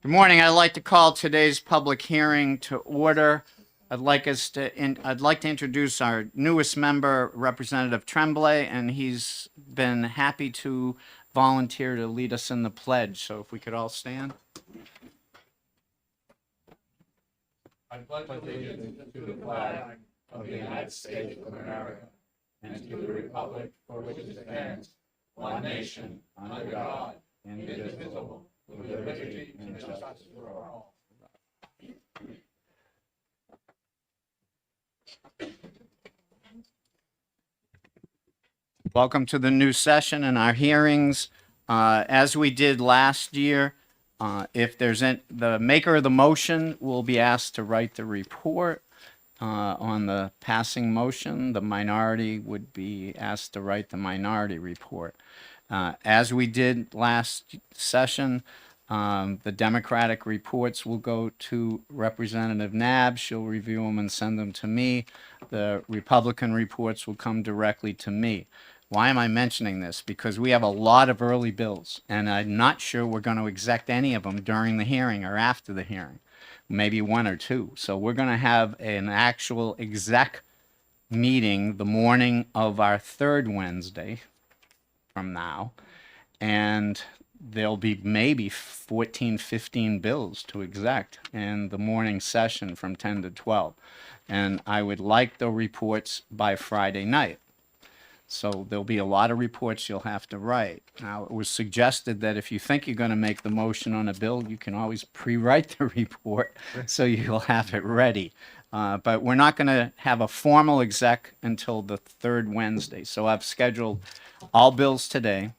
Good morning. I'd like to call today's public hearing to order. I'd like to introduce our newest member, Representative Tremblay, and he's been happy to volunteer to lead us in the pledge. So if we could all stand. I pledge allegiance to the flag of the United States of America and to the republic for which it stands, one nation, under God, indivisible, with liberty and justice for all. Welcome to the new session and our hearings. As we did last year, if there's the maker of the motion will be asked to write the report on the passing motion. The minority would be asked to write the minority report. As we did last session, the Democratic reports will go to Representative Nab. She'll review them and send them to me. The Republican reports will come directly to me. Why am I mentioning this? Because we have a lot of early bills, and I'm not sure we're going to exec any of them during the hearing or after the hearing, maybe one or two. So we're going to have an actual exec meeting the morning of our third Wednesday from now, and there'll be maybe 14, 15 bills to exec in the morning session from 10 to 12. And I would like the reports by Friday night. So there'll be a lot of reports you'll have to write. Now, it was suggested that if you think you're going to make the motion on a bill, you can always pre-write the report so you'll have it ready. But we're not going to have a formal exec until the third Wednesday. So I've scheduled all bills today,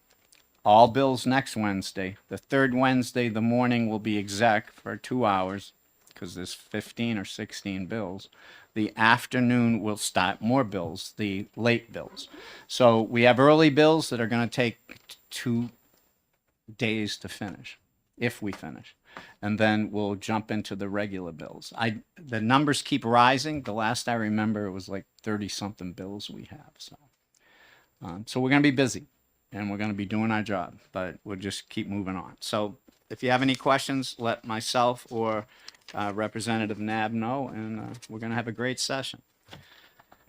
all bills next Wednesday. The third Wednesday, the morning will be exec for 2 hours because there's 15 or 16 bills. The afternoon will start more bills, the late bills. So we have early bills that are going to take 2 days to finish, if we finish. And then we'll jump into the regular bills. The numbers keep rising. The last I remember, it was like 30-something bills we have. So we're going to be busy, and we're going to be doing our job, but we'll just keep moving on. So if you have any questions, let myself or Representative Nab know, and we're going to have a great session.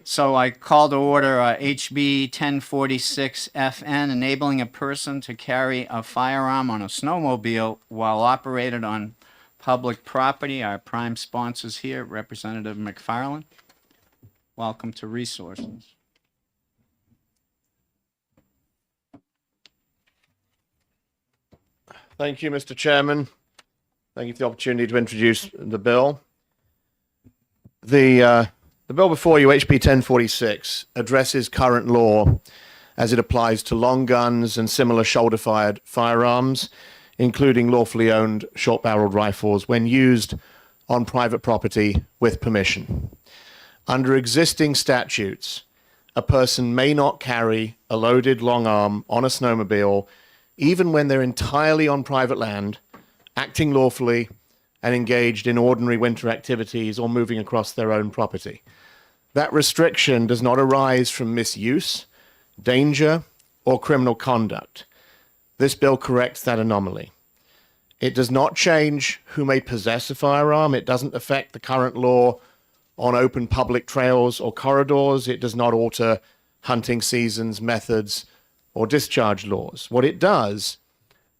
So I call to order HB 1046 FN, enabling a person to carry a firearm on a snowmobile while operated on public property. Our prime sponsors here, Representative McFarland. Welcome to Resources. Thank you, Mr. Chairman. Thank you for the opportunity to introduce the bill. The bill before you, HB 1046, addresses current law as it applies to long guns and similar shoulder-fired firearms, including lawfully owned short-barreled rifles, when used on private property with permission. Under existing statutes, a person may not carry a loaded long arm on a snowmobile even when they're entirely on private land, acting lawfully, and engaged in ordinary winter activities or moving across their own property. That restriction does not arise from misuse, danger, or criminal conduct. This bill corrects that anomaly. It does not change who may possess a firearm. It doesn't affect the current law on open public trails or corridors. It does not alter hunting seasons, methods, or discharge laws. What it does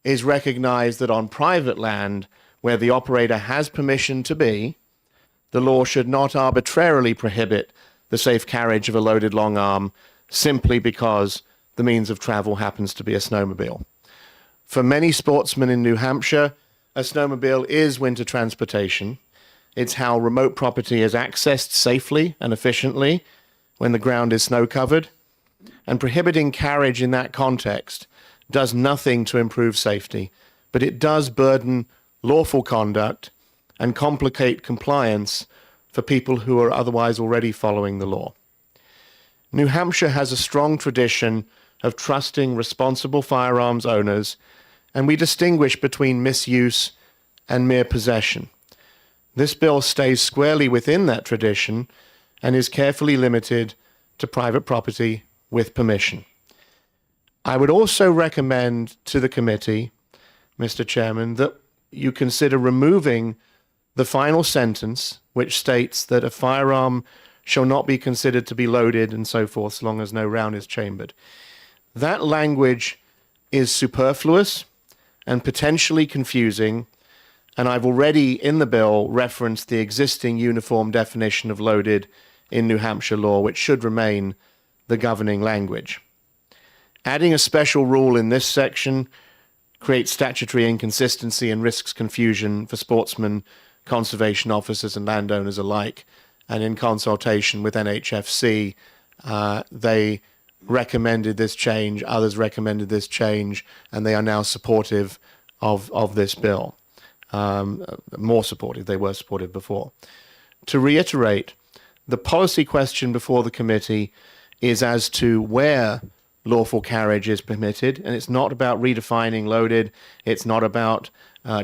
is recognize that on private land, where the operator has permission to be, the law should not arbitrarily prohibit the safe carriage of a loaded long arm simply because the means of travel happens to be a snowmobile. For many sportsmen in New Hampshire, a snowmobile is winter transportation. It's how remote property is accessed safely and efficiently when the ground is snow-covered, and prohibiting carriage in that context does nothing to improve safety, but it does burden lawful conduct and complicate compliance for people who are otherwise already following the law. New Hampshire has a strong tradition of trusting responsible firearms owners, and we distinguish between misuse and mere possession. This bill stays squarely within that tradition and is carefully limited to private property with permission. I would also recommend to the committee, Mr. Chairman, that you consider removing the final sentence, which states that a firearm shall not be considered to be loaded and so forth, so long as no round is chambered. That language is superfluous and potentially confusing, and I've already in the bill referenced the existing uniform definition of loaded in New Hampshire law, which should remain the governing language. Adding a special rule in this section creates statutory inconsistency and risks confusion for sportsmen, conservation officers, and landowners alike. And in consultation with NHFC, they recommended this change, others recommended this change, and they are now supportive of this bill. More supportive, they were supportive before. To reiterate, the policy question before the committee is as to where lawful carriage is permitted, and it's not about redefining loaded, it's not about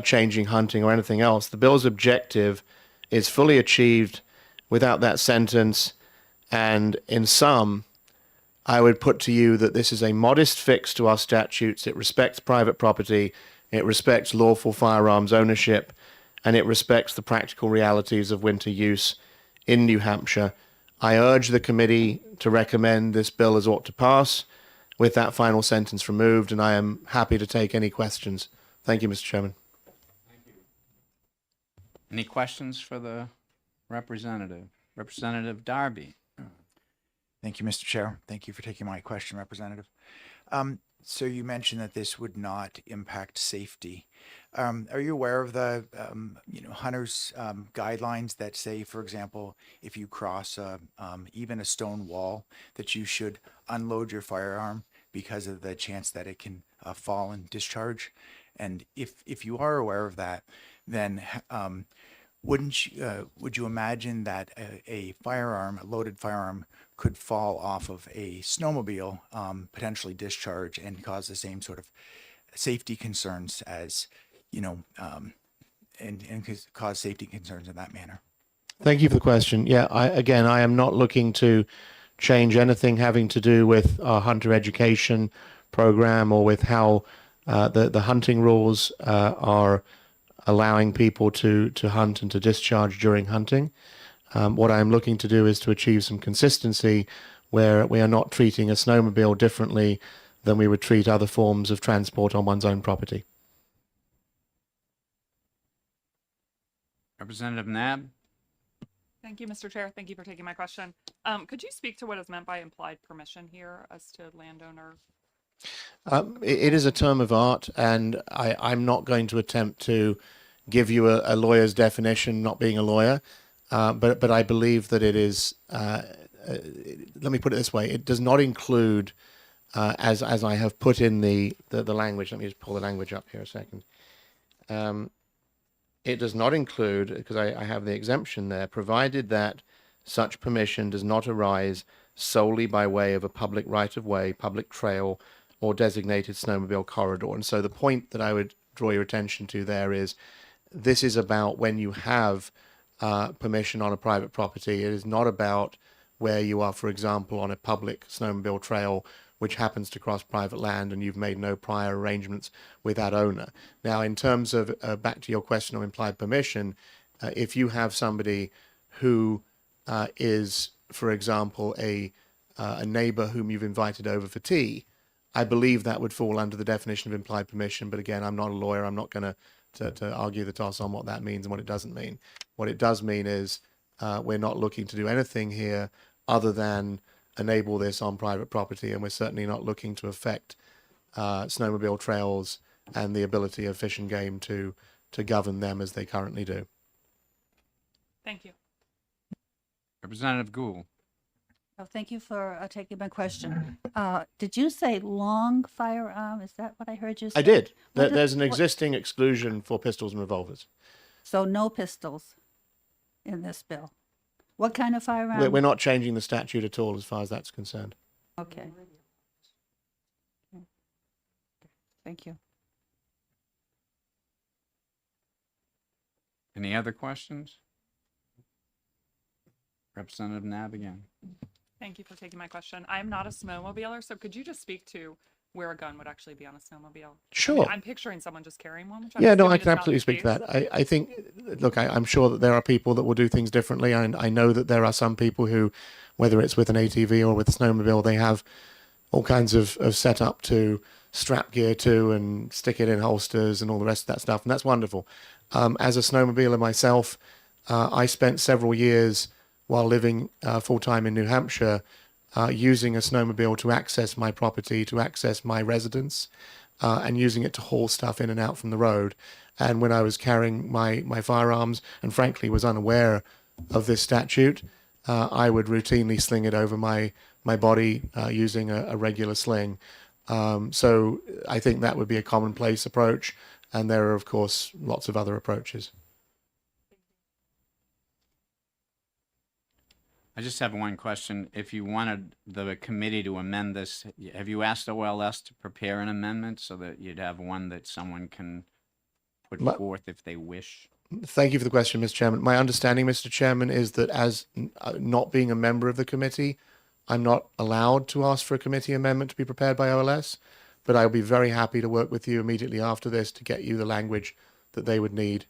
changing hunting or anything else. The bill's objective is fully achieved without that sentence, and in sum, I would put to you that this is a modest fix to our statutes. It respects private property, it respects lawful firearms ownership, and it respects the practical realities of winter use in New Hampshire. I urge the committee to recommend this bill as ought to pass with that final sentence removed, and I am happy to take any questions. Thank you, Mr. Chairman. Any questions for the representative? Representative Darby. Thank you, Mr. Chair. Thank you for taking my question, Representative. So you mentioned that this would not impact safety. Are you aware of the, hunters' guidelines that say, for example, if you cross even a stone wall, that you should unload your firearm because of the chance that it can fall and discharge? And if you are aware of that, then would you imagine that a firearm, a loaded firearm, could fall off of a snowmobile, potentially discharge and cause the same sort of safety concerns as, and cause safety concerns in that manner? Thank you for the question. Yeah, I am not looking to change anything having to do with our hunter education program or with how the hunting rules are allowing people to hunt and to discharge during hunting. What I'm looking to do is to achieve some consistency where we are not treating a snowmobile differently than we would treat other forms of transport on one's own property. Representative Nab. Thank you, Mr. Chair. Thank you for taking my question. Could you speak to what is meant by implied permission here as to landowner? It is a term of art, and I'm not going to attempt to give you a lawyer's definition, not being a lawyer. But I believe that it is, let me put it this way, it does not include, as I have put in the language, let me just pull the language up here a second. It does not include, because I have the exemption there, provided that such permission does not arise solely by way of a public right-of-way, public trail, or designated snowmobile corridor. And so the point that I would draw your attention to there is, this is about when you have permission on a private property. It is not about where you are, for example, on a public snowmobile trail which happens to cross private land and you've made no prior arrangements with that owner. Now, in terms of, back to your question on implied permission, if you have somebody who is, for example, a neighbor whom you've invited over for tea, I believe that would fall under the definition of implied permission. But again, I'm not a lawyer. I'm not going to argue the toss on what that means and what it doesn't mean. What it does mean is we're not looking to do anything here other than enable this on private property, and we're certainly not looking to affect snowmobile trails and the ability of Fish and Game to govern them as they currently do. Thank you. Representative Gould. Oh, thank you for taking my question. Did you say long firearm? Is that what I heard you say? I did. What There's an what- existing exclusion for pistols and revolvers. So no pistols in this bill. What kind of firearm? We're not changing the statute at all as far as that's concerned. Okay. Okay. Thank you. Any other questions? Representative Nab again. Thank you for taking my question. I'm not a snowmobiler, so could you just speak to where a gun would actually be on a snowmobile? I mean, Sure. I'm picturing someone just carrying one. Which I'm Yeah, no, assuming I is can not absolutely the speak to case. that. I think, look, I'm sure that there are people that will do things differently. I know that there are some people who, whether it's with an ATV or with a snowmobile, they have all kinds of setup to strap gear to and stick it in holsters and all the rest of that stuff. And that's wonderful. As a snowmobiler myself, I spent several years while living full time in New Hampshire using a snowmobile to access my property, to access my residence, and using it to haul stuff in and out from the road. And when I was carrying my firearms and frankly was unaware of this statute, I would routinely sling it over my body using a regular sling. So I think that would be a commonplace approach. And there are, of course, lots of other approaches. I just have one question. If you wanted the committee to amend this, have you asked OLS to prepare an amendment so that you'd have one that someone can put My- forth if they wish? Thank you for the question, Mr. Chairman. My understanding, Mr. Chairman, is that as not being a member of the committee, I'm not allowed to ask for a committee amendment to be prepared by OLS, but I'll be very happy to work with you immediately after this to get you the language that they would need.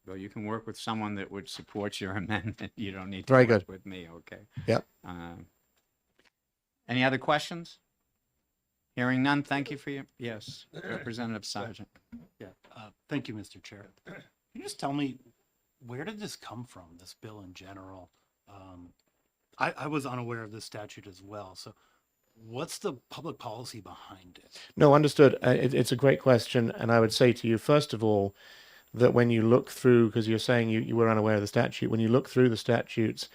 Well, you can work with someone that would support your amendment. You don't need to Very work good. with me, okay? Yep. Any other questions? Hearing none, thank you for your, yes, Representative Sargent. Yeah, thank you, Mr. Chair. Can you just tell me, where did this come from, this bill in general? I was unaware of this statute as well, so what's the public policy behind it? No, understood. It's a great question. And I would say to you, first of all, that when you look through, because you're saying you were unaware of the statute, when you look through the statutes,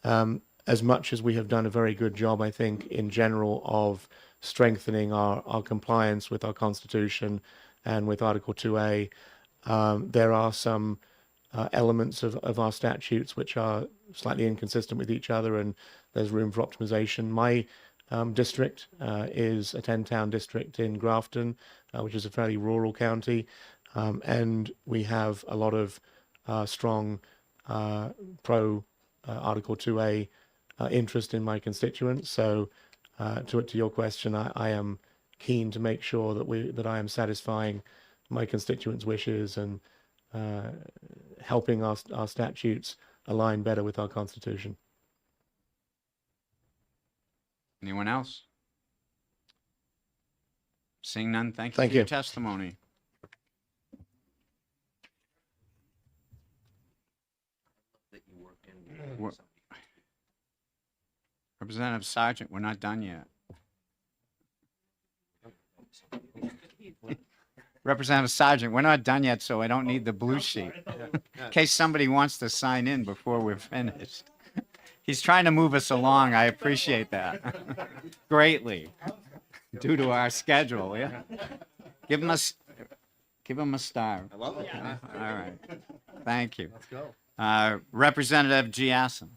as much as we have done a very good job, I think, in general, of strengthening our compliance with our Constitution and with Article 2A, there are some elements of our statutes which are slightly inconsistent with each other, and there's room for optimization. My district is a 10-town district in Grafton, which is a fairly rural county, and we have a lot of strong pro Article 2A interest in my constituents. So to your question, I am keen to make sure that I am satisfying my constituents' wishes and helping our statutes align better with our Constitution. Anyone else? Seeing none, thank you Thank for your you. testimony. We're- Representative Sargent, we're not done yet. Representative Sargent, we're not done yet, so I don't need the blue sheet. In case somebody wants to sign in before we're finished. He's trying to move us along. I appreciate that greatly due to our schedule. Yeah. Give him a star. I love it. All right. Thank you. Let's go. Representative Giassen.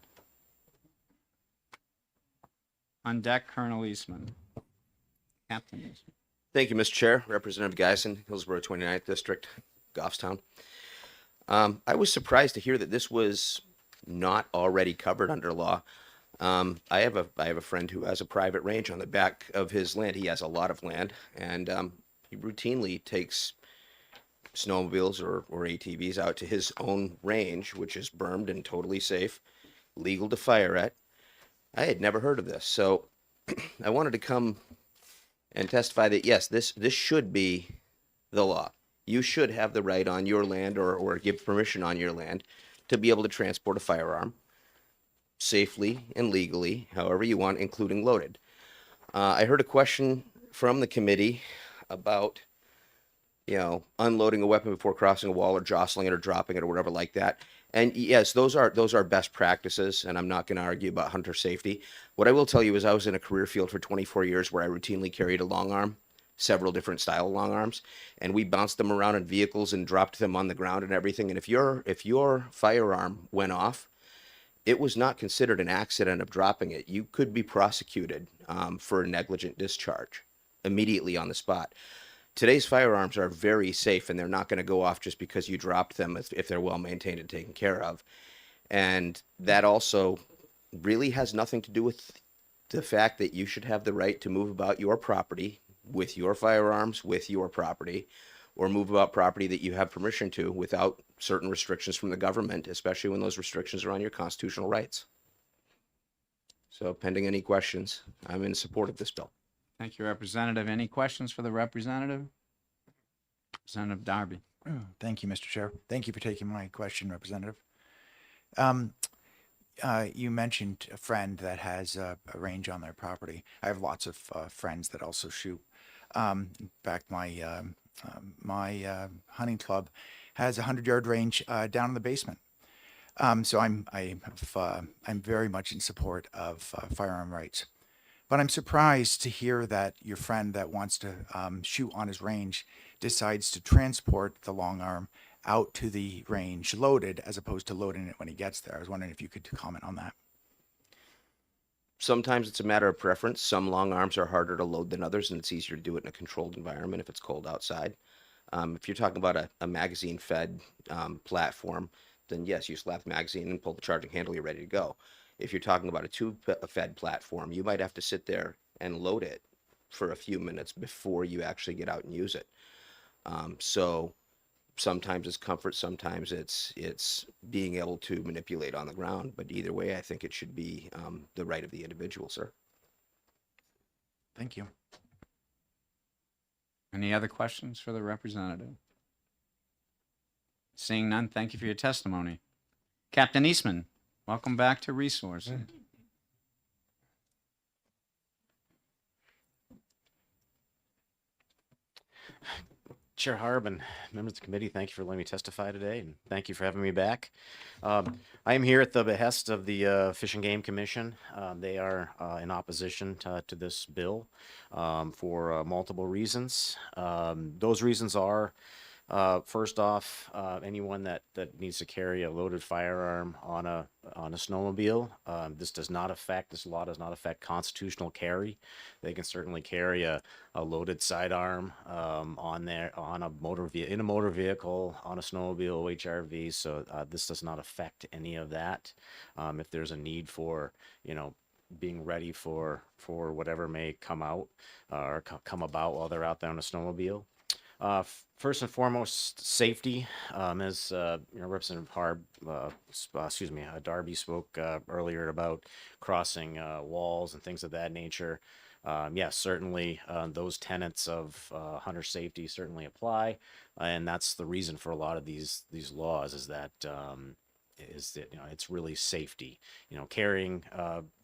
On deck, Colonel Eastman. Captain Eastman. Thank you, Mr. Chair. Representative Geisen, Hillsborough 29th District, Goffstown. I was surprised to hear that this was not already covered under law. I have a friend who has a private range on the back of his land. He has a lot of land, and he routinely takes snowmobiles or ATVs out to his own range, which is bermed and totally safe, legal to fire at. I had never heard of this, so I wanted to come and testify that yes, this should be the law. You should have the right on your land or give permission on your land to be able to transport a firearm safely and legally, however you want, including loaded. I heard a question from the committee about, unloading a weapon before crossing a wall or jostling it or dropping it or whatever like that. And yes, those are best practices, and I'm not going to argue about hunter safety. What I will tell you is I was in a career field for 24 years where I routinely carried a long arm, several different style long arms, and we bounced them around in vehicles and dropped them on the ground and everything. And if your firearm went off, it was not considered an accident of dropping it. You could be prosecuted for a negligent discharge immediately on the spot. Today's firearms are very safe, and they're not going to go off just because you dropped them if they're well maintained and taken care of. And that also really has nothing to do with the fact that you should have the right to move about your property with your firearms, with your property, or move about property that you have permission to without certain restrictions from the government, especially when those restrictions are on your constitutional rights. So pending any questions, I'm in support of this bill. Thank you, Representative. Any questions for the representative? Representative Darby. Thank you, Mr. Chair. Thank you for taking my question, Representative. You mentioned a friend that has a range on their property. I have lots of friends that also shoot. In fact, my hunting club has a 100-yard range down in the basement. So I'm very much in support of firearm rights. But I'm surprised to hear that your friend that wants to shoot on his range decides to transport the long arm out to the range loaded as opposed to loading it when he gets there. I was wondering if you could comment on that. Sometimes it's a matter of preference. Some long arms are harder to load than others, and it's easier to do it in a controlled environment if it's cold outside. If you're talking about a magazine-fed platform, then yes, you slap the magazine and pull the charging handle, you're ready to go. If you're talking about a tube-fed platform, you might have to sit there and load it for a few minutes before you actually get out and use it. So sometimes it's comfort, sometimes it's being able to manipulate on the ground. But either way, I think it should be the right of the individual, sir. Thank you. Any other questions for the representative? Seeing none, thank you for your testimony. Captain Eastman, welcome back to Resource. Chair Harb and members of the committee, thank you for letting me testify today, and thank you for having me back. I am here at the behest of the Fish and Game Commission. They are in opposition to this bill for multiple reasons. Those reasons are, first off, anyone that needs to carry a loaded firearm on a snowmobile, this law does not affect constitutional carry. They can certainly carry a loaded sidearm in a motor vehicle, on a snowmobile, OHRV. So this does not affect any of that. If there's a need for, being ready for whatever may come out or come about while they're out there on a snowmobile. First and foremost, safety. As Representative Darby spoke earlier about crossing walls and things of that nature. Yes, certainly those tenets of hunter safety certainly apply, and that's the reason for a lot of these laws is that it's really safety. Carrying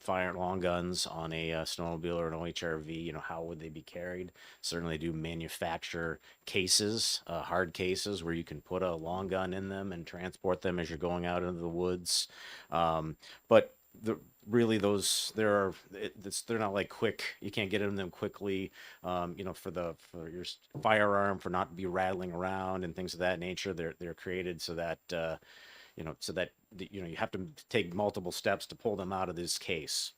long guns on a snowmobile or an OHRV, how would they be carried? Certainly do manufacture cases, hard cases where you can put a long gun in them and transport them as you're going out into the woods. But they're not like quick. You can't get in them quickly. For your firearm for not to be rattling around and things of that nature. They're created so that you have to take multiple steps to pull them out of this case.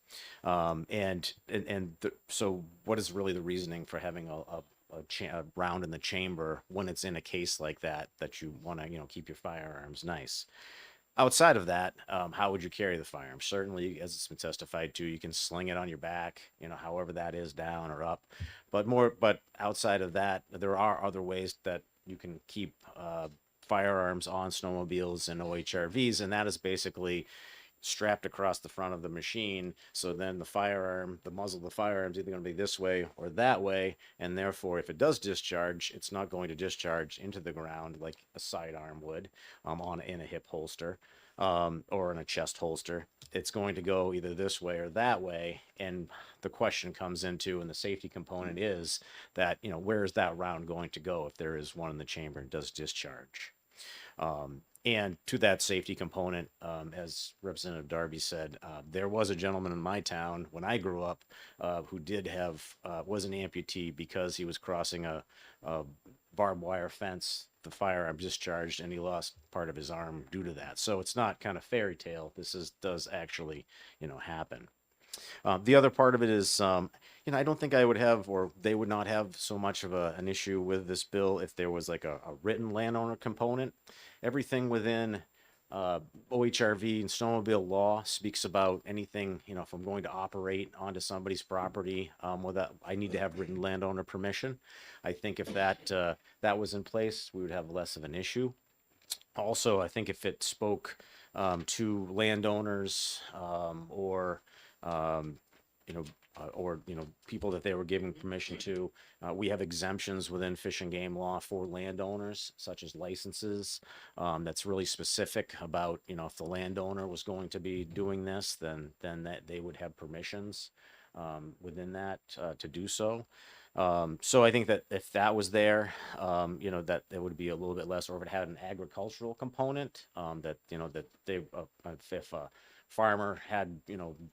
So what is really the reasoning for having a round in the chamber when it's in a case like that you want to, keep your firearms nice? Outside of that, how would you carry the firearm? Certainly, as it's been testified to, you can sling it on your back, however that is, down or up. But outside of that, there are other ways that you can keep firearms on snowmobiles and OHRVs, and that is basically strapped across the front of the machine. So then the muzzle of the firearm is either going to be this way or that way, and therefore, if it does discharge, it's not going to discharge into the ground like a sidearm would in a hip holster or in a chest holster. It's going to go either this way or that way, and the question comes into, and the safety component is that where is that round going to go if there is one in the chamber and does discharge? And to that safety component, as Representative Darby said, there was a gentleman in my town when I grew up who was an amputee because he was crossing a barbed wire fence. The firearm discharged and he lost part of his arm due to that. So it's not kind of fairy tale. This does actually, happen. The other part of it is, I don't think I would have, or they would not have so much of an issue with this bill if there was like a written landowner component. Everything within OHRV and snowmobile law speaks about anything, you know, if I'm going to operate onto somebody's property, without, I need to have written landowner permission. I think if that was in place, we would have less of an issue. Also, I think if it spoke to landowners or or people that they were giving permission to, we have exemptions within Fish and Game law for landowners, such as licenses. That's really specific about, you know, if the landowner was going to be doing this, then that they would have permissions within that to do so. So I think that if that was there, that there would be a little bit less, or if it had an agricultural component, that they, if a farmer had,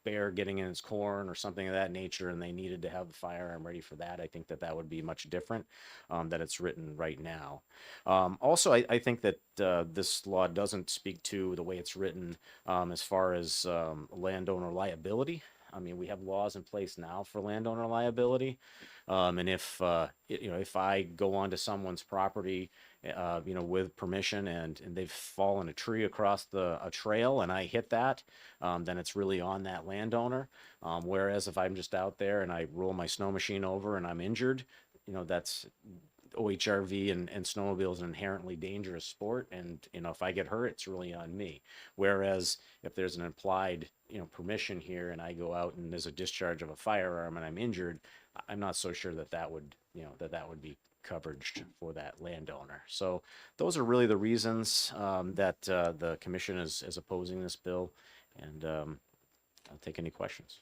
bear getting in his corn or something of that nature, and they needed to have the firearm ready for that, I think that that would be much different that it's written right now. Also, I think that this law doesn't speak to the way it's written as far as landowner liability. I mean, we have laws in place now for landowner liability. And if I go onto someone's property, with permission, and they've fallen a tree across a trail, and I hit that, then it's really on that landowner. Whereas if I'm just out there and I roll my snow machine over and I'm injured, that's OHRV and snowmobile is an inherently dangerous sport, and if I get hurt, it's really on me. Whereas if there's an implied permission here, and I go out and there's a discharge of a firearm and I'm injured, I'm not so sure that would that would be coverage for that landowner. So those are really the reasons that the commission is opposing this bill, and I'll take any questions.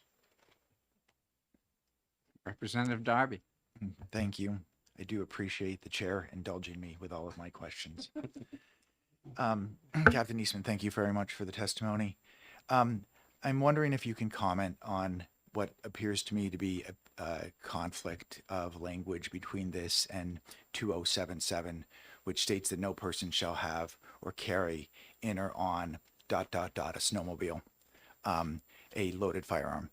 Representative Darby. Thank you. I do appreciate the chair indulging me with all of my questions. Captain Eastman, thank you very much for the testimony. I'm wondering if you can comment on what appears to me to be a conflict of language between this and 2077, which states that no person shall have or carry in or on ... a snowmobile, a loaded firearm.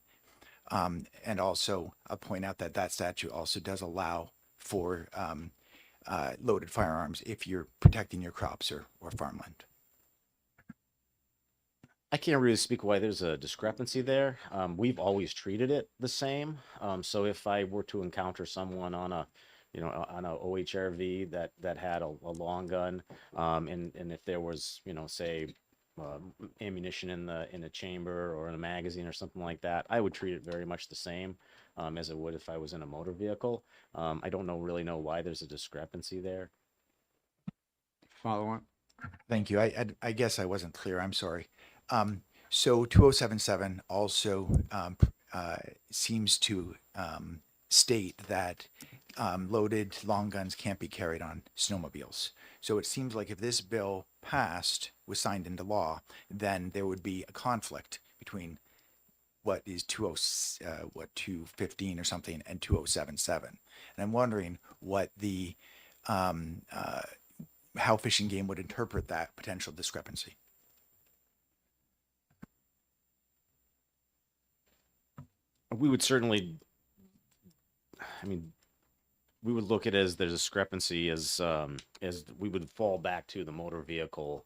And also, I'll point out that statute also does allow for loaded firearms if you're protecting your crops or farmland. I can't really speak why there's a discrepancy there. We've always treated it the same. So if I were to encounter someone on a OHRV that had a long gun, and if there was, say, ammunition in a chamber or in a magazine or something like that, I would treat it very much the same as it would if I was in a motor vehicle. I don't really know why there's a discrepancy there. Follow up. Thank you. I guess I wasn't clear. I'm sorry. So 2077 also seems to state that loaded long guns can't be carried on snowmobiles. So it seems like if this bill passed, was signed into law, then there would be a conflict between what is 215 or something and 2077. And I'm wondering what the how Fish and Game would interpret that potential discrepancy. We would certainly, we would look at it as the discrepancy as we would fall back to the motor vehicle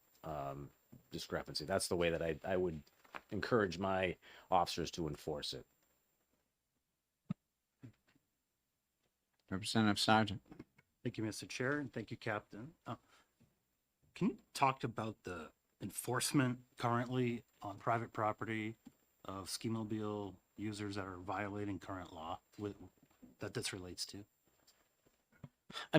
discrepancy. That's the way that I would encourage my officers to enforce it. Representative Sargent. Thank you, Mr. Chair, and thank you, Captain. Can you talk about the enforcement currently on private property of ski mobile users that are violating current law that this relates to?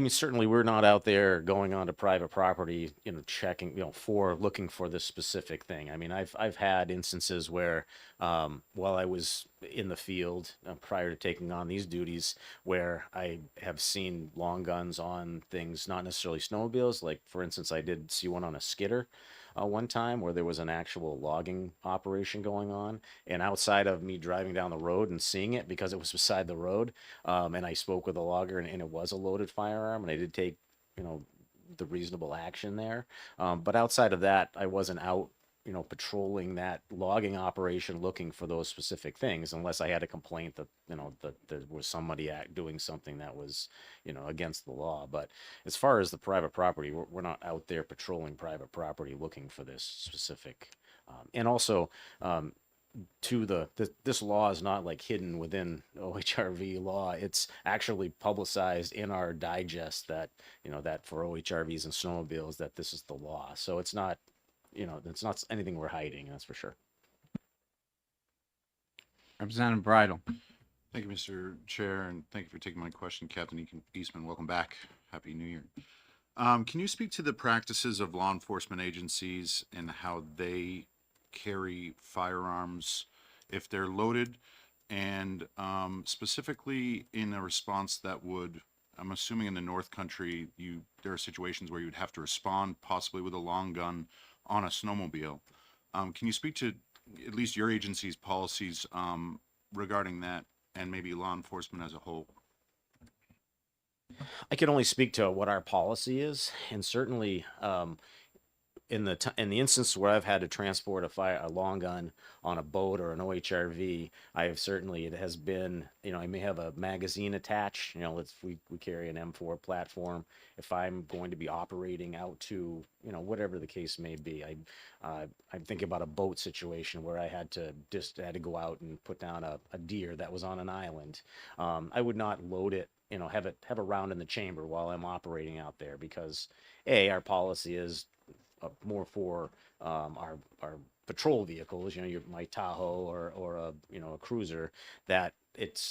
Certainly we're not out there going onto private property, checking, looking for this specific thing. I've had instances where, while I was in the field prior to taking on these duties, where I have seen long guns on things, not necessarily snowmobiles. Like, for instance, I did see one on a skidder one time where there was an actual logging operation going on, and outside of me driving down the road and seeing it, because it was beside the road, and I spoke with a logger, and it was a loaded firearm, and I did take the reasonable action there, but outside of that, I wasn't out patrolling that logging operation looking for those specific things unless I had a complaint that, that there was somebody doing something that was, against the law. But as far as the private property, we're not out there patrolling private property looking for this specific. And also, this law is not like hidden within OHRV law. It's actually publicized in our digest that, that for OHRVs and snowmobiles, that this is the law. So it's not, it's not anything we're hiding, that's for sure. Representative Bridle. Thank you, Mr. Chair, and thank you for taking my question, Captain Eastman. Welcome back. Happy New Year. Can you speak to the practices of law enforcement agencies and how they carry firearms if they're loaded, and specifically in a response that would, I'm assuming in the North Country, there are situations where you'd have to respond possibly with a long gun on a snowmobile. Can you speak to at least your agency's policies regarding that, and maybe law enforcement as a whole? I can only speak to what our policy is, and certainly in the instance where I've had to transport a long gun on a boat or an OHRV, it has been, I may have a magazine attached. We carry an M4 platform. If I'm going to be operating out to, whatever the case may be, I'm thinking about a boat situation where I had to go out and put down a deer that was on an island. I would not load it, have a round in the chamber while I'm operating out there, because our policy is more for our patrol vehicles, my Tahoe or a cruiser, that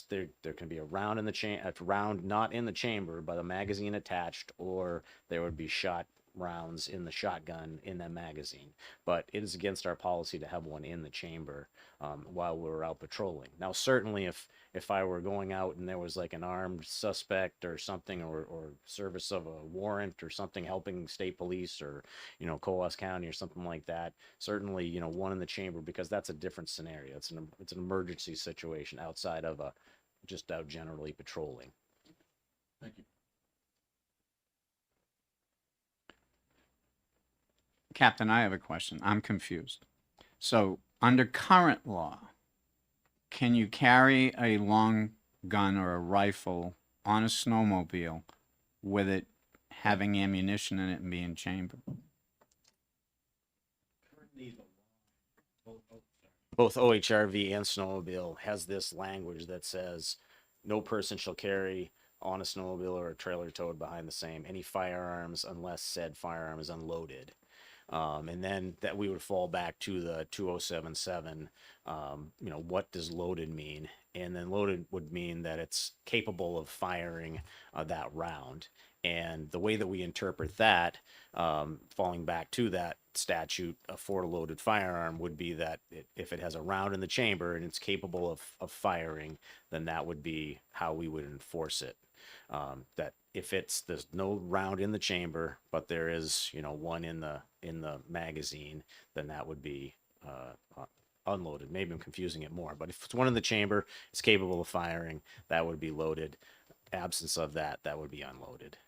there can be a round in the round not in the chamber but a magazine attached, or there would be shot rounds in the shotgun in that magazine. But it is against our policy to have one in the chamber while we're out patrolling. Now, certainly if I were going out and there was like an armed suspect or something, or service of a warrant or something, helping state police or, Coas County or something like that, certainly, one in the chamber, because that's a different scenario. It's an emergency situation outside of just out generally patrolling. Thank you. Captain, I have a question. I'm confused. So, under current law, can you carry a long gun or a rifle on a snowmobile with it having ammunition in it and being chambered? Both OHRV and snowmobile has this language that says no person shall carry on a snowmobile or a trailer towed behind the same any firearms unless said firearm is unloaded. And then that we would fall back to the 2077, what does loaded mean? And then loaded would mean that it's capable of firing that round. And the way that we interpret that, falling back to that statute, for a loaded firearm would be that if it has a round in the chamber and it's capable of firing, then that would be how we would enforce it. That if there's no round in the chamber, but there is, one in the magazine, then that would be unloaded. Maybe I'm confusing it more, but if it's one in the chamber, it's capable of firing, that would be loaded. Absence of that would be unloaded.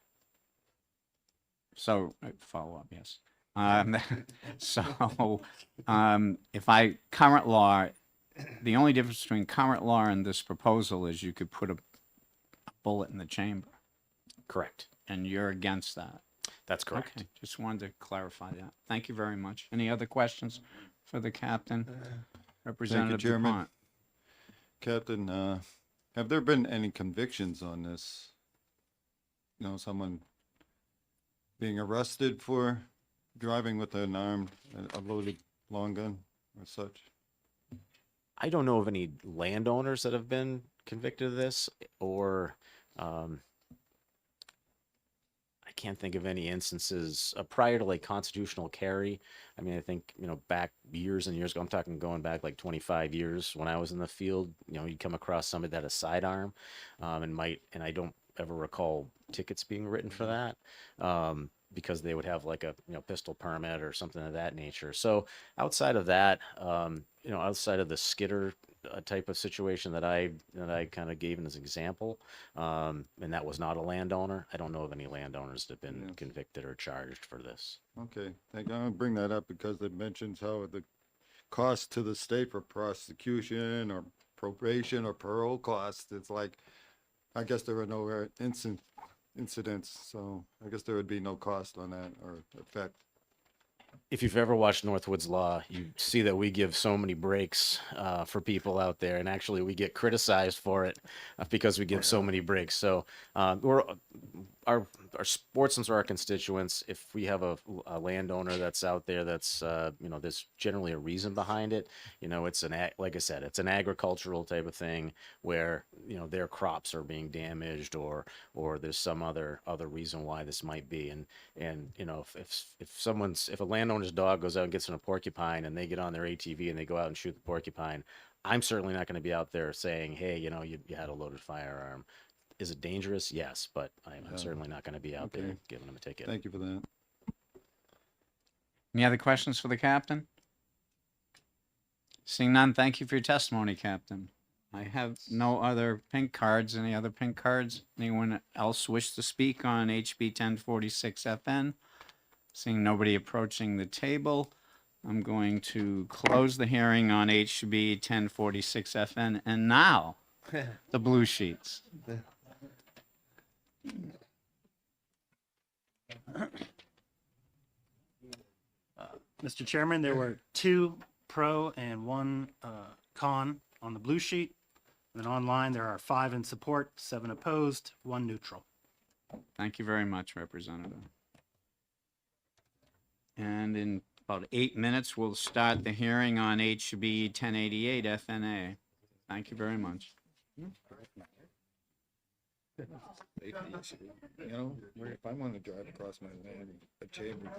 So, follow up, yes. Current law, the only difference between current law and this proposal is you could put a bullet in the chamber, Correct. and you're against that. That's correct. Okay, just wanted to clarify that. Thank you very much. Any other questions for the captain? Representative Chairman. DuPont. Captain, have there been any convictions on this? Someone being arrested for driving with an armed, a loaded long gun or such? I don't know of any landowners that have been convicted of this, or I can't think of any instances prior to like constitutional carry. I mean, I think, back years and years ago, I'm talking going back like 25 years when I was in the field, you'd come across somebody that had a sidearm, and I don't ever recall tickets being written for that. Because they would have like a pistol permit or something of that nature. So outside of that, outside of the skidder a type of situation that I kind of gave as an example, and that was not a landowner. I don't know of any landowners that have been Yeah. convicted or charged for this. Okay, thank you. I'm gonna bring that up because it mentions how the cost to the state for prosecution or probation or parole costs. It's like, I guess there were no incidents, so I guess there would be no cost on that or effect. If you've ever watched Northwoods Law, you see that we give so many breaks for people out there, and actually we get criticized for it because we give so many breaks. So we're our sportsmen are our constituents. If we have a landowner that's out there that's there's generally a reason behind it. It's like I said, it's an agricultural type of thing where their crops are being damaged or there's some other reason why this might be. And if a landowner's dog goes out and gets in a porcupine and they get on their ATV and they go out and shoot the porcupine, I'm certainly not going to be out there saying, hey, you had a loaded firearm. Is it dangerous? Yes, but I'm certainly not going to be out there Okay. giving them a ticket. Thank you for that. Any other questions for the captain? Seeing none, thank you for your testimony, Captain. I have no other pink cards. Any other pink cards? Anyone else wish to speak on HB 1046 FN? Seeing nobody approaching the table, I'm going to close the hearing on HB 1046 FN. And now, the blue sheets. Mr. Chairman, there were 2 pro and 1 con on the blue sheet. And then online, there are 5 in support, 7 opposed, 1 neutral. Thank you very much, Representative. And in about 8 minutes, we'll start the hearing on HB 1088 FNA. Thank you very much. If I want to drive across my land, a chamber,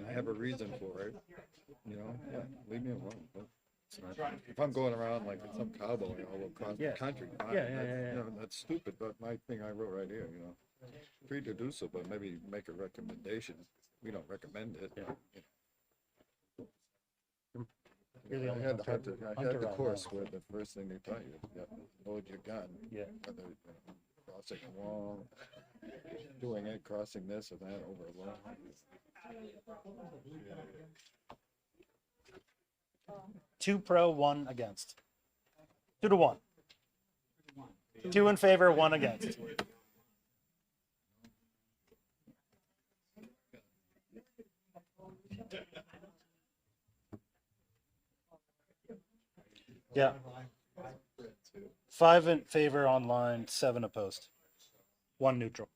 I have a reason for it, yeah, leave me alone. It's not- If I'm going around like some cowboy all across the country, fine, that's stupid, but my thing I wrote right here, free to do so, but maybe make a recommendation. We don't recommend it. I had the course where the first thing they taught you, load your gun. Whether crossing a wall, doing it, crossing this or that over a wall. 2 pro, 1 against. 2 to 1. 2 in favor, 1 against. Yeah. 5 in favor online, 7 opposed. 1 neutral.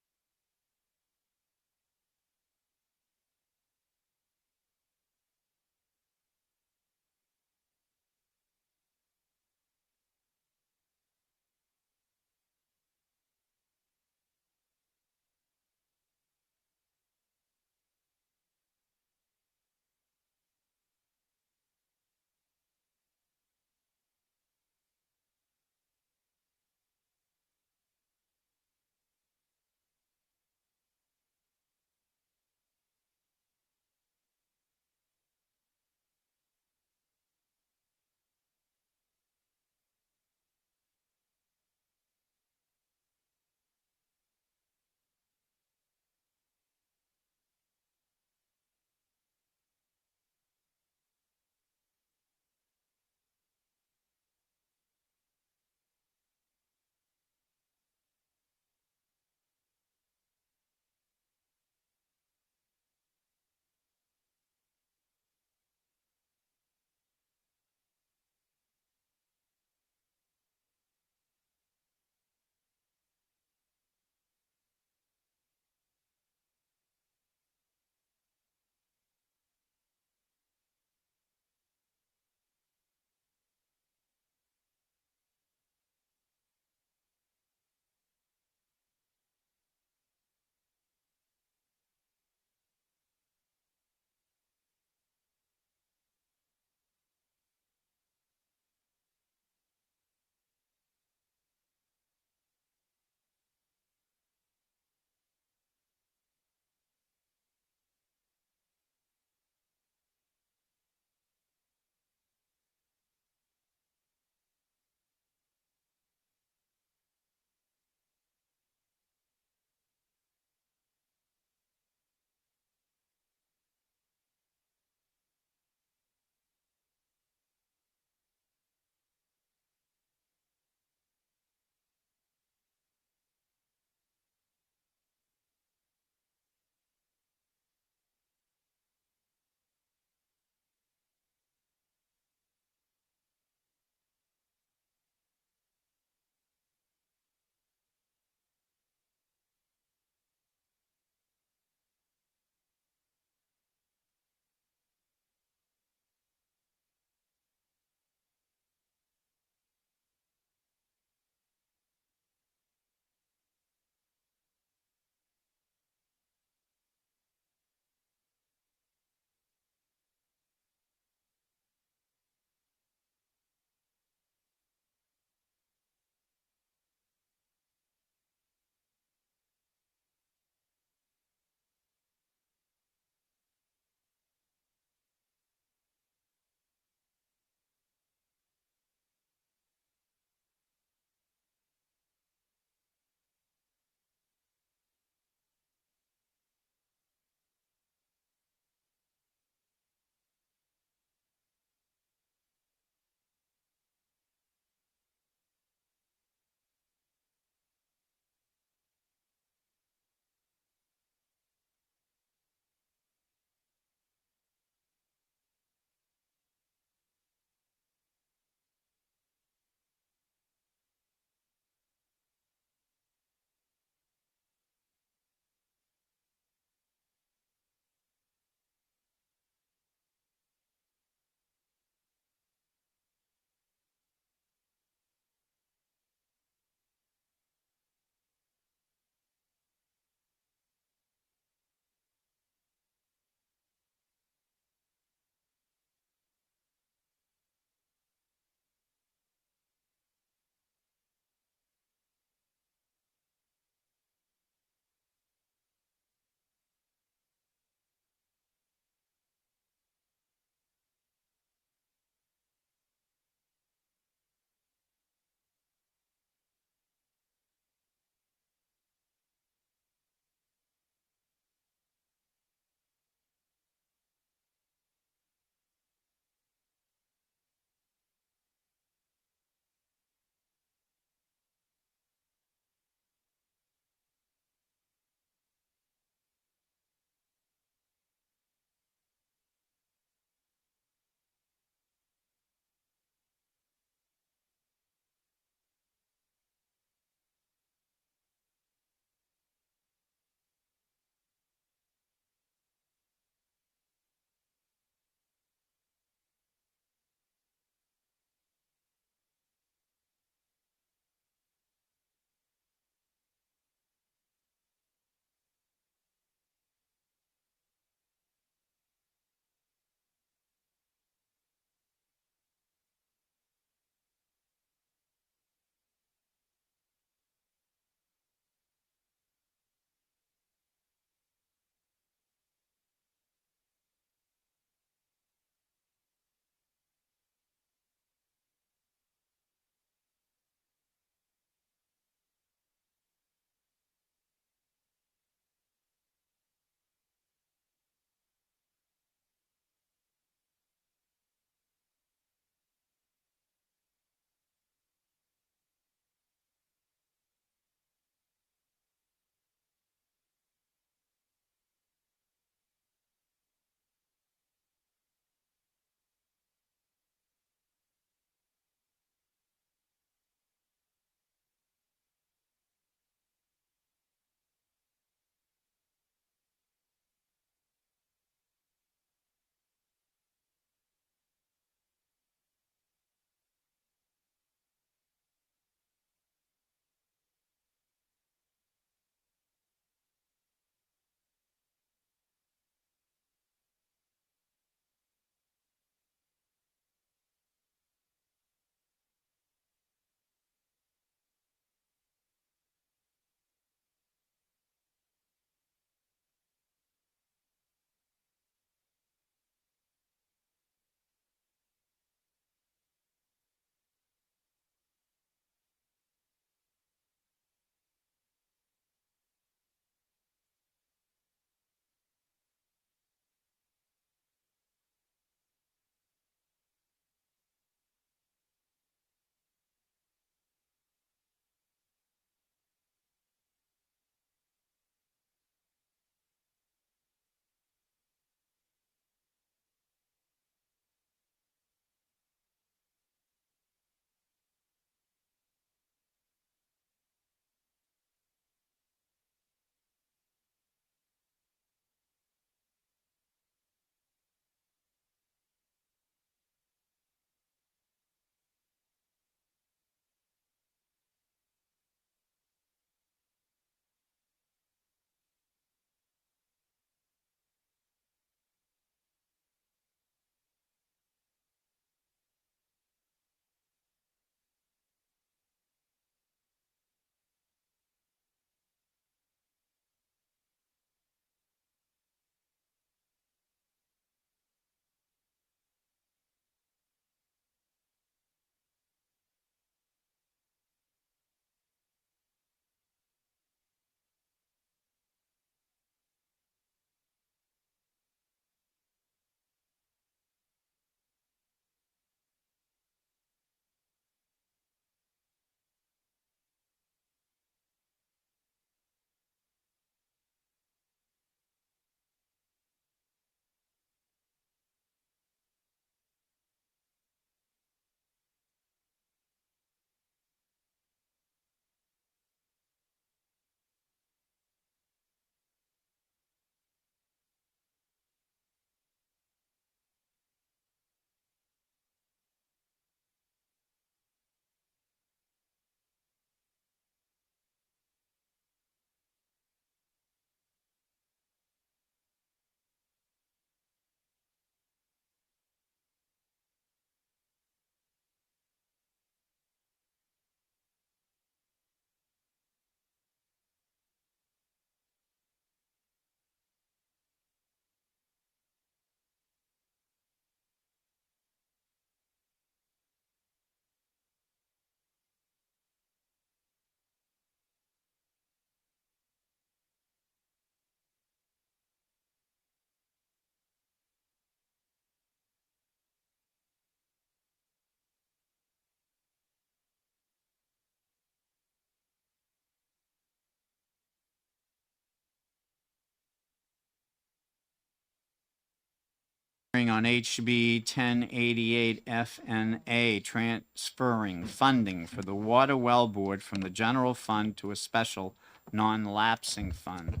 Hearing on HB 1088 FNA, transferring funding for the Water Well Board from the general fund to a special non-lapsing fund.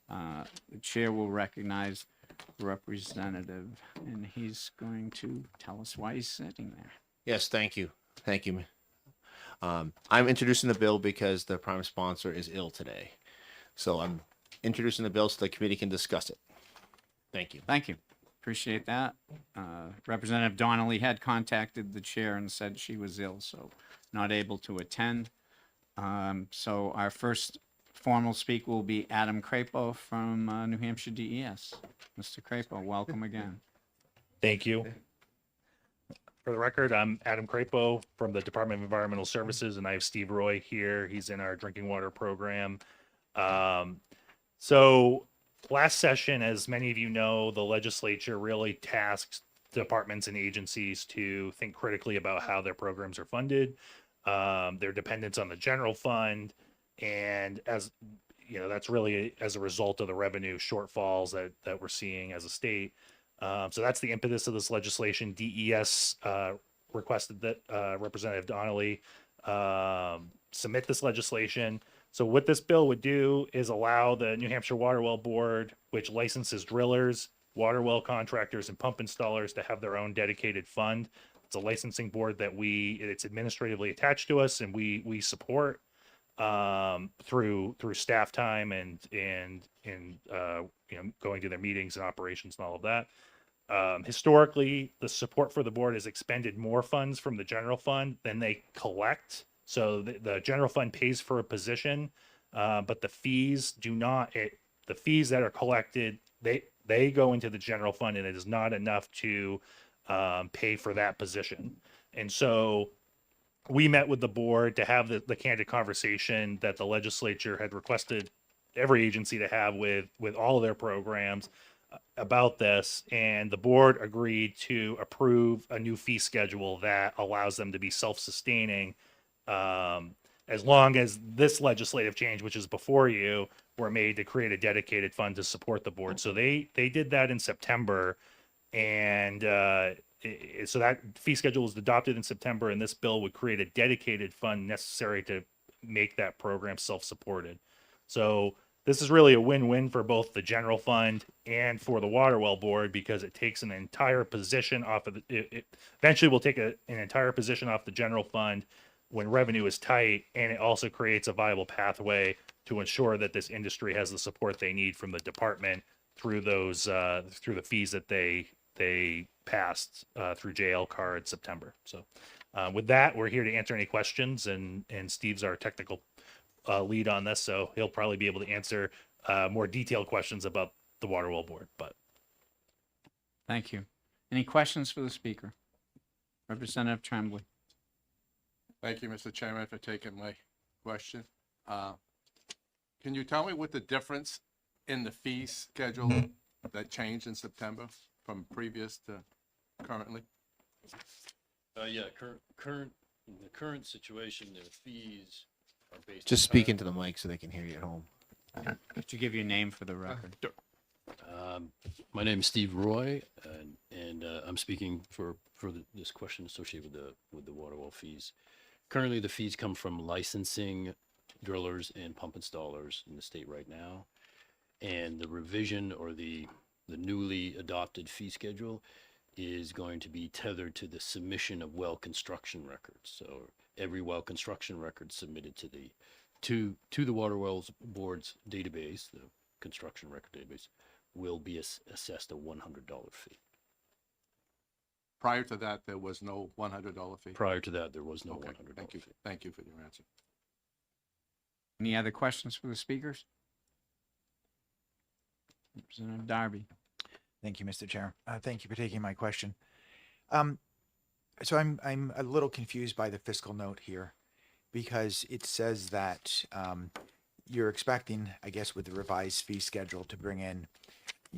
The chair will recognize the representative, and he's going to tell us why he's sitting there. Yes, thank you. Thank you. I'm introducing the bill because the prime sponsor is ill today. So I'm introducing the bill so the committee can discuss it. Thank you. Thank you. Appreciate that. Representative Donnelly had contacted the chair and said she was ill, so not able to attend. So our first formal speak will be Adam Crapo from New Hampshire DES. Mr. Crapo, welcome again. Thank you. For the record, I'm Adam Crapo from the Department of Environmental Services, and I have Steve Roy here. He's in our drinking water program. So last session, as many of you know, the legislature really tasked departments and agencies to think critically about how their programs are funded, their dependence on the general fund, and as you know, that's really as a result of the revenue shortfalls that we're seeing as a state. So that's the impetus of this legislation. DES requested that Representative Donnelly submit this legislation. So what this bill would do is allow the New Hampshire Water Well Board, which licenses drillers, water well contractors, and pump installers, to have their own dedicated fund. It's a licensing board that it's administratively attached to us, and we support through staff time and going to their meetings and operations and all of that. Historically, the support for the board has expended more funds from the general fund than they collect. So the general fund pays for a position, but the fees do not. The fees that are collected, they go into the general fund, and it is not enough to pay for that position. And so we met with the board to have the candid conversation that the legislature had requested every agency to have with all of their programs about this, and the board agreed to approve a new fee schedule that allows them to be self-sustaining, as long as this legislative change, which is before you, were made to create a dedicated fund to support the board. So they did that in September, and so that fee schedule was adopted in September, and this bill would create a dedicated fund necessary to make that program self-supported. So this is really a win-win for both the general fund and for the Water Well Board, because it takes an entire position off of it eventually will take an entire position off the general fund when revenue is tight, and it also creates a viable pathway to ensure that this industry has the support they need from the department through those through the fees that they passed through JL card September. So with that, we're here to answer any questions, and Steve's our technical lead on this, so he'll probably be able to answer more detailed questions about the Water Well Board. But Thank you. Any questions for the speaker? Representative Tremblay. Thank you, Mr. Chairman, for taking my question. Can you tell me what the difference in the fee schedule that changed in September from previous to currently? Yeah, in the current situation, their fees are based. Just speak into the mic so they can hear you at home. Could you give your name for the record? My name is Steve Roy, and I'm speaking for this question associated with the water well fees. Currently, the fees come from licensing drillers and pump installers in the state right now, and the revision or the newly adopted fee schedule is going to be tethered to the submission of well construction records. So every well construction record submitted to the Water Wells Board's database, the construction record database, will be assessed a $100 fee. Prior to that, there was no $100 fee? Prior to that, there was no Okay, $100 thank you. fee. Thank you for your answer. Any other questions for the speakers? Representative Darby. Thank you, Mr. Chair. Thank you for taking my question. So I'm a little confused by the fiscal note here, because it says that you're expecting, I guess, with the revised fee schedule to bring in,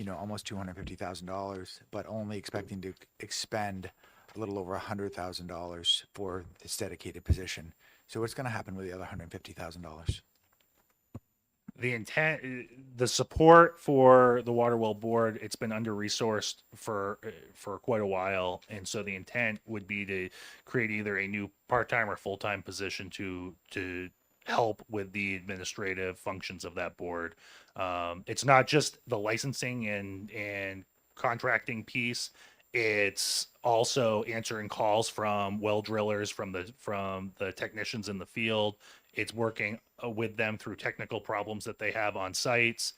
almost $250,000, but only expecting to expend a little over $100,000 for this dedicated position. So what's going to happen with the other $150,000? the intent, the support for the water well board, it's been under resourced for quite a while, and so the intent would be to create either a new part-time or full-time position to help with the administrative functions of that board. It's not just the licensing and contracting piece. It's also answering calls from well drillers, from the technicians in the field. It's working with them through technical problems that they have on sites.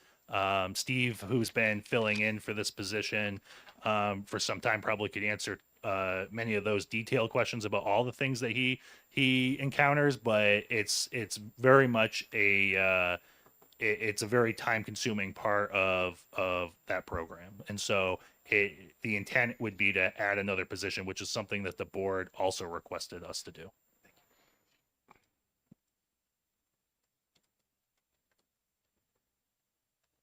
Steve, who's been filling in for this position for some time, probably could answer many of those detailed questions about all the things that he encounters. But it's very much it's a very time consuming part of that program, and so the intent would be to add another position, which is something that the board also requested us to do.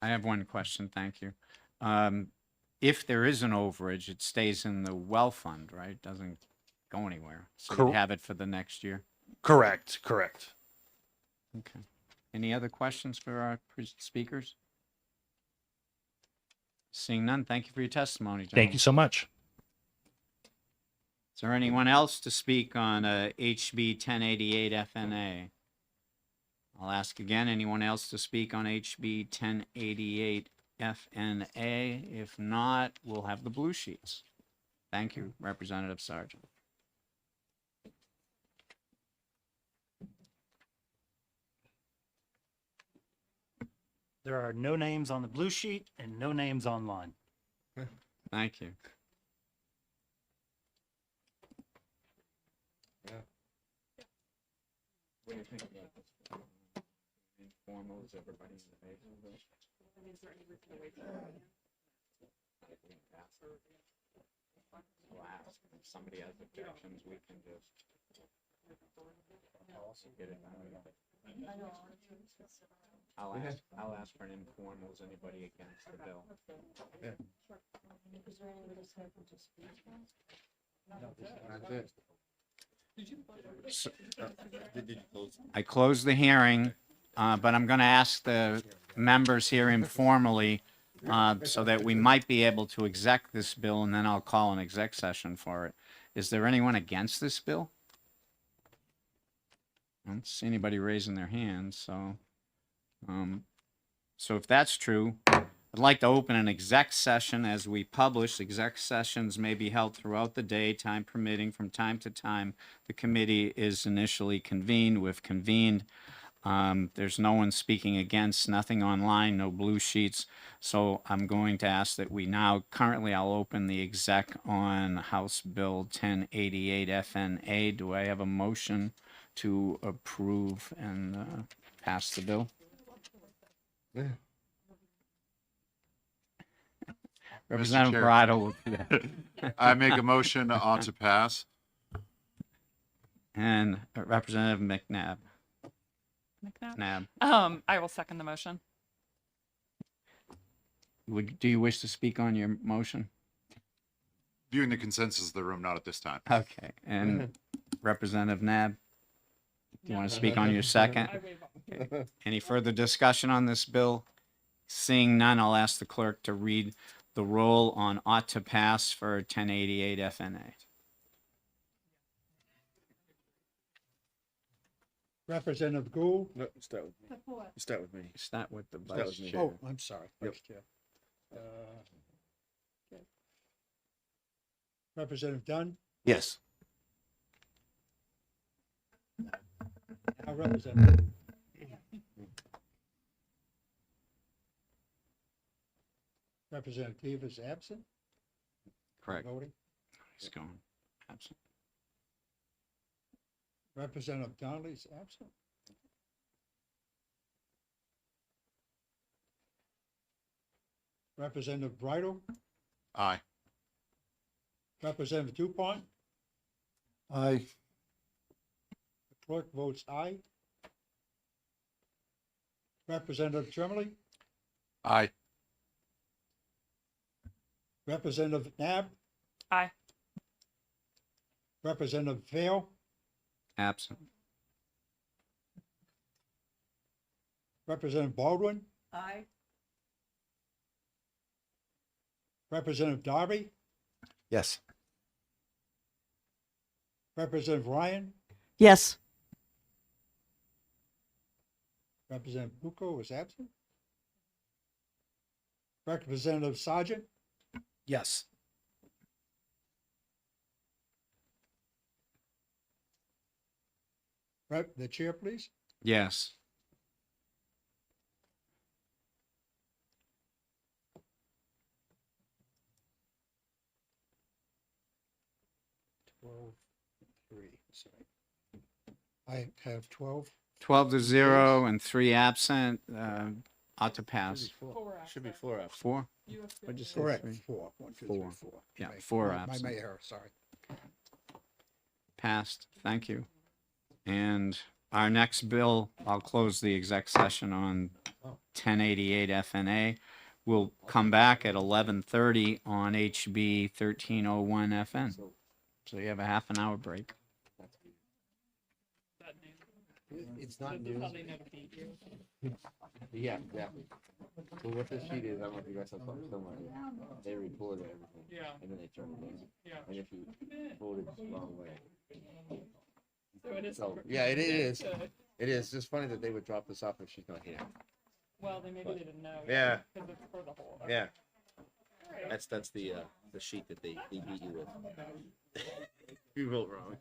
I have one question, thank you. If there is an overage, it stays in the well fund, right? Doesn't go anywhere. So you Cor- have it for the next year? Correct. Okay. Any other questions for our speakers? Seeing none, thank you for your testimony, Thank you so much. Is there anyone else to speak on HB 1088 FNA? I'll ask again, anyone else to speak on HB 1088 FNA? If not, we'll have the blue sheets. Thank you, Representative Sargent. There are no names on the blue sheet and no names online. Thank you. What do you think about this? Informal, is everybody in favor of this? I'll ask. If somebody has objections, we can just also get it done. I'll ask for an informal. Is anybody against the bill? I closed the hearing, but I'm going to ask the members here informally so that we might be able to exec this bill, and then I'll call an exec session for it. Is there anyone against this bill? I don't see anybody raising their hands, so so if that's true, I'd like to open an exec session. As we publish, exec sessions may be held throughout the day, time permitting. From time to time, the committee is initially convened. We've convened. There's no one speaking against, nothing online, no blue sheets. So I'm going to ask that we now, currently I'll open the exec on House Bill 1088 FNA. Do I have a motion to approve and pass the bill? Representative Chair. Bridle will do that. I make a motion to pass. And Representative McNabb. McNabb? Nab. I will second the motion. Do you wish to speak on your motion? Viewing the consensus of the room, not at this time. Okay. And Representative Nab, do you want to speak on your second? Okay. Any further discussion on this bill? Seeing none, I'll ask the clerk to read the roll on ought to pass for 1088 FNA. Representative Gould. No, start with me. Start with me. Start with the Start vice with me. chair. Oh, I'm sorry. Yep. Vice Chair. Representative Dunn. Yes. Now Representative. Representative Cleaver is absent. Correct. Voting. He's going absent. Representative Donnelly is absent. Representative Bridle. Aye. Representative Dupont. Aye. The clerk votes aye. Representative Tremblay. Aye. Representative Nab. Aye. Representative Vale. Absent. Representative Baldwin, Aye. Representative Darby, Yes. Representative Ryan, Yes. Representative Bucco is absent. Representative Sergeant, Yes. The chair, please. Yes. I have 12. 12 to 0 and 3 absent, ought to pass. Should be 4 up. 4? You have What'd you say? Correct. 3? 4. 1, 2, 3, Four. 4. Yeah, My- 4 my- absent. My error, sorry. Passed. Thank you. And our next bill, I'll close the exec session on 1088 FNA. We'll come back at 11:30 on HB 1301 FN. So you have a half an hour break. It's not news. Yeah, exactly. So what this sheet is, I don't know if you guys have something somewhere. They record everything. Yeah. And then they turn it in. Yeah. And if you voted the wrong way. So it is. So, yeah, it is. It is. It's just funny that they would drop this off if she's not here. Well, they maybe they didn't know. Yeah. Because it's for the whole. Yeah. That's the sheet that they beat you with. You vote wrong.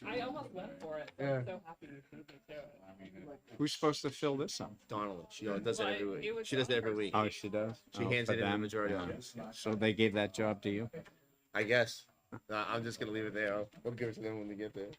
I almost went for it. Yeah. I'm so happy you beat me to it. Who's supposed to fill this up? Donald, she does it Well, every it week. was She does it every week. Oh, she does? She Oh, hands for it in the them? majority on it. So they gave that job to you? I guess. I'm just gonna leave it there. We'll give it to them when we get there.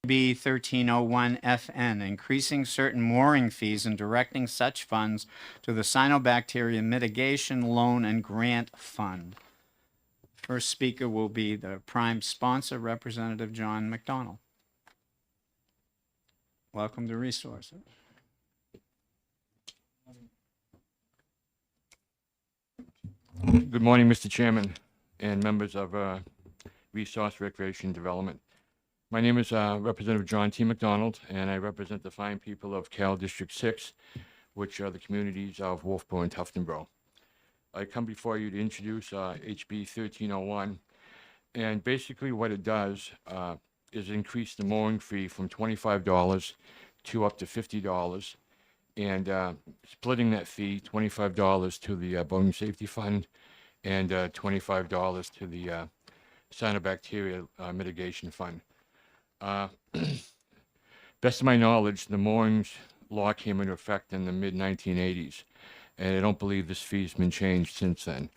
B 1301 FN, increasing certain mooring fees and directing such funds to the Cyanobacteria Mitigation Loan and Grant Fund. First speaker will be the prime sponsor, Representative John McDonald. Welcome to Resources. Good morning, Mr. Chairman and members of Resource Recreation Development. My name is Representative John T. McDonald, and I represent the fine people of Cal District 6, which are the communities of Wolfboro and Tuftonboro. I come before you to introduce HB 1301, and basically what it does is increase the mooring fee from $25 to up to $50, and splitting that fee, $25 to the Boating Safety Fund and $25 to the Cyanobacteria Mitigation Fund. Best of my knowledge, the moorings law came into effect in the mid-1980s, and I don't believe this fee's been changed since then.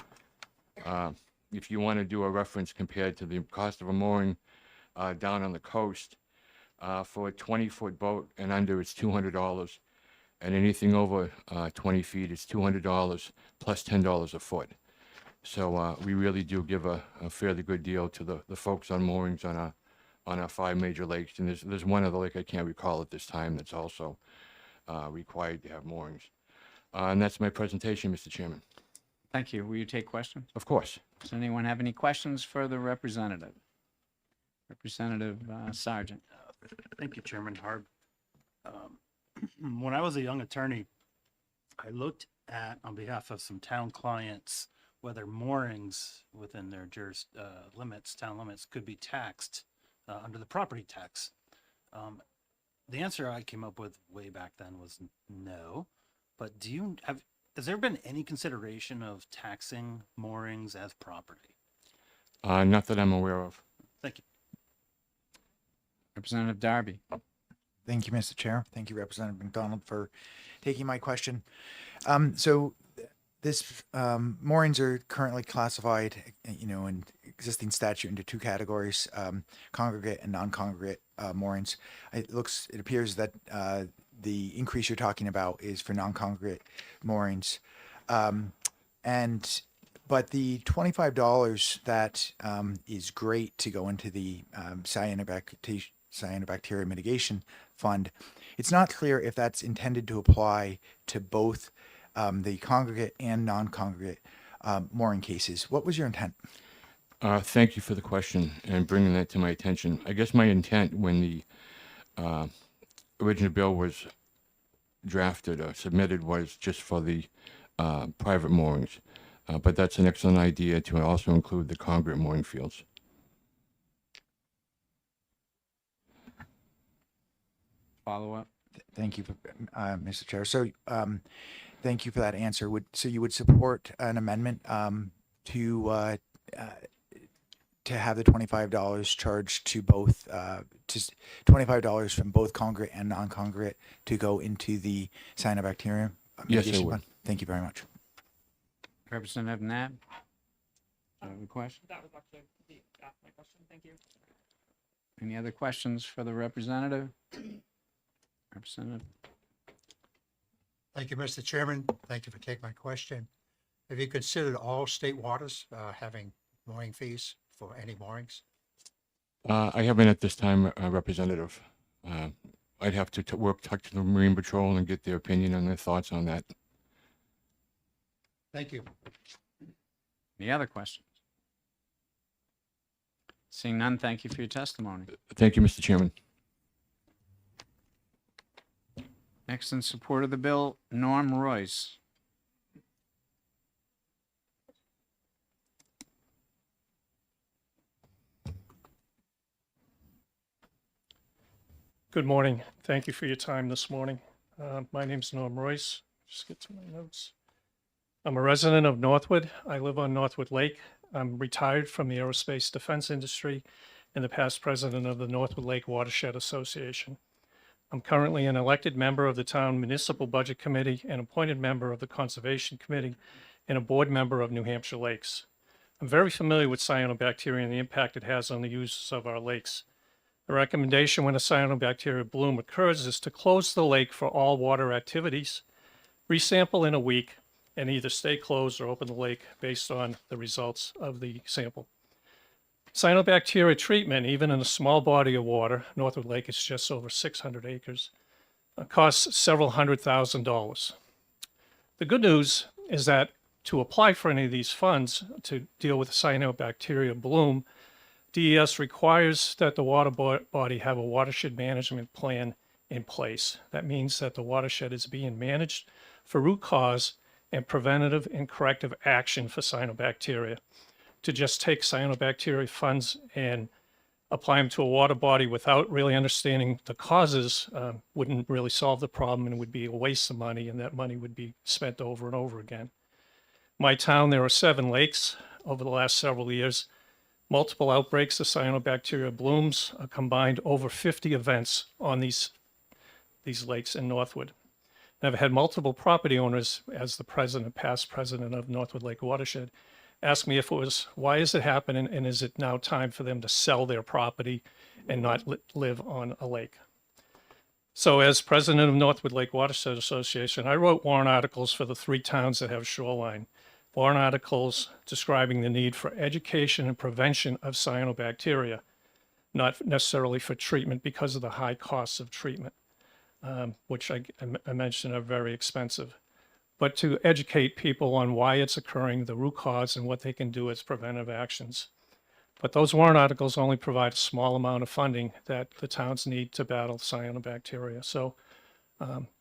If you want to do a reference compared to the cost of a mooring down on the coast, for a 20-foot boat and under, it's $200, and anything over 20 feet, it's $200 plus $10 a foot. So we really do give a fairly good deal to the folks on moorings on our 5 major lakes, and there's one other lake I can't recall at this time that's also required to have moorings. And that's my presentation, Mr. Chairman. Thank you. Will you take questions? Of course. Does anyone have any questions for the representative? Representative Sargent. Thank you, Chairman Harb. When I was a young attorney, I looked at, on behalf of some town clients, whether moorings within their limits, town limits, could be taxed under the property tax. The answer I came up with way back then was no. But has there been any consideration of taxing moorings as property? Not that I'm aware of. Thank you. Representative Darby. Thank you, Mr. Chair. Thank you, Representative McDonald, for taking my question. So this moorings are currently classified, in existing statute into 2 categories, congregate and non-congregate moorings. It appears that the increase you're talking about is for non-congregate moorings. But the $25 that is great to go into the Cyanobacteria Mitigation Fund, it's not clear if that's intended to apply to both the congregate and non-congregate mooring cases. What was your intent? Thank you for the question and bringing that to my attention. I guess my intent when the original bill was drafted or submitted was just for the private moorings. But that's an excellent idea to also include the congregate mooring fields. Follow up. Thank you, Mr. Chair. So thank you for that answer. So you would support an amendment to have the $25 charged to both, to $25 from both congregate and non-congregate to go into the Cyanobacteria Mitigation would. Fund? Thank you very much. Representative Nab. Do you have a question? That was actually my question. Thank you. Any other questions for the representative? Representative. Thank you, Mr. Chairman. Thank you for taking my question. Have you considered all state waters having mooring fees for any moorings? I haven't at this time, Representative. I'd have to talk to the Marine Patrol and get their opinion and their thoughts on that. Thank you. Any other questions? Seeing none, thank you for your testimony. Thank you, Mr. Chairman. Next, in support of the bill, Norm Royce. Good morning. Thank you for your time this morning. My name's Norm Royce. Just get to my notes. I'm a resident of Northwood. I live on Northwood Lake. I'm retired from the aerospace defense industry and the past president of the Northwood Lake Watershed Association. I'm currently an elected member of the town municipal budget committee, an appointed member of the conservation committee, and a board member of New Hampshire Lakes. I'm very familiar with cyanobacteria and the impact it has on the uses of our lakes. The recommendation when a cyanobacteria bloom occurs is to close the lake for all water activities, resample in a week, and either stay closed or open the lake based on the results of the sample. Cyanobacteria treatment, even in a small body of water, Northwood Lake is just over 600 acres, costs several $100,000. The good news is that to apply for any of these funds to deal with cyanobacteria bloom, DES requires that the water body have a watershed management plan in place. That means that the watershed is being managed for root cause and preventative and corrective action for cyanobacteria. To just take cyanobacteria funds and apply them to a water body without really understanding the causes wouldn't really solve the problem and would be a waste of money, and that money would be spent over and over again. My town, there are 7 lakes over the last several years. Multiple outbreaks of cyanobacteria blooms, combined over 50 events on these lakes in Northwood. And I've had multiple property owners, as the past president of Northwood Lake Watershed, ask me if it was, why is it happening, and is it now time for them to sell their property and not live on a lake? So as president of Northwood Lake Watershed Association, I wrote warrant articles for the 3 towns that have shoreline. Warrant articles describing the need for education and prevention of cyanobacteria, not necessarily for treatment because of the high costs of treatment, which I mentioned are very expensive, but to educate people on why it's occurring, the root cause, and what they can do as preventive actions. But those warrant articles only provide a small amount of funding that the towns need to battle cyanobacteria. So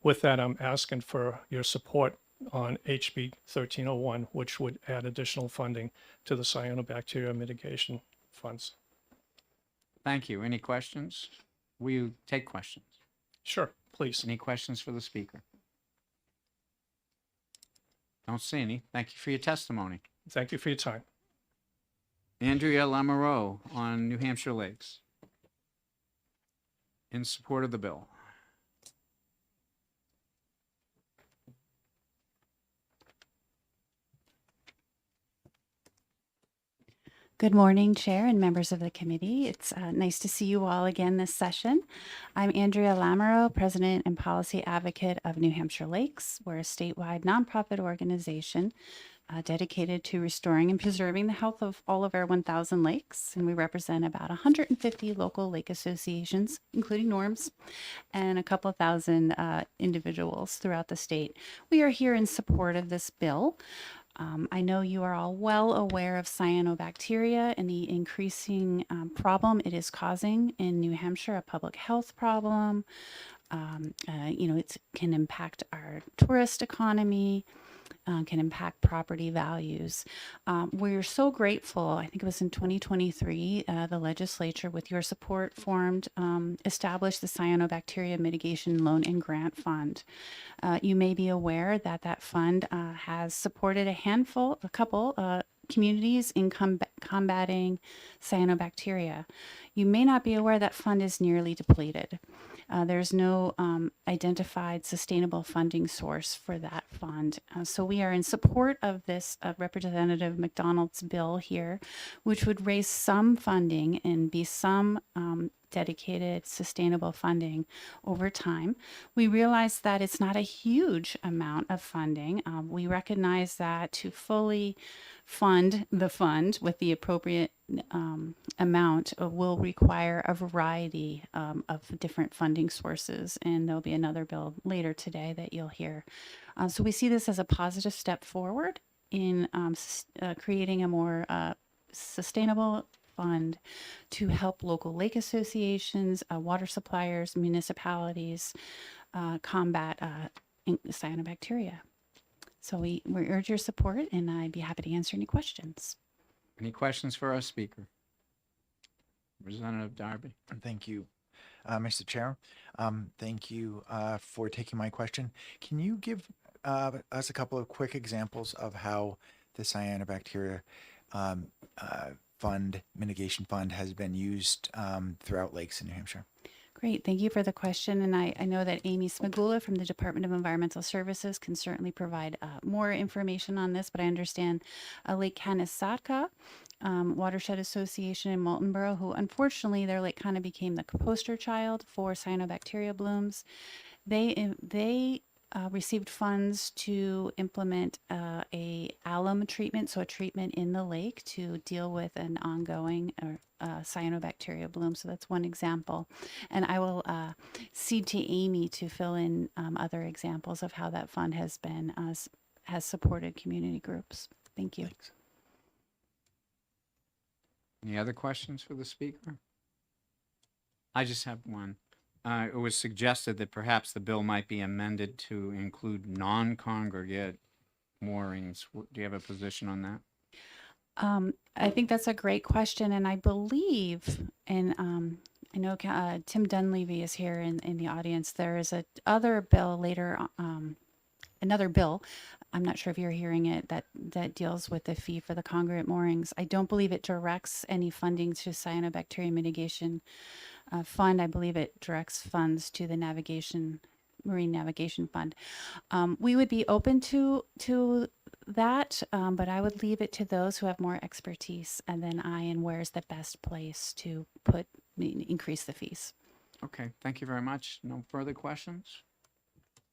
with that, I'm asking for your support on HB 1301, which would add additional funding to the cyanobacteria mitigation funds. Thank you. Any questions? Will you take questions? Sure, please. Any questions for the speaker? Don't see any. Thank you for your testimony. Thank you for your time. Andrea Lamoureux on New Hampshire Lakes. In support of the bill. Good morning, Chair and members of the committee. It's nice to see you all again this session. I'm Andrea Lamoureux, President and Policy Advocate of New Hampshire Lakes. We're a statewide nonprofit organization dedicated to restoring and preserving the health of all of our 1,000 lakes. And we represent about 150 local lake associations, including NORMS, and a couple of thousand individuals throughout the state. We are here in support of this bill. I know you are all well aware of cyanobacteria and the increasing problem it is causing in New Hampshire, a public health problem. It can impact our tourist economy, can impact property values. We're so grateful. I think it was in 2023, the legislature, with your support, established the Cyanobacteria Mitigation Loan and Grant Fund. You may be aware that that fund has supported a couple communities in combating cyanobacteria. You may not be aware that fund is nearly depleted. There's no identified sustainable funding source for that fund. So we are in support of this Representative McDonald's bill here, which would raise some funding and be some dedicated sustainable funding over time. We realize that it's not a huge amount of funding. We recognize that to fully fund the fund with the appropriate amount will require a variety of different funding sources, and there'll be another bill later today that you'll hear. So we see this as a positive step forward in creating a more sustainable fund to help local lake associations, water suppliers, municipalities combat cyanobacteria. So we urge your support, and I'd be happy to answer any questions. Any questions for our speaker? Representative Darby. Thank you, Mr. Chair. Thank you for taking my question. Can you give us a couple of quick examples of how the cyanobacteria mitigation fund has been used throughout lakes in New Hampshire? Great, thank you for the question. And I know that Amy Smagula from the Department of Environmental Services can certainly provide more information on this, but I understand Lake Canasatka Watershed Association in Moultonborough, who unfortunately their lake kind of became the poster child for cyanobacteria blooms. They received funds to implement a alum treatment, so a treatment in the lake to deal with an ongoing cyanobacteria bloom. So that's one example. And I will cede to Amy to fill in other examples of how that fund has been has supported community groups. Thank you. Thanks. Any other questions for the speaker? I just have one. It was suggested that perhaps the bill might be amended to include non-congregate moorings. Do you have a position on that? I think that's a great question, and I believe, and I know Tim Dunleavy is here in the audience. There is a other bill later, another bill. I'm not sure if you're hearing it that deals with the fee for the congregate moorings. I don't believe it directs any funding to cyanobacteria mitigation fund. I believe it directs funds to the Marine Navigation Fund. We would be open to that, but I would leave it to those who have more expertise than I, and where's the best place to increase the fees. Okay, thank you very much. No further questions?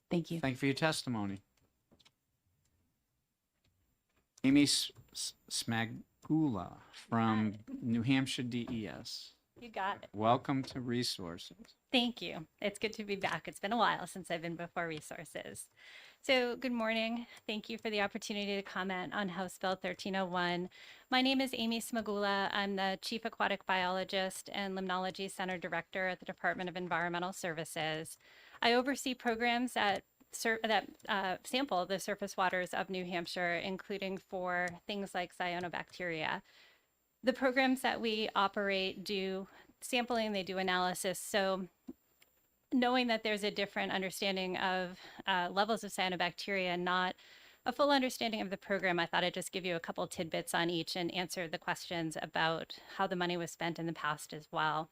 Thank you. Thank you for your testimony. Amy Smagula from New Hampshire DES. You got it. Welcome to Resources. Thank you. It's good to be back. It's been a while since I've been before Resources. So good morning. Thank you for the opportunity to comment on House Bill 1301. My name is Amy Smagula. I'm the Chief Aquatic Biologist and Limnology Center Director at the Department of Environmental Services. I oversee programs that sample the surface waters of New Hampshire, including for things like cyanobacteria. The programs that we operate do sampling, they do analysis. So knowing that there's a different understanding of levels of cyanobacteria and not a full understanding of the program, I thought I'd just give you a couple tidbits on each and answer the questions about how the money was spent in the past as well.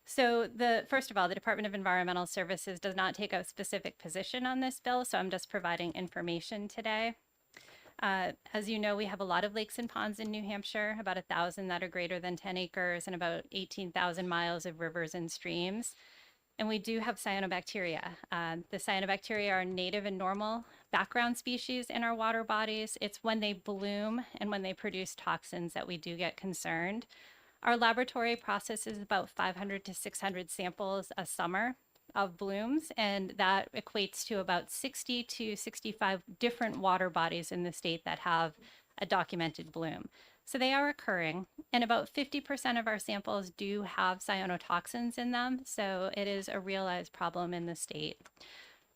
So first of all, the Department of Environmental Services does not take a specific position on this bill, so I'm just providing information today. As you know, we have a lot of lakes and ponds in New Hampshire, about 1,000 that are greater than 10 acres and about 18,000 miles of rivers and streams. And we do have cyanobacteria. The cyanobacteria are native and normal background species in our water bodies. It's when they bloom and when they produce toxins that we do get concerned. Our laboratory processes about 500 to 600 samples a summer of blooms, and that equates to about 60 to 65 different water bodies in the state that have a documented bloom. So they are occurring, and about 50% of our samples do have cyanotoxins in them, so it is a realized problem in the state.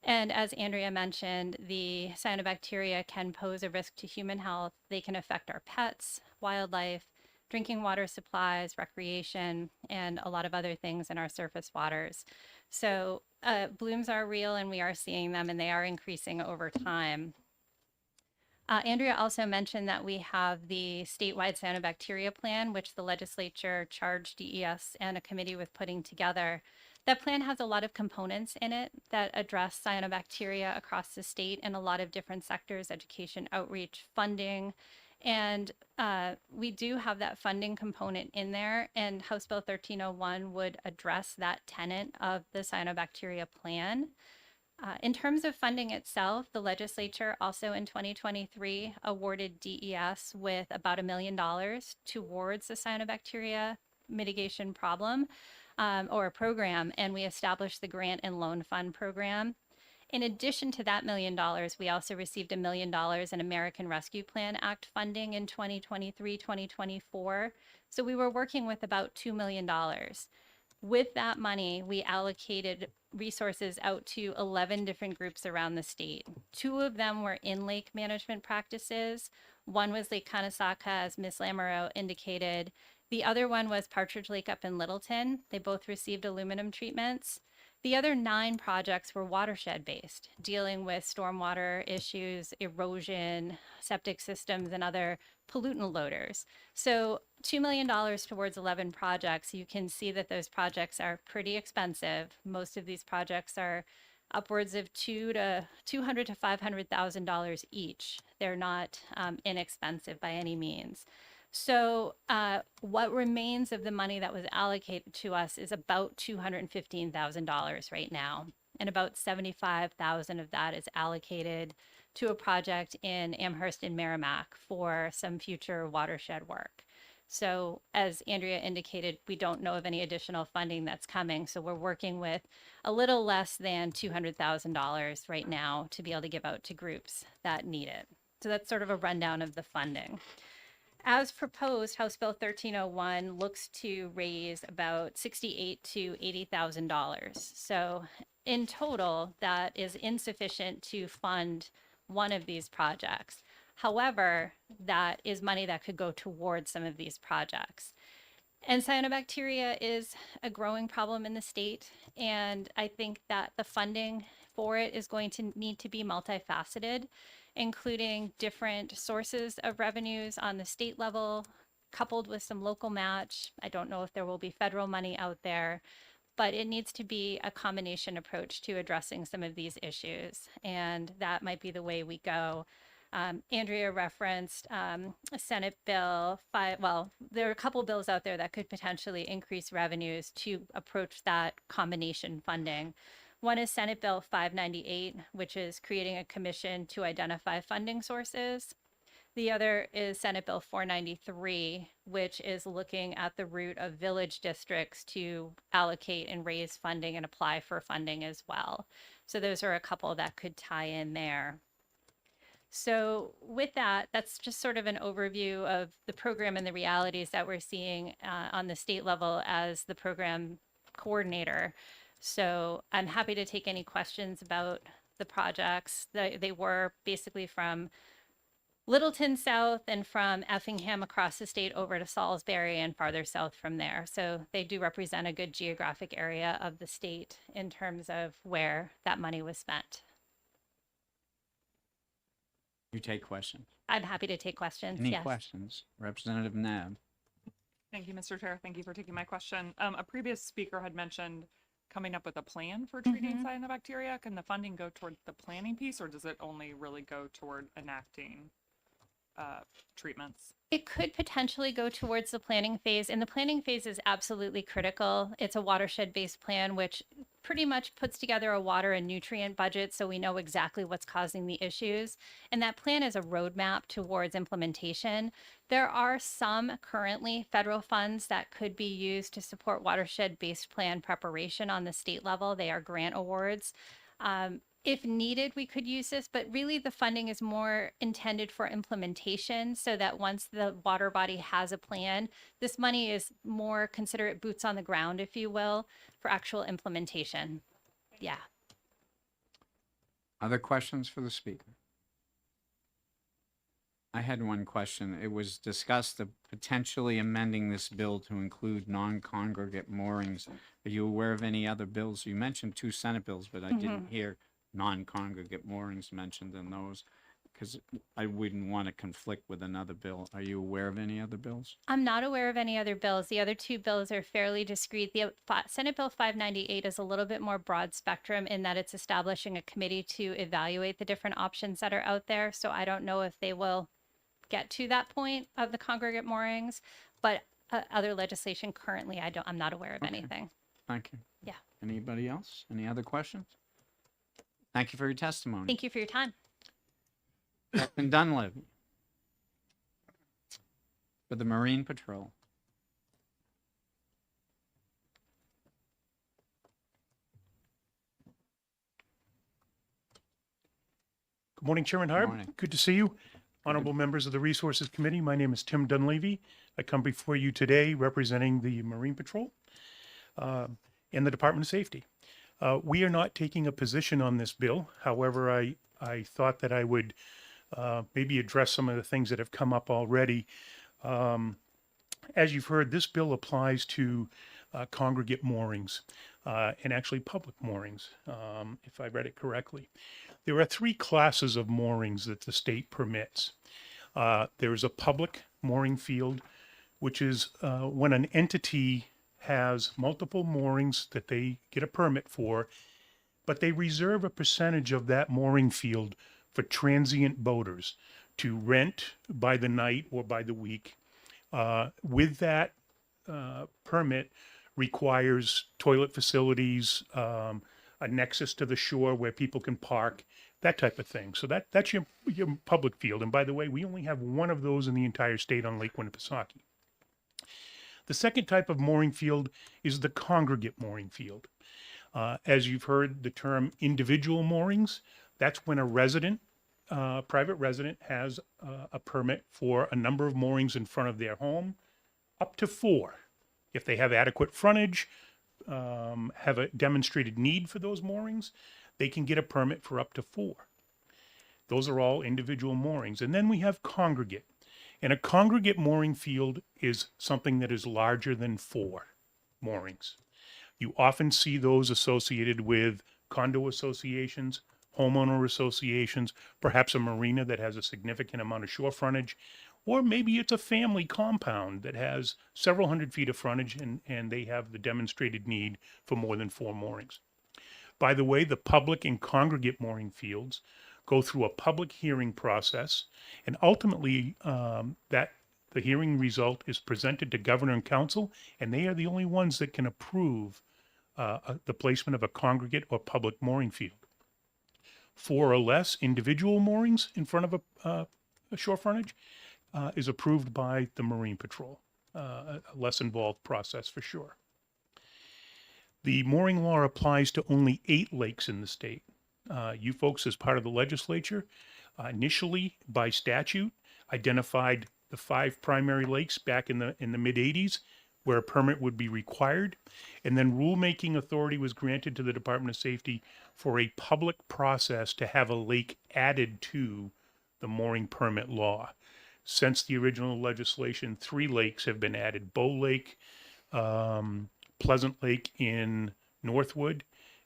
And as Andrea mentioned, the cyanobacteria can pose a risk to human health. They can affect our pets, wildlife, drinking water supplies, recreation, and a lot of other things in our surface waters. So blooms are real, and we are seeing them, and they are increasing over time. Andrea also mentioned that we have the statewide cyanobacteria plan, which the legislature charged DES and a committee with putting together. That plan has a lot of components in it that address cyanobacteria across the state in a lot of different sectors: education, outreach, funding. And we do have that funding component in there, and House Bill 1301 would address that tenet of the cyanobacteria plan. In terms of funding itself, the legislature also in 2023 awarded DES with about $1 million towards the cyanobacteria mitigation problem or program, and we established the Grant and Loan Fund program. In addition to that $1 million, we also received $1 million in American Rescue Plan Act funding in 2023-2024. So we were working with about $2 million. With that money, we allocated resources out to 11 different groups around the state. 2 of them were in-lake management practices. One was Lake Canasatka, as Ms. Lamoureux indicated. The other one was Partridge Lake up in Littleton. They both received aluminum treatments. The other 9 projects were watershed based, dealing with stormwater issues, erosion, septic systems, and other pollutant loaders. So $2 million towards 11 projects. You can see that those projects are pretty expensive. Most of these projects are upwards of $200,000 to $500,000 each. They're not inexpensive by any means. So what remains of the money that was allocated to us is about $215,000 right now. And about $75,000 of that is allocated to a project in Amherst and Merrimack for some future watershed work. So as Andrea indicated, we don't know of any additional funding that's coming. So we're working with a little less than $200,000 right now to be able to give out to groups that need it. So that's sort of a rundown of the funding. As proposed, House Bill 1301 looks to raise about $68,000 to $80,000. So in total, that is insufficient to fund one of these projects. However, that is money that could go towards some of these projects. And cyanobacteria is a growing problem in the state, and I think that the funding for it is going to need to be multifaceted, including different sources of revenues on the state level, coupled with some local match. I don't know if there will be federal money out there, but it needs to be a combination approach to addressing some of these issues, and that might be the way we go. Andrea referenced a Senate Bill 5. Well, there are a couple bills out there that could potentially increase revenues to approach that combination funding. One is Senate Bill 598, which is creating a commission to identify funding sources. The other is Senate Bill 493, which is looking at the route of village districts to allocate and raise funding and apply for funding as well. So those are a couple that could tie in there. So with that, that's just sort of an overview of the program and the realities that we're seeing on the state level as the program coordinator. So I'm happy to take any questions about the projects. They were basically from Littleton south and from Effingham across the state over to Salisbury and farther south from there. So they do represent a good geographic area of the state in terms of where that money was spent. You take questions. I'm happy to take questions. Any Yes. questions? Representative Nab. Thank you, Mr. Chair. Thank you for taking my question. A previous speaker had mentioned coming up with a plan for treating cyanobacteria. Can the funding go toward the planning piece, or does it only really go toward enacting treatments? It could potentially go towards the planning phase, and the planning phase is absolutely critical. It's a watershed-based plan, which pretty much puts together a water and nutrient budget so we know exactly what's causing the issues. And that plan is a roadmap towards implementation. There are some currently federal funds that could be used to support watershed-based plan preparation on the state level. They are grant awards. If needed, we could use this, but really the funding is more intended for implementation so that once the water body has a plan, this money is more considerate boots on the ground, if you will, for actual implementation. Yeah. Other questions for the speaker? I had one question. It was discussed of potentially amending this bill to include non-congregate moorings. Are you aware of any other bills? You mentioned 2 Senate bills, but I didn't hear non-congregate moorings mentioned in those, because I wouldn't want to conflict with another bill. Are you aware of any other bills? I'm not aware of any other bills. The other 2 bills are fairly discrete. The Senate Bill 598 is a little bit more broad spectrum in that it's establishing a committee to evaluate the different options that are out there. So I don't know if they will get to that point of the congregate moorings, but other legislation currently, I'm not aware of anything. Thank you. Yeah. Anybody else? Any other questions? Thank you for your testimony. Thank you for your time. Captain Dunleavy for the Marine Patrol. Good morning, Chairman Harb. Morning. Good to see you. Honorable members of the Resources Committee, my name is Tim Dunleavy. I come before you today representing the Marine Patrol and the Department of Safety. We are not taking a position on this bill. However, I thought that I would maybe address some of the things that have come up already. As you've heard, this bill applies to congregate moorings. and actually public moorings, if I read it correctly. There are three classes of moorings that the state permits. There's a public mooring field, which is when an entity has multiple moorings that they get a permit for, but they reserve a percentage of that mooring field for transient boaters to rent by the night or by the week. With that permit requires toilet facilities, a nexus to the shore where people can park, that type of thing. So that's your public field. And by the way, we only have one of those in the entire state on Lake Winnipesaukee. The second type of mooring field is the congregate mooring field. As you've heard the term individual moorings, that's when a resident, private resident, has a permit for a number of moorings in front of their home, up to 4. If they have adequate frontage, have a demonstrated need for those moorings, they can get a permit for up to 4. Those are all individual moorings. And then we have congregate. And a congregate mooring field is something that is larger than 4 moorings. You often see those associated with condo associations, homeowner associations, perhaps a marina that has a significant amount of shore frontage, or maybe it's a family compound that has several hundred feet of frontage and they have the demonstrated need for more than 4 moorings. By the way, the public and congregate mooring fields go through a public hearing process, and ultimately the hearing result is presented to governor and council, and they are the only ones that can approve the placement of a congregate or public mooring field. 4 or less individual moorings in front of a shore frontage is approved by the Marine Patrol, a less involved process for sure. The mooring law applies to only 8 lakes in the state. You folks, as part of the legislature, initially by statute identified the 5 primary lakes back in the mid 80s where a permit would be required, and then rulemaking authority was granted to the Department of Safety for a public process to have a lake added to the mooring permit law. Since the original legislation, 3 lakes have been added: Bow Lake, Pleasant Lake in Northwood,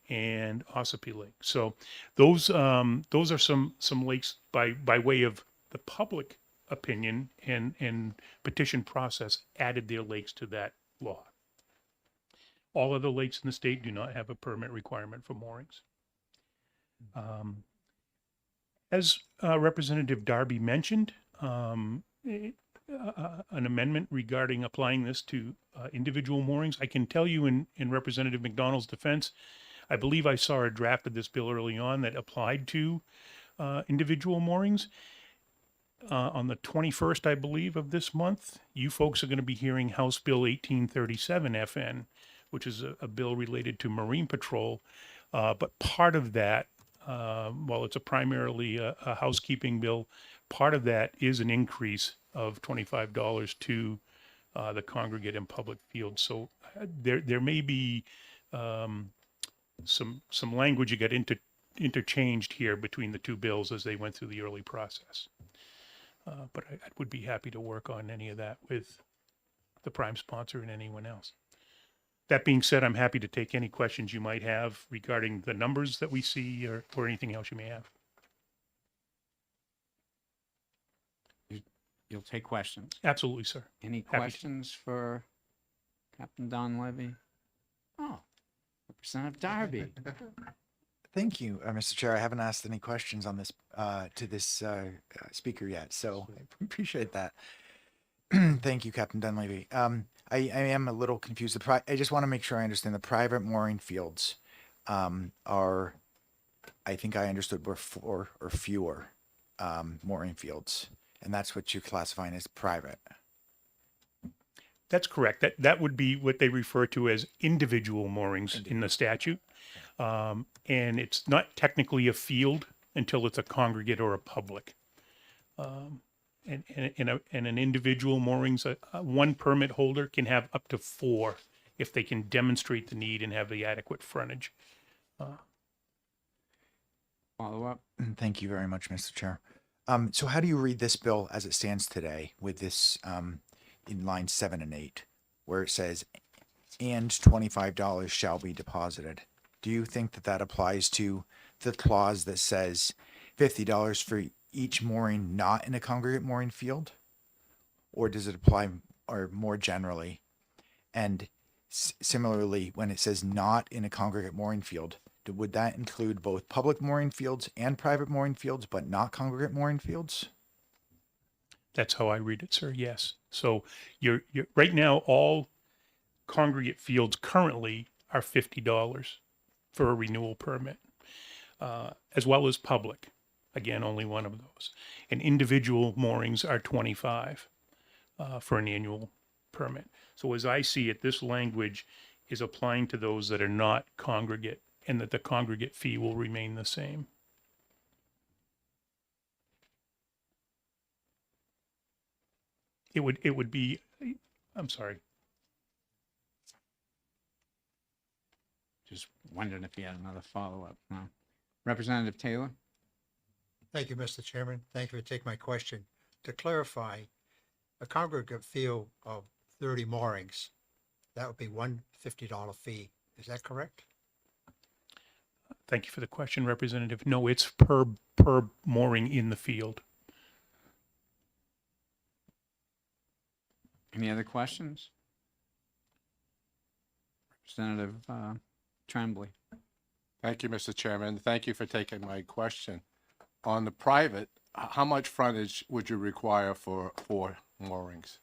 and Ossipee Lake. So those are some lakes by way of the public opinion and petition process added their lakes to that law. All other lakes in the state do not have a permit requirement for moorings. As Representative Darby mentioned, an amendment regarding applying this to individual moorings. I can tell you in Representative McDonald's defense, I believe I saw a draft of this bill early on that applied to individual moorings. On the 21st, I believe, of this month, you folks are going to be hearing House Bill 1837 FN, which is a bill related to Marine Patrol. But part of that, while it's primarily a housekeeping bill, part of that is an increase of $25 to the congregate and public fields. So there may be some language you got interchanged here between the 2 bills as they went through the early process. But I would be happy to work on any of that with the prime sponsor and anyone else. That being said, I'm happy to take any questions you might have regarding the numbers that we see or anything else you may have. You'll take questions. Absolutely, sir. Any Happy to. questions for Captain Don Levy? Oh, Representative Darby. Thank you, Mr. Chair. I haven't asked any questions on this to this speaker yet, so I appreciate that. Thank you, Captain Dunleavy. I am a little confused. I just want to make sure I understand. The private mooring fields are, I think I understood, were 4 or fewer mooring fields, and that's what you're classifying as private. That's correct. That would be what they refer to as individual moorings in the statute. And it's not technically a field until it's a congregate or a public. And an individual moorings, one permit holder can have up to 4 if they can demonstrate the need and have the adequate frontage. Follow up. Thank you very much, Mr. Chair. So how do you read this bill as it stands today with this in line 7 and 8, where it says and $25 shall be deposited. Do you think that that applies to the clause that says $50 for each mooring not in a congregate mooring field? Or does it apply or more generally? And similarly, when it says not in a congregate mooring field, would that include both public mooring fields and private mooring fields, but not congregate mooring fields? That's how I read it, sir. Yes. So you're right now, all congregate fields currently are $50 for a renewal permit, as well as public. Again, only one of those. And individual moorings are 25 for an annual permit. So as I see it, this language is applying to those that are not congregate, and that the congregate fee will remain the same. It would be, I'm sorry. Just wondering if you had another follow-up. No. Representative Taylor? Thank you, Mr. Chairman. Thank you for taking my question. To clarify, a congregate field of 30 moorings, that would be one $50 fee. Is that correct? Thank you for the question, Representative. No, it's per mooring in the field. Any other questions? Representative Tremblay. Thank you, Mr. Chairman. Thank you for taking my question. On the private, how much frontage would you require for moorings?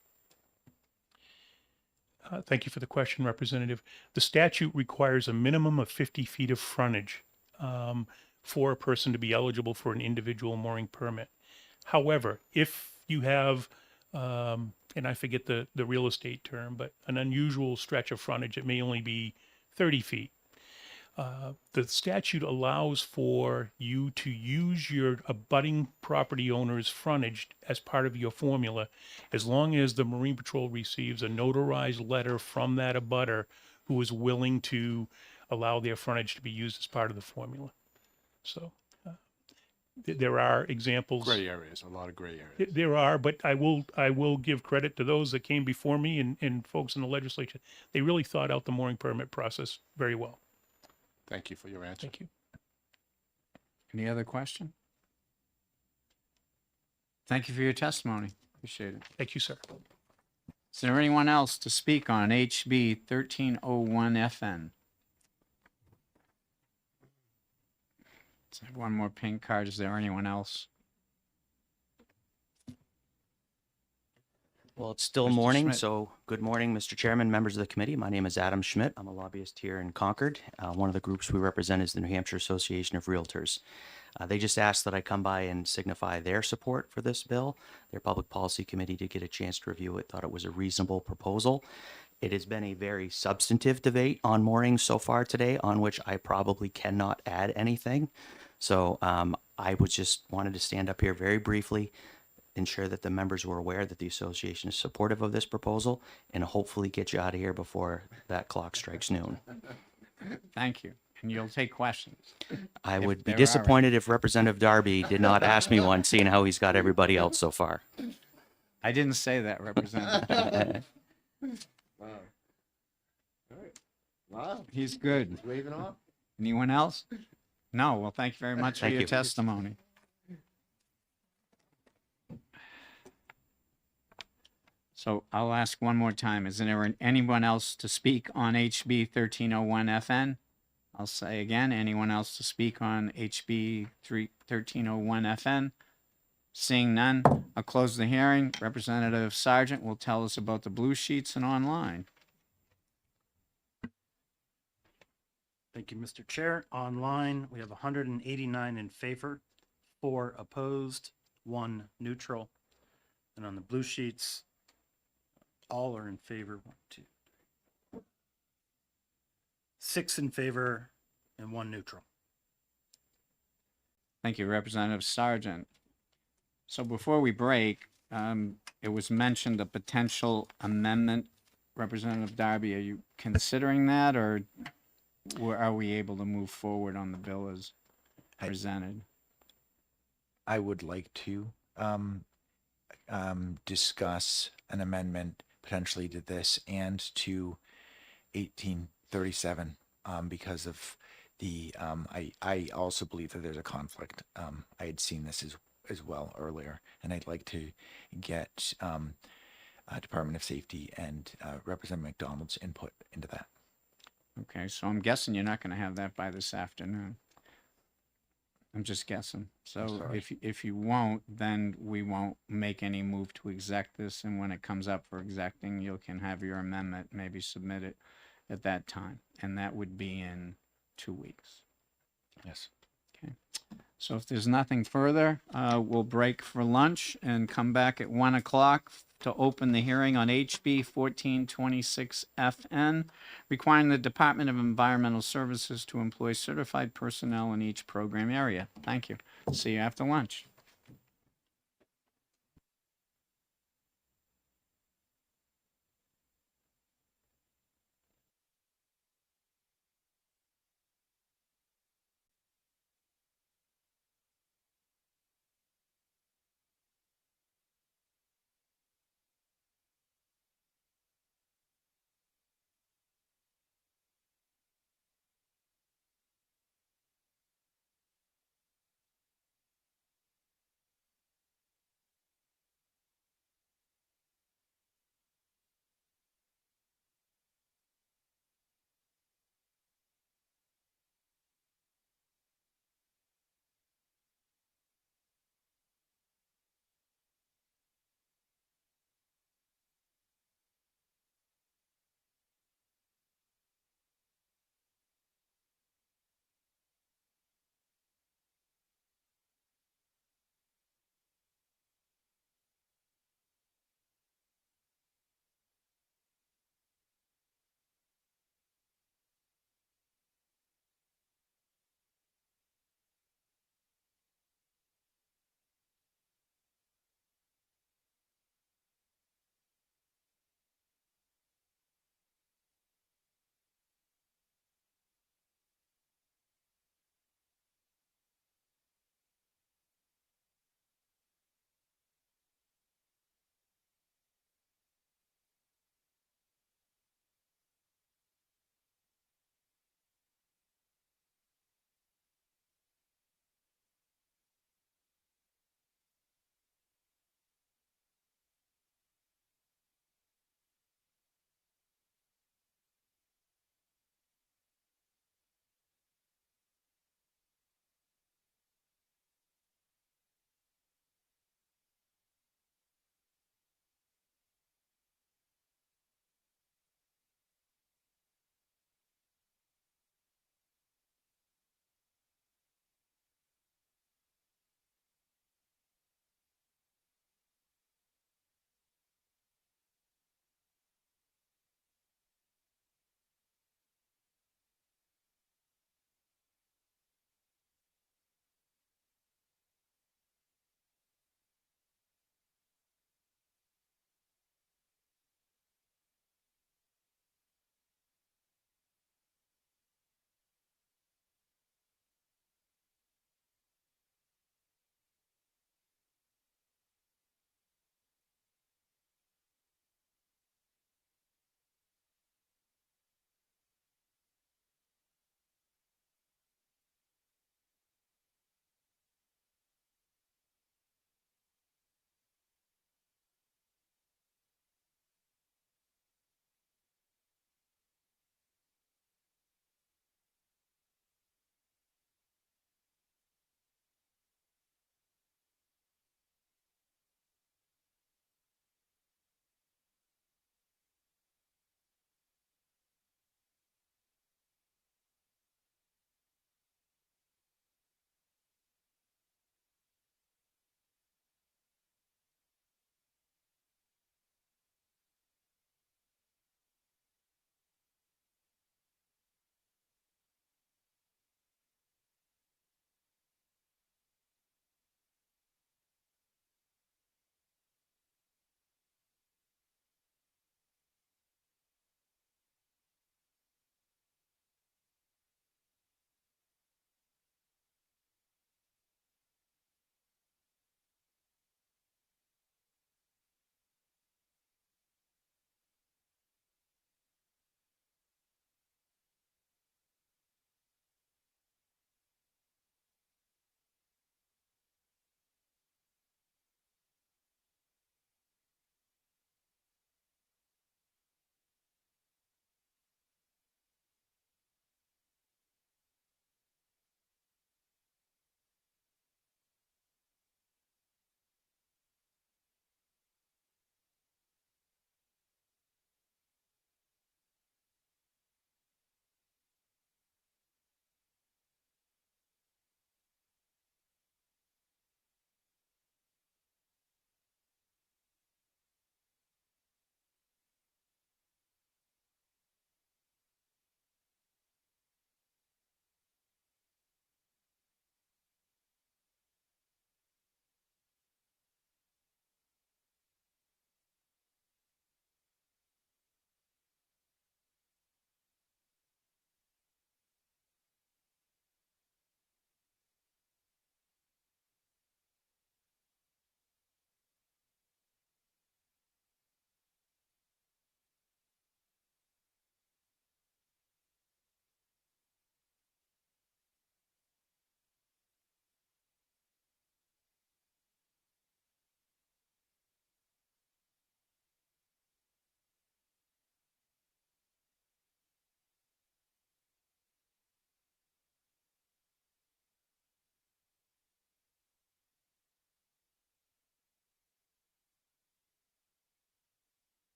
Thank you for the question, Representative. The statute requires a minimum of 50 feet of frontage for a person to be eligible for an individual mooring permit. However, if you have, and I forget the real estate term, but an unusual stretch of frontage, it may only be 30 feet. The statute allows for you to use your abutting property owner's frontage as part of your formula, as long as the Marine Patrol receives a notarized letter from that abutter who is willing to allow their frontage to be used as part of the formula. So there are examples. Gray areas, a lot of gray areas. There are, but I will give credit to those that came before me and folks in the legislature. They really thought out the mooring permit process very well. Thank you for your answer. Thank you. Any other question? Thank you for your testimony. Appreciate it. Thank you, sir. Is there anyone else to speak on HB 1301 FN? Let's have one more pink card. Is there anyone else? Well, it's still Mr. morning, Schmidt. so good morning, Mr. Chairman, members of the committee. My name is Adam Schmidt. I'm a lobbyist here in Concord. One of the groups we represent is the New Hampshire Association of Realtors. They just asked that I come by and signify their support for this bill. Their Public Policy Committee did get a chance to review it, thought it was a reasonable proposal. It has been a very substantive debate on moorings so far today, on which I probably cannot add anything. So I was just wanted to stand up here very briefly, ensure that the members were aware that the association is supportive of this proposal, and hopefully get you out of here before that clock strikes noon. Thank you. And you'll take questions. I If would be there are disappointed if Representative Darby did not ask me one, seeing how he's got everybody else so far. I didn't say that, Representative. Wow. All right. Wow. He's good. He's waving off. Anyone else? No. Well, thank you very much for Thank your you. testimony. So I'll ask one more time. Is there anyone else to speak on HB 1301 FN? I'll say again, anyone else to speak on HB 1301 FN? Seeing none, I'll close the hearing. Representative Sargent will tell us about the blue sheets and online. Thank you, Mr. Chair. Online, we have 189 in favor, 4 opposed, 1 neutral. And on the blue sheets, all are in favor. 1, 2, 3, 6 in favor and 1 neutral. Thank you, Representative Sargent. So before we break, it was mentioned a potential amendment. Representative Darby, are you considering that, or are we able to move forward on the bill as presented? I would like to discuss an amendment potentially to this, and to 1837 because of the, I also believe that there's a conflict. I had seen this as well earlier, and I'd like to get Department of Safety and Representative McDonald's input into that. Okay, so I'm guessing you're not going to have that by this afternoon. I'm just guessing. So sorry. if you won't, then we won't make any move to exec this, and when it comes up for execting, you can have your amendment maybe submit it at that time, and that would be in 2 weeks. Yes. Okay. So if there's nothing further, we'll break for lunch and come back at 1 o'clock to open the hearing on HB 1426 FN, requiring the Department of Environmental Services to employ certified personnel in each program area. Thank you. See you after lunch.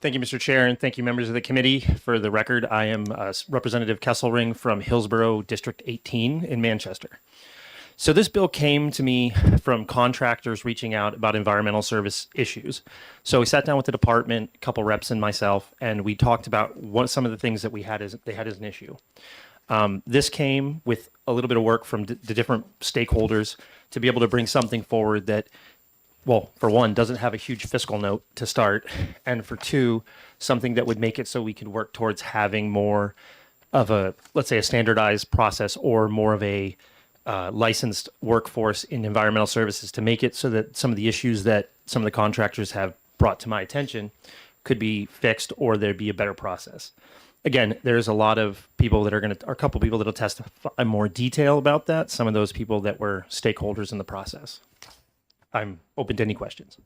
Thank you, Mr. Chair, and thank you, members of the committee. For the record, I am Representative Kesselring from Hillsborough District 18 in Manchester. So this bill came to me from contractors reaching out about environmental service issues. So we sat down with the department, a couple reps and myself, and we talked about some of the things that they had as an issue. This came with a little bit of work from the different stakeholders to be able to bring something forward that, well, for one, doesn't have a huge fiscal note to start, and for two, something that would make it so we could work towards having more of a, let's say, a standardized process or more of a licensed workforce in environmental services to make it so that some of the issues that some of the contractors have brought to my attention could be fixed or there'd be a better process. Again, there's a lot of people that are going to, or a couple people that will testify in more detail about that. Some of those people that were stakeholders in the process. I'm open to any questions.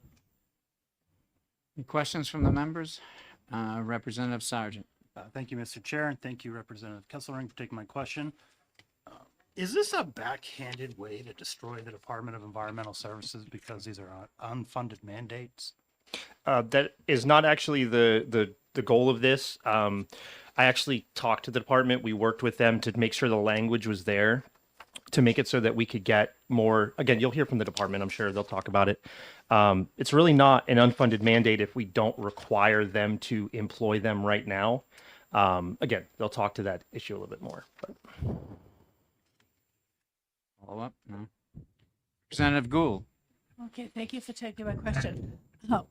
Any questions from the members? Representative Sargent. Thank you, Mr. Chair, and thank you, Representative Kesselring, for taking my question. Is this a backhanded way to destroy the Department of Environmental Services because these are unfunded mandates? That is not actually the goal of this. I actually talked to the department. We worked with them to make sure the language was there to make it so that we could get more. Again, you'll hear from the department. I'm sure they'll talk about it. It's really not an unfunded mandate if we don't require them to employ them right now. Again, they'll talk to that issue a little bit more. But. Follow up? No. Representative Gould. Okay, thank you for taking my question.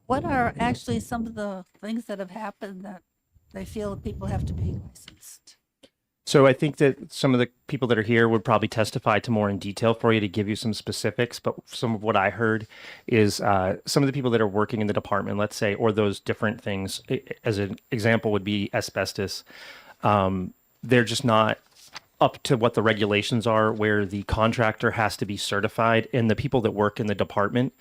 What are actually some of the things that have happened that they feel that people have to be licensed? So I think that some of the people that are here would probably testify to more in detail for you to give you some specifics. But some of what I heard is some of the people that are working in the department, let's say, or those different things, as an example would be asbestos. They're just not up to what the regulations are, where the contractor has to be certified, and the people that work in the department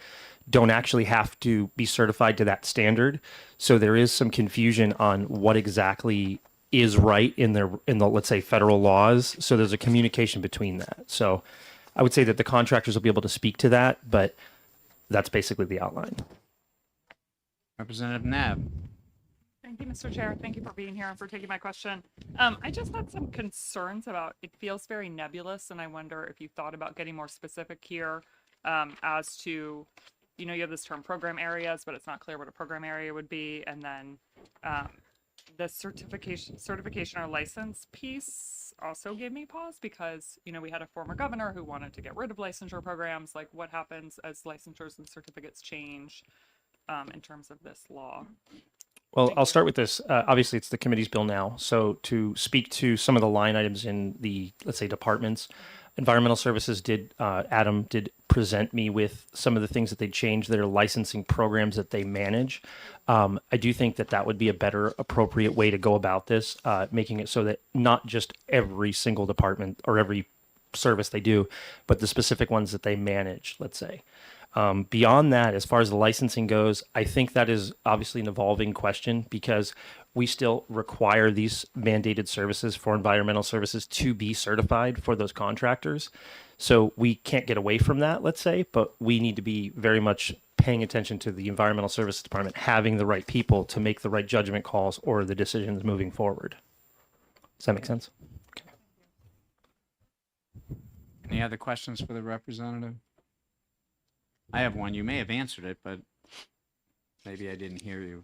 don't actually have to be certified to that standard. So there is some confusion on what exactly is right in the let's say federal laws. So there's a communication between that. So I would say that the contractors will be able to speak to that, but that's basically the outline. Representative Nab. Thank you, Mr. Chair. Thank you for being here and for taking my question. I just had some concerns about, it feels very nebulous, and I wonder if you thought about getting more specific here as to, you know, you have this term program areas, but it's not clear what a program area would be. And then the certification or license piece also gave me pause because, you know, we had a former governor who wanted to get rid of licensure programs. Like, what happens as licensures and certificates change in terms of this law? Well, I'll start with this. Obviously, it's the committee's bill now. So to speak to some of the line items in the, let's say, departments, Environmental Services Adam did present me with some of the things that they changed, their licensing programs that they manage. I do think that that would be a better appropriate way to go about this, making it so that not just every single department or every service they do, but the specific ones that they manage, let's say. Beyond that, as far as the licensing goes, I think that is obviously an evolving question because we still require these mandated services for environmental services to be certified for those contractors. So we can't get away from that, let's say, but we need to be very much paying attention to the Environmental Services Department having the right people to make the right judgment calls or the decisions moving forward. Does that make sense? Okay. Any other questions for the representative? I have one. You may have answered it, but maybe I didn't hear you.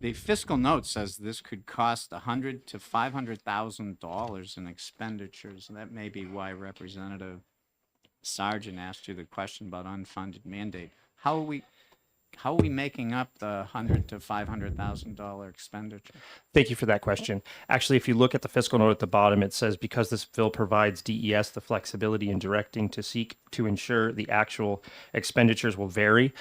The fiscal note says this could cost $100,000 to $500,000 in expenditures. And that may be why Representative Sargent asked you the question about unfunded mandate. How are we making up the $100,000 to $500,000 expenditure? Thank you for that question. Actually, if you look at the fiscal note at the bottom, it says because this bill provides DES the flexibility in directing to seek to ensure the actual expenditures will vary.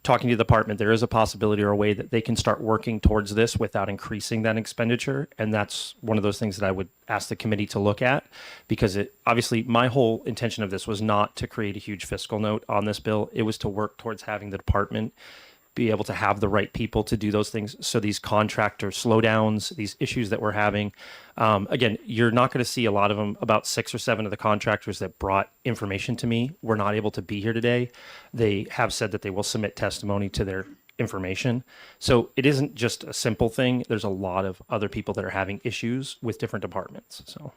Talking to the department, there is a possibility or a way that they can start working towards this without increasing that expenditure. And that's one of those things that I would ask the committee to look at because it obviously my whole intention of this was not to create a huge fiscal note on this bill. It was to work towards having the department be able to have the right people to do those things. So these contractor slowdowns, these issues that we're having, again, you're not going to see a lot of them. About 6 or 7 of the contractors that brought information to me were not able to be here today. They have said that they will submit testimony to their information. So it isn't just a simple thing. There's a lot of other people that are having issues with different departments. So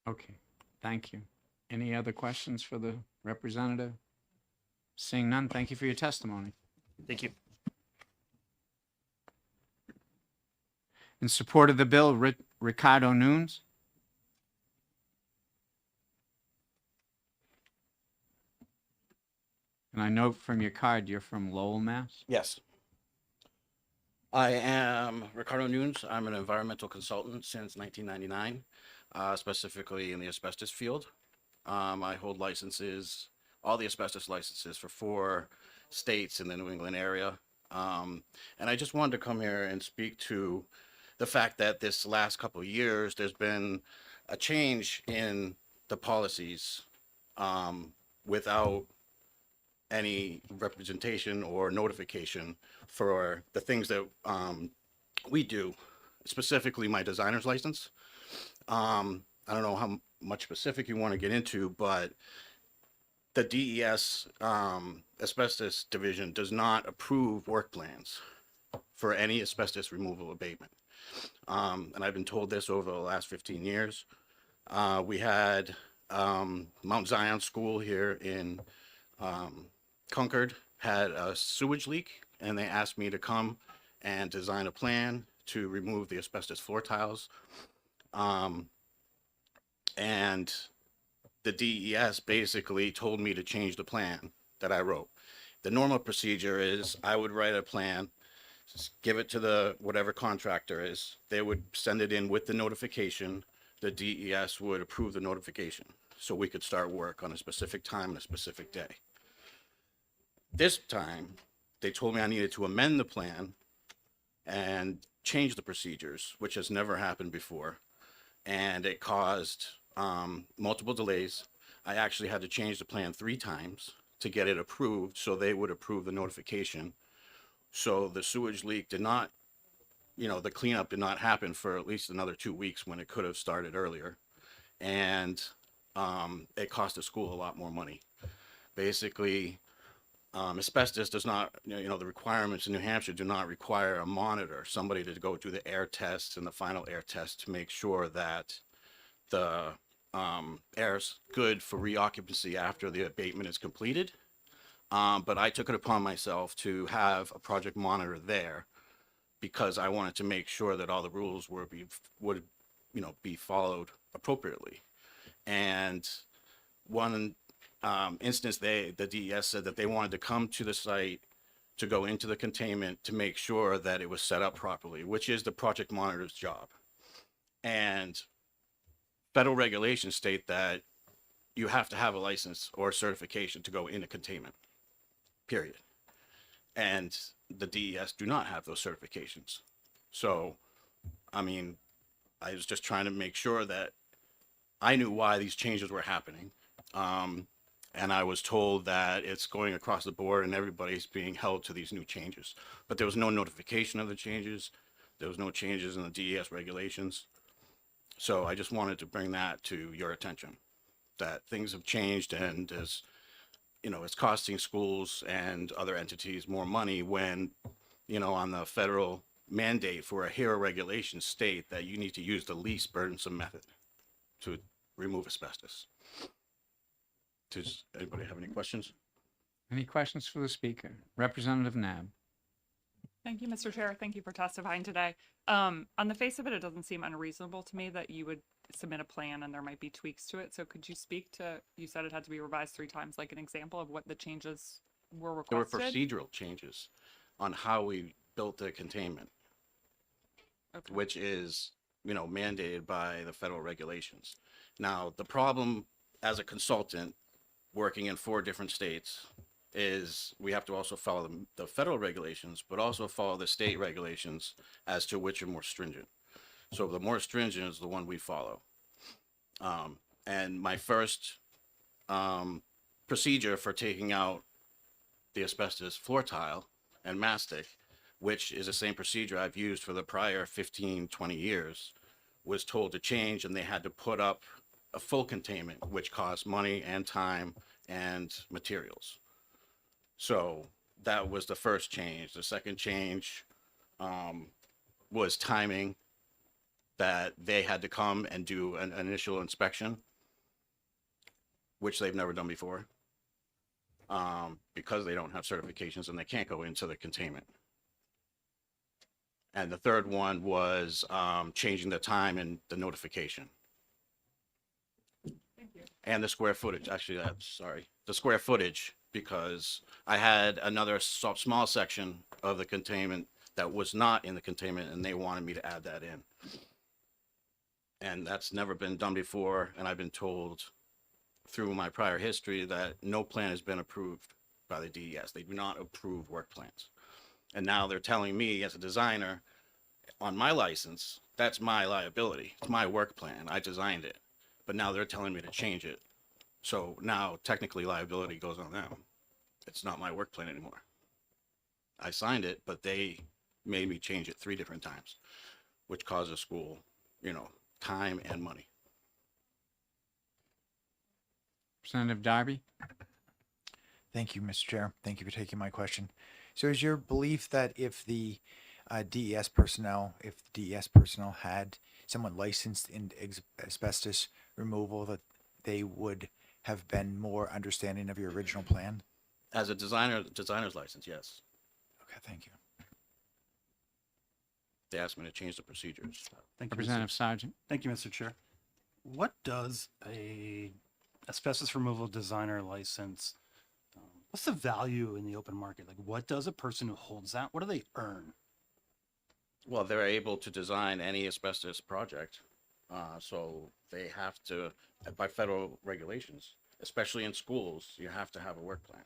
Okay, thank you. Any other questions for the representative? Seeing none, thank you for your testimony. thank you. In support of the bill, Ricardo Nunes. And I note from your card, you're from Lowell, Mass. Yes. I am Ricardo Nunes. I'm an environmental consultant since 1999, specifically in the asbestos field. I hold licenses, all the asbestos licenses for 4 states in the New England area. And I just wanted to come here and speak to the fact that this last couple of years, there's been a change in the policies without any representation or notification for the things that we do, specifically my designer's license. I don't know how much specific you want to get into, but the DES asbestos division does not approve work plans for any asbestos removal abatement. And I've been told this over the last 15 years. We had Mount Zion School here in Concord had a sewage leak, and they asked me to come and design a plan to remove the asbestos floor tiles. And the DES basically told me to change the plan that I wrote. The normal procedure is I would write a plan, give it to the whatever contractor is. They would send it in with the notification. The DES would approve the notification so we could start work on a specific time and a specific day. This time, they told me I needed to amend the plan and change the procedures, which has never happened before. And it caused multiple delays. I actually had to change the plan 3 times to get it approved so they would approve the notification. So the sewage leak did not, the cleanup did not happen for at least another 2 weeks when it could have started earlier. And it cost the school a lot more money. Basically, asbestos does not, the requirements in New Hampshire do not require a monitor, somebody to go do the air tests and the final air test to make sure that the air's good for reoccupancy after the abatement is completed. But I took it upon myself to have a project monitor there because I wanted to make sure that all the rules would be followed appropriately. And one instance, the DES said that they wanted to come to the site to go into the containment to make sure that it was set up properly, which is the project monitor's job. And federal regulations state that you have to have a license or certification to go into containment, period. And the DES do not have those certifications. So, I mean, I was just trying to make sure that I knew why these changes were happening. And I was told that it's going across the board and everybody's being held to these new changes. But there was no notification of the changes. There was no changes in the DES regulations. So I just wanted to bring that to your attention, that things have changed and as it's costing schools and other entities more money when, on the federal mandate for a HERA regulation state that you need to use the least burdensome method to remove asbestos. Does anybody have any questions? Any questions for the speaker? Representative Nab. Thank you, Mr. Chair. Thank you for testifying today. On the face of it, it doesn't seem unreasonable to me that you would submit a plan and there might be tweaks to it. So could you speak to, you said it had to be revised 3 times, like an example of what the changes were requested? There were procedural changes on how we built the containment, Okay. which is, mandated by the federal regulations. Now, the problem as a consultant working in 4 different states is we have to also follow the federal regulations, but also follow the state regulations as to which are more stringent. So the more stringent is the one we follow. And my first procedure for taking out the asbestos floor tile and mastic, which is the same procedure I've used for the prior 15, 20 years, was told to change, and they had to put up a full containment, which cost money and time and materials. So that was the first change. The second change was timing, that they had to come and do an initial inspection, which they've never done before, because they don't have certifications and they can't go into the containment. And the third one was changing the time and the notification. And the square footage, actually, sorry, the square footage, because I had another small section of the containment that was not in the containment, and they wanted me to add that in. And that's never been done before, and I've been told through my prior history that no plan has been approved by the DES. They do not approve work plans. And now they're telling me as a designer on my license, that's my liability. It's my work plan. I designed it. But now they're telling me to change it. So now technically liability goes on them. It's not my work plan anymore. I signed it, but they made me change it 3 different times, which causes school, time and money. Representative Darby? Thank you, Mr. Chair. Thank you for taking my question. So is your belief that if the DES personnel had someone licensed in asbestos removal, that they would have been more understanding of your original plan? As a designer's license, yes. Okay, thank you. They asked me to change the procedures. Thank you, Representative Sargent? Thank you, Mr. Chair. What does a asbestos removal designer license, what's the value in the open market? Like, what does a person who holds that, what do they earn? Well, they're able to design any asbestos project. So they have to, by federal regulations, especially in schools, you have to have a work plan.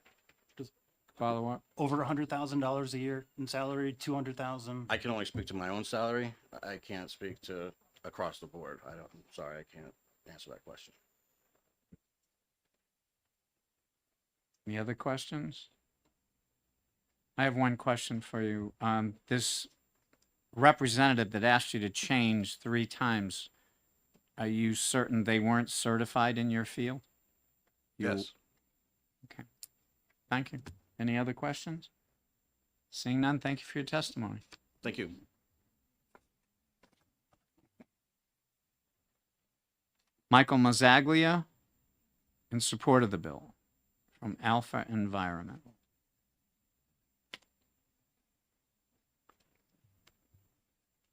Follow up? Over $100,000 a year in salary, 200,000. I can only speak to my own salary. I can't speak to across the board. I'm sorry, I can't answer that question. Any other questions? I have one question for you. This representative that asked you to change 3 times, are you certain they weren't certified in your field? Yes. Okay. Thank you. Any other questions? Seeing none, thank you for your testimony. Thank you. Michael Mazzaglia, in support of the bill, from Alpha Environmental.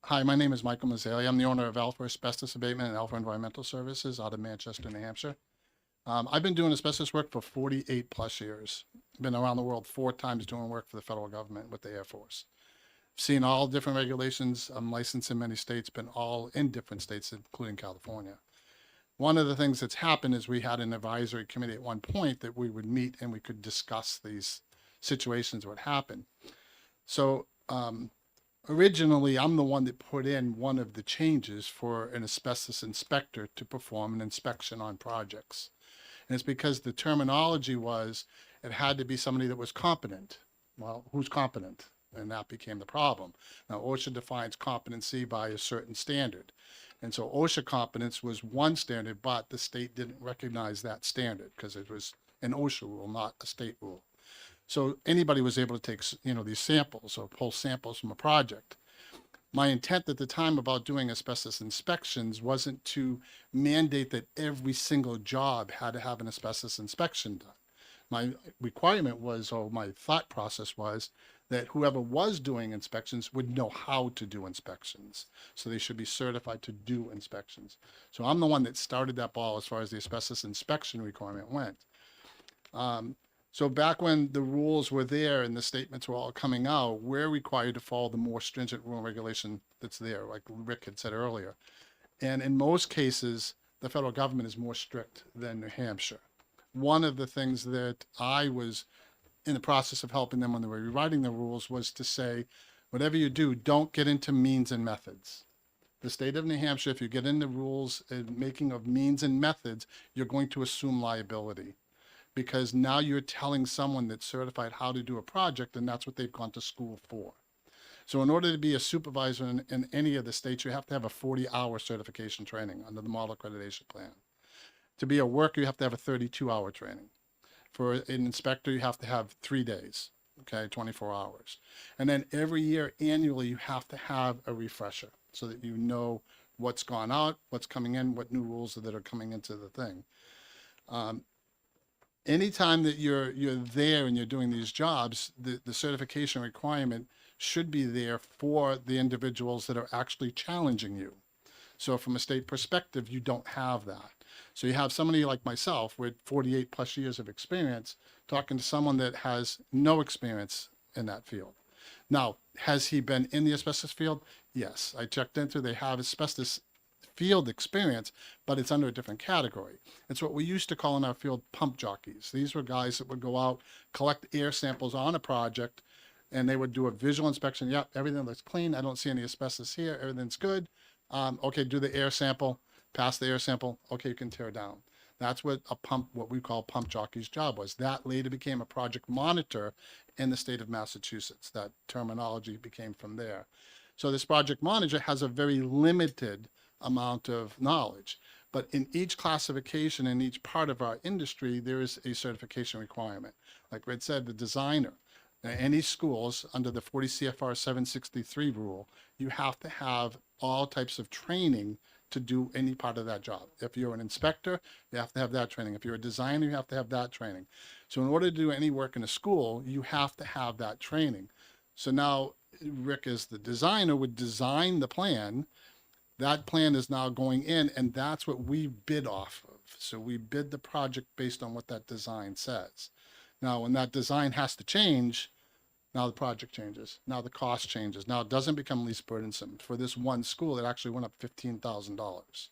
Hi, my name is Michael Mazzaglia. I'm the owner of Alpha Asbestos Abatement and Alpha Environmental Services out of Manchester, New Hampshire. I've been doing asbestos work for 48 plus years. I've been around the world 4 times doing work for the federal government with the Air Force. I've seen all different regulations. I'm licensed in many states, been all in different states, including California. One of the things that's happened is we had an advisory committee at one point that we would meet and we could discuss these situations, what happened. So originally, I'm the one that put in one of the changes for an asbestos inspector to perform an inspection on projects. And it's because the terminology was it had to be somebody that was competent. Well, who's competent? And that became the problem. Now, OSHA defines competency by a certain standard. And so OSHA competence was one standard, but the state didn't recognize that standard because it was an OSHA rule, not a state rule. So anybody was able to take, these samples or pull samples from a project. My intent at the time about doing asbestos inspections wasn't to mandate that every single job had to have an asbestos inspection done. My requirement was, or my thought process was, that whoever was doing inspections would know how to do inspections. So they should be certified to do inspections. So I'm the one that started that ball as far as the asbestos inspection requirement went. So back when the rules were there and the statements were all coming out, we're required to follow the more stringent rule and regulation that's there, like Rick had said earlier. And in most cases, the federal government is more strict than New Hampshire. One of the things that I was in the process of helping them when they were rewriting the rules was to say, whatever you do, don't get into means and methods. The state of New Hampshire, if you get into rules and making of means and methods, you're going to assume liability. Because now you're telling someone that's certified how to do a project, and that's what they've gone to school for. So in order to be a supervisor in any of the states, you have to have a 40-hour certification training under the model accreditation plan. To be a worker, you have to have a 32-hour training. For an inspector, you have to have 3 days okay, 24 hours. And then every year, annually, you have to have a refresher so that you know what's gone out, what's coming in, what new rules that are coming into the thing. Anytime that you're there and you're doing these jobs, the certification requirement should be there for the individuals that are actually challenging you. So from a state perspective, you don't have that. So you have somebody like myself with 48 plus years of experience talking to someone that has no experience in that field. Now, has he been in the asbestos field? Yes, I checked into, they have asbestos field experience, but it's under a different category. It's what we used to call in our field pump jockeys. These were guys that would go out, collect air samples on a project, and they would do a visual inspection. Yep, everything looks clean. I don't see any asbestos here. Everything's good. Okay, do the air sample, pass the air sample. Okay, you can tear down. That's what what we call pump jockey's job was. That later became a project monitor in the state of Massachusetts. That terminology became from there. So this project monitor has a very limited amount of knowledge, but in each classification, in each part of our industry, there is a certification requirement. Like Red said, the designer, any schools under the 40 CFR 763 rule, you have to have all types of training to do any part of that job. If you're an inspector, you have to have that training. If you're a designer, you have to have that training. So in order to do any work in a school, you have to have that training. So now Rick, as the designer, would design the plan. That plan is now going in, and that's what we bid off of. So we bid the project based on what that design says. Now, when that design has to change, now the project changes. Now the cost changes. Now it doesn't become least burdensome. For this one school, it actually went up $15,000.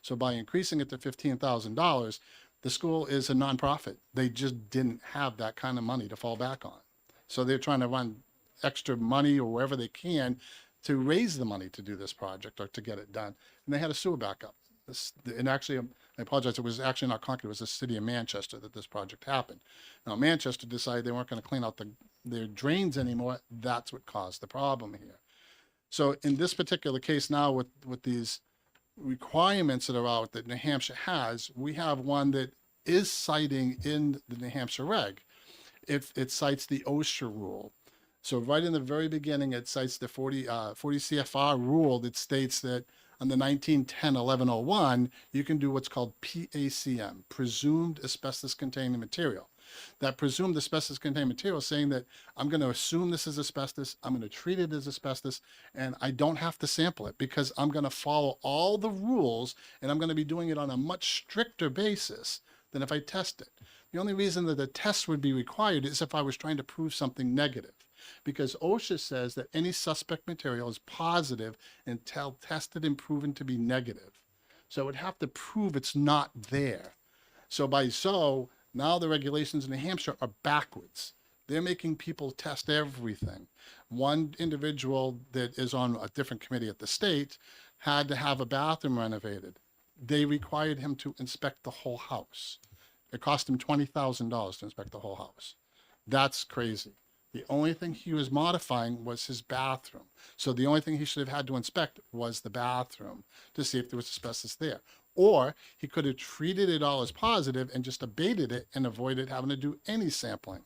So by increasing it to $15,000, the school is a nonprofit. They just didn't have that kind of money to fall back on. So they're trying to run extra money or wherever they can to raise the money to do this project or to get it done. And they had a sewer backup. And actually, I apologize, it was actually not Concord, it was the city of Manchester that this project happened. Now, Manchester decided they weren't going to clean out their drains anymore. That's what caused the problem here. So in this particular case now with these requirements that are out that New Hampshire has, we have one that is citing in the New Hampshire reg. It cites the OSHA rule. So right in the very beginning, it cites the 40 CFR rule that states that under 1910-1101, you can do what's called PACM, presumed asbestos-containing material. That presumed asbestos-containing material is saying that I'm going to assume this is asbestos, I'm going to treat it as asbestos, and I don't have to sample it because I'm going to follow all the rules, and I'm going to be doing it on a much stricter basis than if I test it. The only reason that the test would be required is if I was trying to prove something negative. Because OSHA says that any suspect material is positive until tested and proven to be negative. So it would have to prove it's not there. So now the regulations in New Hampshire are backwards. They're making people test everything. One individual that is on a different committee at the state had to have a bathroom renovated. They required him to inspect the whole house. It cost him $20,000 to inspect the whole house. That's crazy. The only thing he was modifying was his bathroom. So the only thing he should have had to inspect was the bathroom to see if there was asbestos there. Or he could have treated it all as positive and just abated it and avoided having to do any sampling.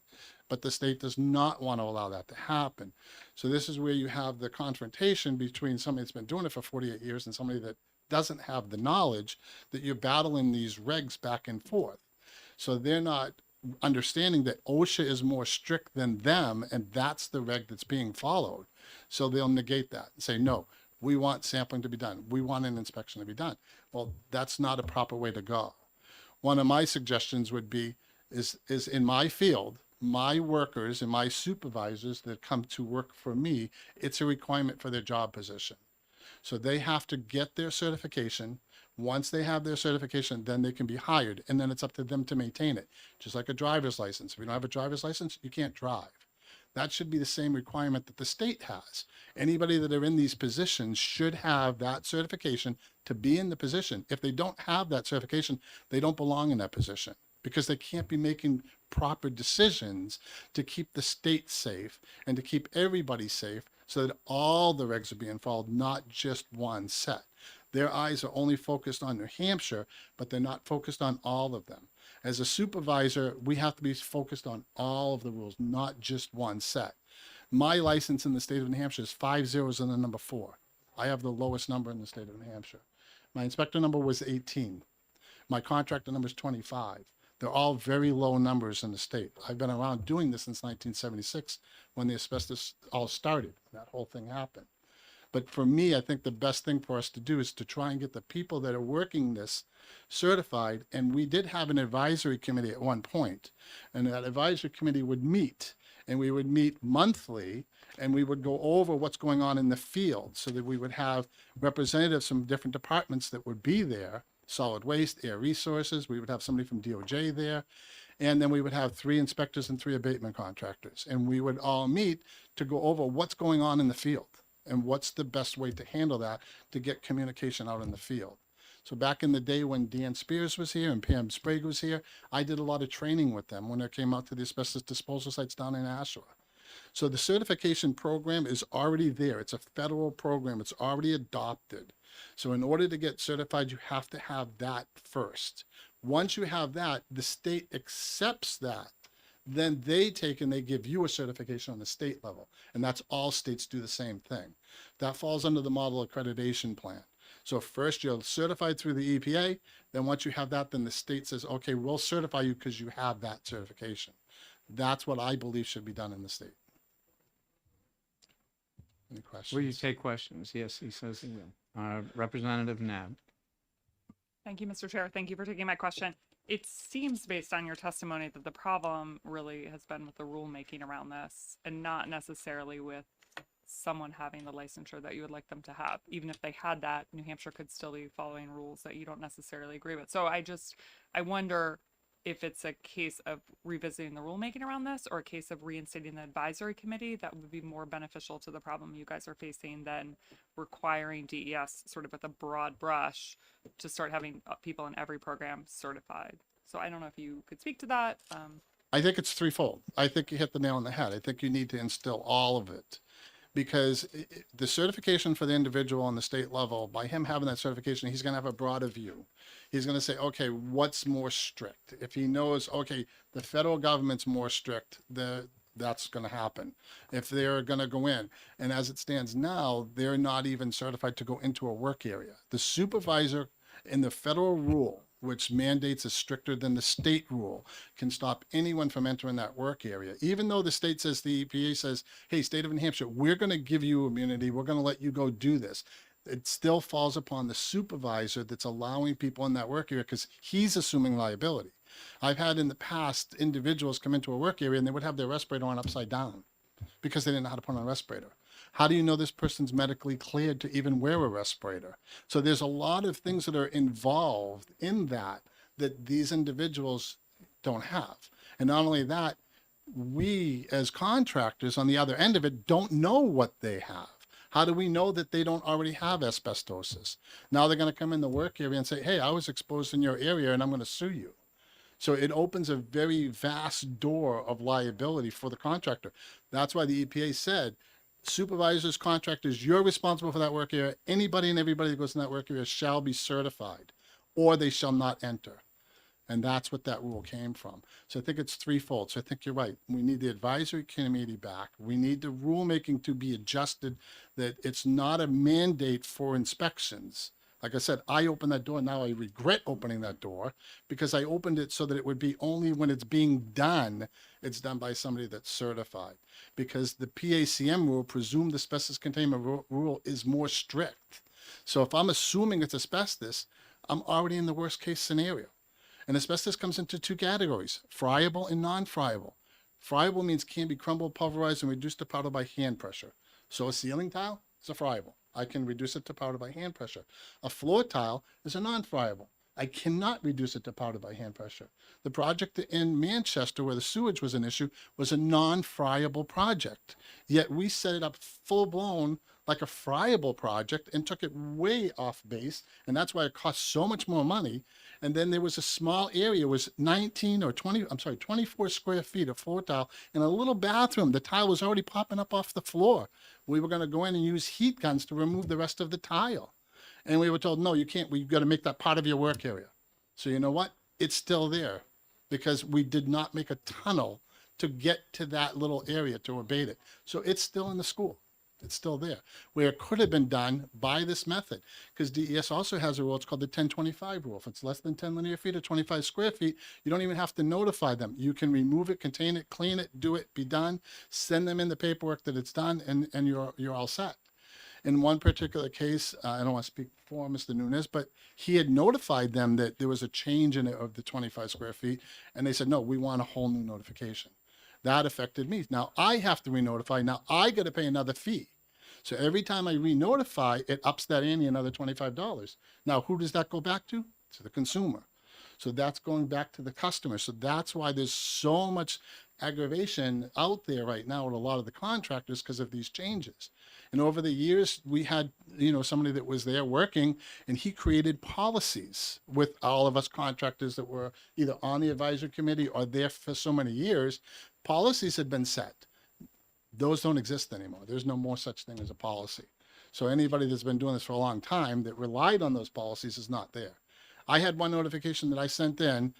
But the state does not want to allow that to happen. So this is where you have the confrontation between somebody that's been doing it for 48 years and somebody that doesn't have the knowledge, that you're battling these regs back and forth. So they're not understanding that OSHA is more strict than them, and that's the reg that's being followed. So they'll negate that and say, no, we want sampling to be done. We want an inspection to be done. Well, that's not a proper way to go. One of my suggestions would be, is in my field, my workers and my supervisors that come to work for me, it's a requirement for their job position. So they have to get their certification. Once they have their certification, then they can be hired, and then it's up to them to maintain it. Just like a driver's license. If you don't have a driver's license, you can't drive. That should be the same requirement that the state has. Anybody that are in these positions should have that certification to be in the position. If they don't have that certification, they don't belong in that position because they can't be making proper decisions to keep the state safe and to keep everybody safe so that all the regs are being followed, not just one set. Their eyes are only focused on New Hampshire, but they're not focused on all of them. As a supervisor, we have to be focused on all of the rules, not just one set. My license in the state of New Hampshire is 5 zeros and the number 4. I have the lowest number in the state of New Hampshire. My inspector number was 18. My contractor number is 25. They're all very low numbers in the state. I've been around doing this since 1976 when the asbestos all started. That whole thing happened. But for me, I think the best thing for us to do is to try and get the people that are working this certified. And we did have an advisory committee at one point, and that advisory committee would meet, and we would meet monthly, and we would go over what's going on in the field so that we would have representatives from different departments that would be there, solid waste, air resources. We would have somebody from DOJ there. And then we would have 3 inspectors and 3 abatement contractors. And we would all meet to go over what's going on in the field and what's the best way to handle that to get communication out in the field. So back in the day when Dan Spears was here and Pam Sprague was here, I did a lot of training with them when they came out to the asbestos disposal sites down in Ashua. So the certification program is already there. It's a federal program. It's already adopted. So in order to get certified, you have to have that first. Once you have that, the state accepts that. Then they take and they give you a certification on the state level. And that's all states do the same thing. That falls under the model accreditation plan. So first you're certified through the EPA. Then once you have that, then the state says, okay, we'll certify you because you have that certification. That's what I believe should be done in the state. Any questions? Will you take questions? Yes, he says he will. Representative Nab. Thank you, Mr. Chair. Thank you for taking my question. It seems based on your testimony that the problem really has been with the rulemaking around this and not necessarily with someone having the licensure that you would like them to have. Even if they had that, New Hampshire could still be following rules that you don't necessarily agree with. So I wonder if it's a case of revisiting the rulemaking around this or a case of reinstating the advisory committee that would be more beneficial to the problem you guys are facing than requiring DES sort of with a broad brush to start having people in every program certified. So I don't know if you could speak to that. I think it's threefold. I think you hit the nail on the head. I think you need to instill all of it. Because the certification for the individual on the state level, by him having that certification, he's going to have a broader view. He's going to say, okay, what's more strict? If he knows, okay, the federal government's more strict, that's going to happen. If they're going to go in, and as it stands now, they're not even certified to go into a work area. The supervisor in the federal rule, which mandates is stricter than the state rule, can stop anyone from entering that work area. Even though the state says, the EPA says, hey, state of New Hampshire, we're going to give you immunity. We're going to let you go do this. It still falls upon the supervisor that's allowing people in that work area because he's assuming liability. I've had in the past individuals come into a work area and they would have their respirator on upside down because they didn't know how to put on a respirator. How do you know this person's medically cleared to even wear a respirator? So there's a lot of things that are involved in that these individuals don't have. And not only that, we as contractors on the other end of it don't know what they have. How do we know that they don't already have asbestosis? Now they're going to come in the work area and say, hey, I was exposed in your area and I'm going to sue you. So it opens a very vast door of liability for the contractor. That's why the EPA said, supervisors, contractors, you're responsible for that work area. Anybody and everybody that goes in that work area shall be certified or they shall not enter. And that's what that rule came from. So I think it's threefold. So I think you're right. We need the advisory committee back. We need the rulemaking to be adjusted that it's not a mandate for inspections. Like I said, I opened that door. Now I regret opening that door because I opened it so that it would be only when it's being done, it's done by somebody that's certified. Because the PACM rule, presumed asbestos containment rule, is more strict. So if I'm assuming it's asbestos, I'm already in the worst case scenario. And asbestos comes into 2 categories, friable and non-friable. Friable means can be crumbled, pulverized, and reduced to powder by hand pressure. So a ceiling tile is a friable. I can reduce it to powder by hand pressure. A floor tile is a non-friable. I cannot reduce it to powder by hand pressure. The project in Manchester where the sewage was an issue was a non-friable project. Yet we set it up full-blown like a friable project and took it way off base. And that's why it cost so much more money. And then there was a small area, it was 24 square feet of floor tile and a little bathroom. The tile was already popping up off the floor. We were going to go in and use heat guns to remove the rest of the tile. And we were told, no, you can't. We've got to make that part of your work area. So you know what? It's still there because we did not make a tunnel to get to that little area to abate it. So it's still in the school. It's still there, where it could have been done by this method, because DES also has a rule. It's called the 1025 rule. If it's less than 10 linear feet or 25 square feet, you don't even have to notify them. You can remove it, contain it, clean it, do it, be done, send them in the paperwork that it's done, and you're all set. In one particular case, I don't want to speak for Mr. Nunes, but he had notified them that there was a change in it of the 25 square feet, and they said, no, we want a whole new notification. That affected me. Now I have to re-notify. Now I got to pay another fee. So every time I re-notify, it ups that ante another $25. Now, who does that go back to? To the consumer. So that's going back to the customer. So that's why there's so much aggravation out there right now with a lot of the contractors because of these changes. And over the years, we had, somebody that was there working, and he created policies with all of us contractors that were either on the advisory committee or there for so many years. Policies had been set. Those don't exist anymore. There's no more such thing as a policy. So anybody that's been doing this for a long time that relied on those policies is not there. I had one notification that I sent in,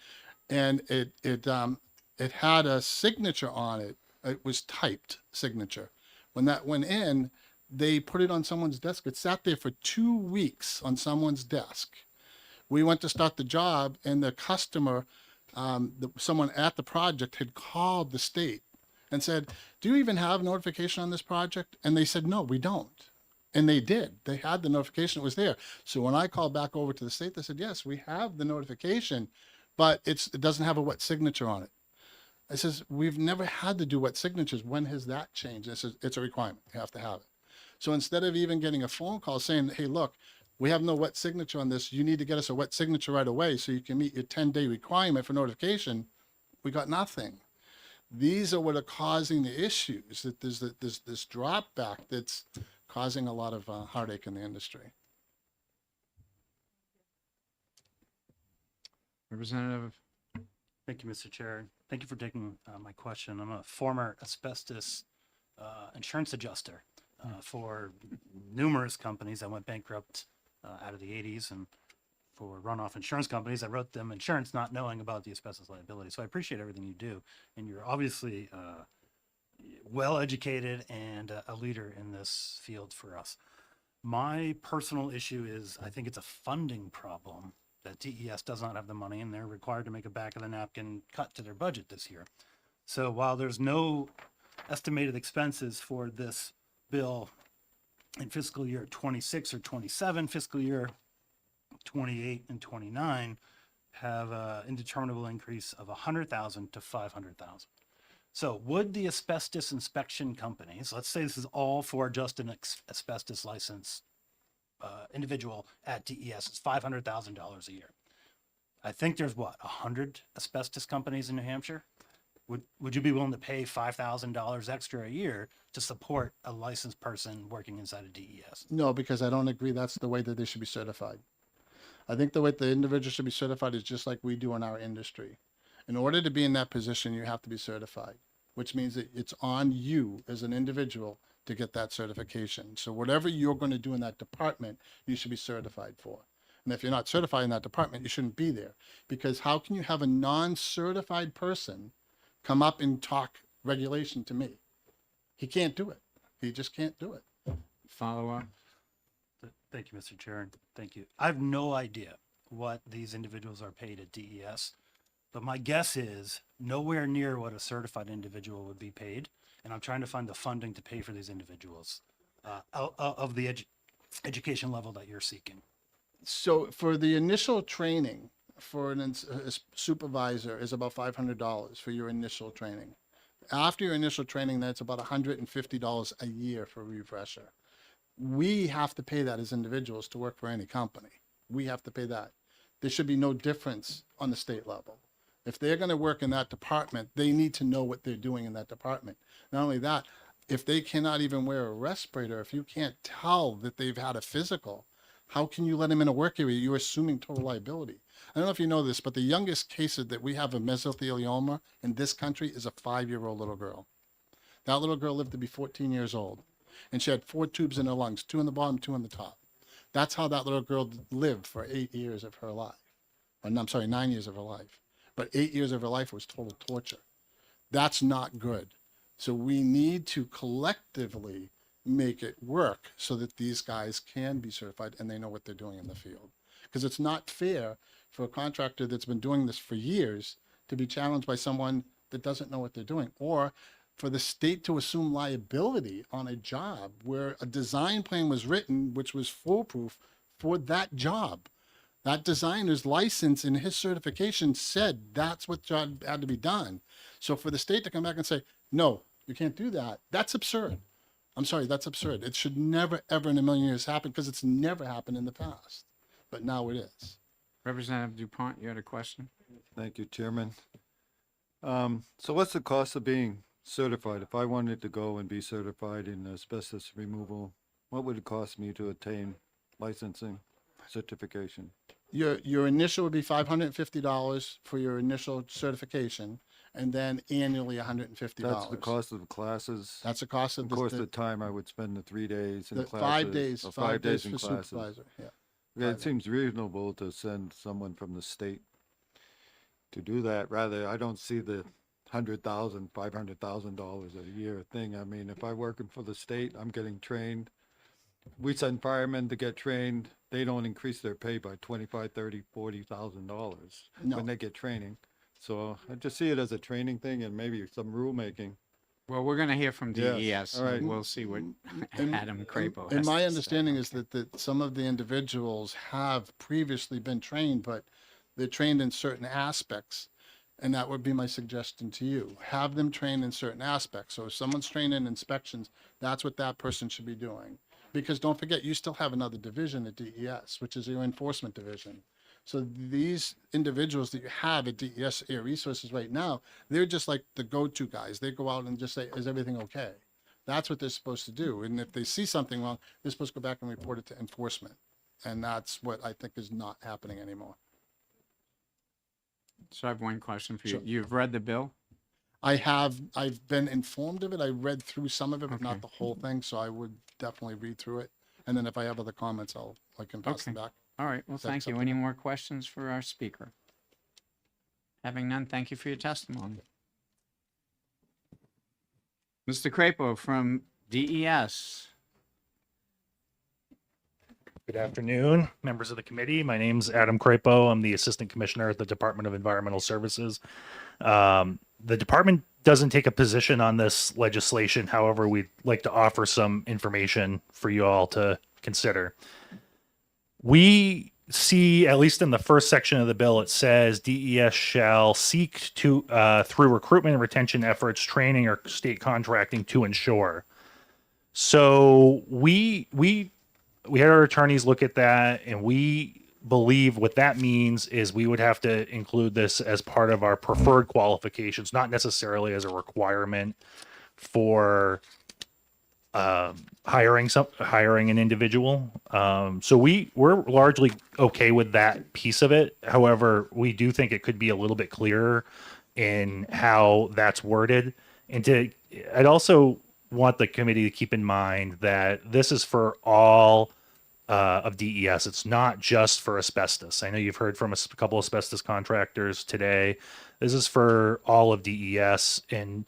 and it had a signature on it. It was typed signature. When that went in, they put it on someone's desk. It sat there for 2 weeks on someone's desk. We went to start the job, and the customer, someone at the project had called the state and said, do you even have notification on this project? And they said, no, we don't. And they did. They had the notification. It was there. So when I called back over to the state, they said, yes, we have the notification, but it doesn't have a wet signature on it. I says, we've never had to do wet signatures. When has that changed? I says, it's a requirement. You have to have it. So instead of even getting a phone call saying, hey, look, we have no wet signature on this. You need to get us a wet signature right away so you can meet your 10-day requirement for notification. We got nothing. These are what are causing the issues, that there's this drop back that's causing a lot of heartache in the industry. Representative. Thank you, Mr. Chair. Thank you for taking my question. I'm a former asbestos insurance adjuster for numerous companies that went bankrupt out of the 80s, and for runoff insurance companies, I wrote them insurance not knowing about the asbestos liability. So I appreciate everything you do, and you're obviously well-educated and a leader in this field for us. My personal issue is I think it's a funding problem that DES does not have the money, and they're required to make a back-of-the-napkin cut to their budget this year. So while there's no estimated expenses for this bill in fiscal year 26 or 27, fiscal year 28 and 29 have an indeterminable increase of 100,000 to 500,000. So would the asbestos inspection companies, let's say this is all for just an asbestos license individual at DES, it's $500,000 a year. I think there's 100 asbestos companies in New Hampshire. Would you be willing to pay $5,000 extra a year to support a licensed person working inside of DES? No, because I don't agree that's the way that they should be certified. I think the way the individual should be certified is just like we do in our industry. In order to be in that position, you have to be certified, which means that it's on you as an individual to get that certification. So whatever you're going to do in that department, you should be certified for. And if you're not certified in that department, you shouldn't be there. Because how can you have a non-certified person come up and talk regulation to me? He can't do it. He just can't do it. Follow up. Thank you, Mr. Chair. Thank you. I have no idea what these individuals are paid at DES, but my guess is nowhere near what a certified individual would be paid. And I'm trying to find the funding to pay for these individuals of the education level that you're seeking. So for the initial training for a supervisor is about $500 for your initial training. After your initial training, that's about $150 a year for a refresher. We have to pay that as individuals to work for any company. We have to pay that. There should be no difference on the state level. If they're going to work in that department, they need to know what they're doing in that department. Not only that, if they cannot even wear a respirator, if you can't tell that they've had a physical, how can you let them in a work area? You're assuming total liability. I don't know if you know this, but the youngest case that we have of mesothelioma in this country is a 5-year-old little girl. That little girl lived to be 14 years old, and she had 4 tubes in her lungs, 2 in the bottom, 2 on the top. That's how that little girl lived for 8 years of her life. Or, no, I'm sorry, 9 years of her life. But 8 years of her life was total torture. That's not good. So we need to collectively make it work so that these guys can be certified and they know what they're doing in the field. Because it's not fair for a contractor that's been doing this for years to be challenged by someone that doesn't know what they're doing, or for the state to assume liability on a job where a design plan was written which was foolproof for that job. That designer's license and his certification said that's what job had to be done. So for the state to come back and say, no, you can't do that, that's absurd. I'm sorry, that's absurd. It should never, ever in a million years happen, because it's never happened in the past. But now it is. Representative DuPont, you had a question? Thank you, Chairman. So what's the cost of being certified? If I wanted to go and be certified in asbestos removal, what would it cost me to attain licensing certification? Your initial would be $550 for your initial certification, and then annually $150. That's the cost of the classes. That's the cost of Of course, the time I would spend the 3 days in the classes. 5 days. or 5 days in for classes. supervisor. Yeah. Yeah, it seems reasonable to send someone from the state to do that. Rather, I don't see the $100,000, $500,000 a year thing. I mean, if I'm working for the state, I'm getting trained. We send firemen to get trained. They don't increase their pay by $25,000, $30,000, $40,000 No. when they get training. So I just see it as a training thing and maybe some rulemaking. Well, we're going to hear from Yes, DES. all right. We'll see what And- Adam Crapo And has my to say. understanding is that some of the individuals have previously been trained, but they're trained in certain aspects. And that would be my suggestion to you. Have them trained in certain aspects. So if someone's trained in inspections, that's what that person should be doing. Because don't forget, you still have another division at DES, which is your enforcement division. So these individuals that you have at DES Air Resources right now, they're just like the go-to guys. They go out and just say, is everything okay? That's what they're supposed to do. And if they see something wrong, they're supposed to go back and report it to enforcement. And that's what I think is not happening anymore. So I have one question for you. Sure. You've read the bill? I've been informed of it. I read through some of it, but Okay. not the whole thing. So I would definitely read through it. And then if I have other comments, I can pass them back. All right. Well, Is that thank you. Any more questions for our speaker? Having none, thank you for your testimony. Mr. Crapo from DES. Good afternoon, members of the committee. My name's Adam Crapo. I'm the Assistant Commissioner at the Department of Environmental Services. The department doesn't take a position on this legislation. However, we'd like to offer some information for you all to consider. We see, at least in the first section of the bill, it says DES shall seek to, through recruitment and retention efforts, training, or state contracting to ensure. So we had our attorneys look at that, and we believe what that means is we would have to include this as part of our preferred qualifications, not necessarily as a requirement for hiring an individual. So we're largely okay with that piece of it. However, we do think it could be a little bit clearer in how that's worded. And I'd also want the committee to keep in mind that this is for all of DES. It's not just for asbestos. I know you've heard from a couple of asbestos contractors today. This is for all of DES, and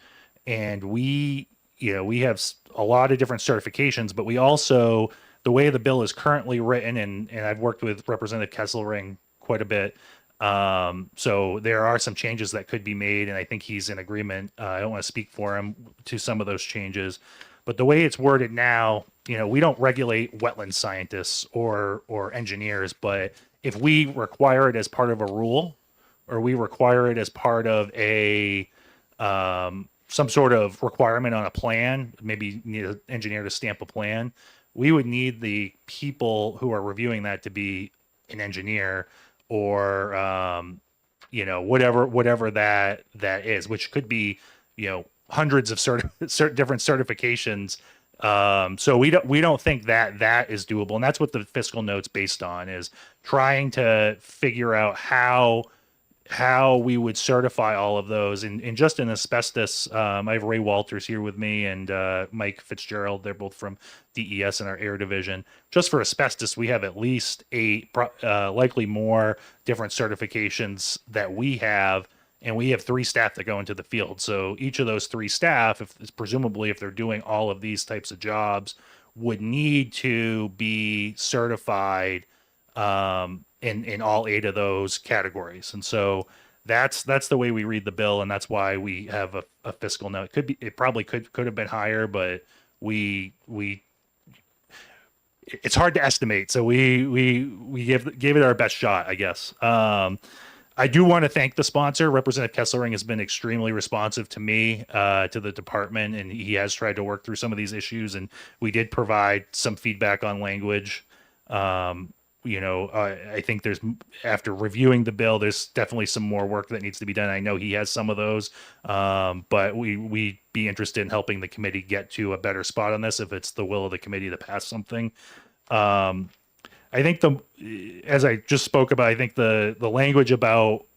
we have a lot of different certifications, but we also, the way the bill is currently written, and I've worked with Representative Kesselring quite a bit. So there are some changes that could be made, and I think he's in agreement. I don't want to speak for him to some of those changes, but the way it's worded now, we don't regulate wetland scientists or engineers, but if we require it as part of a rule, or we require it as part of a some sort of requirement on a plan, maybe need an engineer to stamp a plan, we would need the people who are reviewing that to be an engineer or whatever that is, which could be hundreds of different certifications. So we don't think that is doable, and that's what the fiscal note's based on, is trying to figure out how how we would certify all of those. And just in asbestos, I have Ray Walters here with me and Mike Fitzgerald. They're both from DES in our air division. Just for asbestos, we have at least 8, likely more different certifications that we have. And we have 3 staff that go into the field. So each of those 3 staff, presumably if they're doing all of these types of jobs, would need to be certified in all 8 of those categories. And so that's the way we read the bill, and that's why we have a fiscal note. It probably could have been higher, but it's hard to estimate. So we gave it our best shot, I guess. I do want to thank the sponsor. Representative Kesselring has been extremely responsive to me, to the department, and he has tried to work through some of these issues. And we did provide some feedback on language. I think after reviewing the bill, there's definitely some more work that needs to be done. I know he has some of those, but we'd be interested in helping the committee get to a better spot on this if it's the will of the committee to pass something. I think as I just spoke about, I think the language about,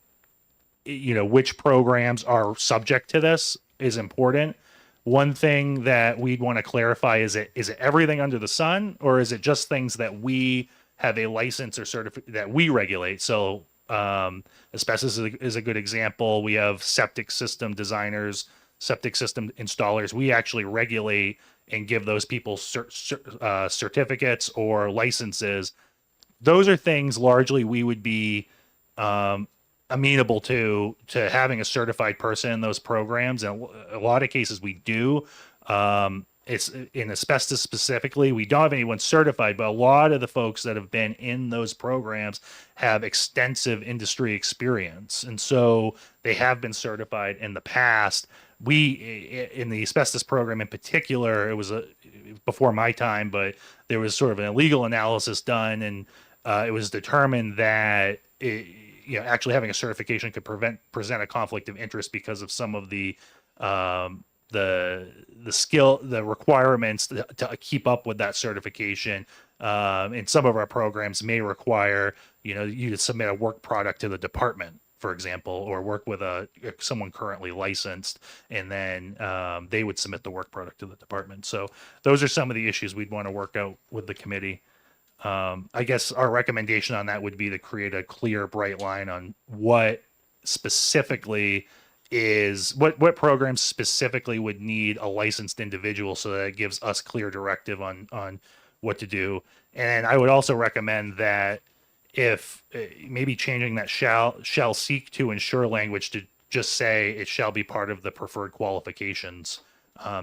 which programs are subject to this is important. One thing that we'd want to clarify is it everything under the sun, or is it just things that we have a license or certificate that we regulate? So asbestos is a good example. We have septic system designers, septic system installers. We actually regulate and give those people certificates or licenses. Those are things largely we would be amenable to having a certified person in those programs. And a lot of cases we do. It's in asbestos specifically, we don't have anyone certified, but a lot of the folks that have been in those programs have extensive industry experience. And so they have been certified in the past. In the asbestos program in particular, it was before my time, but there was sort of an illegal analysis done, and it was determined that actually having a certification could present a conflict of interest because of some of the requirements to keep up with that certification. And some of our programs may require you to submit a work product to the department, for example, or work with someone currently licensed, and then they would submit the work product to the department. So those are some of the issues we'd want to work out with the committee. I guess our recommendation on that would be to create a clear, bright line on what specifically what programs specifically would need a licensed individual, so that it gives us clear directive on what to do. And I would also recommend that if maybe changing that shall seek to ensure language to just say it shall be part of the preferred qualifications.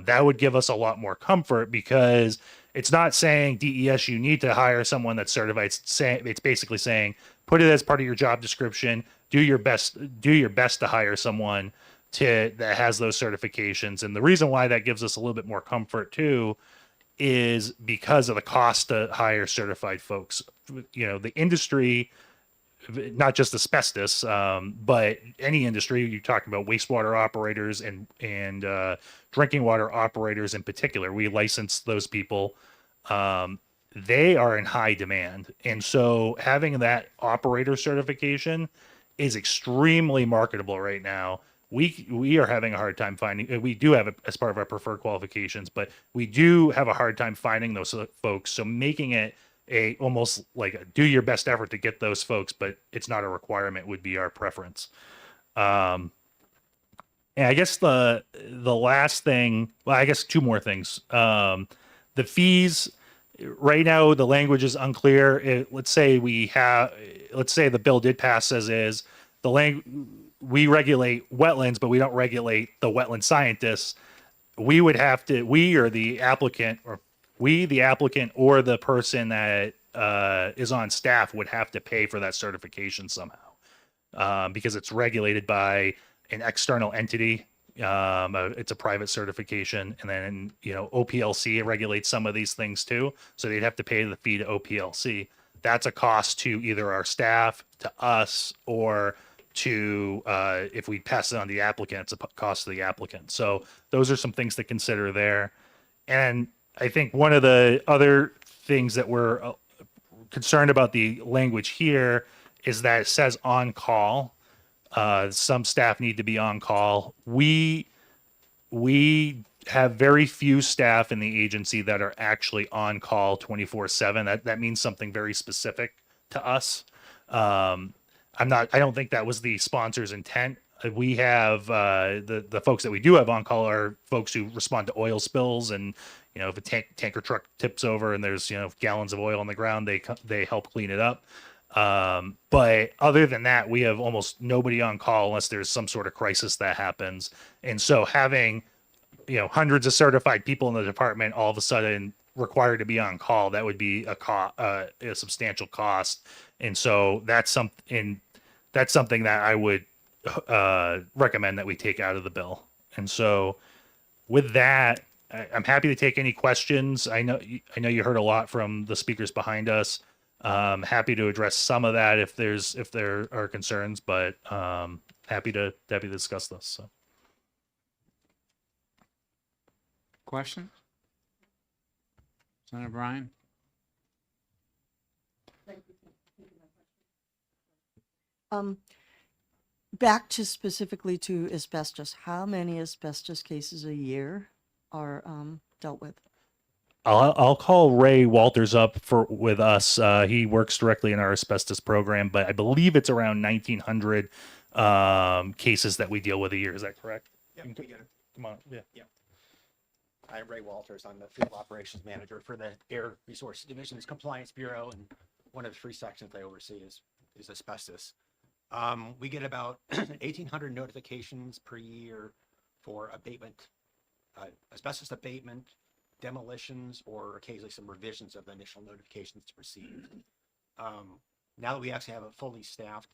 That would give us a lot more comfort, because it's not saying DES you need to hire someone that's certified. It's basically saying put it as part of your job description. Do your best to hire someone that has those certifications. And the reason why that gives us a little bit more comfort too is because of the cost to hire certified folks. The industry, not just asbestos, but any industry, you're talking about wastewater operators and drinking water operators in particular. We license those people. They are in high demand. And so having that operator certification is extremely marketable right now. We are having a hard time finding, we do have it as part of our preferred qualifications, but we do have a hard time finding those folks. So making it almost like a do your best effort to get those folks, but it's not a requirement, would be our preference. And I guess the last thing, well, I guess 2 more things. The fees, right now the language is unclear. Let's say the bill did pass as is. We regulate wetlands, but we don't regulate the wetland scientists. We would have to, the applicant or the person that is on staff would have to pay for that certification somehow, because it's regulated by an external entity. It's a private certification, and then OPLC regulates some of these things too, so they'd have to pay the fee to OPLC. That's a cost to either our staff, to us, or to if we pass it on to the applicant, it's a cost to the applicant. So those are some things to consider there. And I think one of the other things that we're concerned about the language here is that it says on call. Some staff need to be on call. We have very few staff in the agency that are actually on call 24/7. That means something very specific to us. I don't think that was the sponsor's intent. We have the folks that we do have on call are folks who respond to oil spills, and if a tanker truck tips over and there's gallons of oil on the ground, they help clean it up. But other than that, we have almost nobody on call unless there's some sort of crisis that happens. And so having hundreds of certified people in the department all of a sudden required to be on call, that would be a substantial cost. And so that's something that I would recommend that we take out of the bill. And so with that, I'm happy to take any questions. I know you heard a lot from the speakers behind us. Happy to address some of that if there are concerns, but happy to discuss this. So. Question? Senator Bryan? Back to specifically to asbestos, how many asbestos cases a year are dealt with? I'll call Ray Walters up with us. He works directly in our asbestos program, but I believe it's around 1,900 cases that we deal with a year. Is that correct? Yeah, we get it. Come on. Yeah. Yeah. I'm Ray Walters. I'm the field operations manager for the Air Resources Division's Compliance Bureau, and one of the 3 sections I oversee is asbestos. We get about 1,800 notifications per year for abatement, asbestos abatement, demolitions, or occasionally some revisions of the initial notifications to proceed. Now that we actually have a fully staffed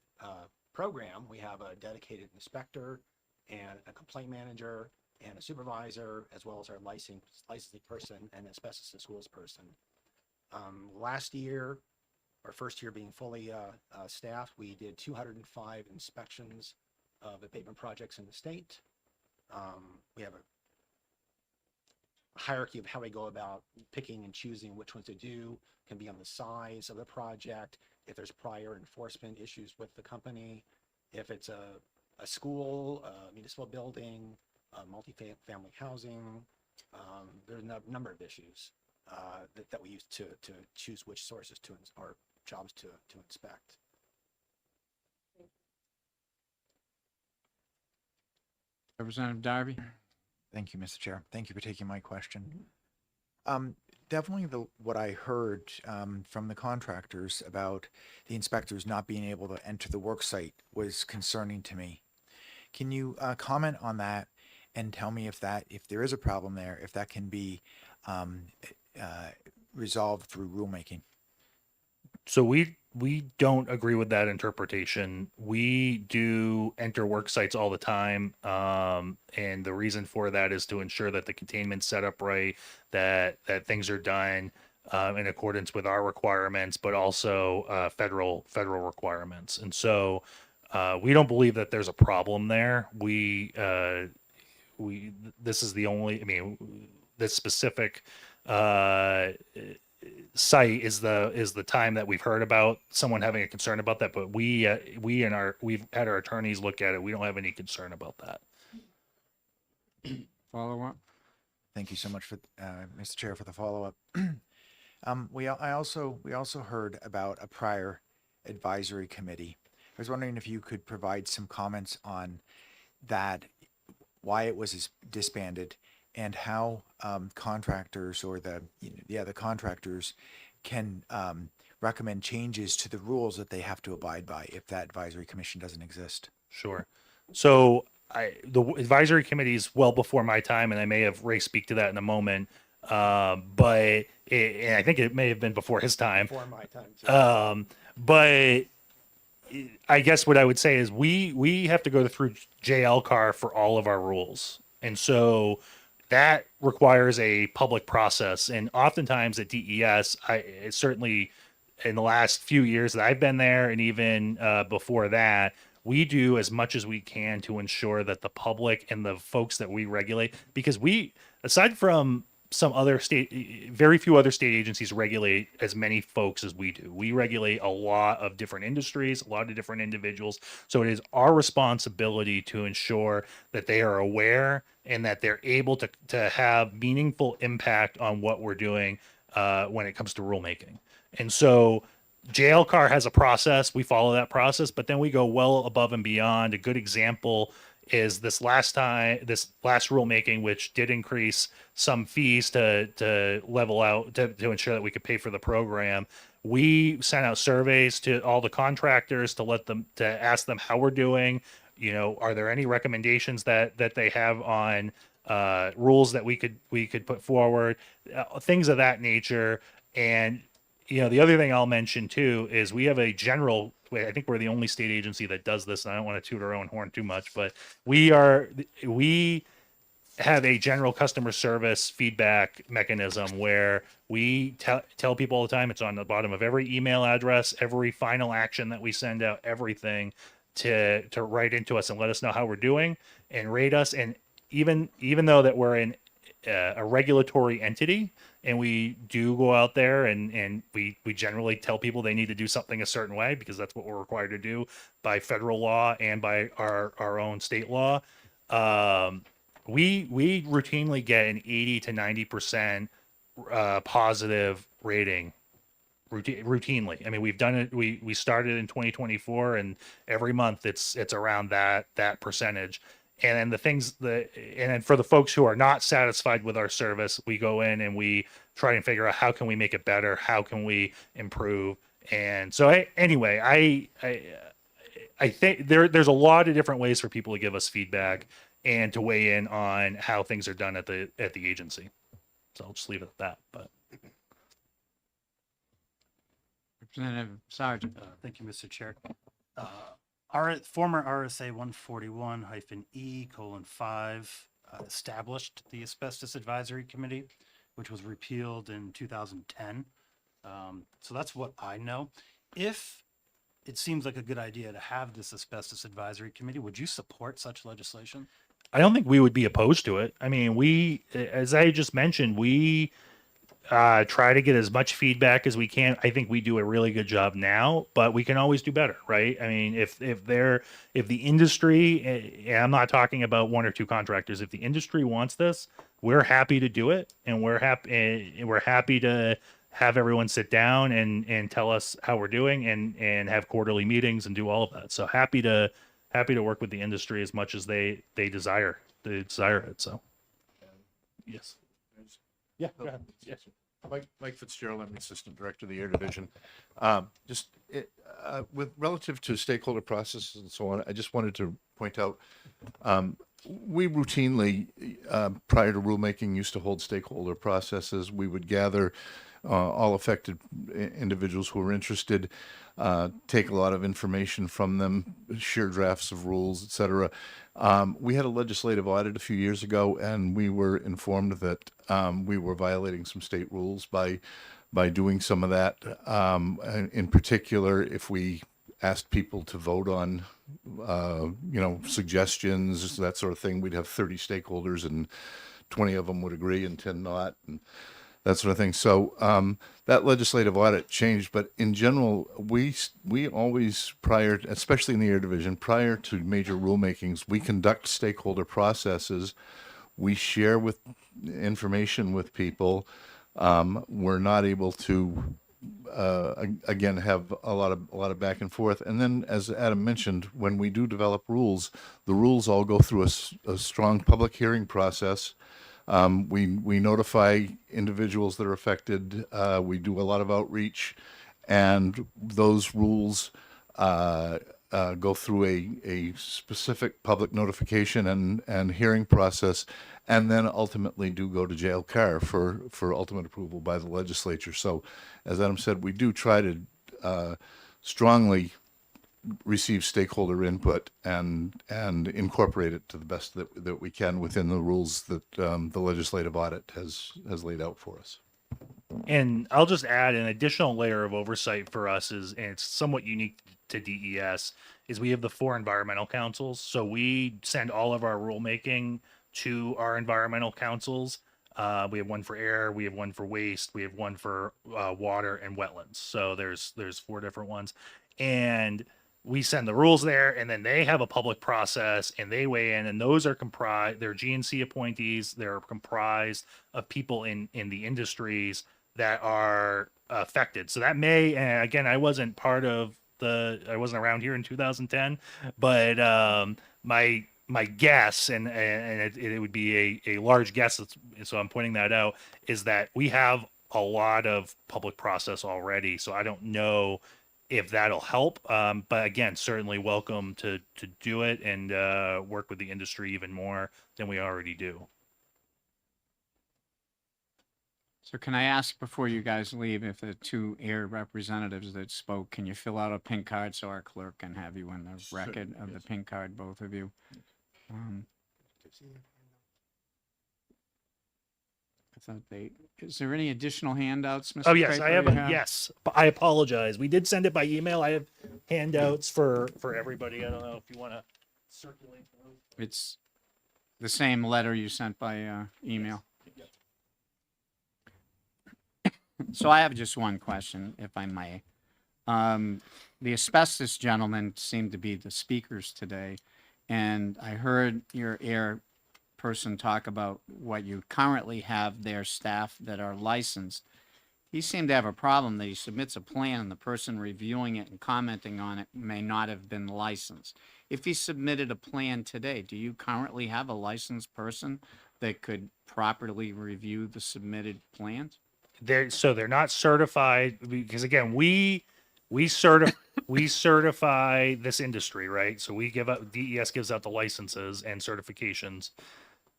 program, we have a dedicated inspector and a complaint manager and a supervisor, as well as our licensing person and asbestos in schools person. Last year, our first year being fully staffed, we did 205 inspections of abatement projects in the state. We have a hierarchy of how we go about picking and choosing which ones to do. Can be on the size of the project, if there's prior enforcement issues with the company, if it's a school, a municipal building, multi-family housing. There's a number of issues that we use to choose which sources or jobs to inspect. Representative Darby? Thank you, Mr. Chair. Thank you for taking my question. Definitely what I heard from the contractors about the inspectors not being able to enter the work site was concerning to me. Can you comment on that and tell me if there is a problem there, if that can be resolved through rulemaking? So we don't agree with that interpretation. We do enter work sites all the time, and the reason for that is to ensure that the containment's set up right, that things are done in accordance with our requirements, but also federal requirements. And so we don't believe that there's a problem there. This is the only. I mean, this specific site is the time that we've heard about someone having a concern about that, but we've had our attorneys look at it. We don't have any concern about that. Follow up. Thank you so much for Mr. Chair for the follow up. We also heard about a prior advisory committee. I was wondering if you could provide some comments on that, why it was disbanded, and how contractors or the contractors can recommend changes to the rules that they have to abide by if that advisory commission doesn't exist. Sure. So the advisory committee is well before my time, and I may have Ray speak to that in a moment. But and I think it may have been before his time. Before my time too. But I guess what I would say is we have to go through JLCAR for all of our rules, and so that requires a public process. And oftentimes at DES, certainly in the last few years that I've been there, and even before that, we do as much as we can to ensure that the public and the folks that we regulate, because aside from some other very few other state agencies regulate as many folks as we do. We regulate a lot of different industries, a lot of different individuals. So it is our responsibility to ensure that they are aware and that they're able to have meaningful impact on what we're doing when it comes to rulemaking. And so JLCAR has a process. We follow that process, but then we go well above and beyond. A good example is this last rulemaking, which did increase some fees to level out to ensure that we could pay for the program. We sent out surveys to all the contractors to ask them how we're doing. You know, are there any recommendations that they have on rules that we could put forward, things of that nature. And you know, the other thing I'll mention too is we have a general. I think we're the only state agency that does this, and I don't want to toot our own horn too much, but we have a general customer service feedback mechanism where we tell people all the time. It's on the bottom of every email address, every final action that we send out, everything to write into us and let us know how we're doing and rate us. And even though that we're in a regulatory entity and we do go out there and we generally tell people they need to do something a certain way because that's what we're required to do by federal law and by our own state law. We routinely get an 80 to 90% positive rating routinely. I mean, we've done it. We started in 2024 and every month it's around that percentage. And then and then for the folks who are not satisfied with our service, we go in and we try and figure out how can we make it better? How can we improve? And so anyway, I think there's a lot of different ways for people to give us feedback and to weigh in on how things are done at the agency. So I'll just leave it at that. But Representative Sargent. Thank you, Mr. Chair. Our former RSA 141-E:5 established the Asbestos Advisory Committee, which was repealed in 2010. So that's what I know. If it seems like a good idea to have this Asbestos Advisory Committee, would you support such legislation? I don't think we would be opposed to it. I mean, as I just mentioned, we try to get as much feedback as we can. I think we do a really good job now, but we can always do better, right? I mean, if the industry, and I'm not talking about one or two contractors, if the industry wants this, we're happy to do it, and we're happy to have everyone sit down and tell us how we're doing and have quarterly meetings and do all of that. So happy to work with the industry as much as they desire it. So yes. Yeah, go ahead. Yes. Mike Fitzgerald, I'm the Assistant Director of the Air Division. With relative to stakeholder processes and so on, I just wanted to point out, we routinely, prior to rulemaking, used to hold stakeholder processes. We would gather all affected individuals who were interested, take a lot of information from them, share drafts of rules, etc. We had a legislative audit a few years ago, and we were informed that we were violating some state rules by doing some of that. In particular, if we asked people to vote on, suggestions, that sort of thing, we'd have 30 stakeholders, and 20 of them would agree and 10 not, and that sort of thing. So that legislative audit changed, but in general, we always, especially in the Air Division, prior to major rulemakings, we conduct stakeholder processes. We share information with people. We're not able to again have a lot of back and forth. And then, as Adam mentioned, when we do develop rules, the rules all go through a strong public hearing process. We notify individuals that are affected. We do a lot of outreach, and those rules go through a specific public notification and hearing process, and then ultimately do go to JLCAR for ultimate approval by the legislature. So, as Adam said, we do try to strongly receive stakeholder input and incorporate it to the best that we can within the rules that the legislative audit has laid out for us. And I'll just add an additional layer of oversight for us and it's somewhat unique to DES, is we have the 4 environmental councils. So we send all of our rulemaking to our environmental councils. We have one for air, we have one for waste, we have one for water and wetlands. So there's 4 different ones. And we send the rules there, and then they have a public process and they weigh in, and those are comprised, they're GNC appointees, they're comprised of people in the industries that are affected. So that may, and again, I wasn't around here in 2010, but my guess, and it would be a large guess, so I'm pointing that out, is that we have a lot of public process already. So I don't know if that'll help, but again, certainly welcome to do it and work with the industry even more than we already do. So can I ask before you guys leave, if the 2 air representatives that spoke, can you fill out a pink card so our clerk can have you in the record of the pink card, both of you? I thought is there any additional handouts, Mr. Oh, yes, Crapo, I have, you yes, but I apologize. We did send it by email. I have handouts for everybody. I don't know if you want to circulate those. It's the same letter you sent by email. So I have just one question, if I may. The asbestos gentlemen seem to be the speakers today, and I heard your air person talk about what you currently have their staff that are licensed. He seemed to have a problem that he submits a plan and the person reviewing it and commenting on it may not have been licensed. If he submitted a plan today, do you currently have a licensed person that could properly review the submitted plans? They're not certified, because again, we certify this industry, right? So we give out, DES gives out the licenses and certifications.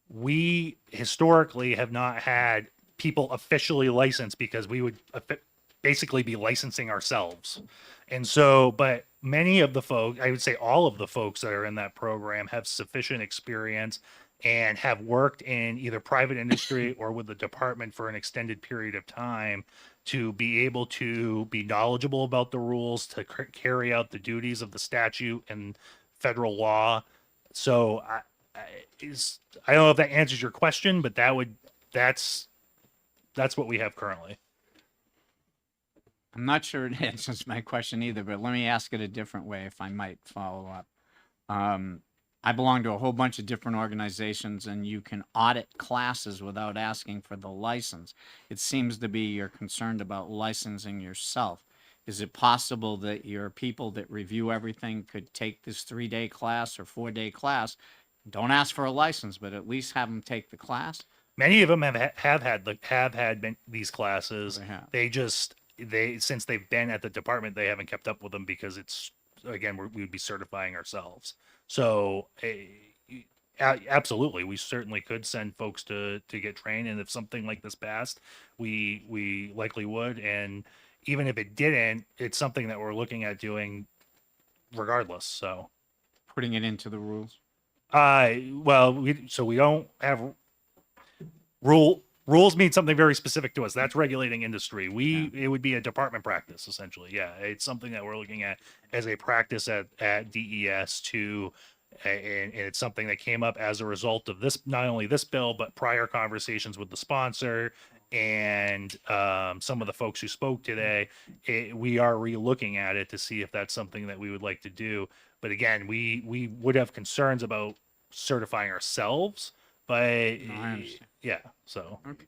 We historically have not had people officially licensed because we would basically be licensing ourselves. And so, but many of the folks, I would say all of the folks that are in that program have sufficient experience and have worked in either private industry or with the department for an extended period of time to be able to be knowledgeable about the rules, to carry out the duties of the statute and federal law. So I don't know if that answers your question, but that's what we have currently. I'm not sure it answers my question either, but let me ask it a different way if I might follow up. I belong to a whole bunch of different organizations, and you can audit classes without asking for the license. It seems to be you're concerned about licensing yourself. Is it possible that your people that review everything could take this 3-day class or 4-day class, don't ask for a license, but at least have them take the class? Many of them have had these classes. They have. Since they've been at the department, they haven't kept up with them because it's, again, we would be certifying ourselves. So absolutely, we certainly could send folks to get trained, and if something like this passed, we likely would. And even if it didn't, it's something that we're looking at doing regardless. So putting it into the rules. Well, we don't have rules mean something very specific to us. That's regulating industry. It would be a department practice essentially. Yeah, it's something that we're looking at as a practice at DES and it's something that came up as a result of this, not only this bill, but prior conversations with the sponsor and some of the folks who spoke today. We are re-looking at it to see if that's something that we would like to do. But again, we would have concerns about certifying ourselves, but yeah, so. Okay.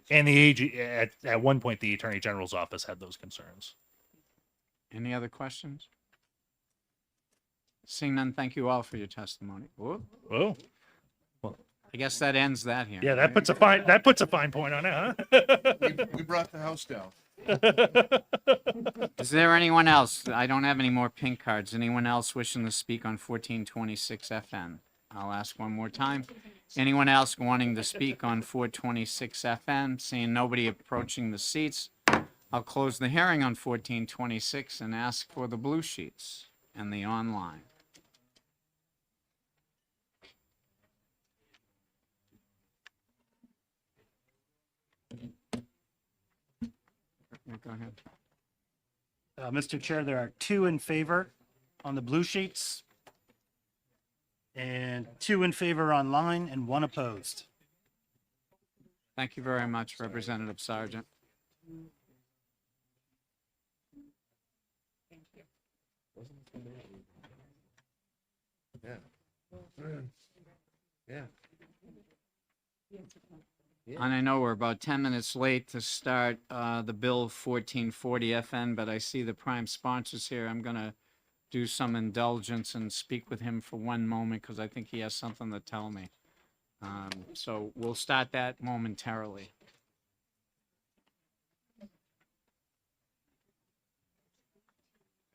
And the AG, at one point, the Attorney General's office had those concerns. Any other questions? Seeing none, thank you all for your testimony. Whoa. Whoa. Well, I guess that ends that here. Yeah, that puts a fine point on it, huh? We brought the house down. Is there anyone else? I don't have any more pink cards. Anyone else wishing to speak on 1426 FN? I'll ask one more time. Anyone else wanting to speak on 426 FN? Seeing nobody approaching the seats, I'll close the hearing on 1426 and ask for the blue sheets and the online. Go ahead. Mr. Chair, there are 2 in favor on the blue sheets and 2 in favor online and 1 opposed. Thank you very much, Representative Sargent. Yeah. Yeah. And I know we're about 10 minutes late to start the Bill 1440 FN, but I see the prime sponsors here. I'm going to do some indulgence and speak with him for one moment because I think he has something to tell me. So we'll start that momentarily.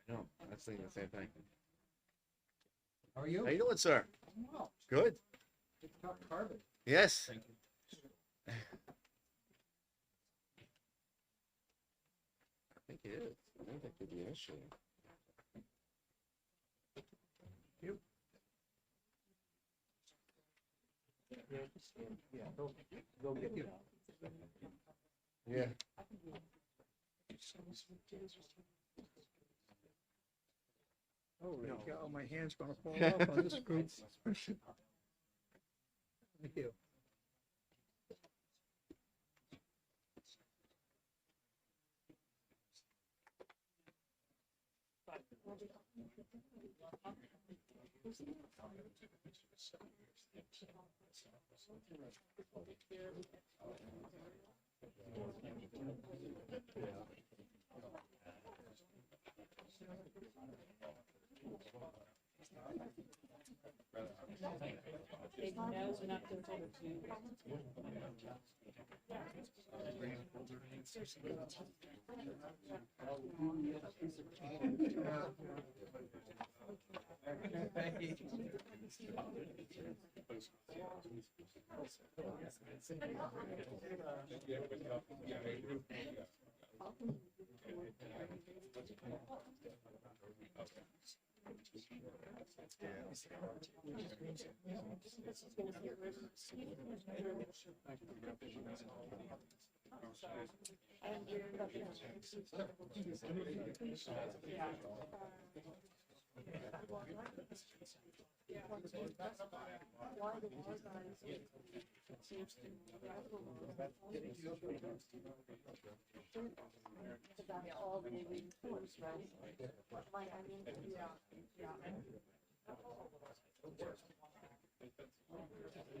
No, I was thinking the same thing. How are you? How you doing, sir? Well, Good. good to talk carbon. Yes. Thank you. I think it is. I don't think it'd be an issue. Go get you. Yeah. Holy cow, my hand's gonna fall off on this group. Thank you.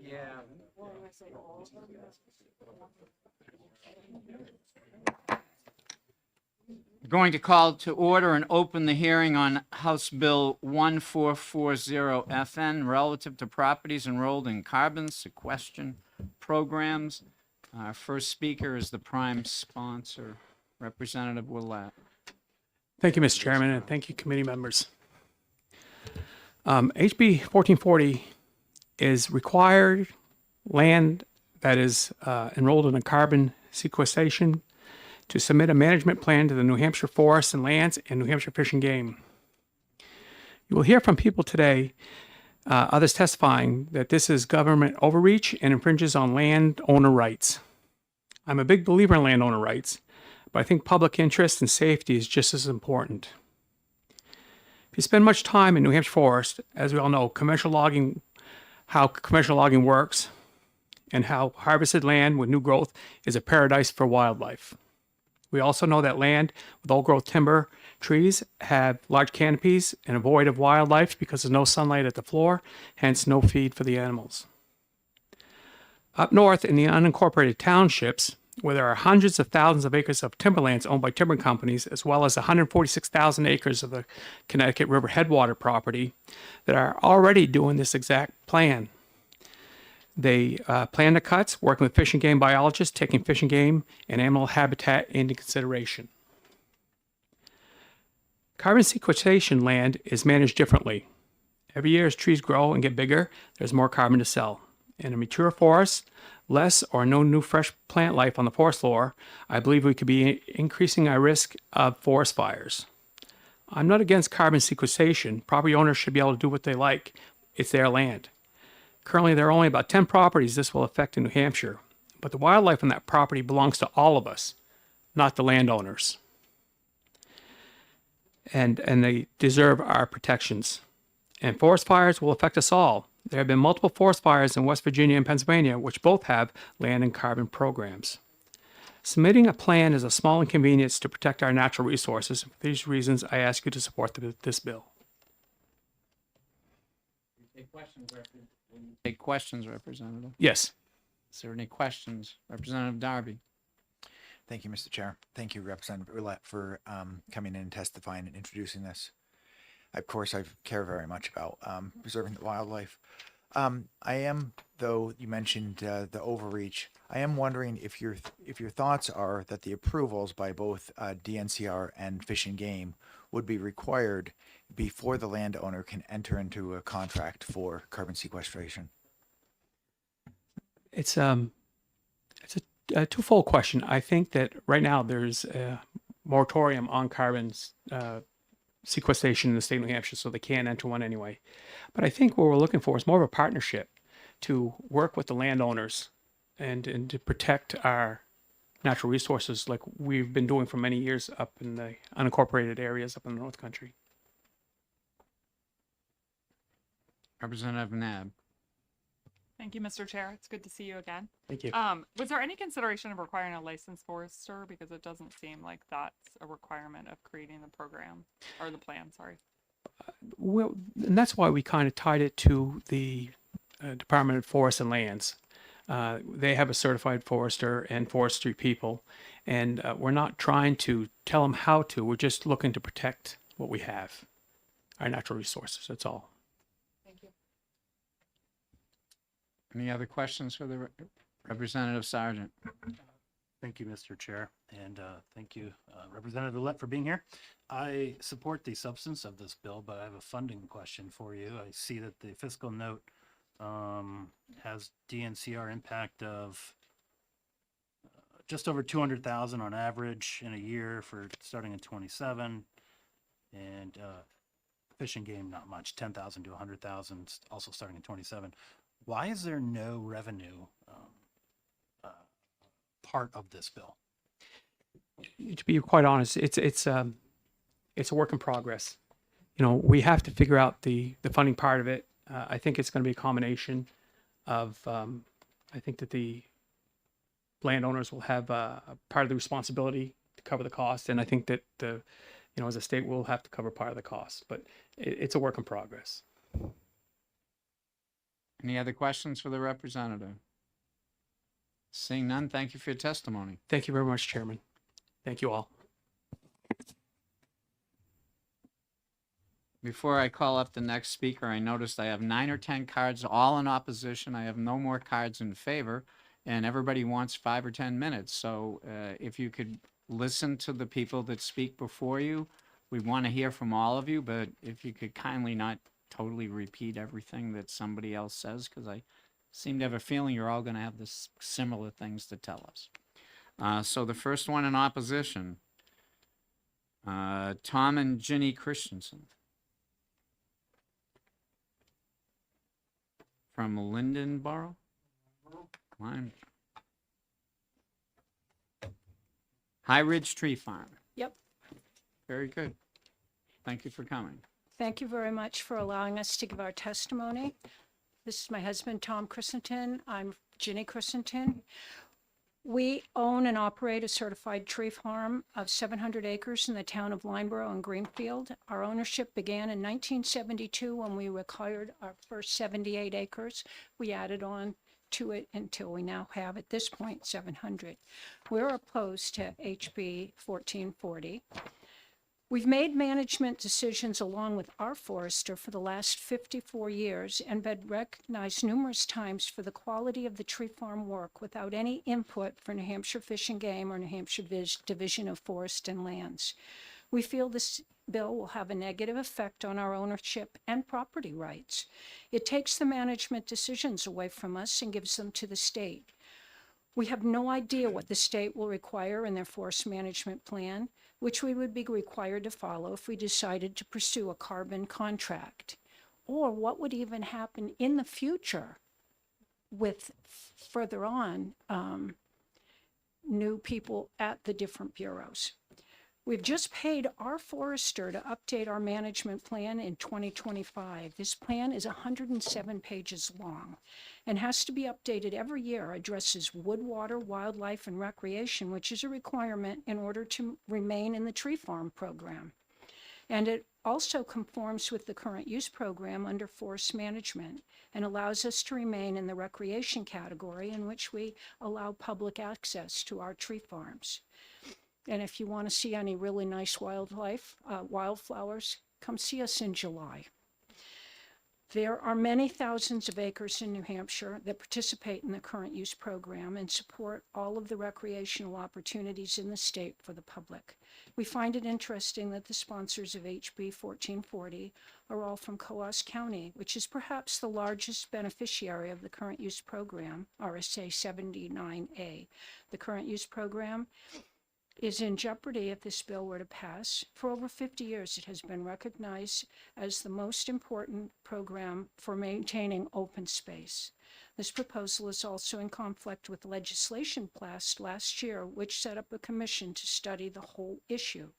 Yeah. Going to call to order and open the hearing on House Bill 1440 FN relative to properties enrolled in carbon sequestration programs. Our first speaker is the prime sponsor, Representative Willett. Thank you, Mr. Chairman, and thank you, committee members. HB 1440 is required land that is enrolled in a carbon sequestration to submit a management plan to the New Hampshire Forest and Lands and New Hampshire Fish and Game. You will hear from people today, others testifying, that this is government overreach and infringes on landowner rights. I'm a big believer in landowner rights, but I think public interest and safety is just as important. If you spend much time in New Hampshire forest, as we all know, how commercial logging works, and how harvested land with new growth is a paradise for wildlife. We also know that land with old growth timber trees have large canopies and are void of wildlife because there's no sunlight at the floor, hence no feed for the animals. Up north in the unincorporated townships, where there are hundreds of thousands of acres of timberlands owned by timber companies, as well as 146,000 acres of the Connecticut River headwater property that are already doing this exact plan. They plan the cuts, working with fish and game biologists, taking fish and game and animal habitat into consideration. Carbon sequestration land is managed differently. Every year as trees grow and get bigger, there's more carbon to sell. In a mature forest, less or no new fresh plant life on the forest floor, I believe we could be increasing our risk of forest fires. I'm not against carbon sequestration. Property owners should be able to do what they like. It's their land. Currently, there are only about 10 properties this will affect in New Hampshire, but the wildlife on that property belongs to all of us, not the landowners. And they deserve our protections. And forest fires will affect us all. There have been multiple forest fires in West Virginia and Pennsylvania, which both have land and carbon programs. Submitting a plan is a small inconvenience to protect our natural resources. For these reasons, I ask you to support this bill. Take questions, Representative. Yes. Is there any questions? Representative Darby. Thank you, Mr. Chair. Thank you, Representative Roulette, for coming in and testifying and introducing this. Of course, I care very much about preserving the wildlife. I am, though you mentioned the overreach, I am wondering if your thoughts are that the approvals by both DNCR and Fish and Game would be required before the landowner can enter into a contract for carbon sequestration. It's a twofold question. I think that right now there's a moratorium on carbon sequestration in the state of New Hampshire, so they can't enter one anyway. But I think what we're looking for is more of a partnership to work with the landowners and to protect our natural resources like we've been doing for many years up in the unincorporated areas up in the North Country. Representative Nab. Thank you, Mr. Chair. It's good to see you again. Thank you. Was there any consideration of requiring a licensed forester? Because it doesn't seem like that's a requirement of creating the program or the plan, sorry. Well, and that's why we kind of tied it to the Department of Forests and Lands. They have a certified forester and forestry people, and we're not trying to tell them how to. We're just looking to protect what we have, our natural resources. That's all. Thank you. Any other questions for the Representative Sargent? Thank you, Mr. Chair, and thank you, Representative Roulette, for being here. I support the substance of this bill, but I have a funding question for you. I see that the fiscal note has DNCR impact of just over 200,000 on average in a year for starting in 27, and Fish and Game not much, 10,000 to 100,000, also starting in 27. Why is there no revenue part of this bill? To be quite honest, it's a work in progress. You know, we have to figure out the funding part of it. I think it's going to be a combination of. I think that the landowners will have a part of the responsibility to cover the cost, and I think that as a state, we'll have to cover part of the cost. But it's a work in progress. Any other questions for the representative? Seeing none, thank you for your testimony. Thank you very much, Chairman. Thank you all. Before I call up the next speaker, I noticed I have 9 or 10 cards all in opposition. I have no more cards in favor, and everybody wants 5 or 10 minutes. So if you could listen to the people that speak before you, we want to hear from all of you, but if you could kindly not totally repeat everything that somebody else says, because I seem to have a feeling you're all going to have this similar things to tell us. So the first one in opposition, Tom and Ginny Christensen from Lindenborough. High Ridge Tree Farm. Yep. Very good. Thank you for coming. Thank you very much for allowing us to give our testimony. This is my husband, Tom Christensen. I'm Ginny Christensen. We own and operate a certified tree farm of 700 acres in the town of Lineborough and Greenfield. Our ownership began in 1972 when we acquired our first 78 acres. We added on to it until we now have, at this point, 700. We're opposed to HB 1440. We've made management decisions along with our forester for the last 54 years and been recognized numerous times for the quality of the tree farm work without any input for New Hampshire Fish and Game or New Hampshire Division of Forest and Lands. We feel this bill will have a negative effect on our ownership and property rights. It takes the management decisions away from us and gives them to the state. We have no idea what the state will require in their forest management plan, which we would be required to follow if we decided to pursue a carbon contract, or what would even happen in the future with further on new people at the different bureaus. We've just paid our forester to update our management plan in 2025. This plan is 107 pages long and has to be updated every year, addresses wood, water, wildlife, and recreation, which is a requirement in order to remain in the tree farm program. And it also conforms with the current use program under forest management and allows us to remain in the recreation category, in which we allow public access to our tree farms. And if you want to see any really nice wildflowers, come see us in July. There are many thousands of acres in New Hampshire that participate in the current use program and support all of the recreational opportunities in the state for the public. We find it interesting that the sponsors of HB 1440 are all from Coos County, which is perhaps the largest beneficiary of the current use program, RSA 79A. The current use program is in jeopardy if this bill were to pass. For over 50 years, it has been recognized as the most important program for maintaining open space. This proposal is also in conflict with legislation passed last year, which set up a commission to study the whole issue.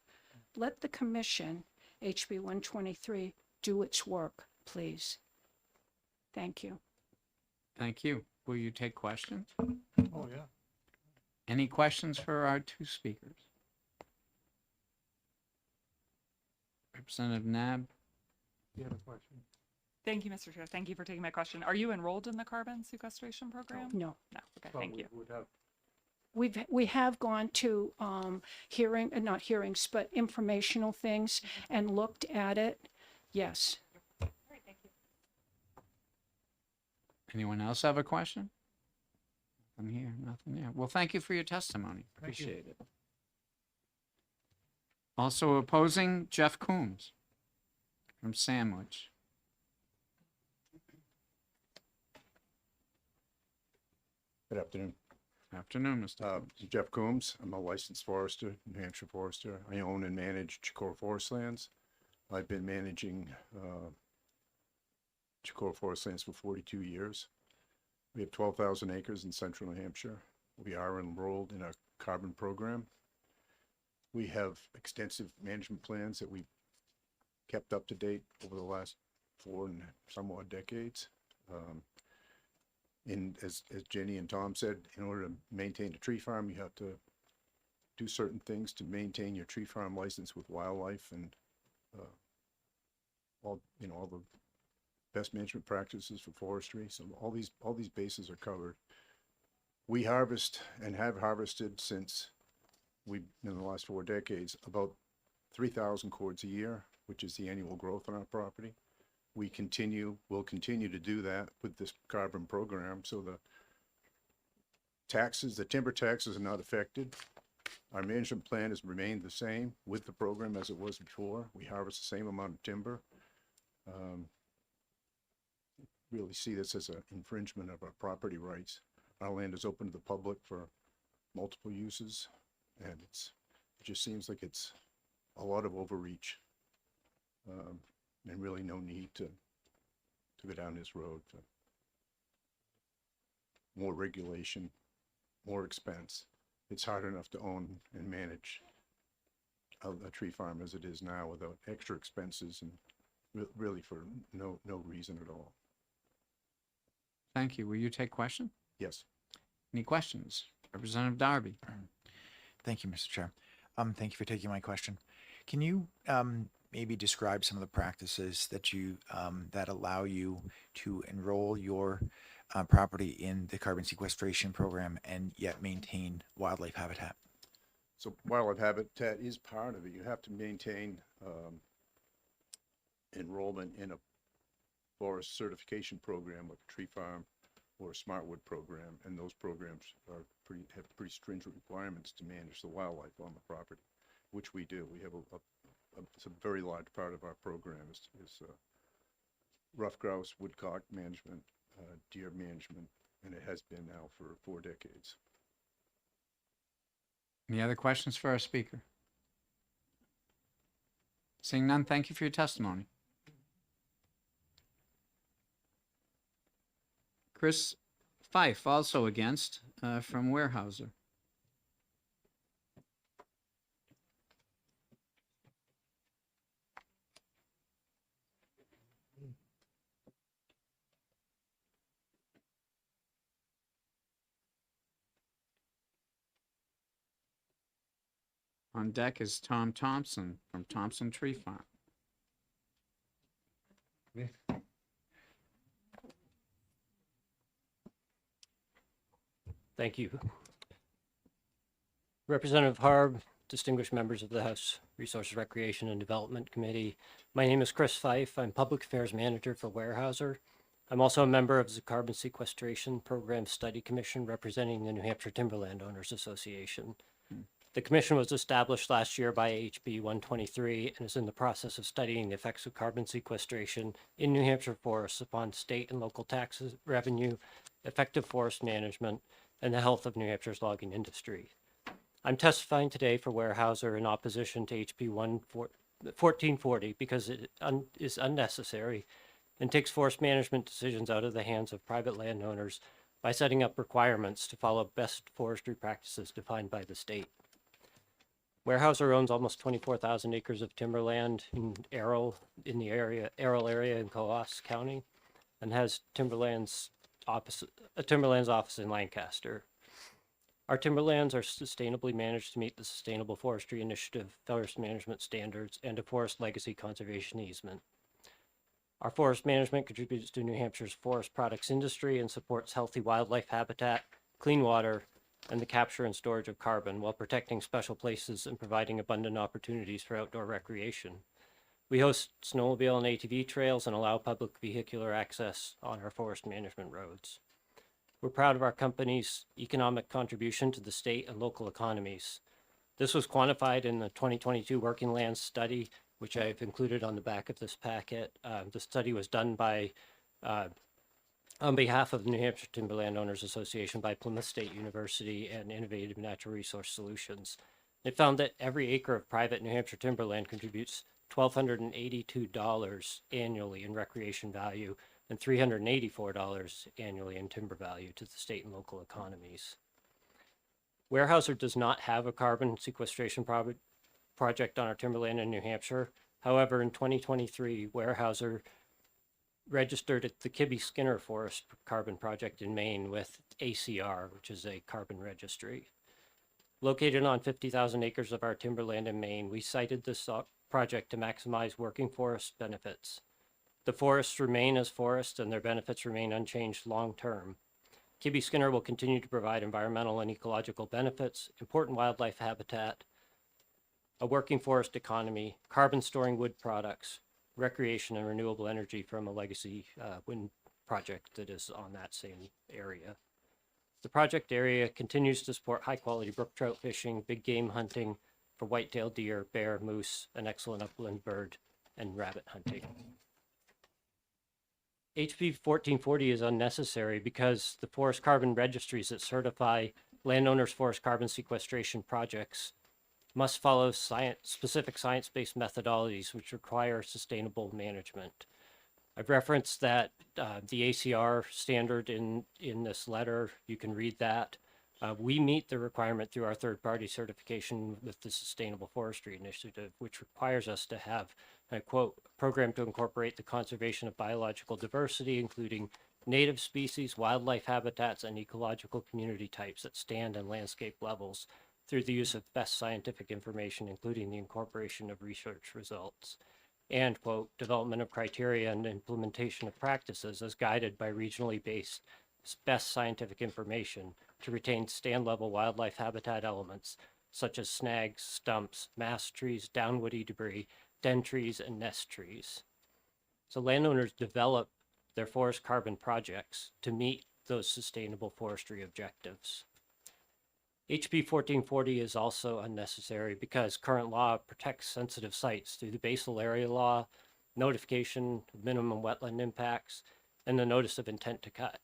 Let the commission, HB 123, do its work, please. Thank you. Thank you. Will you take questions? Oh, yeah. Any questions for our two speakers? Representative Nab? You have a question? Thank you, Mr. Chair. Thank you for taking my question. Are you enrolled in the carbon sequestration program? No. No. Okay, thank you. We have gone to not hearings, but informational things and looked at it. Yes. All right, thank you. Anyone else have a question? Nothing here, nothing there. Well, thank you for your testimony. Appreciate it. Also opposing, Jeff Coombs from Sandwich. Good afternoon. Afternoon, Mr. Coombs. Jeff Coombs. I'm a licensed forester, New Hampshire forester. I own and manage Chicora Forest Lands. I've been managing Chicora Forest Lands for 42 years. We have 12,000 acres in central New Hampshire. We are enrolled in a carbon program. We have extensive management plans that we've kept up to date over the last 4 and some odd decades. And as Jenny and Tom said, in order to maintain a tree farm, you have to do certain things to maintain your tree farm license with wildlife and all the best management practices for forestry. So all these bases are covered. We harvest and have harvested since in the last 4 decades, about 3,000 cords a year, which is the annual growth on our property. We'll continue to do that with this carbon program. So the timber taxes are not affected. Our management plan has remained the same with the program as it was before. We harvest the same amount of timber. Really see this as an infringement of our property rights. Our land is open to the public for multiple uses, and it just seems like it's a lot of overreach, and really no need to go down this road for more regulation, more expense. It's hard enough to own and manage a tree farm as it is now without extra expenses and really for no reason at all. Thank you. Will you take question? Yes. Any questions? Representative Darby. Thank you, Mr. Chair. Thank you for taking my question. Can you maybe describe some of the practices that that allow you to enroll your property in the carbon sequestration program and yet maintain wildlife habitat? So wildlife habitat is part of it. You have to maintain enrollment in a forest certification program like a tree farm or a smartwood program, and those programs have pretty stringent requirements to manage the wildlife on the property, which we do. We have it's a very large part of our program is rough grouse, woodcock management, deer management, and it has been now for 4 decades. Any other questions for our speaker? Seeing none, thank you for your testimony. Chris Fife, also against, from Weyerhaeuser. On deck is Tom Thompson from Thompson Tree Farm. Thank you. Representative Harb, distinguished members of the House Resources, Recreation, and Development Committee. My name is Chris Fife. I'm Public Affairs Manager for Weyerhaeuser. I'm also a member of the Carbon Sequestration Program Study Commission representing the New Hampshire Timberland Owners Association. The commission was established last year by HB 123 and is in the process of studying the effects of carbon sequestration in New Hampshire forests upon state and local taxes, revenue, effective forest management, and the health of New Hampshire's logging industry. I'm testifying today for Weyerhaeuser in opposition to HB 1440 because it is unnecessary and takes forest management decisions out of the hands of private landowners by setting up requirements to follow best forestry practices defined by the state. Weyerhaeuser owns almost 24,000 acres of timberland in Errol area in Coos County, and has a timberlands office in Lancaster. Our timberlands are sustainably managed to meet the Sustainable Forestry Initiative forest management standards and a forest legacy conservation easement. Our forest management contributes to New Hampshire's forest products industry and supports healthy wildlife habitat, clean water, and the capture and storage of carbon while protecting special places and providing abundant opportunities for outdoor recreation. We host snowmobile and ATV trails and allow public vehicular access on our forest management roads. We're proud of our company's economic contribution to the state and local economies. This was quantified in the 2022 Working Lands Study, which I've included on the back of this packet. The study was done by on behalf of the New Hampshire Timberland Owners Association by Plymouth State University and Innovative Natural Resource Solutions. It found that every acre of private New Hampshire timberland contributes $1,282 annually in recreation value and $384 annually in timber value to the state and local economies. Weyerhaeuser does not have a carbon sequestration project on our timberland in New Hampshire. However, in 2023, Weyerhaeuser registered at the Kibbe Skinner Forest Carbon Project in Maine with ACR, which is a carbon registry. Located on 50,000 acres of our timberland in Maine, we cited this project to maximize working forest benefits. The forests remain as forests and their benefits remain unchanged long-term. Kibbe Skinner will continue to provide environmental and ecological benefits, important wildlife habitat, a working forest economy, carbon storing wood products, recreation and renewable energy from a legacy wind project that is on that same area. The project area continues to support high quality brook trout fishing, big game hunting for white-tailed deer, bear, moose, and excellent upland bird and rabbit hunting. HB 1440 is unnecessary because the forest carbon registries that certify landowners' forest carbon sequestration projects must follow specific science-based methodologies which require sustainable management. I've referenced that the ACR standard in this letter. You can read that. We meet the requirement through our third-party certification with the Sustainable Forestry Initiative, which requires us to have, I quote, a program to incorporate the conservation of biological diversity, including native species, wildlife habitats, and ecological community types at stand and landscape levels through the use of best scientific information, including the incorporation of research results, and, quote, development of criteria and implementation of practices as guided by regionally based best scientific information to retain stand-level wildlife habitat elements such as snags, stumps, mast trees, downwoody debris, den trees, and nest trees. So landowners develop their forest carbon projects to meet those sustainable forestry objectives. HB 1440 is also unnecessary because current law protects sensitive sites through the basal area law, notification of minimum wetland impacts, and the notice of intent to cut.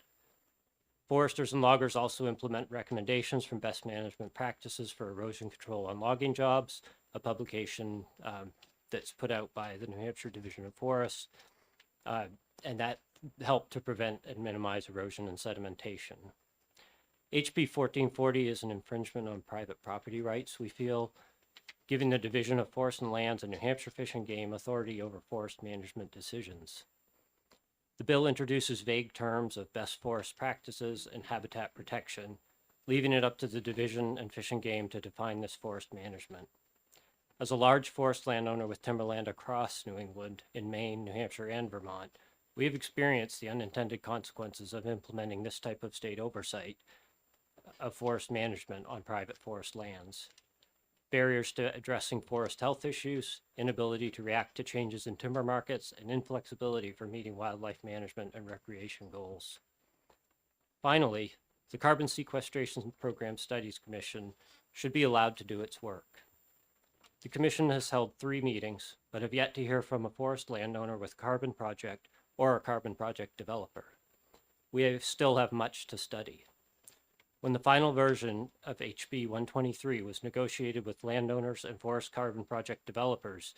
Foresters and loggers also implement recommendations from best management practices for erosion control on logging jobs, a publication that's put out by the New Hampshire Division of Forests, and that help to prevent and minimize erosion and sedimentation. HB 1440 is an infringement on private property rights, we feel, giving the Division of Forest and Lands and New Hampshire Fish and Game authority over forest management decisions. The bill introduces vague terms of best forest practices and habitat protection, leaving it up to the Division and Fish and Game to define this forest management. As a large forest landowner with timberland across New England, in Maine, New Hampshire, and Vermont, we have experienced the unintended consequences of implementing this type of state oversight of forest management on private forest lands. Barriers to addressing forest health issues, inability to react to changes in timber markets, and inflexibility for meeting wildlife management and recreation goals. Finally, the Carbon Sequestration Program Studies Commission should be allowed to do its work. The Commission has held 3 meetings, but have yet to hear from a forest landowner with a carbon project or a carbon project developer. We still have much to study. When the final version of HB 123 was negotiated with landowners and forest carbon project developers,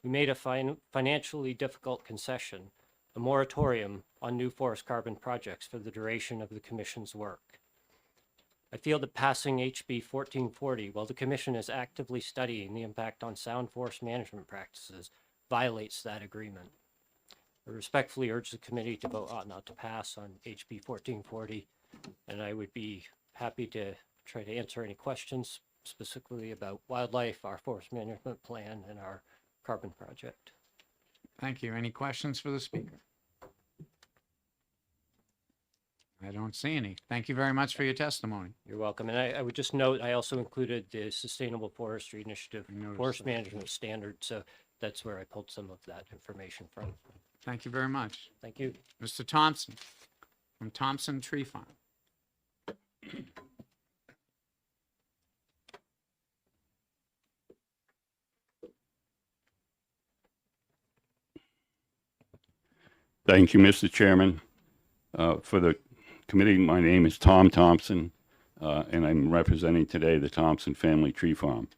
we made a financially difficult concession, a moratorium on new forest carbon projects for the duration of the Commission's work. I feel that passing HB 1440, while the Commission is actively studying the impact on sound forest management practices, violates that agreement. I respectfully urge the committee to vote not to pass on HB 1440, and I would be happy to try to answer any questions specifically about wildlife, our forest management plan, and our carbon project. Thank you. Any questions for the speaker? I don't see any. Thank you very much for your testimony. You're welcome. And I would just note, I also included the Sustainable Forestry Initiative Forest Management Standard, so that's where I pulled some of that information from. Thank you very much. Thank you. Mr. Thompson from Thompson Tree Farm. Thank you, Mr. Chairman. For the committee, my name is Tom Thompson, and I'm representing today the Thompson Family Tree Farm.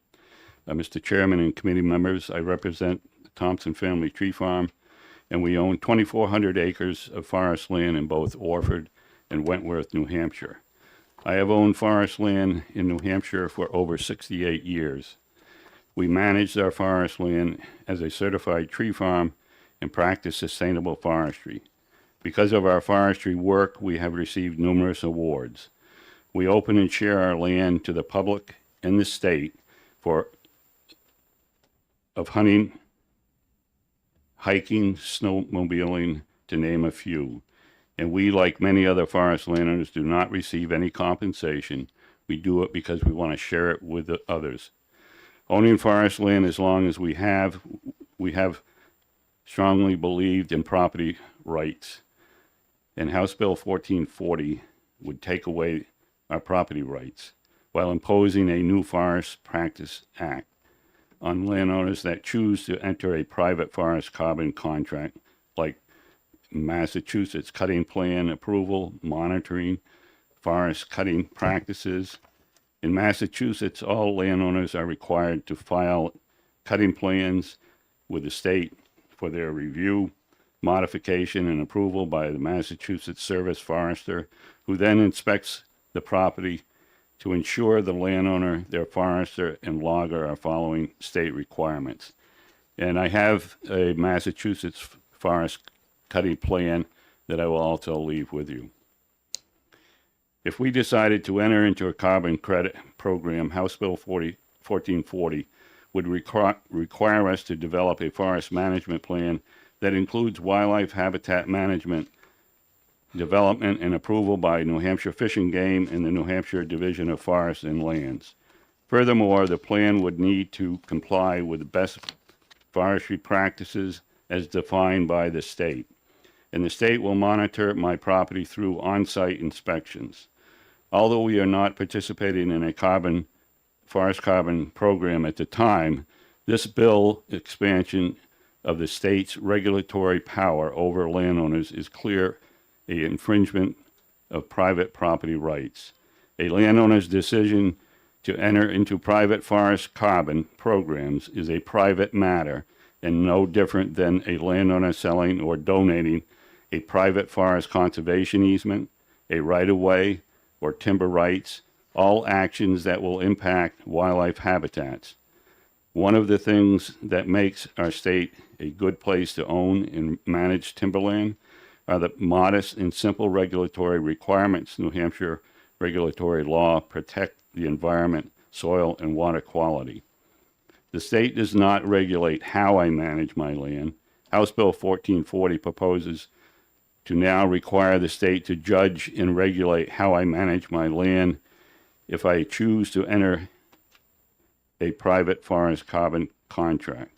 Mr. Chairman and committee members, I represent the Thompson Family Tree Farm, and we own 2,400 acres of forest land in both Orford and Wentworth, New Hampshire. I have owned forest land in New Hampshire for over 68 years. We manage our forest land as a certified tree farm and practice sustainable forestry. Because of our forestry work, we have received numerous awards. We open and share our land to the public and the state of hunting, hiking, snowmobiling, to name a few. And we, like many other forest landowners, do not receive any compensation. We do it because we want to share it with the others. Owning forest land as long as we have strongly believed in property rights. And House Bill 1440 would take away our property rights while imposing a new Forest Practice Act on landowners that choose to enter a private forest carbon contract, like Massachusetts cutting plan approval, monitoring, forest cutting practices. In Massachusetts, all landowners are required to file cutting plans with the state for their review, modification, and approval by the Massachusetts Service Forester, who then inspects the property to ensure the landowner, their forester, and logger are following state requirements. And I have a Massachusetts forest cutting plan that I will also leave with you. If we decided to enter into a carbon credit program, House Bill 1440 would require us to develop a forest management plan that includes wildlife habitat management, development, and approval by New Hampshire Fish and Game and the New Hampshire Division of Forests and Lands. Furthermore, the plan would need to comply with the best forestry practices as defined by the state. And the state will monitor my property through on-site inspections. Although we are not participating in a forest carbon program at the time, this bill expansion of the state's regulatory power over landowners is clear an infringement of private property rights. A landowner's decision to enter into private forest carbon programs is a private matter and no different than a landowner selling or donating a private forest conservation easement, a right-of-way, or timber rights, all actions that will impact wildlife habitats. One of the things that makes our state a good place to own and manage timberland are the modest and simple regulatory requirements. New Hampshire regulatory law protect the environment, soil, and water quality. The state does not regulate how I manage my land. House Bill 1440 proposes to now require the state to judge and regulate how I manage my land if I choose to enter a private forest carbon contract.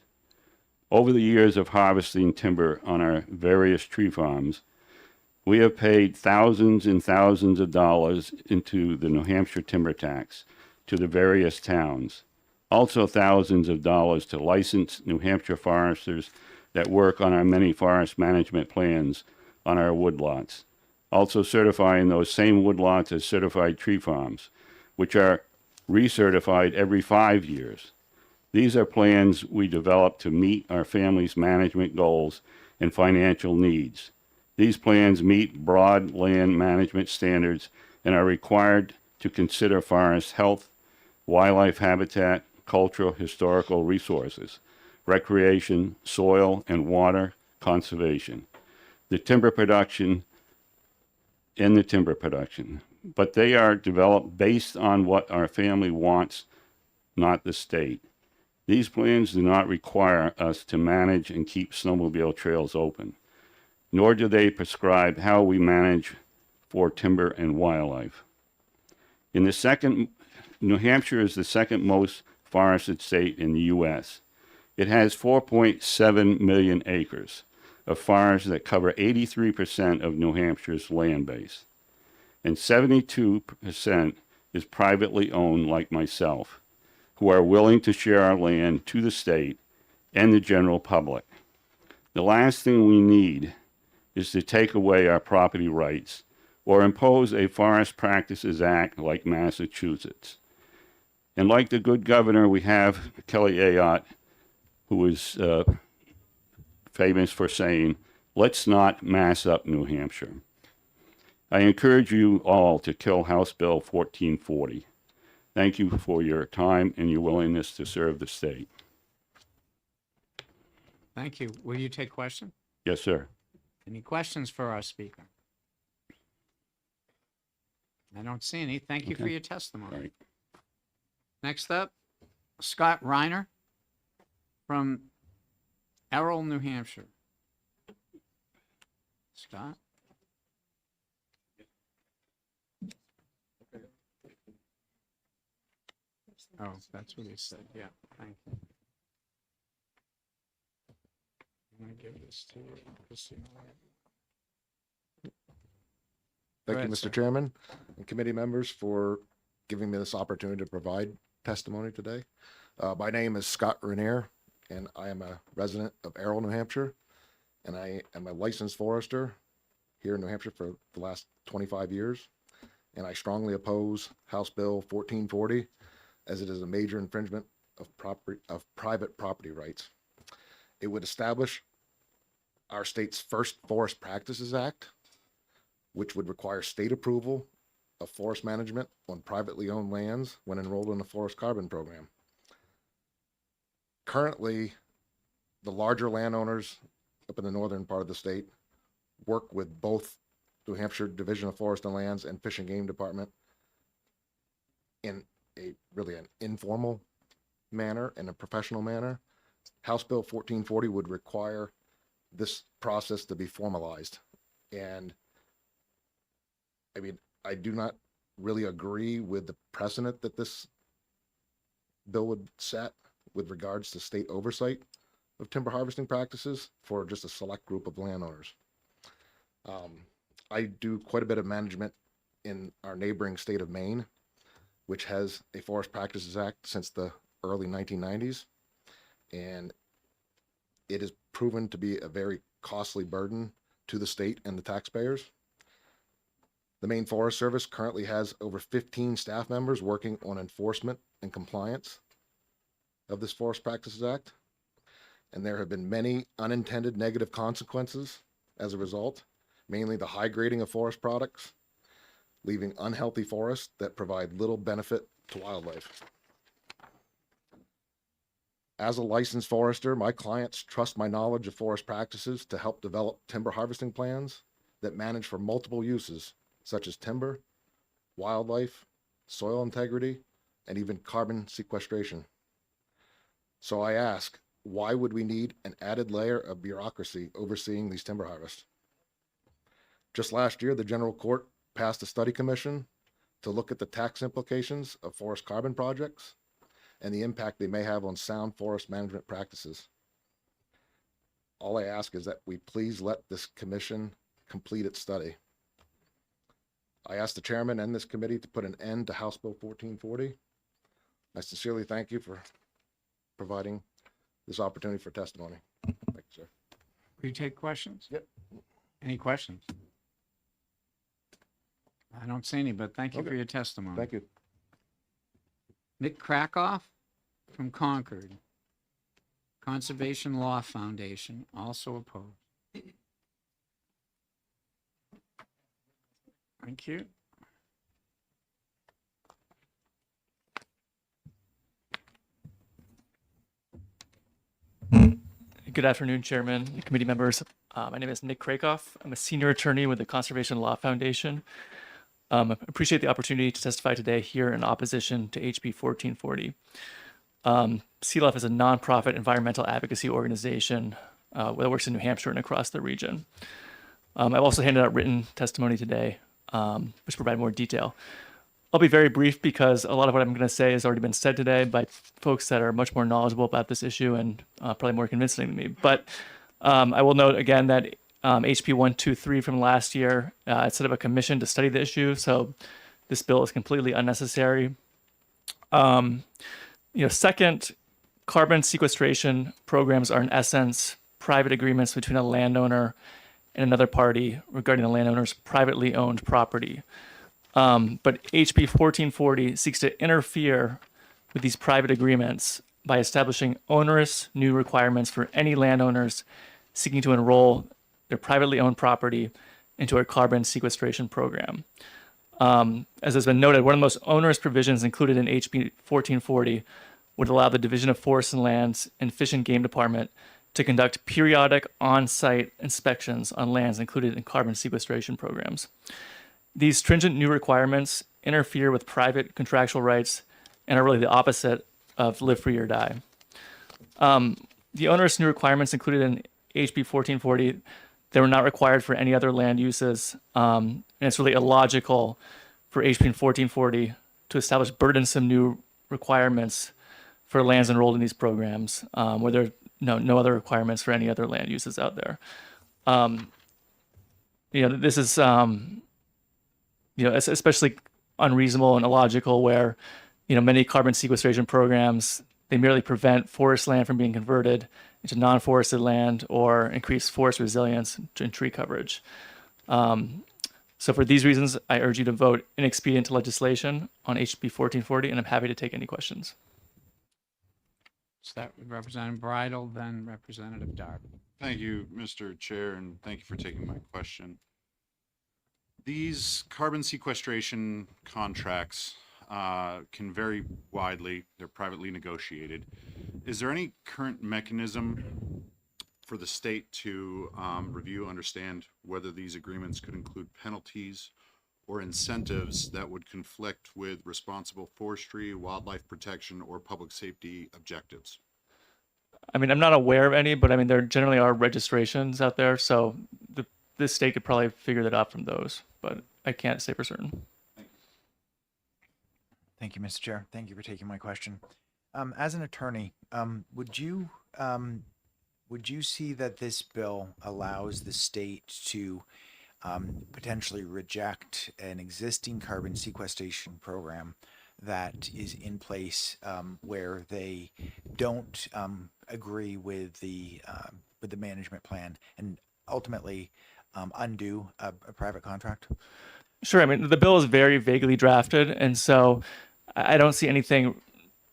Over the years of harvesting timber on our various tree farms, we have paid thousands and thousands of dollars into the New Hampshire timber tax to the various towns. Also thousands of dollars to licensed New Hampshire foresters that work on our many forest management plans on our woodlots. Also certifying those same woodlots as certified tree farms, which are recertified every 5 years. These are plans we develop to meet our family's management goals and financial needs. These plans meet broad land management standards and are required to consider forest health, wildlife habitat, cultural, historical resources, recreation, soil and water conservation, the timber production, but they are developed based on what our family wants, not the state. These plans do not require us to manage and keep snowmobile trails open, nor do they prescribe how we manage for timber and wildlife. New Hampshire is the second most forested state in the U.S. It has 4.7 million acres of forests that cover 83% of New Hampshire's land base, and 72% is privately owned like myself, who are willing to share our land to the state and the general public. The last thing we need is to take away our property rights or impose a Forest Practices Act like Massachusetts. And like the good governor we have, Kelly Ayotte, who is famous for saying, let's not mass up New Hampshire. I encourage you all to kill House Bill 1440. Thank you for your time and your willingness to serve the state. Thank you. Will you take question? Yes, sir. Any questions for our speaker? I don't see any. Thank you for Okay. your testimony. Right. Next up, Scott Reiner from Errol, New Hampshire. Scott? Oh, that's what he said. Yeah, thank you. I'm going to give this to Christina. Thank you, ahead, Mr. sir. Chairman and committee members, for giving me this opportunity to provide testimony today. My name is Scott Rainier, and I am a resident of Errol, New Hampshire, and I am a licensed forester here in New Hampshire for the last 25 years. And I strongly oppose House Bill 1440, as it is a major infringement of private property rights. It would establish our state's first Forest Practices Act, which would require state approval of forest management on privately owned lands when enrolled in a forest carbon program. Currently, the larger landowners up in the northern part of the state work with both New Hampshire Division of Forest and Lands and Fish and Game Department in really an informal manner and a professional manner. House Bill 1440 would require this process to be formalized. And I mean, I do not really agree with the precedent that this bill would set with regards to state oversight of timber harvesting practices for just a select group of landowners. I do quite a bit of management in our neighboring state of Maine, which has a Forest Practices Act since the early 1990s. And it has proven to be a very costly burden to the state and the taxpayers. The Maine Forest Service currently has over 15 staff members working on enforcement and compliance of this Forest Practices Act. And there have been many unintended negative consequences as a result, mainly the high grading of forest products, leaving unhealthy forests that provide little benefit to wildlife. As a licensed forester, my clients trust my knowledge of forest practices to help develop timber harvesting plans that manage for multiple uses, such as timber, wildlife, soil integrity, and even carbon sequestration. So I ask, why would we need an added layer of bureaucracy overseeing these timber harvests? Just last year, the General Court passed a study commission to look at the tax implications of forest carbon projects and the impact they may have on sound forest management practices. All I ask is that we please let this commission complete its study. I ask the chairman and this committee to put an end to House Bill 1440. I sincerely thank you for providing this opportunity for testimony. Thank you, sir. Will you take questions? Yep. Any questions? I don't see any, but thank you for Okay. your testimony. Thank you. Nick Krakoff from Concord. Conservation Law Foundation, also opposed. Thank you. Good afternoon, Chairman, and committee members. My name is Nick Krakoff. I'm a senior attorney with the Conservation Law Foundation. I appreciate the opportunity to testify today here in opposition to HB 1440. CLF is a nonprofit environmental advocacy organization that works in New Hampshire and across the region. I've also handed out written testimony today, which provide more detail. I'll be very brief because a lot of what I'm going to say has already been said today by folks that are much more knowledgeable about this issue and probably more convincing than me. But I will note again that HB 123 from last year, it set up a commission to study the issue, so this bill is completely unnecessary. Second, carbon sequestration programs are in essence private agreements between a landowner and another party regarding the landowner's privately owned property. But HB 1440 seeks to interfere with these private agreements by establishing onerous new requirements for any landowners seeking to enroll their privately owned property into a carbon sequestration program. As has been noted, one of the most onerous provisions included in HB 1440 would allow the Division of Forests and Lands and Fish and Game Department to conduct periodic on-site inspections on lands included in carbon sequestration programs. These stringent new requirements interfere with private contractual rights and are really the opposite of live free or die. The onerous new requirements included in HB 1440, they were not required for any other land uses, and it's really illogical for HB 1440 to establish burdensome new requirements for lands enrolled in these programs, where there are no other requirements for any other land uses out there. This is especially unreasonable and illogical where, many carbon sequestration programs, they merely prevent forest land from being converted into non-forested land or increase forest resilience and tree coverage. So for these reasons, I urge you to vote inexpedient legislation on HB 1440, and I'm happy to take any questions. Start with Representative Bridle, then Representative Darby. Thank you, Mr. Chair, and thank you for taking my question. These carbon sequestration contracts can vary widely. They're privately negotiated. Is there any current mechanism for the state to review, understand whether these agreements could include penalties or incentives that would conflict with responsible forestry, wildlife protection, or public safety objectives? I'm not aware of any, but there generally are registrations out there, so this state could probably figure that out from those, but I can't say for certain. Thank you, Mr. Chair. Thank you for taking my question. As an attorney, would you see that this bill allows the state to potentially reject an existing carbon sequestration program that is in place where they don't agree with the management plan and ultimately undo a private contract? Sure. The bill is very vaguely drafted, and so I don't see anything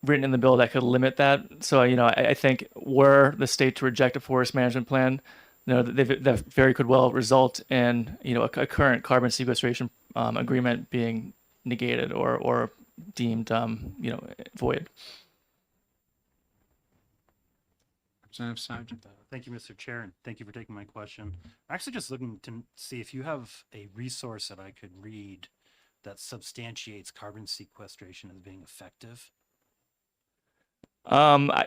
written in the bill that could limit that. So, I think were the state to reject a forest management plan, that very could well result in, a current carbon sequestration agreement being negated or deemed, void. Representative Sargent. Thank you, Mr. Chair, and thank you for taking my question. I'm actually just looking to see if you have a resource that I could read that substantiates carbon sequestration as being effective. Personally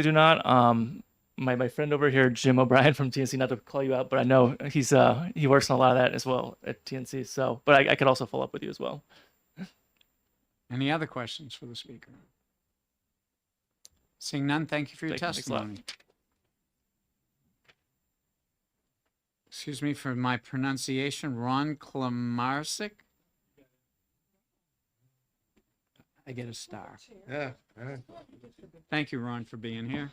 do not. My friend over here, Jim O'Brien from TNC, not to call you out, but I know he works on a lot of that as well at TNC. So, but I could also follow up with you as well. Any other questions for the speaker? Seeing none, thank you for your Thanks a lot. testimony. Excuse me for my pronunciation, Ron Klamarsik. I get a star. Yeah. Thank you, Ron, for being here.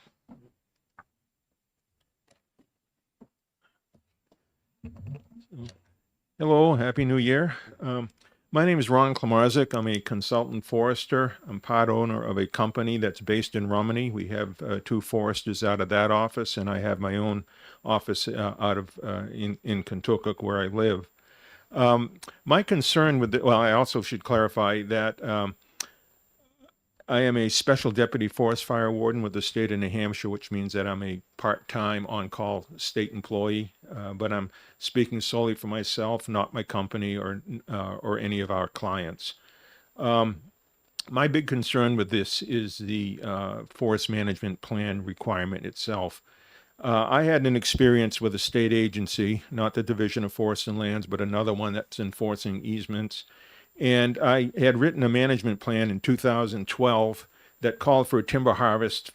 Hello, Happy New Year. My name is Ron Klamarzik. I'm a consultant forester. I'm part owner of a company that's based in Romney. We have 2 foresters out of that office, and I have my own office out of in Kentucky, where I live. My concern with I also should clarify that I am a special deputy forest fire warden with the state of New Hampshire, which means that I'm a part-time on-call state employee, but I'm speaking solely for myself, not my company or any of our clients. My big concern with this is the forest management plan requirement itself. I had an experience with a state agency, not the Division of Forests and Lands, but another one that's enforcing easements. And I had written a management plan in 2012 that called for a timber harvest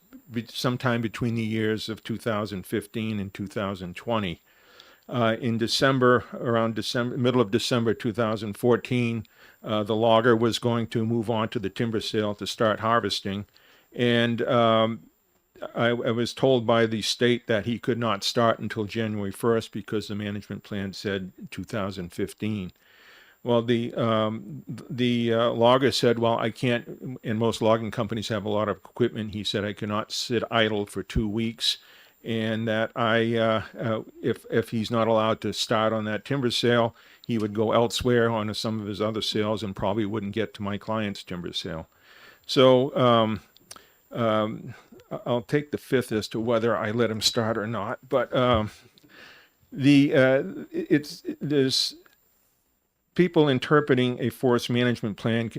sometime between the years of 2015 and 2020. In December, middle of December 2014, the logger was going to move on to the timber sale to start harvesting. And I was told by the state that he could not start until January 1st because the management plan said 2015. Well, the logger said, well, I can't, and most logging companies have a lot of equipment. He said I cannot sit idle for 2 weeks, and that if he's not allowed to start on that timber sale, he would go elsewhere on some of his other sales and probably wouldn't get to my client's timber sale. So I'll take the fifth as to whether I let him start or not. But there's people interpreting a forest management plan,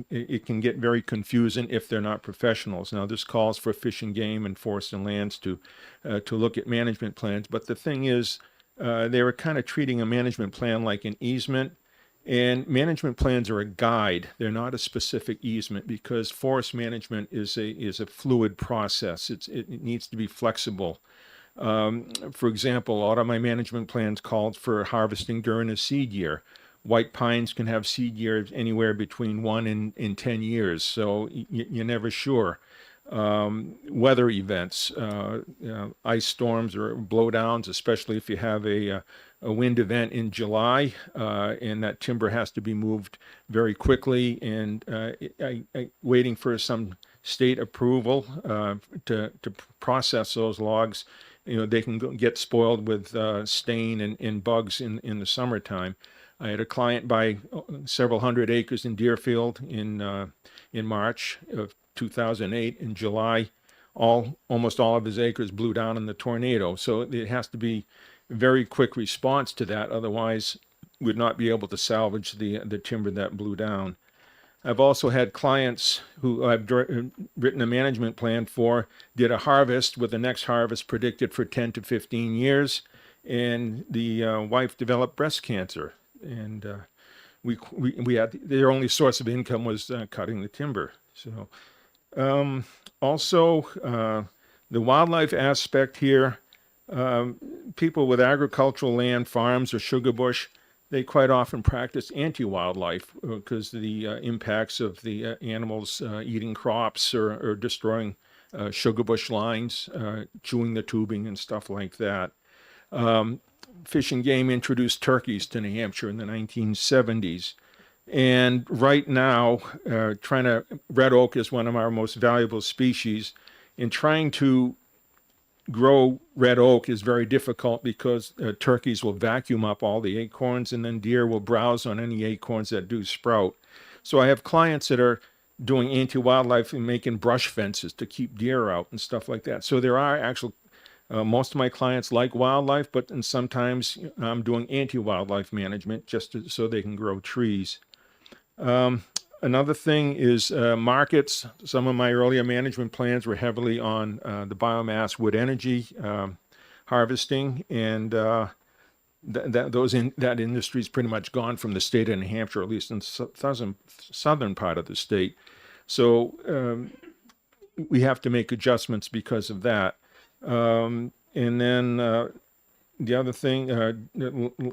it can get very confusing if they're not professionals. Now, this calls for Fish and Game and Forest and Lands to look at management plans. But the thing is, they were kind of treating a management plan like an easement. And management plans are a guide. They're not a specific easement because forest management is a fluid process. It needs to be flexible. For example, a lot of my management plans called for harvesting during a seed year. White pines can have seed years anywhere between 1 and 10 years, so you're never sure. Weather events, ice storms or blowdowns, especially if you have a wind event in July, and that timber has to be moved very quickly, and waiting for some state approval to process those logs. They can get spoiled with stain and bugs in the summertime. I had a client buy several hundred acres in Deerfield in March of 2008. In July, almost all of his acres blew down in the tornado. So it has to be a very quick response to that. Otherwise, we'd not be able to salvage the timber that blew down. I've also had clients who I've written a management plan for, did a harvest with the next harvest predicted for 10 to 15 years, and the wife developed breast cancer. And we had their only source of income was cutting the timber. So also the wildlife aspect here, people with agricultural land, farms or sugar bush, they quite often practice anti-wildlife because the impacts of the animals eating crops or destroying sugar bush lines, chewing the tubing and stuff like that. Fish and Game introduced turkeys to New Hampshire in the 1970s. And right now, red oak is one of our most valuable species. And trying to grow red oak is very difficult because turkeys will vacuum up all the acorns and then deer will browse on any acorns that do sprout. So I have clients that are doing anti-wildlife and making brush fences to keep deer out and stuff like that. So there are actual most of my clients like wildlife, and sometimes I'm doing anti-wildlife management just so they can grow trees. Another thing is markets. Some of my earlier management plans were heavily on the biomass wood energy harvesting, and that industry's pretty much gone from the state of New Hampshire, at least in the southern part of the state. So we have to make adjustments because of that. And then the other thing,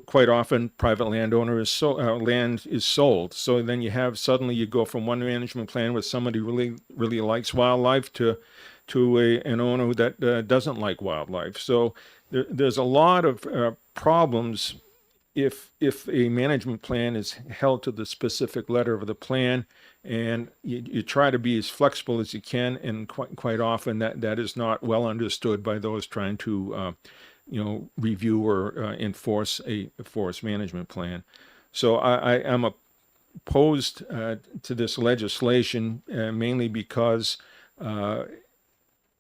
quite often private landowner is land is sold. So then suddenly you go from one management plan with somebody really really likes wildlife to an owner that doesn't like wildlife. So there's a lot of problems if a management plan is held to the specific letter of the plan, and you try to be as flexible as you can, and quite often that is not well understood by those trying to review or enforce a forest management plan. So I am opposed to this legislation mainly because a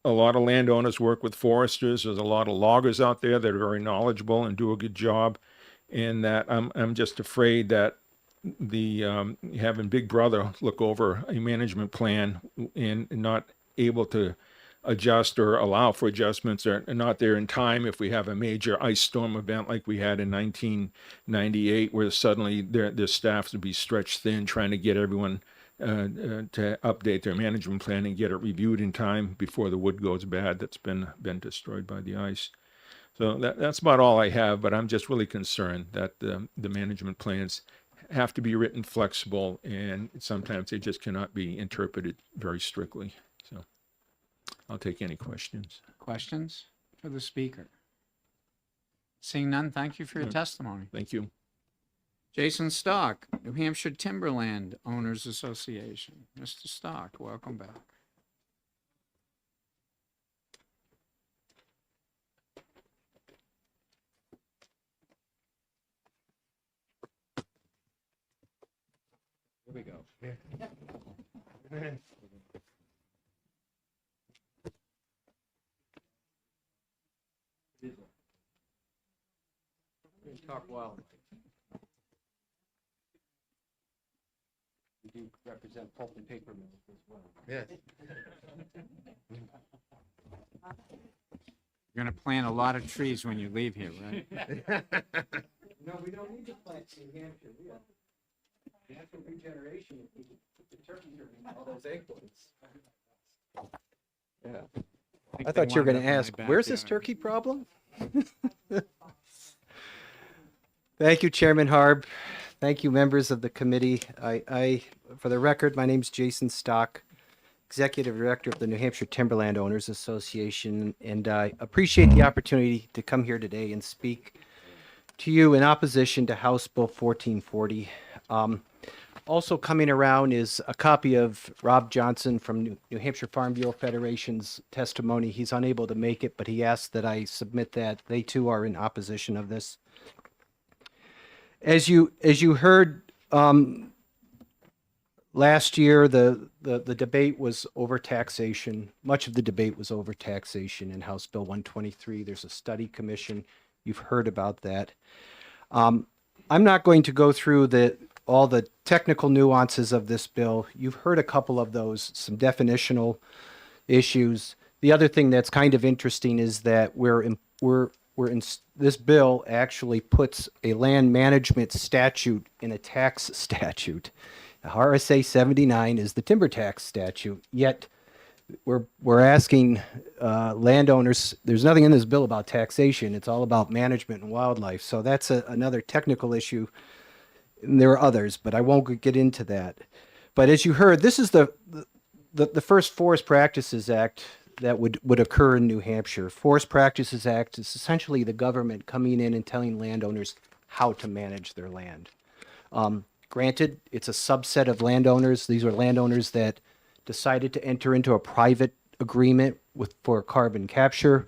lot of landowners work with foresters. There's a lot of loggers out there that are very knowledgeable and do a good job, and that I'm just afraid that having Big Brother look over a management plan and not able to adjust or allow for adjustments are not there in time if we have a major ice storm event like we had in 1998, where suddenly their staffs would be stretched thin trying to get everyone to update their management plan and get it reviewed in time before the wood goes bad that's been destroyed by the ice. So that's about all I have, but I'm just really concerned that the management plans have to be written flexible, and sometimes they just cannot be interpreted very strictly. So I'll take any questions. Questions for the speaker? Seeing none, thank you for your testimony. Thank you. Jason Stock, New Hampshire Timberland Owners Association. Mr. Stock, welcome back. Here we go. Talk wildlife. You do represent pulp and paper mills as well. Yes. You're gonna plant a lot of trees when you leave here, right? No, we don't need to plant New Hampshire. We have natural regeneration. If we put the turkeys or all those acorns. Yeah. I thought you were going to ask, where's this turkey problem? Thank you, Chairman Harb. Thank you, members of the committee. For the record, my name's Jason Stock, Executive Director of the New Hampshire Timberland Owners Association, and I appreciate the opportunity to come here today and speak to you in opposition to House Bill 1440. Also coming around is a copy of Rob Johnson from New Hampshire Farm Bureau Federation's testimony. He's unable to make it, but he asked that I submit that. They too are in opposition of this. As you heard last year, the debate was over taxation. Much of the debate was over taxation in House Bill 123. There's a study commission. You've heard about that. I'm not going to go through all the technical nuances of this bill. You've heard a couple of those, some definitional issues. The other thing that's kind of interesting is that this bill actually puts a land management statute in a tax statute. RSA 79 is the timber tax statute, yet we're asking landowners, there's nothing in this bill about taxation, it's all about management and wildlife. So that's another technical issue. And there are others, but I won't get into that. But as you heard, this is the first Forest Practices Act that would occur in New Hampshire. Forest Practices Act is essentially the government coming in and telling landowners how to manage their land. Granted, it's a subset of landowners. These are landowners that decided to enter into a private agreement for carbon capture.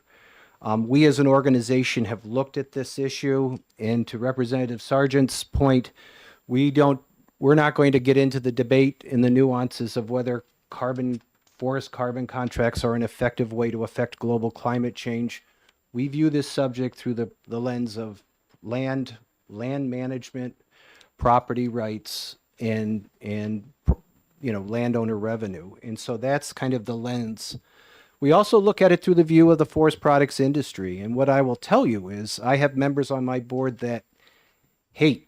We as an organization have looked at this issue, and to Representative Sargent's point, we're not going to get into the debate in the nuances of whether forest carbon contracts are an effective way to affect global climate change. We view this subject through the lens of land management, property rights, and landowner revenue. And so that's kind of the lens. We also look at it through the view of the forest products industry. And what I will tell you is I have members on my board that hate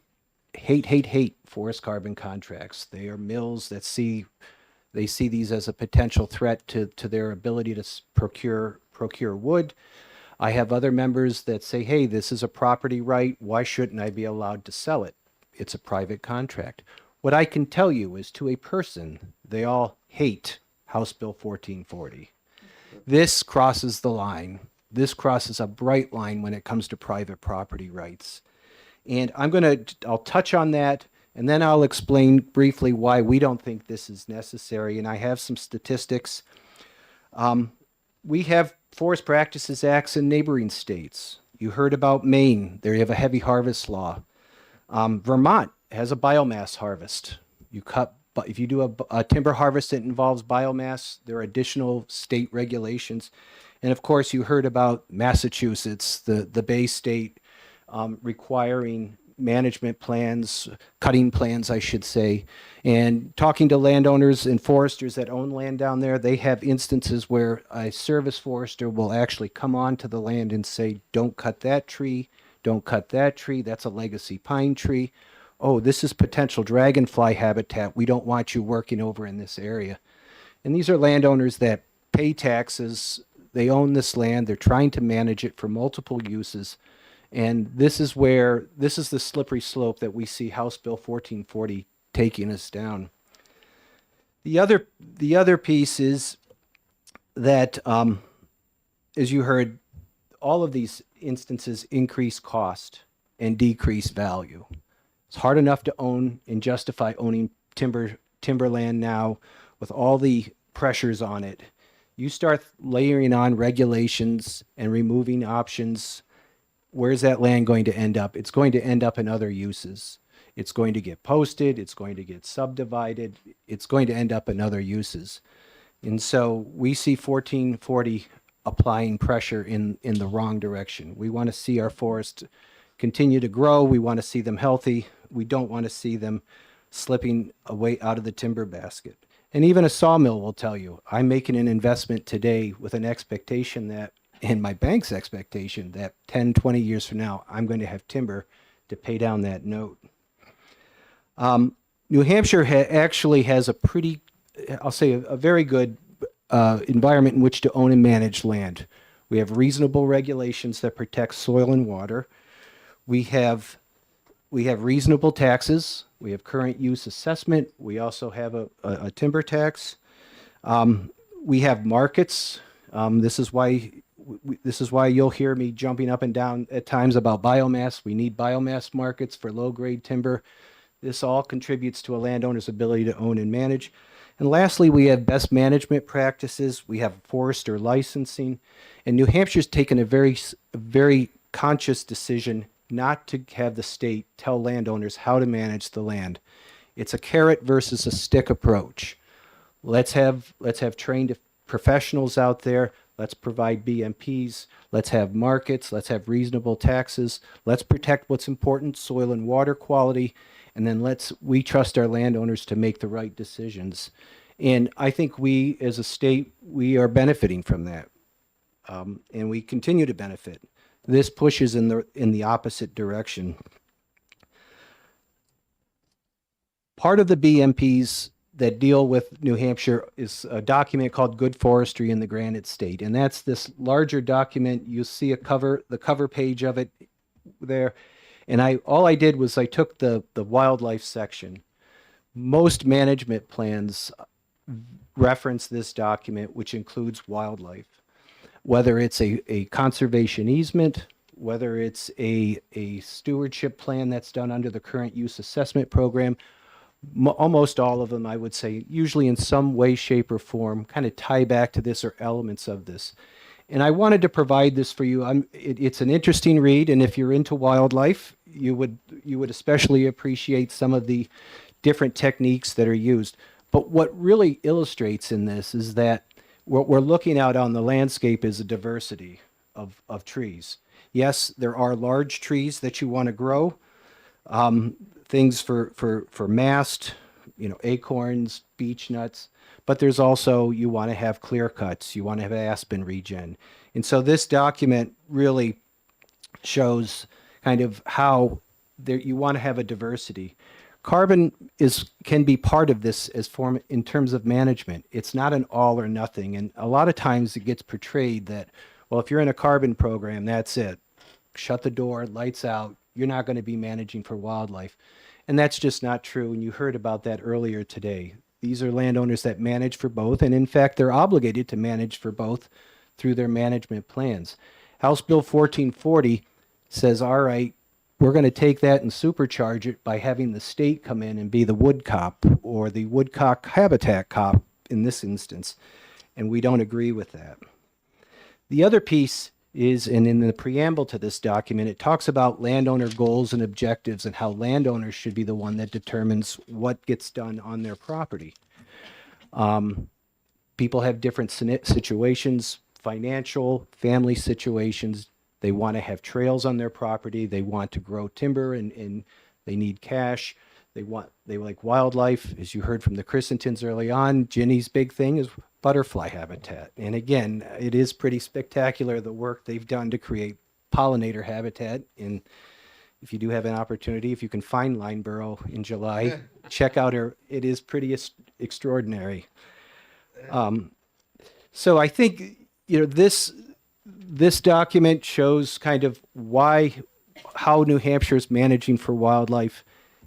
forest carbon contracts. They are mills that see these as a potential threat to their ability to procure wood. I have other members that say, hey, this is a property right. Why shouldn't I be allowed to sell it? It's a private contract. What I can tell you is, to a person, they all hate House Bill 1440. This crosses the line. This crosses a bright line when it comes to private property rights. And I'll touch on that, and then I'll explain briefly why we don't think this is necessary. And I have some statistics. We have forest practices acts in neighboring states. You heard about Maine. There you have a heavy harvest law. Vermont has a biomass harvest. But if you do a timber harvest that involves biomass, there are additional state regulations. And of course, you heard about Massachusetts, the Bay State, requiring management plans, cutting plans, I should say. And talking to landowners and foresters that own land down there, they have instances where a service forester will actually come onto the land and say, don't cut that tree, don't cut that tree, that's a legacy pine tree. Oh, this is potential dragonfly habitat. We don't want you working over in this area. And these are landowners that pay taxes. They own this land. They're trying to manage it for multiple uses. And this is the slippery slope that we see House Bill 1440 taking us down. The other piece is that, as you heard, all of these instances increase cost and decrease value. It's hard enough to own and justify owning timberland now with all the pressures on it. You start layering on regulations and removing options. Where's that land going to end up? It's going to end up in other uses. It's going to get posted. It's going to get subdivided. It's going to end up in other uses. And so we see 1440 applying pressure in the wrong direction. We want to see our forests continue to grow. We want to see them healthy. We don't want to see them slipping away out of the timber basket. And even a sawmill will tell you, I'm making an investment today with an expectation that, and my bank's expectation that 10, 20 years from now, I'm going to have timber to pay down that note. New Hampshire actually has a pretty, I'll say a very good environment in which to own and manage land. We have reasonable regulations that protect soil and water. We have reasonable taxes. We have current use assessment. We also have a timber tax. We have markets. This is why you'll hear me jumping up and down at times about biomass. We need biomass markets for low-grade timber. This all contributes to a landowner's ability to own and manage. And lastly, we have best management practices. We have forester licensing. And New Hampshire's taken a very conscious decision not to have the state tell landowners how to manage the land. It's a carrot versus a stick approach. Let's have trained professionals out there. Let's provide BMPs. Let's have markets. Let's have reasonable taxes. Let's protect what's important, soil and water quality. And then we trust our landowners to make the right decisions. And I think we, as a state, we are benefiting from that. And we continue to benefit. This pushes in the opposite direction. Part of the BMPs that deal with New Hampshire is a document called Good Forestry in the Granite State. And that's this larger document. You'll see the cover page of it there. And all I did was I took the wildlife section. Most management plans reference this document, which includes wildlife. Whether it's a conservation easement, whether it's a stewardship plan that's done under the current use assessment program, almost all of them, I would say, usually in some way, shape, or form, kind of tie back to this or elements of this. And I wanted to provide this for you. It's an interesting read, and if you're into wildlife, you would especially appreciate some of the different techniques that are used. But what really illustrates in this is that what we're looking out on the landscape is a diversity of trees. Yes, there are large trees that you want to grow, things for mast, acorns, beech nuts, but there's also, you want to have clear cuts, you want to have aspen regen. And so this document really shows kind of how there, you want to have a diversity. Carbon can be part of this as form in terms of management. It's not an all or nothing. And a lot of times it gets portrayed that, well, if you're in a carbon program, that's it. Shut the door, lights out. You're not going to be managing for wildlife. And that's just not true. And you heard about that earlier today. These are landowners that manage for both. And in fact, they're obligated to manage for both through their management plans. House Bill 1440 says, all right, we're going to take that and supercharge it by having the state come in and be the wood cop or the woodcock habitat cop in this instance. And we don't agree with that. The other piece is, and in the preamble to this document, it talks about landowner goals and objectives and how landowners should be the one that determines what gets done on their property. People have different situations, financial, family situations. They want to have trails on their property. They want to grow timber and they need cash. They like wildlife. As you heard from the Christentons early on, Ginny's big thing is butterfly habitat. And again, it is pretty spectacular, the work they've done to create pollinator habitat. And if you do have an opportunity, if you can find Lineborough in July, check out her. It is pretty extraordinary. So I think, this document shows kind of how New Hampshire is managing for wildlife.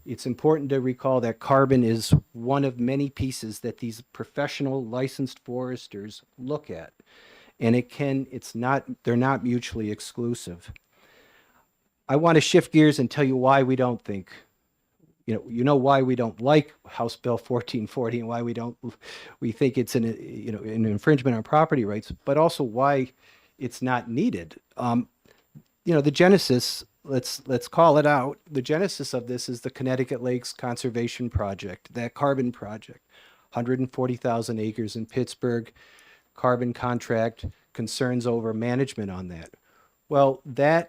It's important to recall that carbon is one of many pieces that these professional licensed foresters look at. And they're not mutually exclusive. I want to shift gears and tell you why we don't think, why we don't like House Bill 1440 and why we think it's an infringement on property rights, but also why it's not needed. The genesis, let's call it out. The genesis of this is the Connecticut Lakes Conservation Project, that carbon project, 140,000 acres in Pittsburgh, carbon contract, concerns over management on that. Well, the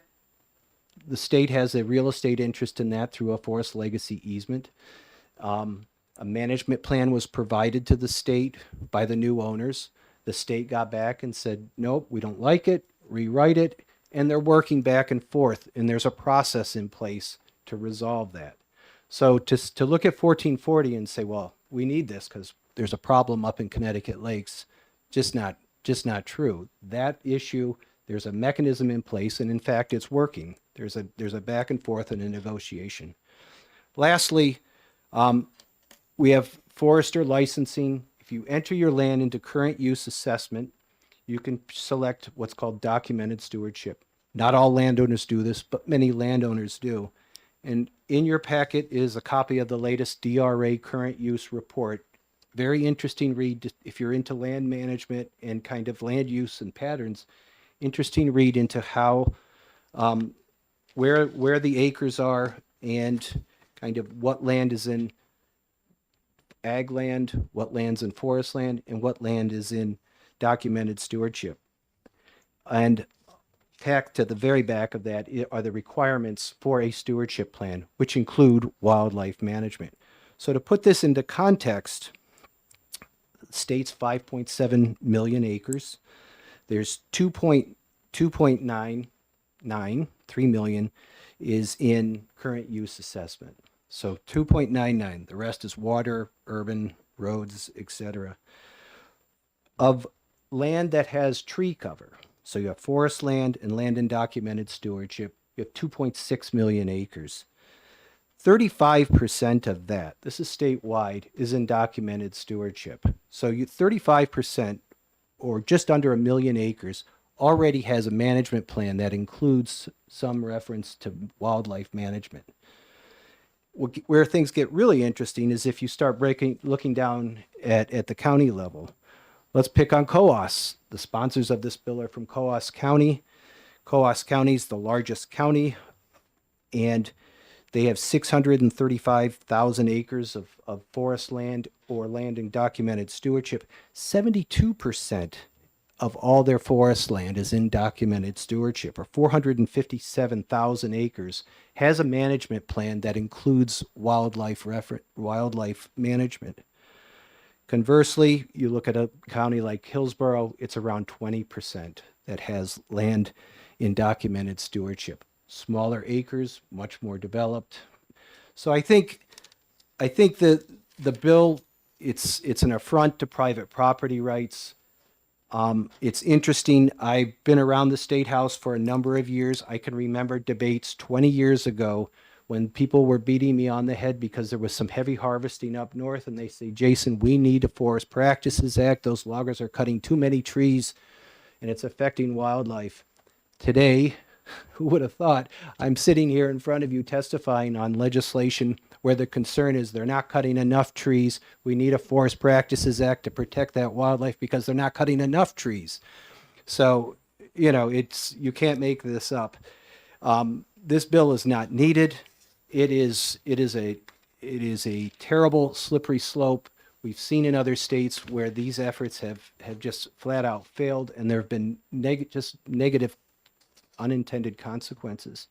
state has a real estate interest in that through a forest legacy easement. A management plan was provided to the state by the new owners. The state got back and said, nope, we don't like it, rewrite it, and they're working back and forth, and there's a process in place to resolve that. So to look at 1440 and say, well, we need this because there's a problem up in Connecticut Lakes, just not true. That issue, there's a mechanism in place, and in fact, it's working. There's a back and forth and a negotiation. Lastly, we have forester licensing. If you enter your land into current use assessment, you can select what's called documented stewardship. Not all landowners do this, but many landowners do. And in your packet is a copy of the latest DRA current use report. Very interesting read if you're into land management and kind of land use and patterns. Interesting read into how, where the acres are and kind of what land is in ag land, what land's in forest land, and what land is in documented stewardship. And tacked to the very back of that are the requirements for a stewardship plan, which include wildlife management. So to put this into context, the state's 5.7 million acres. There's 3 million is in current use assessment. So 2.99, the rest is water, urban, roads, etc. Of land that has tree cover, so you have forest land and land in documented stewardship, you have 2.6 million acres. 35% of that, this is statewide, is in documented stewardship. So 35%, or just under 1 million acres, already has a management plan that includes some reference to wildlife management. Where things get really interesting is if you start looking down at the county level. Let's pick on Coos. The sponsors of this bill are from Coos County. Coos County is the largest county, and they have 635,000 acres of forest land or land in documented stewardship. 72% of all their forest land is in documented stewardship, or 457,000 acres, has a management plan that includes wildlife management. Conversely, you look at a county like Hillsborough, it's around 20% that has land in documented stewardship. Smaller acres, much more developed. So I think that the bill, it's an affront to private property rights. It's interesting. I've been around the State House for a number of years. I can remember debates 20 years ago when people were beating me on the head because there was some heavy harvesting up north, and they say, Jason, we need a Forest Practices Act. Those loggers are cutting too many trees and it's affecting wildlife. Today, who would have thought, I'm sitting here in front of you testifying on legislation where the concern is they're not cutting enough trees. We need a Forest Practices Act to protect that wildlife because they're not cutting enough trees. So, you know, you can't make this up. This bill is not needed. It is a terrible slippery slope. We've seen in other states where these efforts have just flat out failed, and there have been just negative unintended consequences.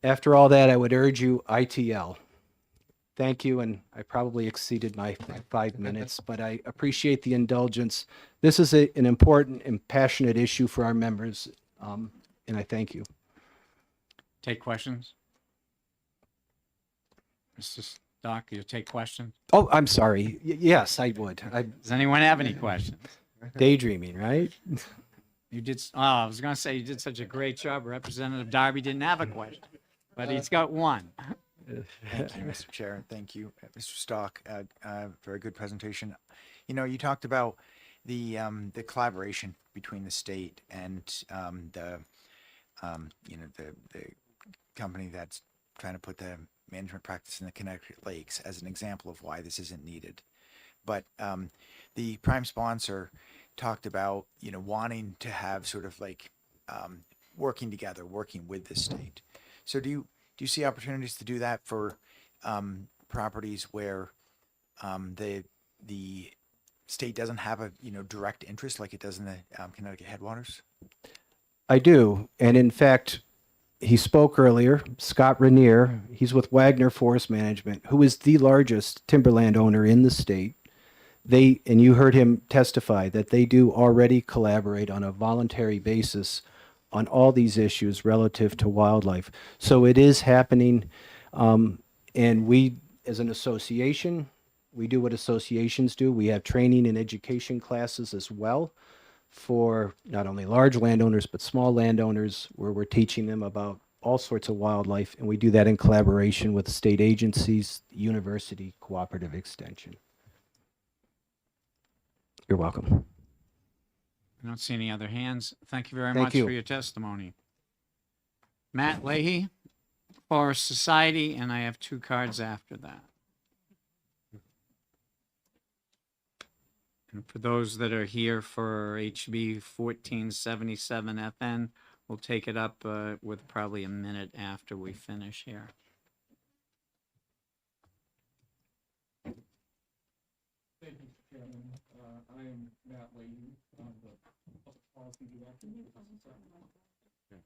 After all that, I would urge you, ITL. Thank you, and I probably exceeded my 5 minutes, but I appreciate the indulgence. This is an important and passionate issue for our members, and I thank you. Take questions? Mr. Stock, you take questions? Oh, I'm sorry. Yes, I would. Does anyone have any questions? Daydreaming, right? You did, I was going to say you did such a great job. Representative Darby didn't have a question, but he's got one. Thank you, Mr. Chair. Thank you, Mr. Stock. Very good presentation. You know, you talked about the collaboration between the state and the company that's trying to put the management practice in the Connecticut Lakes as an example of why this isn't needed. But the prime sponsor talked about, you know, wanting to have sort of like working together, working with the state. So do you see opportunities to do that for properties where the state doesn't have a, you know, direct interest like it does in the Connecticut Headwaters? I do. And in fact, he spoke earlier, Scott Rainier, he's with Wagner Forest Management, who is the largest timberland owner in the state. And you heard him testify that they do already collaborate on a voluntary basis on all these issues relative to wildlife. So it is happening. And we, as an association, we do what associations do. We have training and education classes as well for not only large landowners, but small landowners, where we're teaching them about all sorts of wildlife. And we do that in collaboration with state agencies, university, cooperative extension. You're welcome. I don't see any other hands. Thank you very Thank much you. for your testimony. Matt Leahy, Forest Society, and I have 2 cards after that. And for those that are here for HB 1477 FN, we'll take it up with probably a minute after we finish here. Thank you, Mr. Chairman. I am Matt Leahy. I'm the Public Policy Director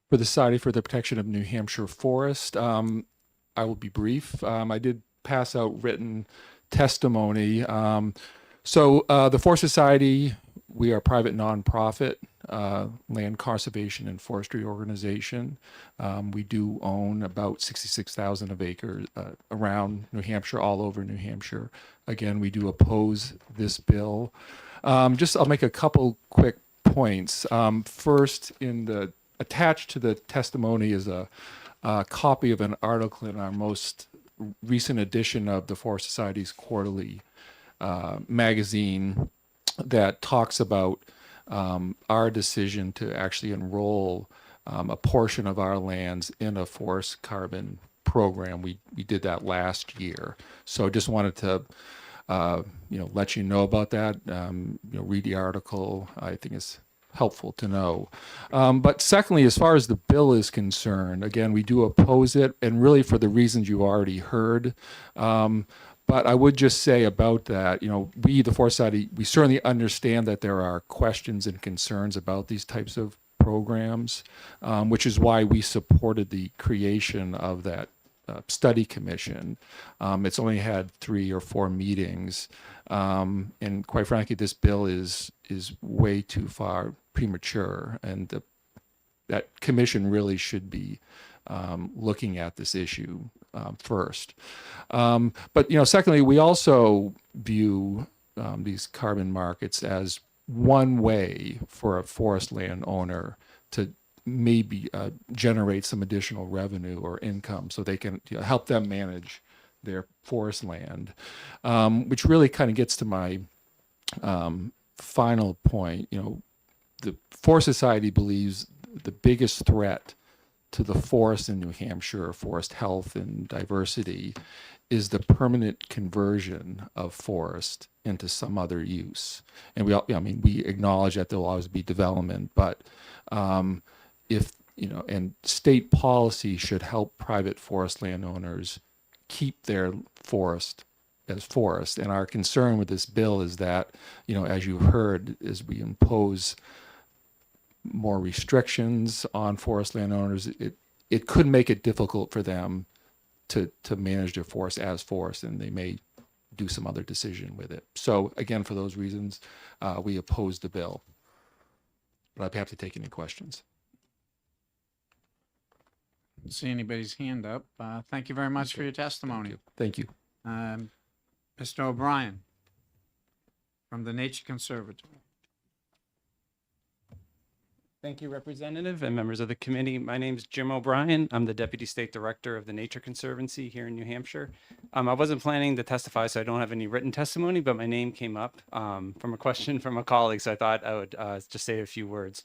for the Society for the Protection of New Hampshire Forest. I will be brief. I did pass out written testimony. So the Forest Society, we are a private nonprofit land conservation and forestry organization. We do own about 66,000 of acres around New Hampshire, all over New Hampshire. Again, we do oppose this bill. I'll make a couple quick points. First, attached to the testimony is a copy of an article in our most recent edition of the Forest Society's quarterly magazine that talks about our decision to actually enroll a portion of our lands in a forest carbon program. We did that last year. So just wanted to let you know about that. Read the article. I think it's helpful to know. But secondly, as far as the bill is concerned, again, we do oppose it, and really for the reasons you already heard. But I would just say about that, we, the Forest Society, we certainly understand that there are questions and concerns about these types of programs, which is why we supported the creation of that study commission. It's only had 3 or 4 meetings, and quite frankly, this bill is way too far premature, and that commission really should be looking at this issue first. But secondly, we also view these carbon markets as one way for a forest land owner to maybe generate some additional revenue or income so they can help them manage their forest land, which really kind of gets to my final point. The Forest Society believes the biggest threat to the forest in New Hampshire, forest health and diversity, is the permanent conversion of forest into some other use. And we acknowledge that there'll always be development, but if and state policy should help private forest landowners keep their forest as forest. And our concern with this bill is that, as you heard, as we impose more restrictions on forest landowners, it could make it difficult for them to manage their forest as forest, and they may do some other decision with it. So again, for those reasons, we oppose the bill. But I'd be happy to take any questions. Don't see anybody's hand up. Thank you very much for your testimony. Thank you. Mr. O'Brien from the Nature Conservatory. Thank you, Representative and members of the committee. My name is Jim O'Brien. I'm the Deputy State Director of the Nature Conservancy here in New Hampshire. I wasn't planning to testify, so I don't have any written testimony, but my name came up from a question from a colleague, so I thought I would just say a few words.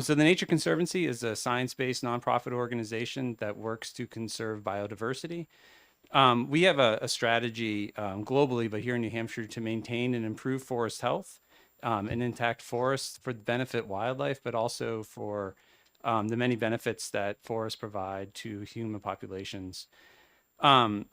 So the Nature Conservancy is a science-based nonprofit organization that works to conserve biodiversity. We have a strategy globally, but here in New Hampshire, to maintain and improve forest health. An intact forest for the benefit wildlife, but also for the many benefits that forests provide to human populations. I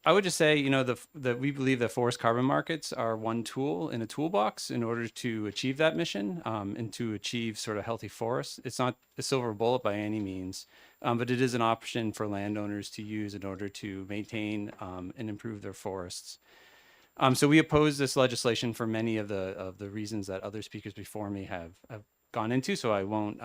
would just say, that we believe that forest carbon markets are one tool in a toolbox in order to achieve that mission and to achieve sort of healthy forests. It's not a silver bullet by any means, but it is an option for landowners to use in order to maintain and improve their forests. So we oppose this legislation for many of the reasons that other speakers before me have gone into, so I won't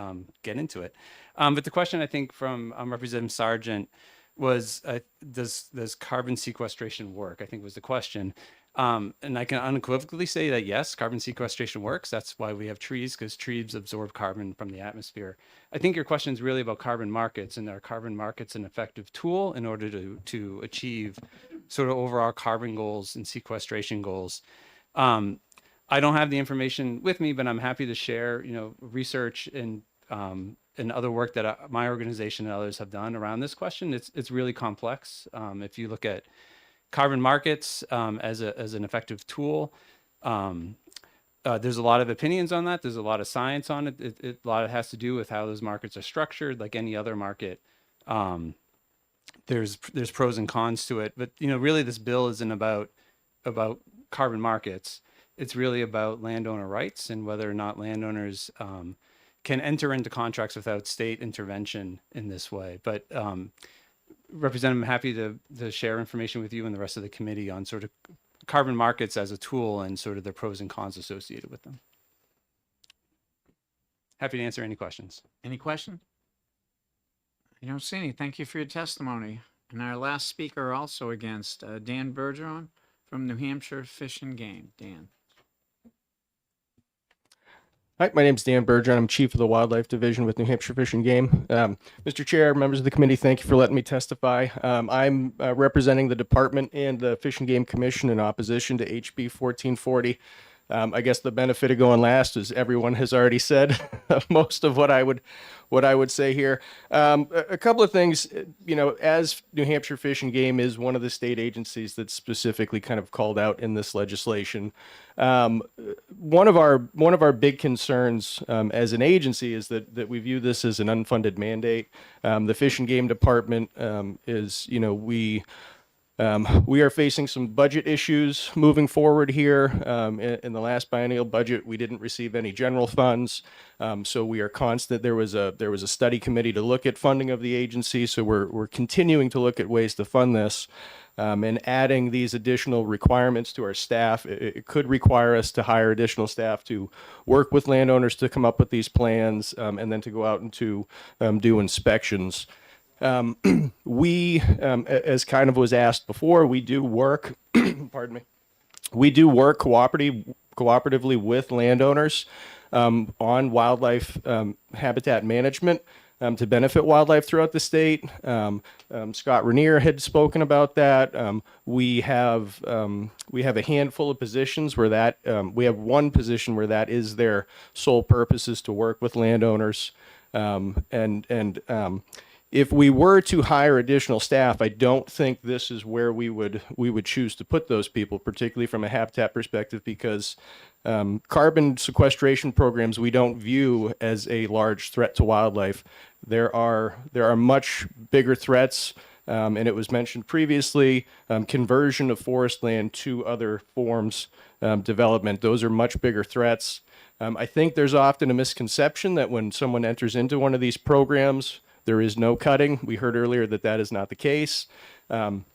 get into it. But the question, I think, from Representative Sargent was, does carbon sequestration work? I think was the question. And I can unequivocally say that yes, carbon sequestration works. That's why we have trees, because trees absorb carbon from the atmosphere. I think your question is really about carbon markets, and are carbon markets an effective tool in order to achieve sort of overall carbon goals and sequestration goals? I don't have the information with me, but I'm happy to share, research and other work that my organization and others have done around this question. It's really complex. If you look at carbon markets as an effective tool, there's a lot of opinions on that. There's a lot of science on it. A lot of it has to do with how those markets are structured, like any other market. There's pros and cons to it, but really this bill isn't about carbon markets. It's really about landowner rights and whether or not landowners can enter into contracts without state intervention in this way. But Representative, I'm happy to share information with you and the rest of the committee on sort of carbon markets as a tool and sort of the pros and cons associated with them. Happy to answer any questions. Any questions? I don't see any. Thank you for your testimony. And our last speaker also against Dan Bergeron from New Hampshire Fish and Game. Dan. Hi, my name is Dan Bergeron. I'm Chief of the Wildlife Division with New Hampshire Fish and Game. Mr. Chair, members of the committee, thank you for letting me testify. I'm representing the department and the Fish and Game Commission in opposition to HB 1440. I guess the benefit of going last is everyone has already said most of what I would say here. A couple of things, as New Hampshire Fish and Game is one of the state agencies that's specifically kind of called out in this legislation. One of our big concerns as an agency is that we view this as an unfunded mandate. The Fish and Game Department is, We are facing some budget issues moving forward here. In the last biennial budget, we didn't receive any general funds, so we are constant. There was a study committee to look at funding of the agency, so we're continuing to look at ways to fund this. And adding these additional requirements to our staff, it could require us to hire additional staff to work with landowners to come up with these plans, and then to go out and to do inspections. We, as kind of was asked before, we do work, pardon me, we do work cooperatively with landowners on wildlife habitat management to benefit wildlife throughout the state. Scott Rainier had spoken about that. We have a handful of positions where that we have one position where that is their sole purpose, is to work with landowners. If we were to hire additional staff, I don't think this is where we would choose to put those people, particularly from a habitat perspective, because carbon sequestration programs we don't view as a large threat to wildlife. There are much bigger threats, and it was mentioned previously, conversion of forest land to other forms, development. Those are much bigger threats. I think there's often a misconception that when someone enters into one of these programs, there is no cutting. We heard earlier that that is not the case. And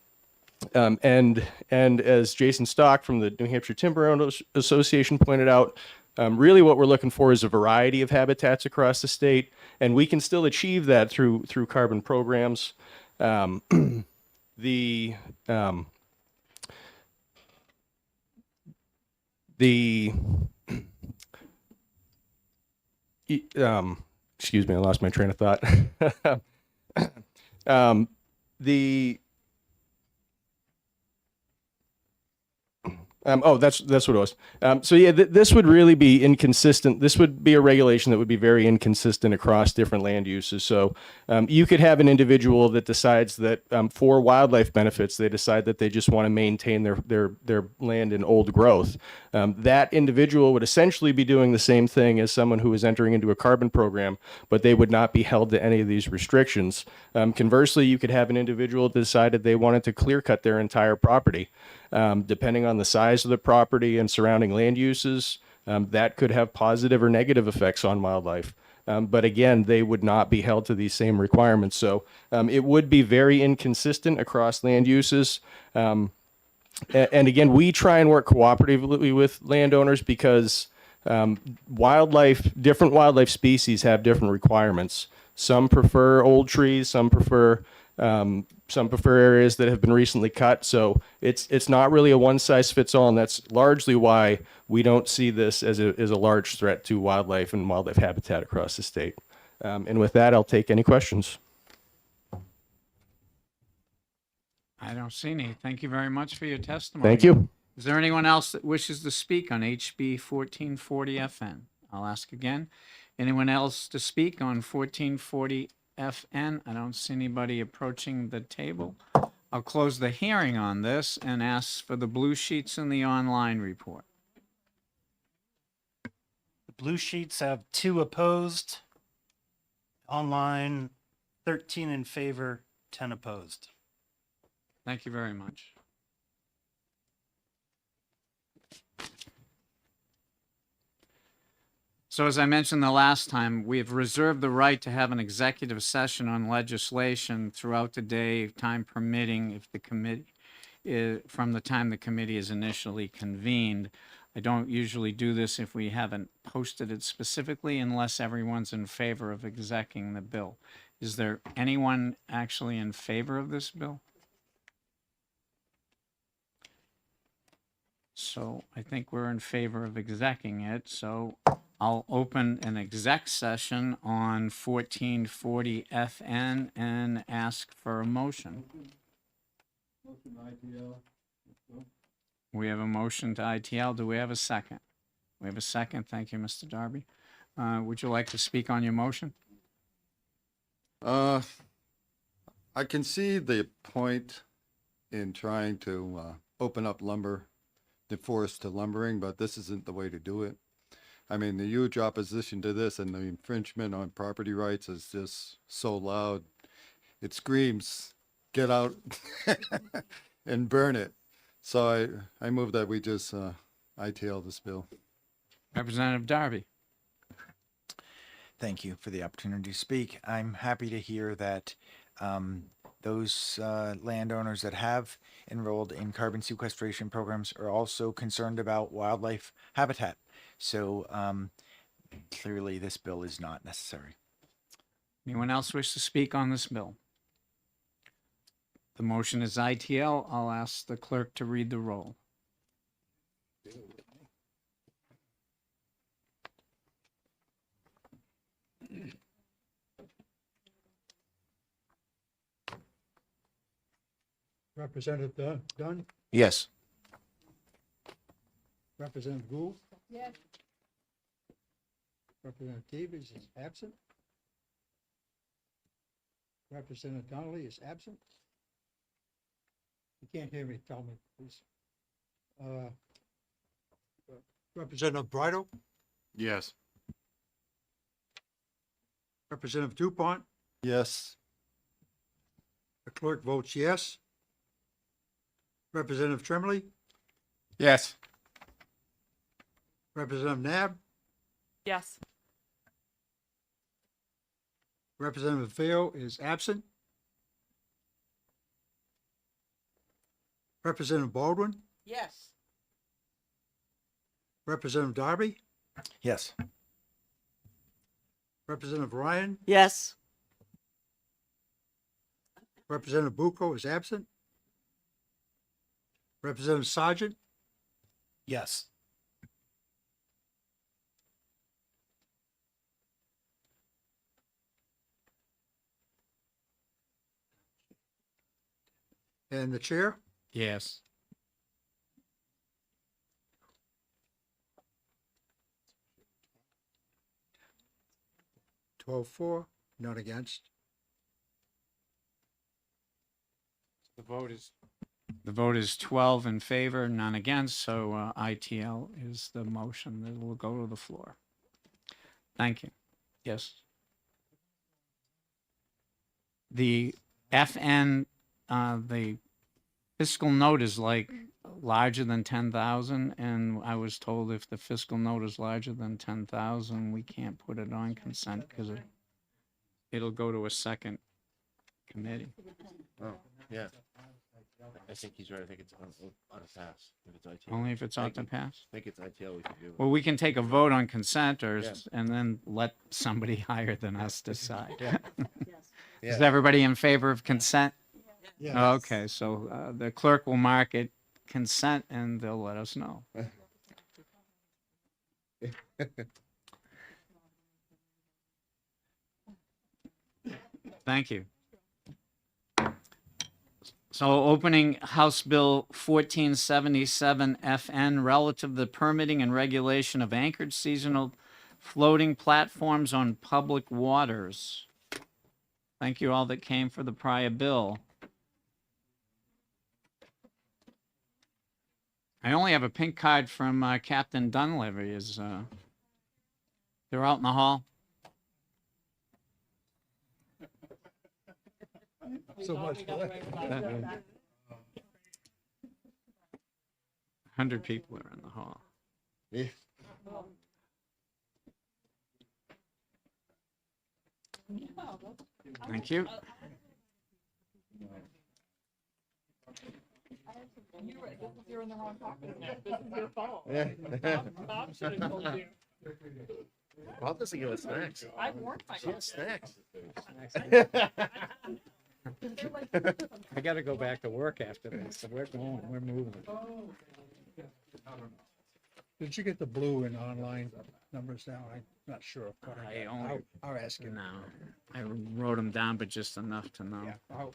as Jason Stock from the New Hampshire Timber Owners Association pointed out, really what we're looking for is a variety of habitats across the state, and we can still achieve that through carbon programs. Excuse me, I lost my train of thought. That's what it was. So yeah, this would really be inconsistent. This would be a regulation that would be very inconsistent across different land uses. So you could have an individual that decides that for wildlife benefits, they decide that they just want to maintain their land in old growth. That individual would essentially be doing the same thing as someone who is entering into a carbon program, but they would not be held to any of these restrictions. Conversely, you could have an individual that decided they wanted to clear cut their entire property. Depending on the size of the property and surrounding land uses, that could have positive or negative effects on wildlife. But again, they would not be held to these same requirements. So it would be very inconsistent across land uses. And again, we try and work cooperatively with landowners because different wildlife species have different requirements. Some prefer old trees, some prefer areas that have been recently cut. So it's not really a one size fits all, and that's largely why we don't see this as a large threat to wildlife and wildlife habitat across the state. And with that, I'll take any questions. I don't see any. Thank you very much for your testimony. Thank you. Is there anyone else that wishes to speak on HB 1440 FN? I'll ask again. Anyone else to speak on 1440 FN? I don't see anybody approaching the table. I'll close the hearing on this and ask for the blue sheets in the online report. The blue sheets have 2 opposed. Online, 13 in favor, 10 opposed. Thank you very much. So as I mentioned the last time, we have reserved the right to have an executive session on legislation throughout the day, time permitting, if the committee, from the time the committee is initially convened. I don't usually do this if we haven't posted it specifically unless everyone's in favor of execing the bill. Is there anyone actually in favor of this bill? So I think we're in favor of execing it. So I'll open an exec session on 1440 FN and ask for a motion. We have a motion to ITL. Do we have a second? We have a second. Thank you, Mr. Darby. Would you like to speak on your motion? I can see the point in trying to open up the forest to lumbering, but this isn't the way to do it. I mean, the huge opposition to this and the infringement on property rights is just so loud. It screams, get out. and burn it. So I move that we just ITL this bill. Representative Darby. Thank you for the opportunity to speak. I'm happy to hear that those landowners that have enrolled in carbon sequestration programs are also concerned about wildlife habitat. So clearly this bill is not necessary. Anyone else wish to speak on this bill? The motion is ITL. I'll ask the clerk to read the roll. Representative Dunn, Yes. Representative Gould. Yes. Representative Davies is absent. Representative Donnelly is absent. You can't hear me, tell me, please. Representative Bridle, Yes. Representative Dupont, Yes. the clerk votes yes. Representative Tremblay, Yes. Representative Nab, Yes. Representative Vale is absent. Representative Baldwin, Yes. Representative Darby, Yes. Representative Ryan, Yes. Representative Bucco is absent. Representative Sergeant, Yes. and the chair. Yes. 12-4, none against. The vote is 12 in favor, none against, so ITL is the motion that will go to the floor. Thank you. Yes. The FN, the fiscal note is like larger than 10,000, and I was told if the fiscal note is larger than 10,000, we can't put it on consent because it'll go to a second committee. Oh, yeah. I think he's right. I think it's on a pass. If it's ITL. Only if it's on the pass? I think it's ITL we can do. Well, we can take a vote on consent or, Yeah. and then let somebody higher than us decide. Yeah. Is everybody in favor of consent? Yes. Okay, so the clerk will mark it consent and they'll let us know. Thank you. So opening House Bill 1477 FN relative to the permitting and regulation of anchored seasonal floating platforms on public waters. Thank you all that came for the prior bill. I only have a pink card from Captain Dunleavy. They're out in the hall? So much for that. 100 people are in the hall. Yeah. Thank you. You're in the wrong pocket. This is your fault. Yeah. Bob should have told you. Bob doesn't give us snacks. I warned my She has snacks. I got to go back to work after this, so we're going, we're moving. Did you get the blue and online numbers down? I'm not sure. I only- I'll ask you. No, I wrote them down, but just enough to know. Yeah, I'll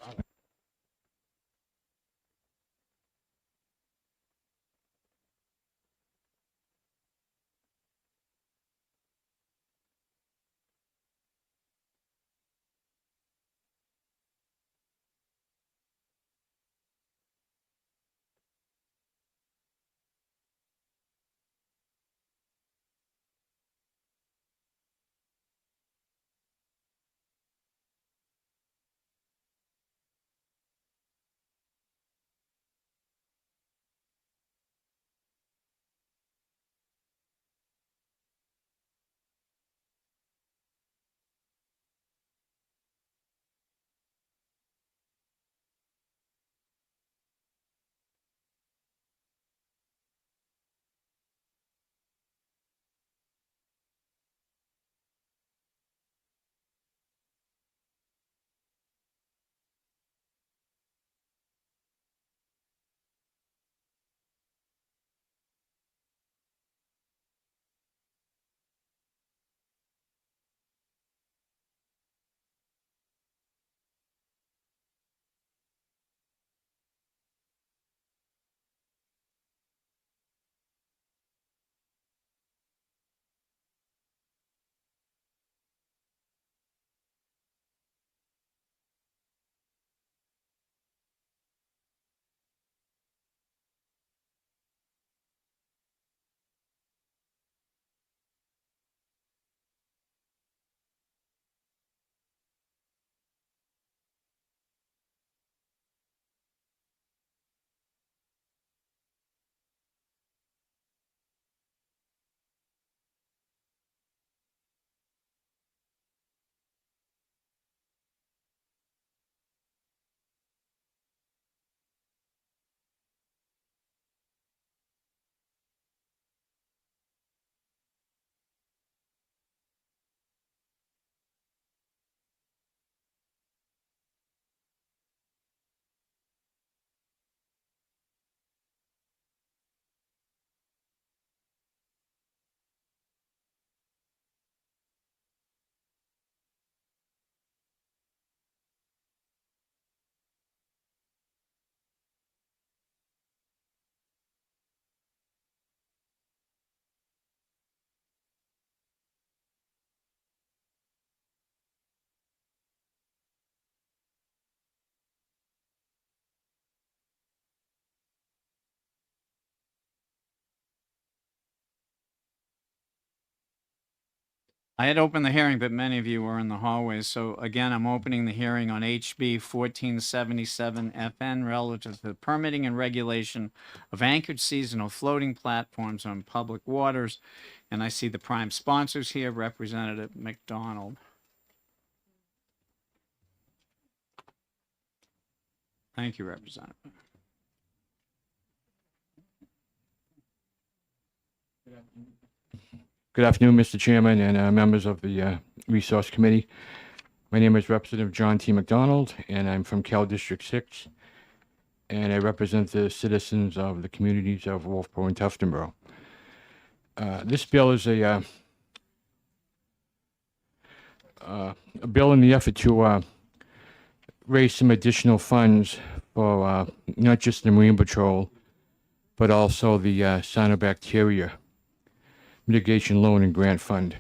I had opened the hearing, but many of you were in the hallways. So again, I'm opening the hearing on HB 1477 FN relative to the permitting and regulation of anchored seasonal floating platforms on public waters. And I see the prime sponsors here, Representative McDonald. Thank you, Representative. Good afternoon, Mr. Chairman and members of the Resource Committee. My name is Representative John T. McDonald, and I'm from Cal District 6, and I represent the citizens of the communities of Wolfboro and Tuftonboro. This bill is a bill in the effort to raise some additional funds for not just the Marine Patrol, but also the Cyanobacteria Mitigation Loan and Grant Fund.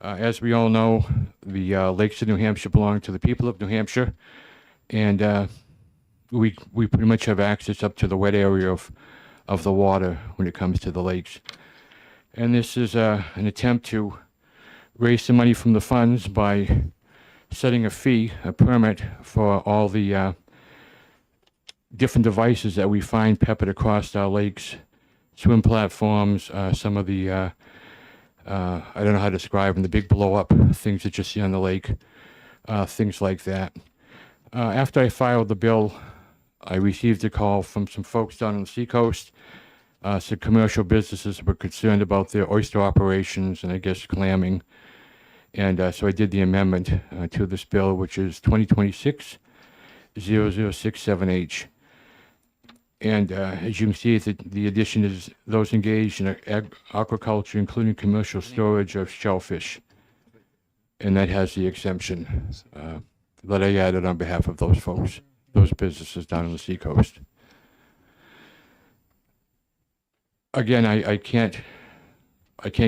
As we all know, the lakes of New Hampshire belong to the people of New Hampshire, and we pretty much have access up to the wet area of the water when it comes to the lakes. And this is an attempt to raise some money from the funds by setting a fee, a permit for all the different devices that we find peppered across our lakes, swim platforms, some of the, I don't know how to describe them, the big blow up things that you see on the lake, things like that. After I filed the bill, I received a call from some folks down on the seacoast. Some commercial businesses were concerned about their oyster operations and I guess clamming. And so I did the amendment to this bill, which is 2026-0067H. And as you can see, the addition is those engaged in aquaculture, including commercial storage of shellfish. And that has the exemption that I added on behalf of those folks, those businesses down on the seacoast. Again, I can't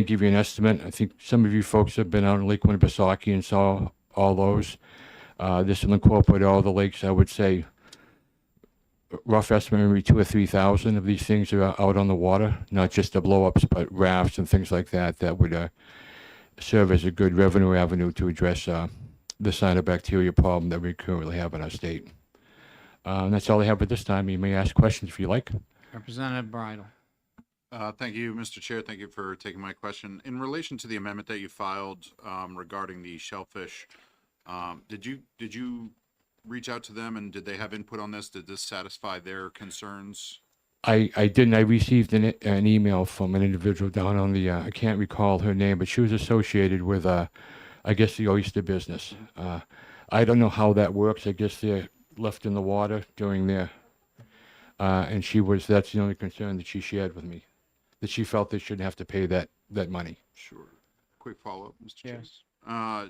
give you an estimate. I think some of you folks have been out in Lake Winnipesaukee and saw all those. This will incorporate all the lakes. I would say rough estimate maybe 2,000 or 3,000 of these things are out on the water, not just the blow-ups, but rafts and things like that that would serve as a good revenue avenue to address the cyanobacteria problem that we currently have in our state. That's all I have at this time. You may ask questions if you like. Representative Bridle. Thank you, Mr. Chair. Thank you for taking my question. In relation to the amendment that you filed regarding the shellfish, did you reach out to them and did they have input on this? Did this satisfy their concerns? I didn't. I received an email from an individual down on the, I can't recall her name, but she was associated with, I guess, the oyster business. I don't know how that works. I guess they're left in the water during their, and that's the only concern that she shared with me, that she felt they shouldn't have to pay that money. Sure. Quick follow-up, Mr. Yes. Chair.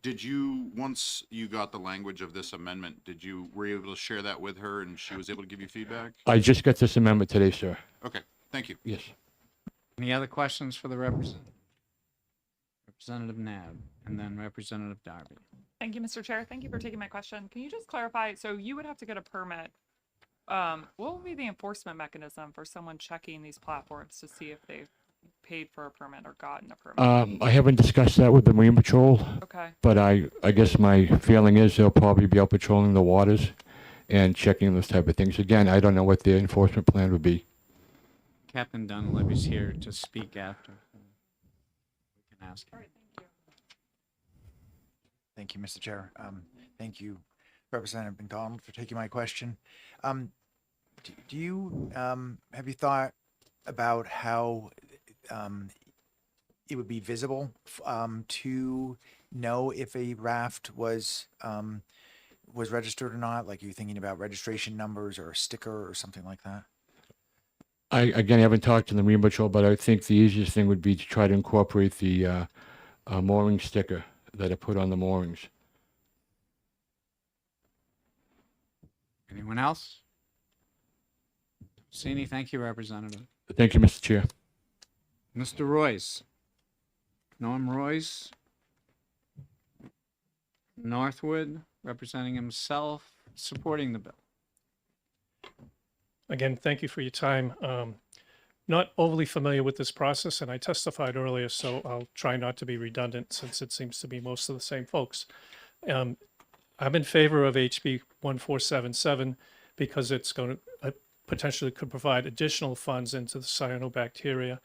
Did you, once you got the language of this amendment, were you able to share that with her and she was able to give you feedback? I just got this amendment today, sir. Okay, thank you. Yes. Any other questions for the representative? Representative Nab, and then Representative Darby. Thank you, Mr. Chair. Thank you for taking my question. Can you just clarify? So you would have to get a permit. What would be the enforcement mechanism for someone checking these platforms to see if they've paid for a permit or gotten a permit? I haven't discussed that with the Marine Patrol. Okay. But I guess my feeling is they'll probably be out patrolling the waters and checking those type of things. Again, I don't know what their enforcement plan would be. Captain Dunleavy's here to speak after. We can ask him. Thank you, Mr. Chair. Thank you, Representative McDonald, for taking my question. Have you thought about how it would be visible to know if a raft was registered or not? Like, are you thinking about registration numbers or a sticker or something like that? I haven't talked to the Marine Patrol, but I think the easiest thing would be to try to incorporate the mooring sticker that are put on the moorings. Anyone else? Sini, thank you, Representative. Thank you, Mr. Chair. Mr. Royce. Norm Royce. Northwood, representing himself, supporting the bill. Again, thank you for your time. not overly familiar with this process, and I testified earlier, so I'll try not to be redundant since it seems to be most of the same folks. I'm in favor of HB 1477 because it's going to potentially could provide additional funds into the cyanobacteria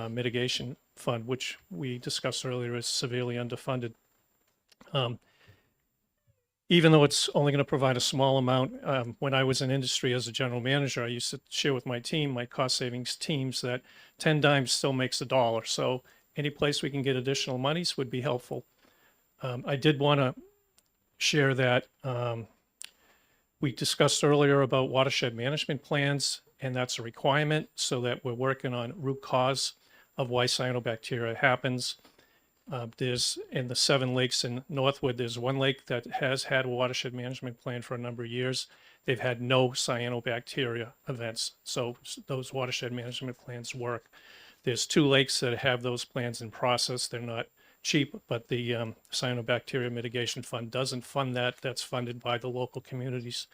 mitigation fund, which we discussed earlier is severely underfunded. Even though it's only going to provide a small amount, when I was in industry as a general manager, I used to share with my team, my cost savings teams, that 10 dimes still makes a dollar. So any place we can get additional monies would be helpful. I did want to share that we discussed earlier about watershed management plans, and that's a requirement so that we're working on root cause of why cyanobacteria happens. There's in the 7 lakes in Northwood, there's one lake that has had a watershed management plan for a number of years. They've had no cyanobacteria events, so those watershed management plans work. There's 2 lakes that have those plans in process. They're not cheap, but the Cyanobacteria Mitigation Fund doesn't fund that. That's funded by the local communities.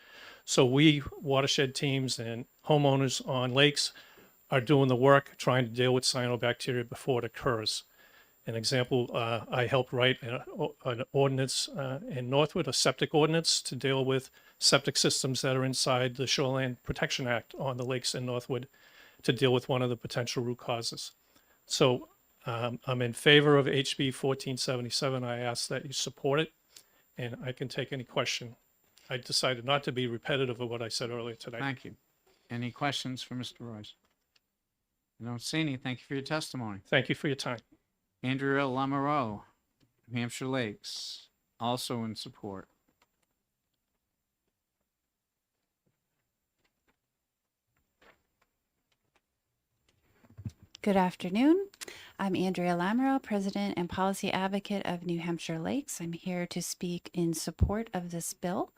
So we, watershed teams and homeowners on lakes, are doing the work trying to deal with cyanobacteria before it occurs. An example, I helped write an ordinance in Northwood, a septic ordinance to deal with septic systems that are inside the Shoreline Protection Act on the lakes in Northwood to deal with one of the potential root causes. So I'm in favor of HB 1477. I ask that you support it, and I can take any question. I decided not to be repetitive of what I said earlier today. Thank you. Any questions for Mr. Royce? I don't see any. Thank you for your testimony. Thank you for your time. Andrea Lamoureux, New Hampshire Lakes, also in support. Good afternoon. I'm Andrea Lamoureux, President and Policy Advocate of New Hampshire Lakes. I'm here to speak in support of this bill.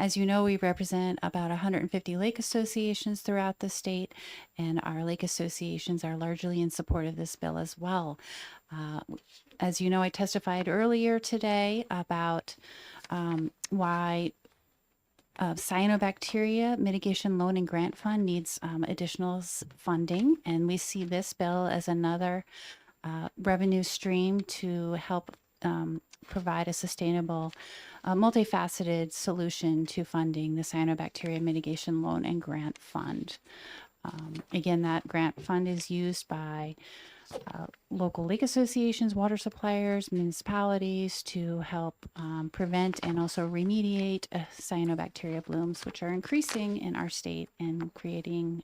As you know, we represent about 150 lake associations throughout the state, and our lake associations are largely in support of this bill as well. As you know, I testified earlier today about why Cyanobacteria Mitigation Loan and Grant Fund needs additional funding, and we see this bill as another revenue stream to help provide a sustainable, multifaceted solution to funding the Cyanobacteria Mitigation Loan and Grant Fund. Again, that grant fund is used by local lake associations, water suppliers, municipalities to help prevent and also remediate cyanobacteria blooms, which are increasing in our state and creating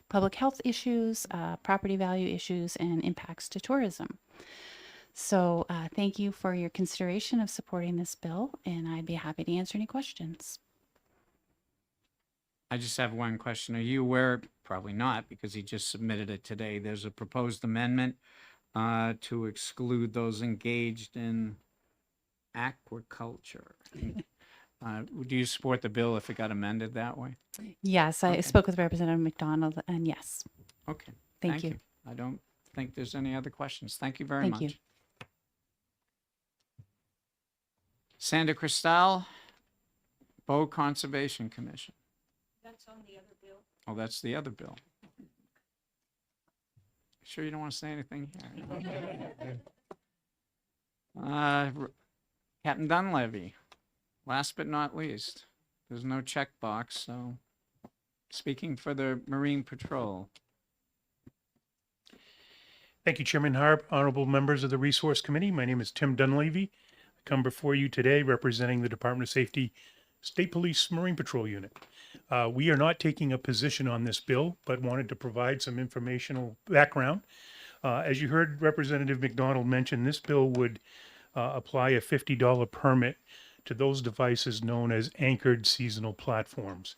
public health issues, property value issues, and impacts to tourism. So thank you for your consideration of supporting this bill, and I'd be happy to answer any questions. I just have one question. Are you aware, probably not, because he just submitted it today, there's a proposed amendment to exclude those engaged in aquaculture. Would you support the bill if it got amended that way? Yes, I spoke with Representative McDonald, and yes. Okay. Thank you. I don't think there's any other questions. Thank you very Thank much. you. Sandra Cristal, Bow Conservation Commission. That's on the other bill. Oh, that's the other bill. Sure you don't want to say anything here? Captain Dunleavy, last but not least. There's no checkbox, so speaking for the Marine Patrol. Thank you, Chairman Harp, honorable members of the Resource Committee. My name is Tim Dunleavy. I come before you today representing the Department of Safety State Police Marine Patrol Unit. We are not taking a position on this bill, but wanted to provide some informational background. As you heard Representative McDonald mention, this bill would apply a $50 permit to those devices known as anchored seasonal platforms.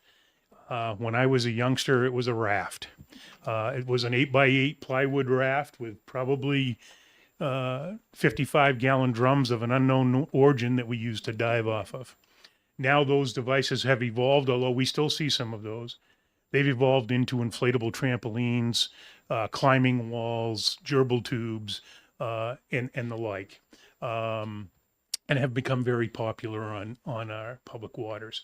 When I was a youngster, it was a raft. It was an 8x8 plywood raft with probably 55-gallon drums of an unknown origin that we used to dive off of. Now those devices have evolved, although we still see some of those. They've evolved into inflatable trampolines, climbing walls, gerbil tubes, and the like, and have become very popular on our public waters.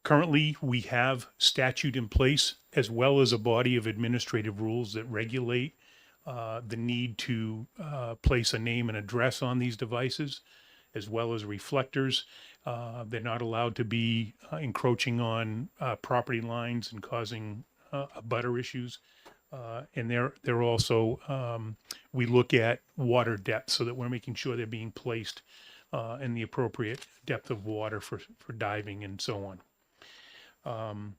Currently, we have statute in place as well as a body of administrative rules that regulate the need to place a name and address on these devices, as well as reflectors. They're not allowed to be encroaching on property lines and causing butter issues. And they're also, we look at water depth so that we're making sure they're being placed in the appropriate depth of water for diving and so on.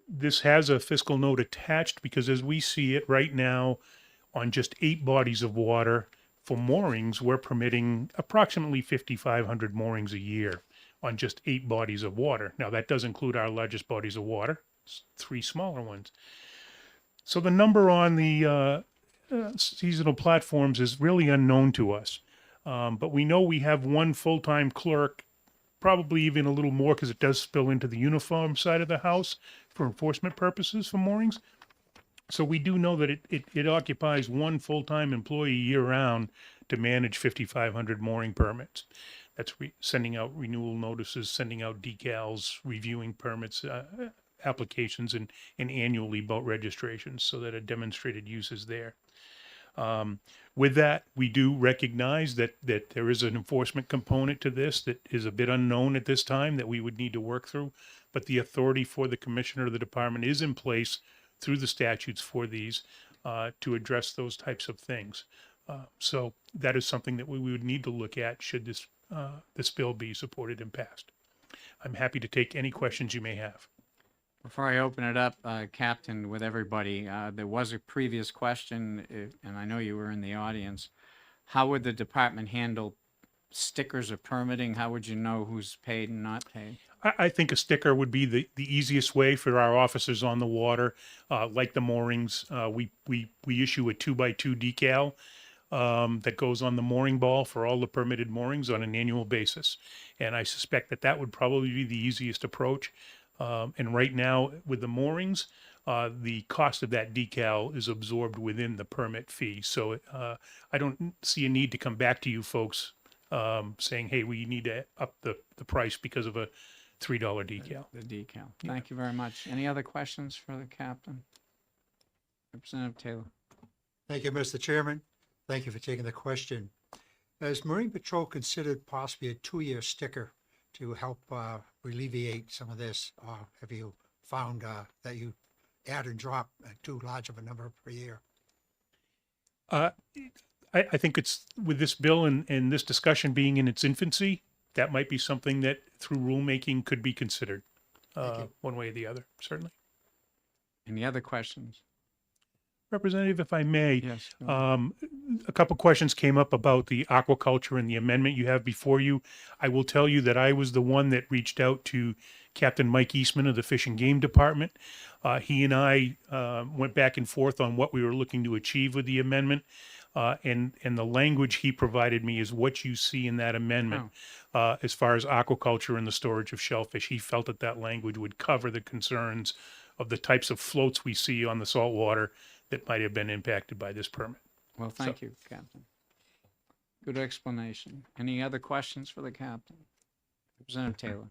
This has a fiscal note attached because as we see it right now, on just 8 bodies of water for moorings, we're permitting approximately 5,500 moorings a year on just 8 bodies of water. Now, that does include our largest bodies of water, 3 smaller ones. So the number on the seasonal platforms is really unknown to us. But we know we have 1 full-time clerk, probably even a little more because it does spill into the uniform side of the house for enforcement purposes for moorings. So we do know that it occupies 1 full-time employee year-round to manage 5,500 mooring permits. That's sending out renewal notices, sending out decals, reviewing permits, applications, and annually boat registrations so that a demonstrated use is there. With that, we do recognize that there is an enforcement component to this that is a bit unknown at this time that we would need to work through, but the authority for the commissioner of the department is in place through the statutes for these to address those types of things. So that is something that we would need to look at should this bill be supported and passed. I'm happy to take any questions you may have. Before I open it up, Captain, with everybody, there was a previous question, and I know you were in the audience. How would the department handle stickers of permitting? How would you know who's paid and not paid? I think a sticker would be the easiest way for our officers on the water, like the moorings. We issue a 2x2 decal that goes on the mooring ball for all the permitted moorings on an annual basis. And I suspect that would probably be the easiest approach. And right now with the moorings, the cost of that decal is absorbed within the permit fee. So I don't see a need to come back to you folks saying, hey, we need to up the price because of a $3 decal. The decal. Thank you very much. Any other questions for the captain? Representative Taylor. Thank you, Mr. Chairman. Thank you for taking the question. Has Marine Patrol considered possibly a 2-year sticker to help alleviate some of this? Or have you found that you add and drop too large of a number per year? I think it's with this bill and this discussion being in its infancy, that might be something that through rulemaking could be considered one way or the other, certainly. Any other questions? Representative, if I may, Yes. a couple questions came up about the aquaculture and the amendment you have before you. I will tell you that I was the one that reached out to Captain Mike Eastman of the Fish and Game Department. He and I went back and forth on what we were looking to achieve with the amendment. And the language he provided me is what you see in that amendment. As far as aquaculture and the storage of shellfish, he felt that language would cover the concerns of the types of floats we see on the saltwater that might have been impacted by this permit. Well, thank you, Captain. Good explanation. Any other questions for the captain? Representative Taylor.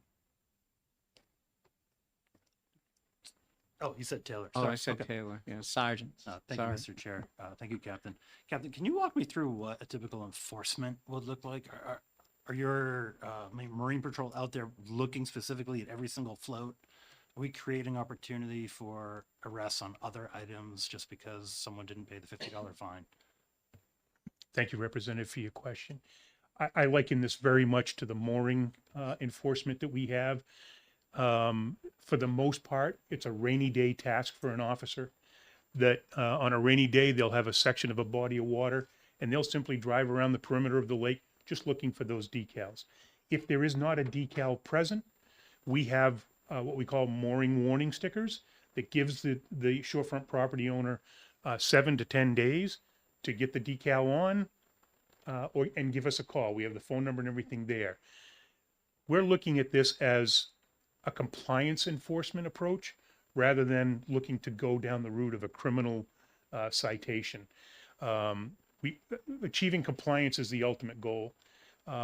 Oh, you said Taylor. Oh, Sorry. I said Okay. Taylor. Yeah, Sergeant. Thank Sorry. you, Mr. Chair. Thank you, Captain. Captain, can you walk me through what a typical enforcement would look like? Are your Marine Patrol out there looking specifically at every single float? Are we creating opportunity for arrests on other items just because someone didn't pay the $50 fine? Thank you, Representative, for your question. I liken this very much to the mooring enforcement that we have. For the most part, it's a rainy day task for an officer that on a rainy day, they'll have a section of a body of water and they'll simply drive around the perimeter of the lake just looking for those decals. If there is not a decal present, we have what we call mooring warning stickers that gives the shorefront property owner 7 to 10 days to get the decal on and give us a call. We have the phone number and everything there. We're looking at this as a compliance enforcement approach rather than looking to go down the route of a criminal citation. Achieving compliance is the ultimate goal.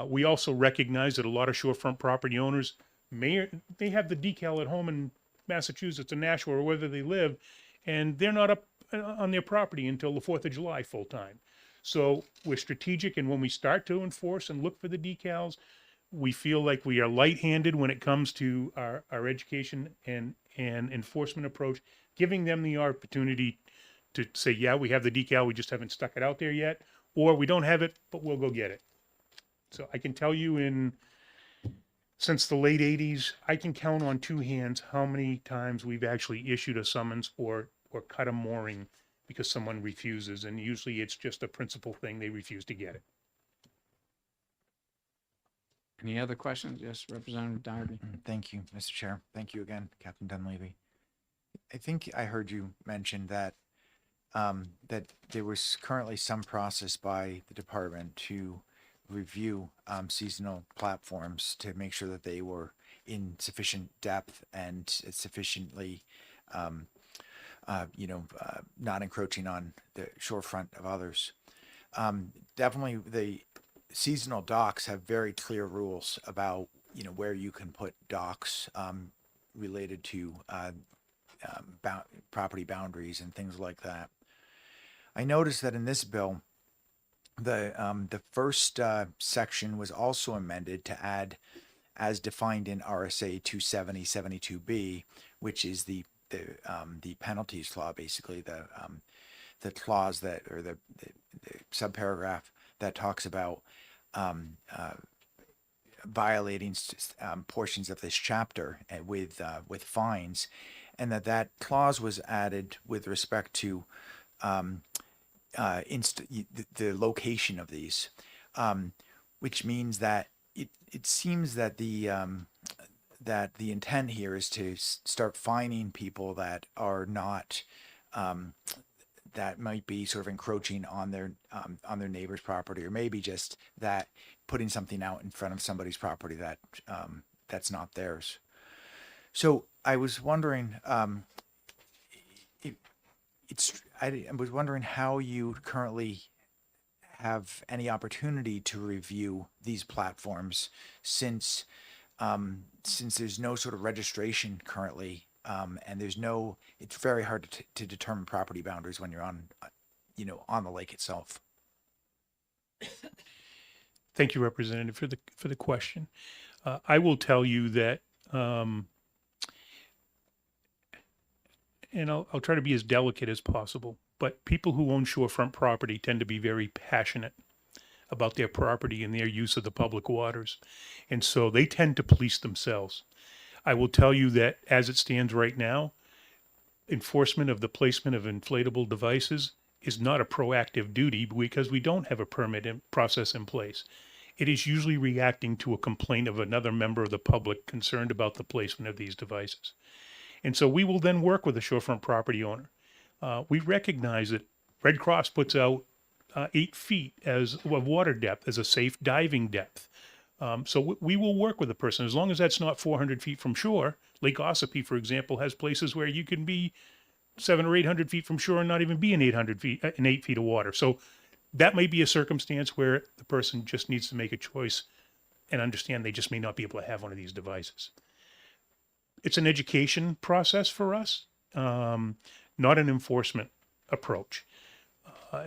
We also recognize that a lot of shorefront property owners may have the decal at home in Massachusetts or Nashua or wherever they live, and they're not up on their property until the 4th of July full time. So we're strategic, and when we start to enforce and look for the decals, we feel like we are light-handed when it comes to our education and enforcement approach, giving them the opportunity to say, yeah, we have the decal, we just haven't stuck it out there yet, or we don't have it, but we'll go get it. So I can tell you since the late 80s, I can count on two hands how many times we've actually issued a summons or cut a mooring because someone refuses, and usually it's just a principal thing, they refuse to get it. Any other questions? Yes, Representative Darby. Thank you, Mr. Chair. Thank you again, Captain Dunleavy. I think I heard you mention that that there was currently some process by the department to review seasonal platforms to make sure that they were in sufficient depth and sufficiently, not encroaching on the shorefront of others. Definitely, the seasonal docks have very clear rules about where you can put docks related to property boundaries and things like that. I noticed that in this bill, the first section was also amended to add, as defined in RSA 270-72B, which is the penalties clause, basically the clause that, or the subparagraph that talks about violating portions of this chapter with fines, and that clause was added with respect to the location of these, which means that it seems that the intent here is to start fining people that are not that might be sort of encroaching on their neighbor's property, or maybe just that putting something out in front of somebody's property that that's not theirs. So I was wondering, I was wondering how you currently have any opportunity to review these platforms, since there's no sort of registration currently, and it's very hard to determine property boundaries when you're on the lake itself. Thank you, Representative, for the question. I will tell you that, and I'll try to be as delicate as possible, but people who own shorefront property tend to be very passionate about their property and their use of the public waters. And so they tend to police themselves. I will tell you that as it stands right now, enforcement of the placement of inflatable devices is not a proactive duty because we don't have a permit process in place. It is usually reacting to a complaint of another member of the public concerned about the placement of these devices. And so we will then work with the shorefront property owner. We recognize that Red Cross puts out 8 feet of water depth as a safe diving depth. So we will work with the person as long as that's not 400 feet from shore. Lake Ossipee, for example, has places where you can be 700 or 800 feet from shore and not even be in 8 feet of water. So that may be a circumstance where the person just needs to make a choice and understand they just may not be able to have one of these devices. It's an education process for us, not an enforcement approach.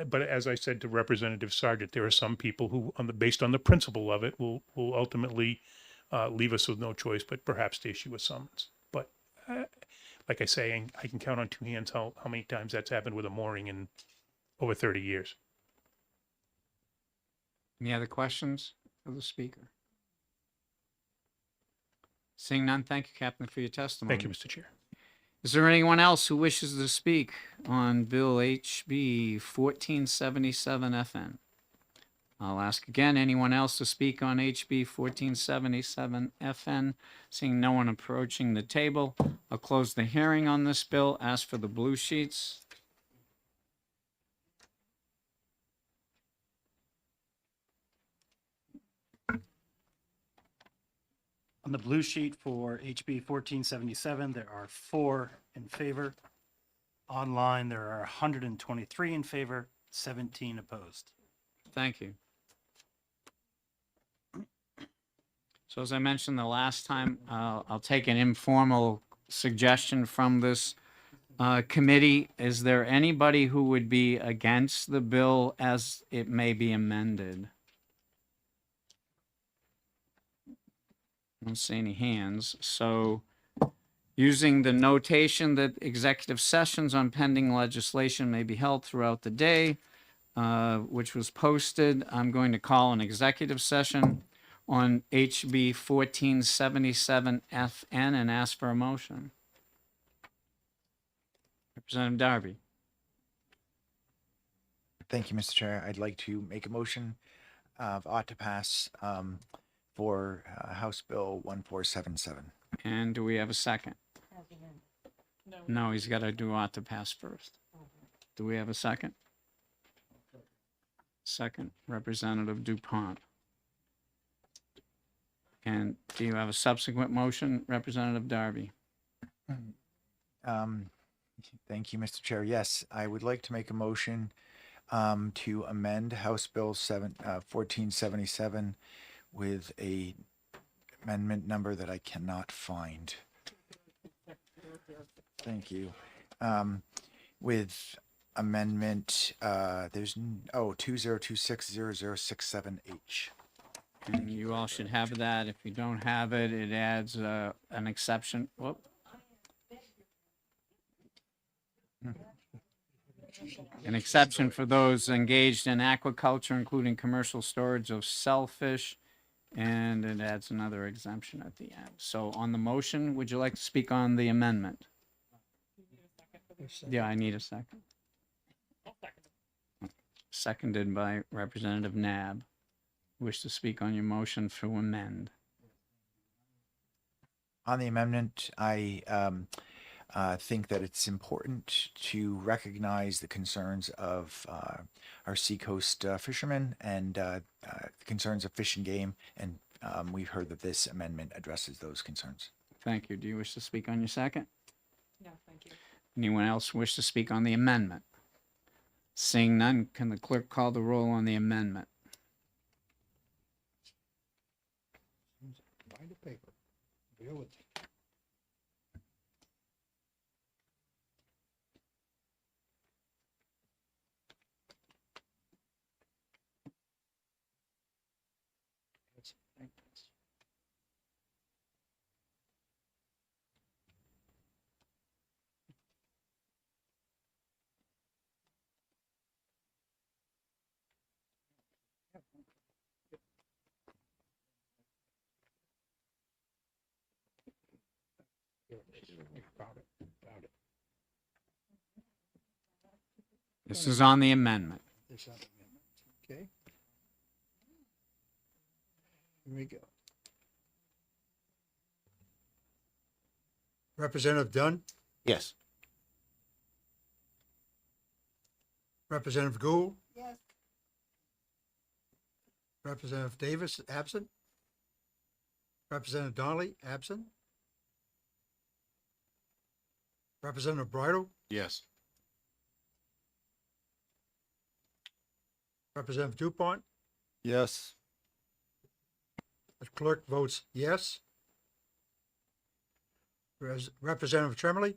But as I said to Representative Sargent, there are some people who, based on the principle of it, will ultimately leave us with no choice but perhaps to issue a summons. But like I say, I can count on two hands how many times that's happened with a mooring in over 30 years. Any other questions of the speaker? Seeing none, thank you, Captain, for your testimony. Thank you, Mr. Chair. Is there anyone else who wishes to speak on Bill HB 1477 FN? I'll ask again, anyone else to speak on HB 1477 FN? Seeing no one approaching the table, I'll close the hearing on this bill. Ask for the blue sheets. On the blue sheet for HB 1477, there are 4 in favor. Online, there are 123 in favor, 17 opposed. Thank you. So as I mentioned the last time, I'll take an informal suggestion from this committee. Is there anybody who would be against the bill as it may be amended? I don't see any hands. So using the notation that executive sessions on pending legislation may be held throughout the day, which was posted, I'm going to call an executive session on HB 1477 FN and ask for a motion. Representative Darby. Thank you, Mr. Chair. I'd like to make a motion of ought to pass for House Bill 1477. And do we have a second? No, he's got to do ought to pass first. Do we have a second? Second, Representative DuPont. And do you have a subsequent motion, Representative Darby? Thank you, Mr. Chair. Yes, I would like to make a motion to amend House Bill 1477 with a amendment number that I cannot find. Thank you. With amendment, 20260067H. And you all should have that. If you don't have it, it adds an exception. Whoop. An exception for those engaged in aquaculture, including commercial storage of shellfish, and it adds another exemption at the end. So on the motion, would you like to speak on the amendment? Yeah, I need a second. Seconded by Representative Nab. Wish to speak on your motion to amend? On the amendment, I think that it's important to recognize the concerns of our seacoast fishermen and the concerns of Fish and Game, and we've heard that this amendment addresses those concerns. Thank you. Do you wish to speak on your second? Yeah, thank you. Anyone else wish to speak on the amendment? Seeing none, can the clerk call the roll on the amendment? Find a paper. Bear with me. This is on the amendment. This other amendment, okay? Here we go. Representative Dunn, Yes. Representative Gould. Yes. Representative Davis, absent. Representative Donnelly, absent. Representative Bridle, Yes. Representative Dupont, Yes. the clerk votes yes. Representative Tremblay,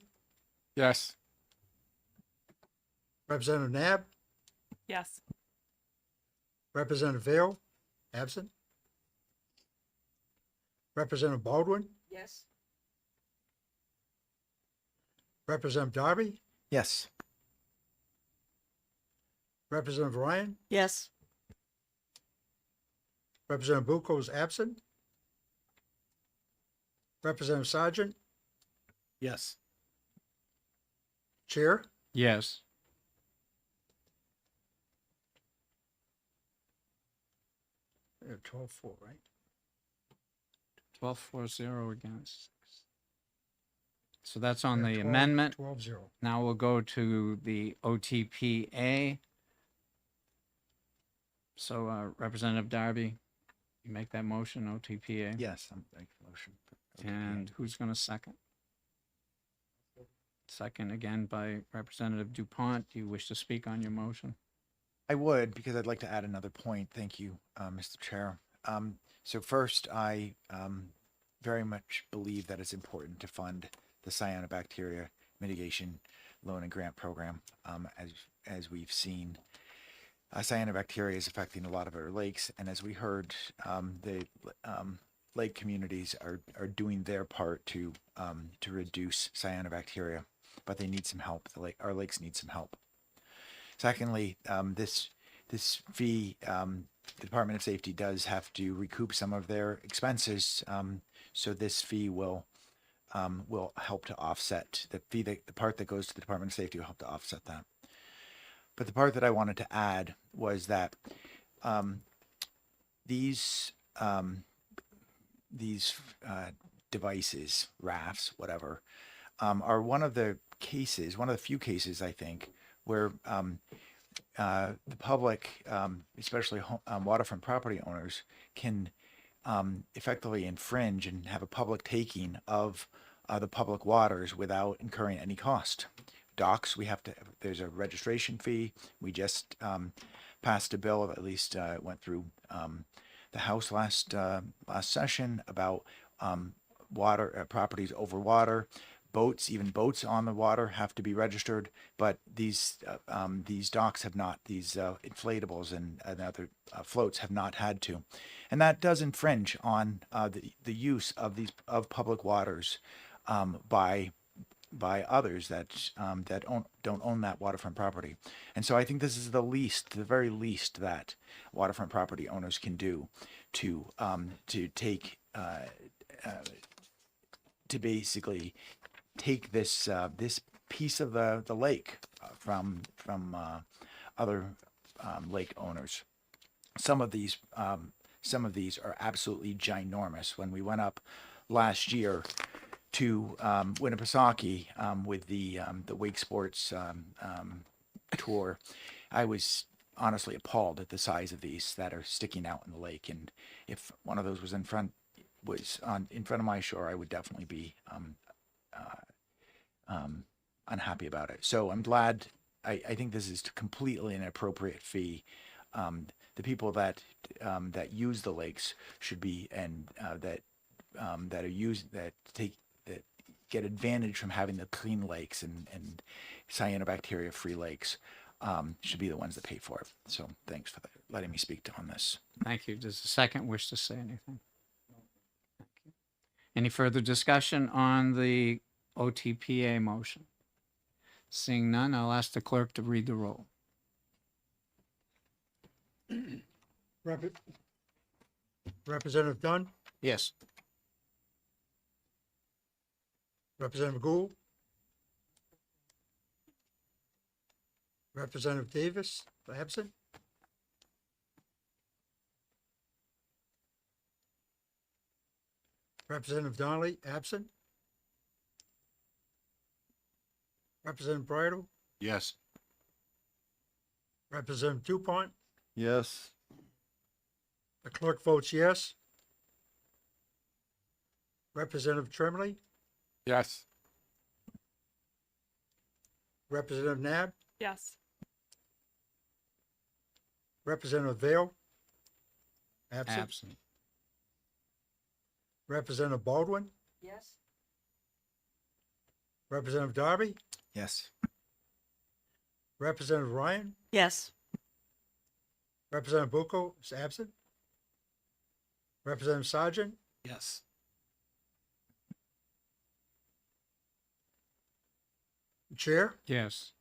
Yes. Representative Nab, Yes. Representative Vale, absent. Representative Baldwin, Yes. Representative Darby, Yes. Representative Ryan, Yes. Representative Bucco is absent. Representative Sergeant, Yes. Chair, Yes. we have 12-4, right? 12-4-0 against. So that's on We the have amendment. 12-0. Now we'll go to the OTPA. So Representative Darby, you make that motion, OTPA? Yes, I'm making a motion. And who's going to second? Second again by Representative DuPont. Do you wish to speak on your motion? I would, because I'd like to add another point. Thank you, Mr. Chair. So first, I very much believe that it's important to fund the cyanobacteria mitigation loan and grant program. As we've seen, cyanobacteria is affecting a lot of our lakes, and as we heard, the lake communities are doing their part to reduce cyanobacteria, but they need some help. Our lakes need some help. Secondly, this fee, the Department of Safety does have to recoup some of their expenses, so this fee will help to offset the part that goes to the Department of Safety will help to offset that. But the part that I wanted to add was that these devices, rafts, whatever, are one of the few cases, I think, where the public, especially waterfront property owners, can effectively infringe and have a public taking of the public waters without incurring any cost. Docks, there's a registration fee. We just passed a bill, at least it went through the House last session, about water properties over water. Boats, even boats on the water, have to be registered, but these docks have not. These inflatables and other floats have not had to, and that does infringe on the use of public waters by others that don't own that waterfront property. And so I think this is the very least that waterfront property owners can do to basically take this piece of the lake from other lake owners. Some of these are absolutely ginormous. When we went up last year to Winnipesaukee with the wake sports tour, I was honestly appalled at the size of these that are sticking out in the lake. And if one of those was in front of my shore, I would definitely be unhappy about it. So I'm glad. I think this is completely an appropriate fee. The people that use the lakes should be, and that get advantage from having the clean lakes and cyanobacteria free lakes should be the ones that pay for it. So thanks for letting me speak on this. Thank you. Does the second wish to say anything? Thank you. Any further discussion on the OTPA motion? Seeing none, I'll ask the clerk to read the roll. Representative Dunn, Yes. Representative Gould, Representative Davis, absent. Representative Donnelly, absent. Representative Bridle, Yes. Representative Dupont, Yes. the clerk votes yes. Representative Tremblay, Yes. Representative Nab, Yes. Representative Vale, absent. Absent. Representative Baldwin, Yes. Representative Darby, Yes. Representative Ryan, Yes. Representative Bucco is absent. Representative Sargent, Yes. Chair, Yes.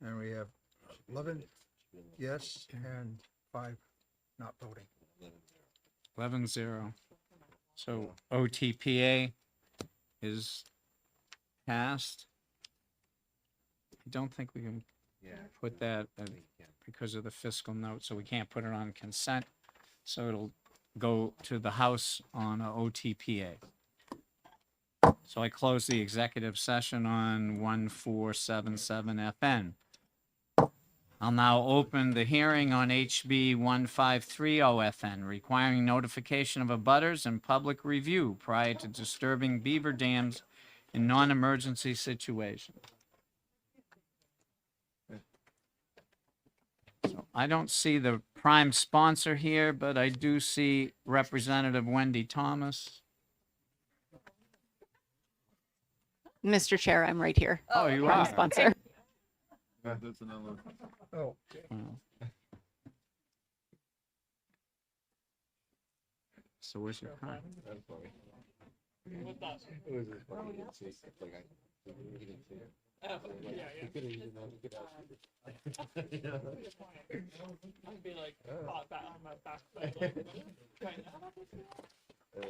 and we have 11 yes and 5 not voting. 11-0. So OTPA is passed. I don't think we can put that because of the fiscal note, so we can't put it on consent. So it'll go to the House on a OTPA. So I close the executive session on 1477 FN. I'll now open the hearing on HB 1530 FN, requiring notification of abutters and public review prior to disturbing beaver dams in non-emergency situations. So I don't see the prime sponsor here, but I do see Representative Wendy Thomas. Mr. Chair, I'm right here. Oh, you Prime are. sponsor. That's another. Oh. So where's your prime?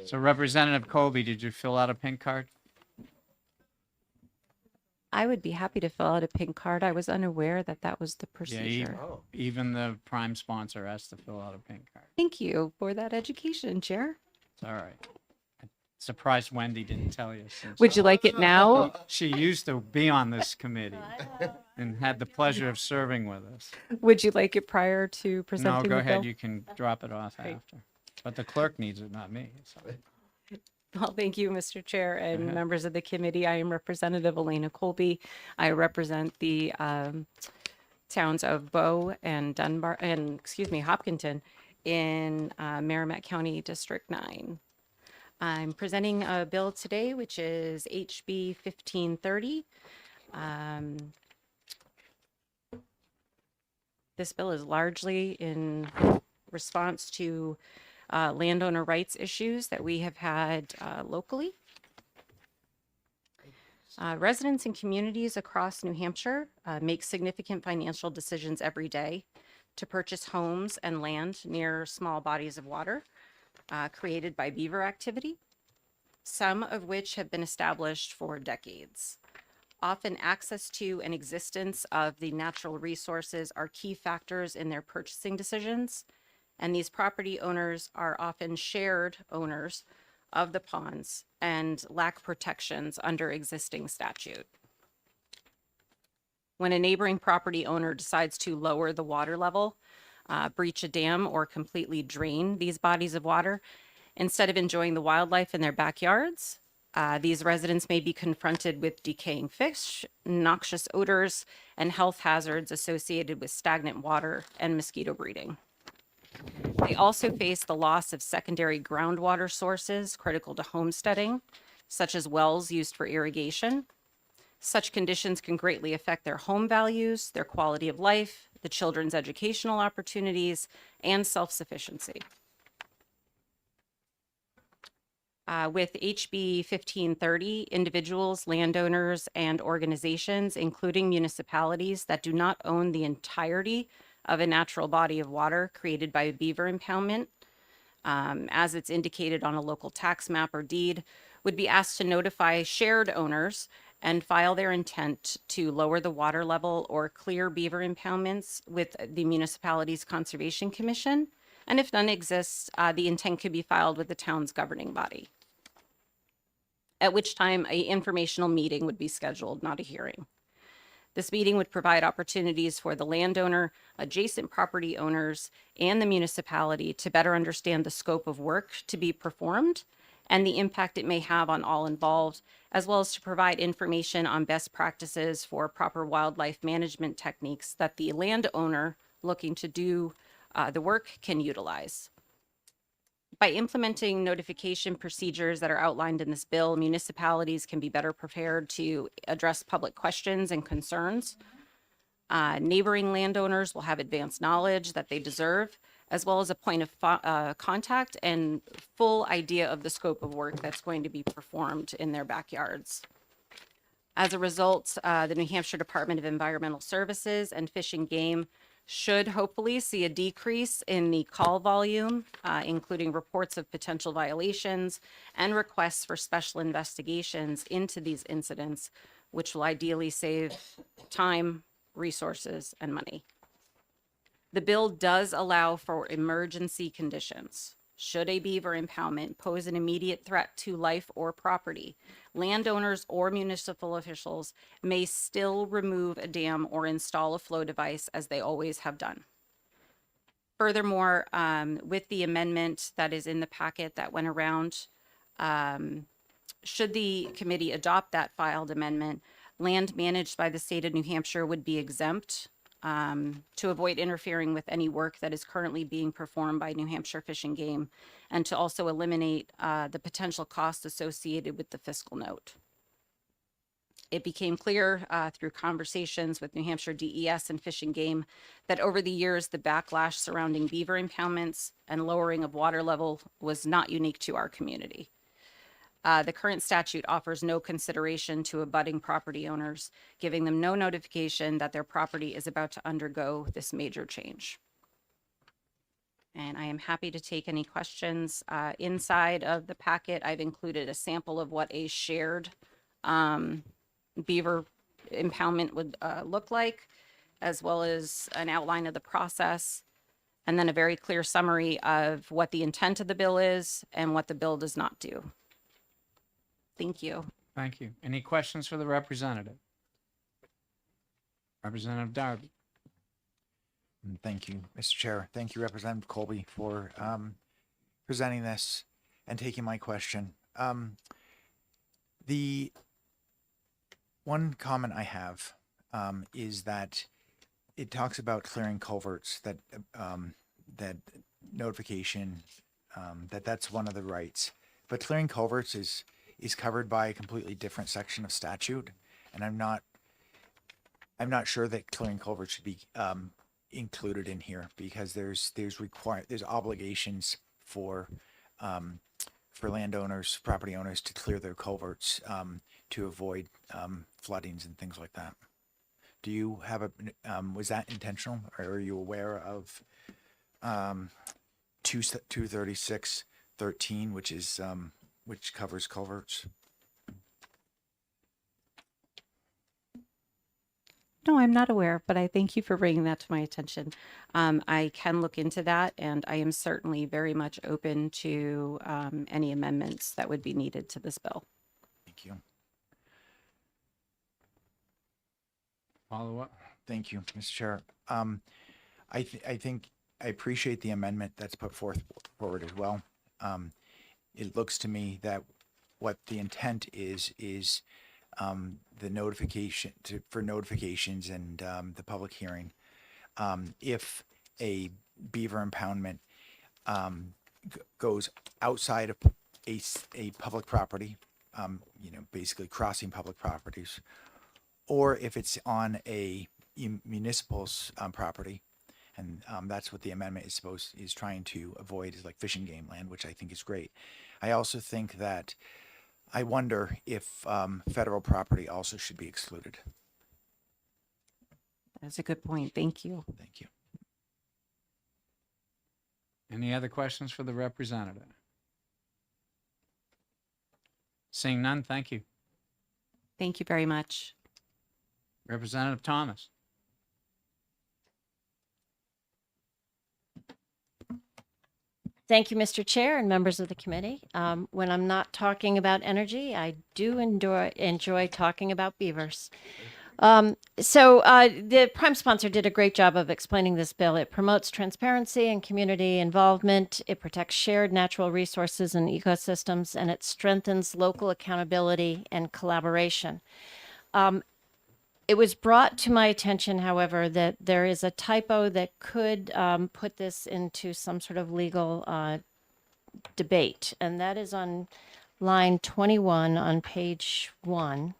So Representative Colby, did you fill out a pink card? I would be happy to fill out a pink card. I was unaware that that was the Yeah, procedure. even the prime sponsor has to fill out a pink card. Thank you for that education, Chair. It's all right. Surprised Wendy didn't tell you. Would you like it now? She used to be on this committee and had the pleasure of serving with us. Would you like it prior to No, presenting go the ahead. bill? You can drop it off after. But the clerk needs it, not me. So. Well, thank you, Mr. Chair and Uh-huh. members of the committee. I am Representative Elena Colby. I represent the towns of Bow and Dunbar, and excuse me, Hopkinton in Merrimack County District 9. I'm presenting a bill today, which is HB 1530. This bill is largely in response to landowner rights issues that we have had locally. Residents and communities across New Hampshire make significant financial decisions every day to purchase homes and land near small bodies of water created by beaver activity, some of which have been established for decades. Often access to and existence of the natural resources are key factors in their purchasing decisions, and these property owners are often shared owners of the ponds and lack protections under existing statute. When a neighboring property owner decides to lower the water level, breach a dam, or completely drain these bodies of water, instead of enjoying the wildlife in their backyards, these residents may be confronted with decaying fish, noxious odors, and health hazards associated with stagnant water and mosquito breeding. They also face the loss of secondary groundwater sources critical to homesteading, such as wells used for irrigation. Such conditions can greatly affect their home values, their quality of life, the children's educational opportunities, and self-sufficiency. With HB 1530, individuals, landowners, and organizations, including municipalities that do not own the entirety of a natural body of water created by a beaver impoundment, as it's indicated on a local tax map or deed, would be asked to notify shared owners and file their intent to lower the water level or clear beaver impoundments with the municipality's Conservation Commission. And if none exists, the intent could be filed with the town's governing body, at which time an informational meeting would be scheduled, not a hearing. This meeting would provide opportunities for the landowner, adjacent property owners, and the municipality to better understand the scope of work to be performed and the impact it may have on all involved, as well as to provide information on best practices for proper wildlife management techniques that the landowner looking to do the work can utilize. By implementing notification procedures that are outlined in this bill, municipalities can be better prepared to address public questions and concerns. Neighboring landowners will have advanced knowledge that they deserve, as well as a point of contact and full idea of the scope of work that's going to be performed in their backyards. As a result, the New Hampshire Department of Environmental Services and Fish and Game should hopefully see a decrease in the call volume, including reports of potential violations and requests for special investigations into these incidents, which will ideally save time, resources, and money. The bill does allow for emergency conditions. Should a beaver impoundment pose an immediate threat to life or property, landowners or municipal officials may still remove a dam or install a flow device as they always have done. Furthermore, with the amendment that is in the packet that went around, should the committee adopt that filed amendment, land managed by the state of New Hampshire would be exempt to avoid interfering with any work that is currently being performed by New Hampshire Fish and Game, and to also eliminate the potential costs associated with the fiscal note. It became clear through conversations with New Hampshire DES and Fish and Game that over the years, the backlash surrounding beaver impoundments and lowering of water level was not unique to our community. The current statute offers no consideration to abutting property owners, giving them no notification that their property is about to undergo this major change. And I am happy to take any questions. Inside of the packet, I've included a sample of what a shared beaver impoundment would look like, as well as an outline of the process, and then a very clear summary of what the intent of the bill is and what the bill does not do. Thank you. Thank you. Any questions for the representative? Representative Darby. Thank you, Mr. Chair. Thank you, Representative Colby, for presenting this and taking my question. The one comment I have is that it talks about clearing culverts, that that notification, that's one of the rights. But clearing culverts is covered by a completely different section of statute, and I'm not sure that clearing culverts should be included in here, because there's obligations for landowners, property owners, to clear their culverts to avoid floodings and things like that. Do you have was that intentional, or are you aware of 236.13, which covers culverts? No, I'm not aware, but I thank you for bringing that to my attention. I can look into that, and I am certainly very much open to any amendments that would be needed to this bill. Thank you. Follow up. Thank you, Mr. Chair. I think I appreciate the amendment that's put forward as well. It looks to me that what the intent is the notification for notifications and the public hearing. If a beaver impoundment goes outside of a public property, basically crossing public properties, or if it's on a municipal's property, and that's what the amendment is trying to avoid, is like fish and game land, which I think is great. I also think that I wonder if federal property also should be excluded. That's a good point. Thank you. Thank you. Any other questions for the representative? Seeing none, thank you. Thank you very much. Representative Thomas. Thank you, Mr. Chair and members of the committee. When I'm not talking about energy, I do enjoy talking about beavers. The prime sponsor did a great job of explaining this bill. It promotes transparency and community involvement. It protects shared natural resources and ecosystems, and it strengthens local accountability and collaboration. It was brought to my attention, however, that there is a typo that could put this into some sort of legal debate, and that is on line 21 on page 1,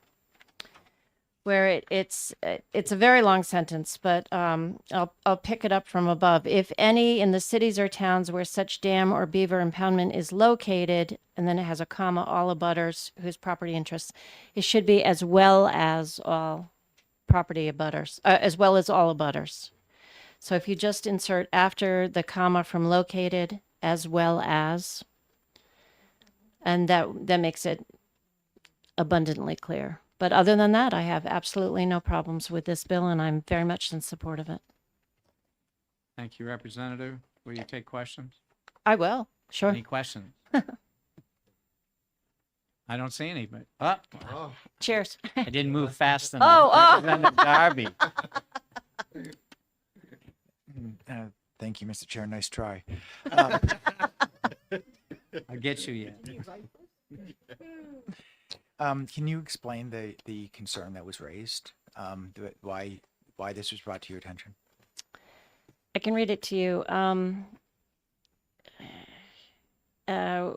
where it's a very long sentence, but I'll pick it up from above. If any in the cities or towns where such dam or beaver impoundment is located, and then it has a comma, all abutters whose property interests, it should be as well as all property abutters, as well as all abutters. So if you just insert after the comma from located, as well as, and that makes it abundantly clear. But other than that, I have absolutely no problems with this bill, and I'm very much in support of it. Thank you, Representative. Will you take questions? I will, sure. Any questions? I don't see any, but Cheers. I didn't move fast enough. Representative Darby. Thank you, Mr. Chair. Nice try. I'll get you yet. Can you explain the concern that was raised? Why why this was brought to your attention? I can read it to you. Uh,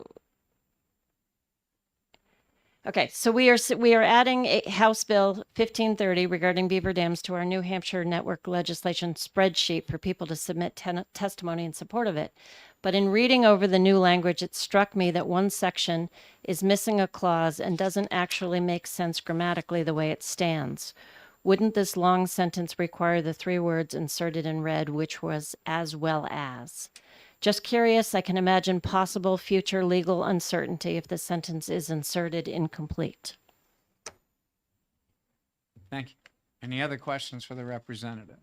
Okay, so we are adding a House Bill 1530 regarding beaver dams to our New Hampshire network legislation spreadsheet for people to submit testimony in support of it. But in reading over the new language, it struck me that one section is missing a clause and doesn't actually make sense grammatically the way it stands. Wouldn't this long sentence require the 3 words inserted in red, which was "as well as"? Just curious, I can imagine possible future legal uncertainty if the sentence is inserted incomplete. Thank you. Any other questions for the representative?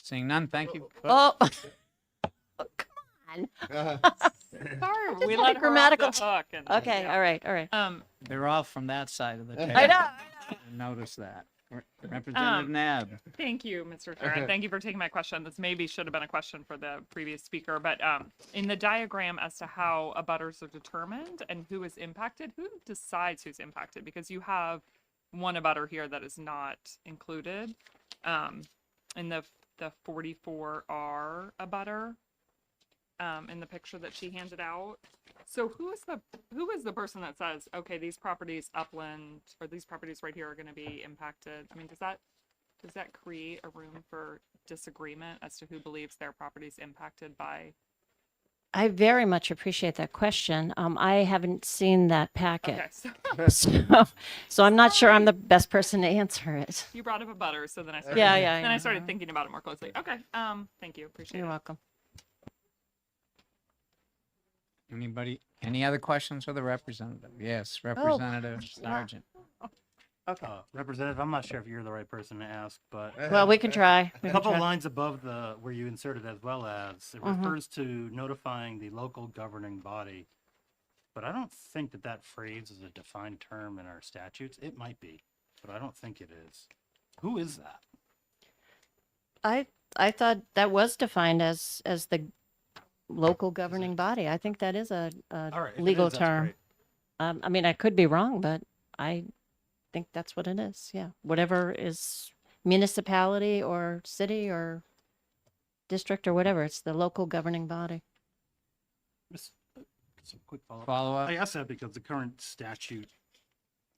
Seeing none, thank you. Oh, come on. Sorry, we want a let her off the grammatical- hook. And, Okay, all right, all right. They're all from that side of the table. I know. Notice that. Representative Nab. Thank you, Mr. Chair, and thank you for taking my question. This maybe should have been a question for the previous speaker, but in the diagram as to how abutters are determined and who is impacted, who decides who's impacted? Because you have one abutter here that is not included in the 44R abutter in the picture that she handed out. So who is the person that says, okay, these properties upland or these properties right here are going to be impacted? I mean, does that create a room for disagreement as to who believes their property is impacted by? I very much appreciate that question. I haven't seen that packet. Okay, so I'm not sure I'm the best person to answer it. you brought up a butter, so then I started, Yeah. then I started thinking about it more closely. Okay, thank you, appreciate You're it. welcome. Anybody, any other questions for the representative? Yes, Representative Sargent. Okay. Representative, I'm not sure if you're the right person to ask, but Well, we can try. a couple lines above where you inserted "as well as," it Mhm. refers to notifying the local governing body. But I don't think that phrase is a defined term in our statutes. It might be, but I don't think it is. Who is that? I thought that was defined as the local governing body. I think that is a All right, if it legal is, that's term. great. I mean, I could be wrong, but I think that's what it is. Yeah, whatever is municipality or city or district or whatever, it's the local governing body. Just some quick follow-up. Follow-up? I asked that because the current statute,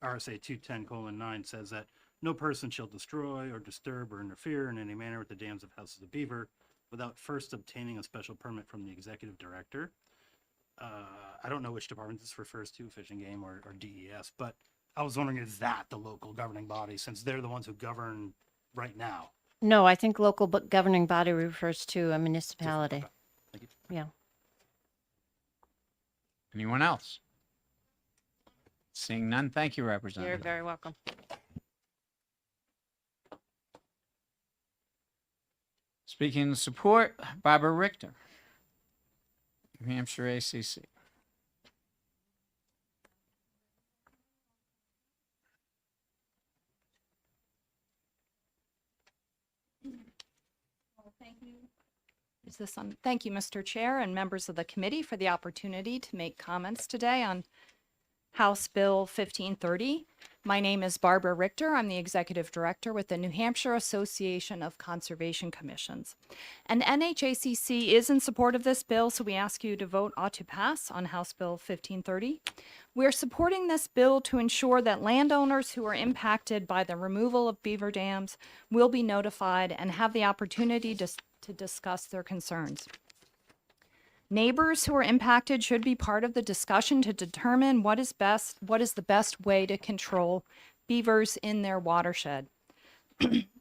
RSA 210:9, says that no person shall destroy or disturb or interfere in any manner with the dams of Houses of Beaver without first obtaining a special permit from the executive director. I don't know which department this refers to, Fish and Game or DES, but I was wondering, is that the local governing body, since they're the ones who govern right now? No, I think local governing body refers to a municipality. Thank you. Yeah. Anyone else? Seeing none, thank you, You're Representative. very welcome. Speaking in support, Barbara Richter, New Hampshire ACC. Is this on? Thank you, Mr. Chair and members of the committee for the opportunity to make comments today on House Bill 1530. My name is Barbara Richter. I'm the Executive Director with the New Hampshire Association of Conservation Commissions. And NHACC is in support of this bill, so we ask you to vote ought to pass on House Bill 1530. We're supporting this bill to ensure that landowners who are impacted by the removal of beaver dams will be notified and have the opportunity to discuss their concerns. Neighbors who are impacted should be part of the discussion to determine what is the best way to control beavers in their watershed.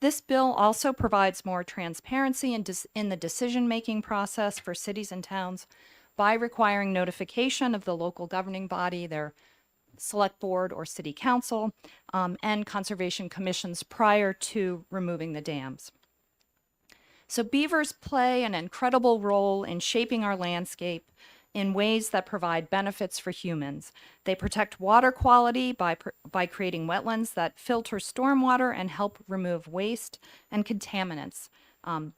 This bill also provides more transparency in the decision-making process for cities and towns by requiring notification of the local governing body, their select board or city council, and conservation commissions prior to removing the dams. So beavers play an incredible role in shaping our landscape in ways that provide benefits for humans. They protect water quality by creating wetlands that filter stormwater and help remove waste and contaminants.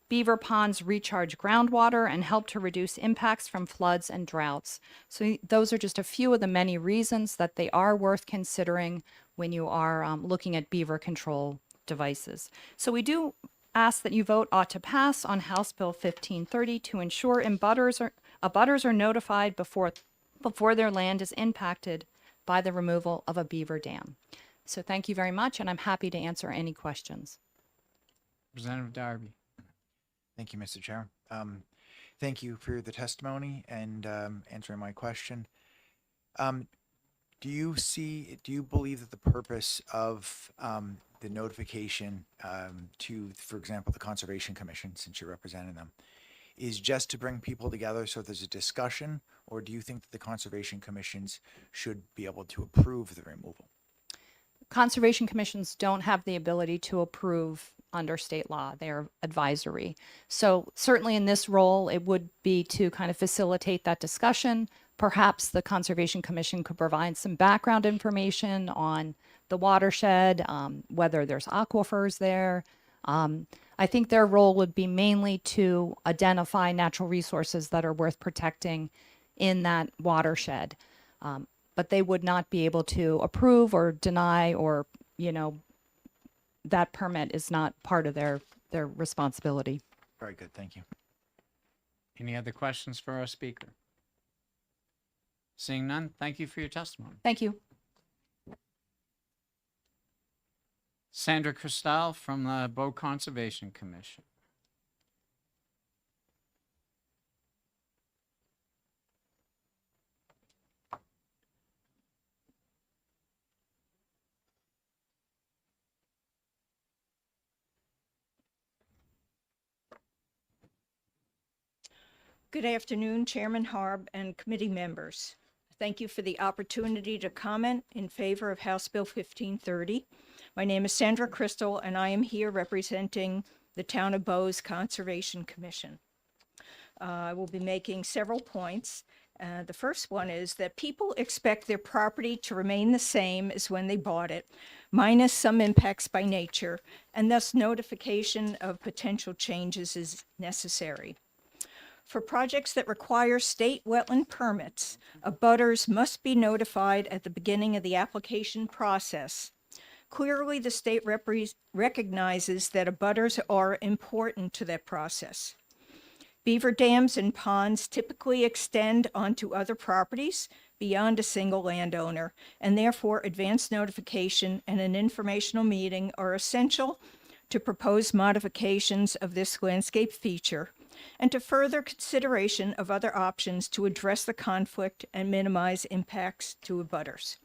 Beaver ponds recharge groundwater and help to reduce impacts from floods and droughts. So those are just a few of the many reasons that they are worth considering when you are looking at beaver control devices. So we do ask that you vote ought to pass on House Bill 1530 to ensure abutters are notified before their land is impacted by the removal of a beaver dam. So thank you very much, and I'm happy to answer any questions. Representative Darby. Thank you, Mr. Chair. Thank you for the testimony and answering my question. Do you believe that the purpose of the notification to, for example, the Conservation Commission, since you're representing them, is just to bring people together so there's a discussion, or do you think that the Conservation Commissions should be able to approve the removal? Conservation commissions don't have the ability to approve under state law. They're advisory. So certainly in this role, it would be to kind of facilitate that discussion. Perhaps the Conservation Commission could provide some background information on the watershed, whether there's aquifers there. I think their role would be mainly to identify natural resources that are worth protecting in that watershed. But they would not be able to approve or deny, or, that permit is not part of their responsibility. Very good. Thank you. Any other questions for our speaker? Seeing none, thank you for your testimony. Thank you. Sandra Cristal from the Bow Conservation Commission. Good afternoon, Chairman Harb and committee members. Thank you for the opportunity to comment in favor of House Bill 1530. My name is Sandra Crystal, and I am here representing the Town of Bow's Conservation Commission. I will be making several points. The first one is that people expect their property to remain the same as when they bought it, minus some impacts by nature, and thus notification of potential changes is necessary. For projects that require state wetland permits, abutters must be notified at the beginning of the application process. Clearly, the state recognizes that abutters are important to that process. Beaver dams and ponds typically extend onto other properties beyond a single landowner, and therefore advance notification and an informational meeting are essential to propose modifications of this landscape feature and to further consideration of other options to address the conflict and minimize impacts to abutters.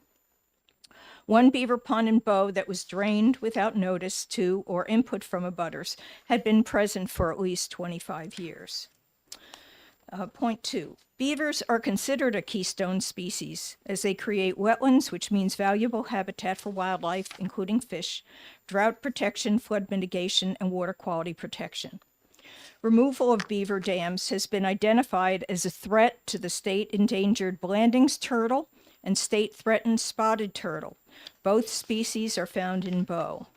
One beaver pond in Bow that was drained without notice to or input from abutters had been present for at least 25 years. Point 2. Beavers are considered a keystone species as they create wetlands, which means valuable habitat for wildlife, including fish, drought protection, flood mitigation, and water quality protection. Removal of beaver dams has been identified as a threat to the state endangered Blandings turtle and state threatened spotted turtle. Both species are found in Bow.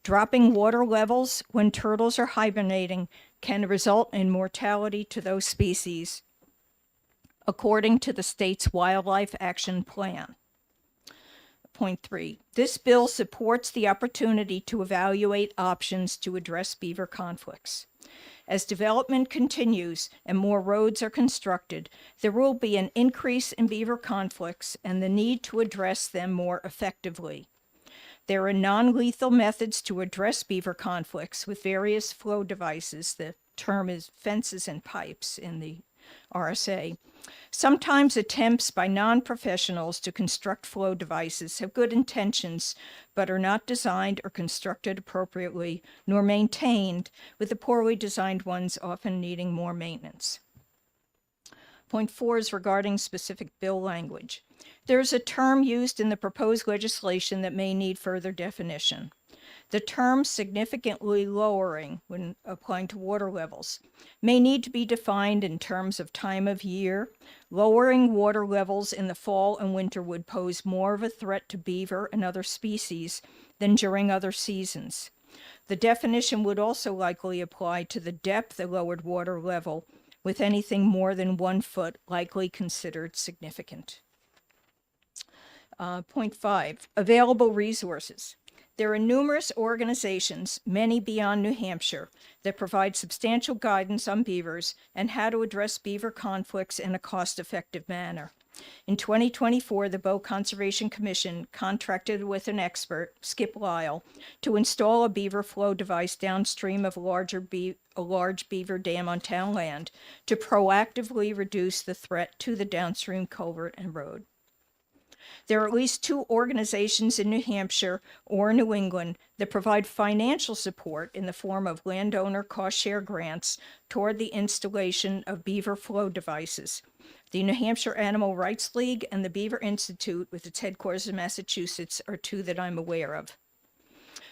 Dropping water levels when turtles are hibernating can result in mortality to those species, according to the state's Wildlife Action Plan. Point 3. This bill supports the opportunity to evaluate options to address beaver conflicts. As development continues and more roads are constructed, there will be an increase in beaver conflicts and the need to address them more effectively. There are non-lethal methods to address beaver conflicts with various flow devices. The term is fences and pipes in the RSA. Sometimes attempts by non-professionals to construct flow devices have good intentions, but are not designed or constructed appropriately, nor maintained, with the poorly designed ones often needing more maintenance. Point 4 is regarding specific bill language. There is a term used in the proposed legislation that may need further definition. The term significantly lowering when applying to water levels may need to be defined in terms of time of year. Lowering water levels in the fall and winter would pose more of a threat to beaver and other species than during other seasons. The definition would also likely apply to the depth of lowered water level, with anything more than 1 foot likely considered significant. Point 5, available resources. There are numerous organizations, many beyond New Hampshire, that provide substantial guidance on beavers and how to address beaver conflicts in a cost-effective manner. In 2024, the Bow Conservation Commission contracted with an expert, Skip Lyle, to install a beaver flow device downstream of a large beaver dam on town land to proactively reduce the threat to the downstream culvert and road. There are at least 2 organizations in New Hampshire or New England that provide financial support in the form of landowner cost share grants toward the installation of beaver flow devices. The New Hampshire Animal Rights League and the Beaver Institute, with its headquarters in Massachusetts, are 2 that I'm aware of.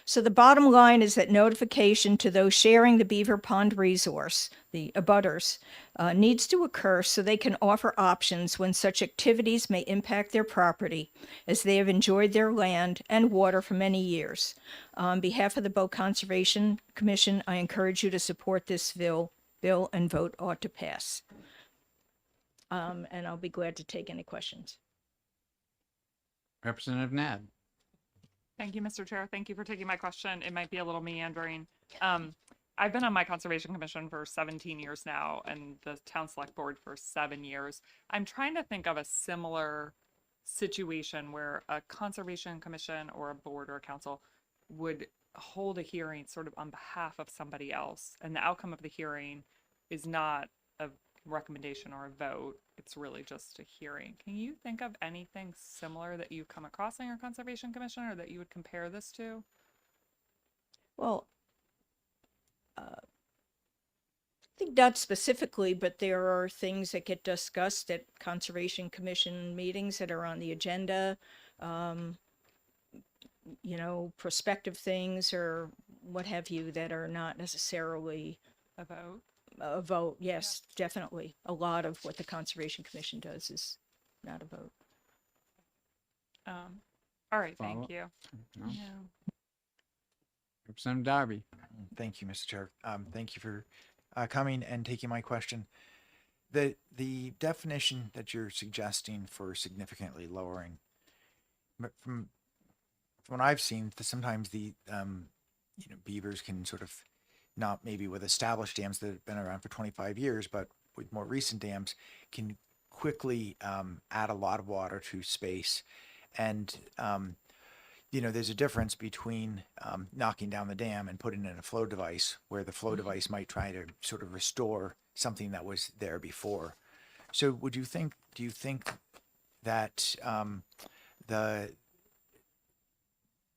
So the bottom line is that notification to those sharing the beaver pond resource, the abutters, needs to occur so they can offer options when such activities may impact their property, as they have enjoyed their land and water for many years. On behalf of the Bow Conservation Commission, I encourage you to support this bill and vote ought to pass. And I'll be glad to take any questions. Representative Nab. Thank you, Mr. Chair. Thank you for taking my question. It might be a little meandering. I've been on my Conservation Commission for 17 years now and the Town Select Board for 7 years. I'm trying to think of a similar situation where a Conservation Commission or a board or a council would hold a hearing sort of on behalf of somebody else. And the outcome of the hearing is not a recommendation or a vote. It's really just a hearing. Can you think of anything similar that you've come across on your Conservation Commission or that you would compare this to? Well, I think not specifically, but there are things that get discussed at Conservation Commission meetings that are on the agenda. You know, prospective things or what have you that are not necessarily a vote. A vote, yes, definitely. A lot of what the Conservation Commission does is not a vote. All right, Follow-up? thank you. No. Yeah. Representative Darby. Thank you, Mr. Chair. Thank you for coming and taking my question. The definition that you're suggesting for significantly lowering, from what I've seen, sometimes the beavers can sort of, not maybe with established dams that have been around for 25 years, but with more recent dams, can quickly add a lot of water to space. And, there's a difference between knocking down the dam and putting in a flow device, where the flow device might try to sort of restore something that was there before. So do you think that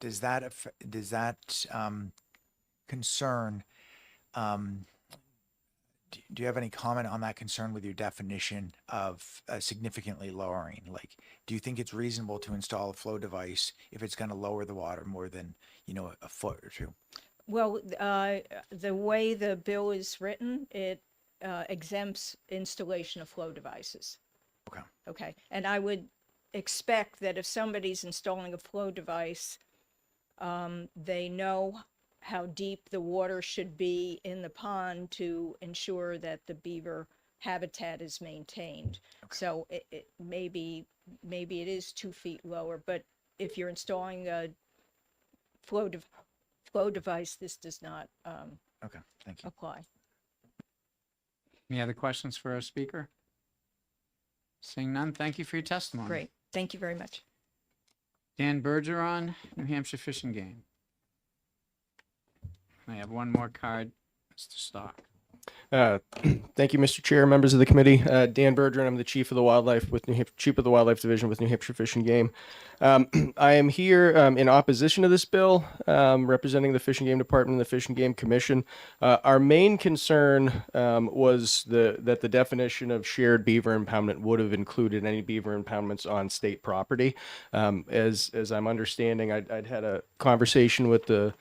does that concern, do you have any comment on that concern with your definition of significantly lowering? Like, do you think it's reasonable to install a flow device if it's going to lower the water more than, a foot or 2? Well, the way the bill is written, it exempts installation of flow devices. Okay. Okay. And I would expect that if somebody's installing a flow device, they know how deep the water should be in the pond to ensure that the beaver habitat is maintained. Okay. So it maybe it is 2 feet lower, but if you're installing a flow device, this does not okay, thank you. apply. Any other questions for our speaker? Seeing none, thank you for your testimony. Great. Thank you very much. Dan Bergeron, New Hampshire Fish and Game. I have one more card, Mr. Stock. Thank you, Mr. Chair, members of the committee. Dan Bergeron, I'm the chief of the wildlife division with New Hampshire Fish and Game. I am here in opposition to this bill, representing the Fish and Game Department and the Fish and Game Commission. Our main concern was that the definition of shared beaver impoundment would have included any beaver impoundments on state property. As I'm understanding, I'd had a conversation with the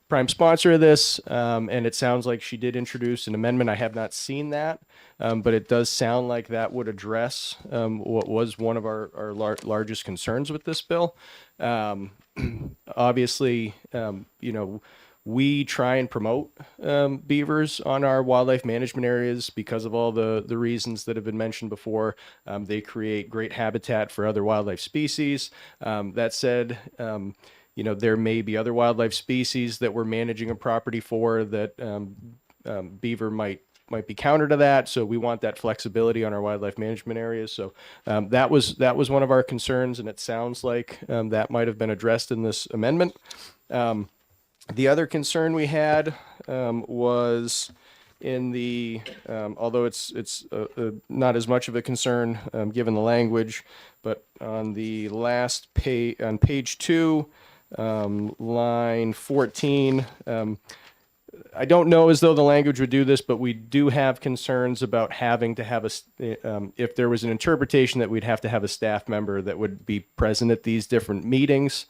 prime sponsor of this, and it sounds like she did introduce an amendment. I have not seen that, but it does sound like that would address what was one of our largest concerns with this bill. Obviously, we try and promote beavers on our wildlife management areas because of all the reasons that have been mentioned before. They create great habitat for other wildlife species. That said, there may be other wildlife species that we're managing a property for that beaver might be counter to that. So we want that flexibility on our wildlife management areas. So that was one of our concerns, and it sounds like that might have been addressed in this amendment. The other concern we had was in the, although it's not as much of a concern given the language, but on the last page, on page 2, line 14, I don't know as though the language would do this, but we do have concerns about having to have if there was an interpretation that we'd have to have a staff member that would be present at these different meetings.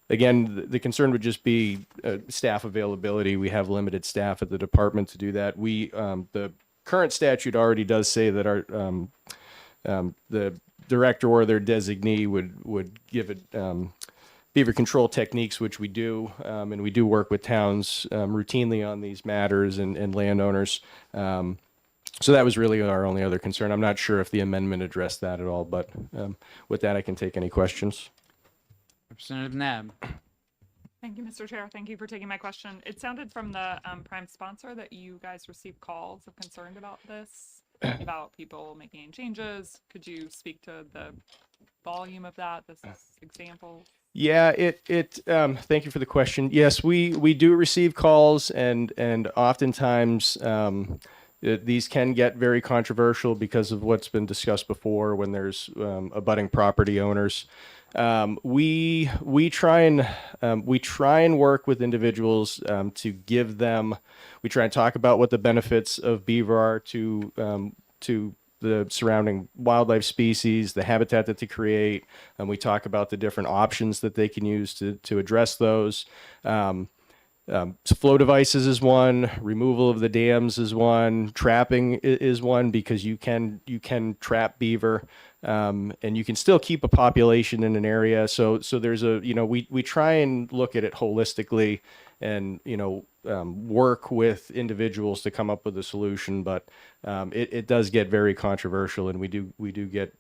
Again, the concern would just be staff availability. We have limited staff at the department to do that. The current statute already does say that the director or their designee would give it beaver control techniques, which we do, and we do work with towns routinely on these matters and landowners. So that was really our only other concern. I'm not sure if the amendment addressed that at all, but with that, I can take any questions. Representative Nab. Thank you, Mr. Chair. Thank you for taking my question. It sounded from the prime sponsor that you guys received calls of concern about this, about people making changes. Could you speak to the volume of that? This is examples. Yeah, thank you for the question. Yes, we do receive calls, and oftentimes these can get very controversial because of what's been discussed before when there's abutting property owners. We try and work with individuals to give them. We try and talk about what the benefits of beaver are to the surrounding wildlife species, the habitat that they create, and we talk about the different options that they can use to address those. Flow devices is one, removal of the dams is one, trapping is one, because you can trap beaver, and you can still keep a population in an area. So there's we try and look at it holistically and, work with individuals to come up with a solution, but it does get very controversial, and we do get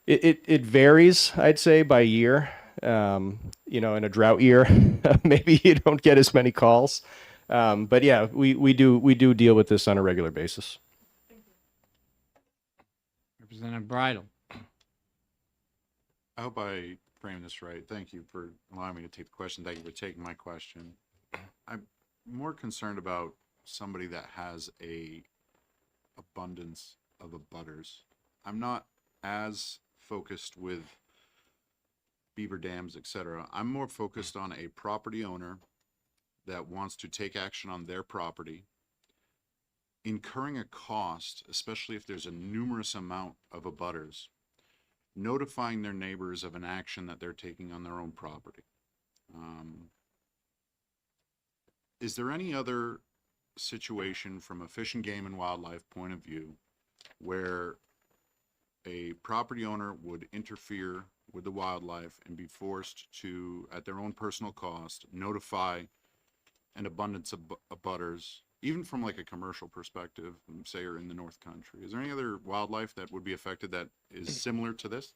it varies, I'd say, by year. In a drought year, maybe you don't get as many calls. But yeah, we do deal with this on a regular basis. Representative Bridle. I hope I framed this right. Thank you for allowing me to take the question. Thank you for taking my question. I'm more concerned about somebody that has a abundance of abutters. I'm not as focused with beaver dams, etc. I'm more focused on a property owner that wants to take action on their property, incurring a cost, especially if there's a numerous amount of abutters, notifying their neighbors of an action that they're taking on their own property. Is there any other situation from a Fish and Game and Wildlife point of view where a property owner would interfere with the wildlife and be forced to, at their own personal cost, notify an abundance of abutters, even from like a commercial perspective, say you're in the North Country? Is there any other wildlife that would be affected that is similar to this?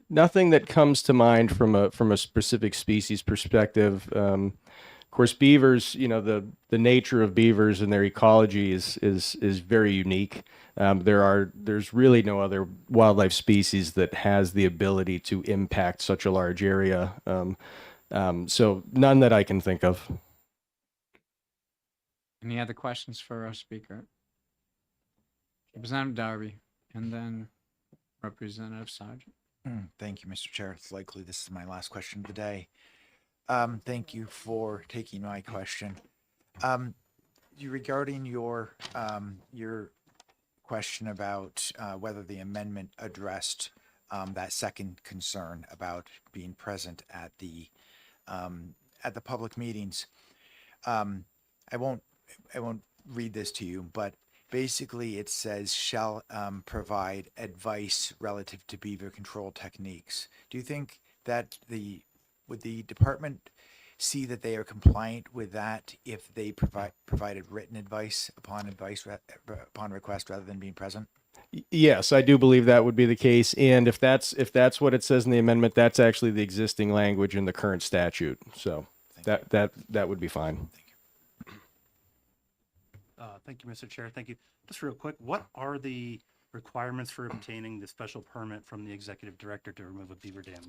Nothing that comes to mind from a specific species perspective. Of course, beavers, the nature of beavers and their ecology is very unique. There's really no other wildlife species that has the ability to impact such a large area. So none that I can think of. Any other questions for our speaker? Representative Darby, and then Representative Sargent. Thank you, Mr. Chair. It's likely this is my last question of the day. Thank you for taking my question. Regarding your question about whether the amendment addressed that second concern about being present at the public meetings, I won't read this to you, but basically it says shall provide advice relative to beaver control techniques. Do you think that would the department see that they are compliant with that if they provided written advice upon upon request rather than being present? Yes, I do believe that would be the case. And if that's what it says in the amendment, that's actually the existing language in the current statute. So that would be fine. Thank you, Mr. Chair. Thank you. Just real quick, what are the requirements for obtaining the special permit from the executive director to remove a beaver dam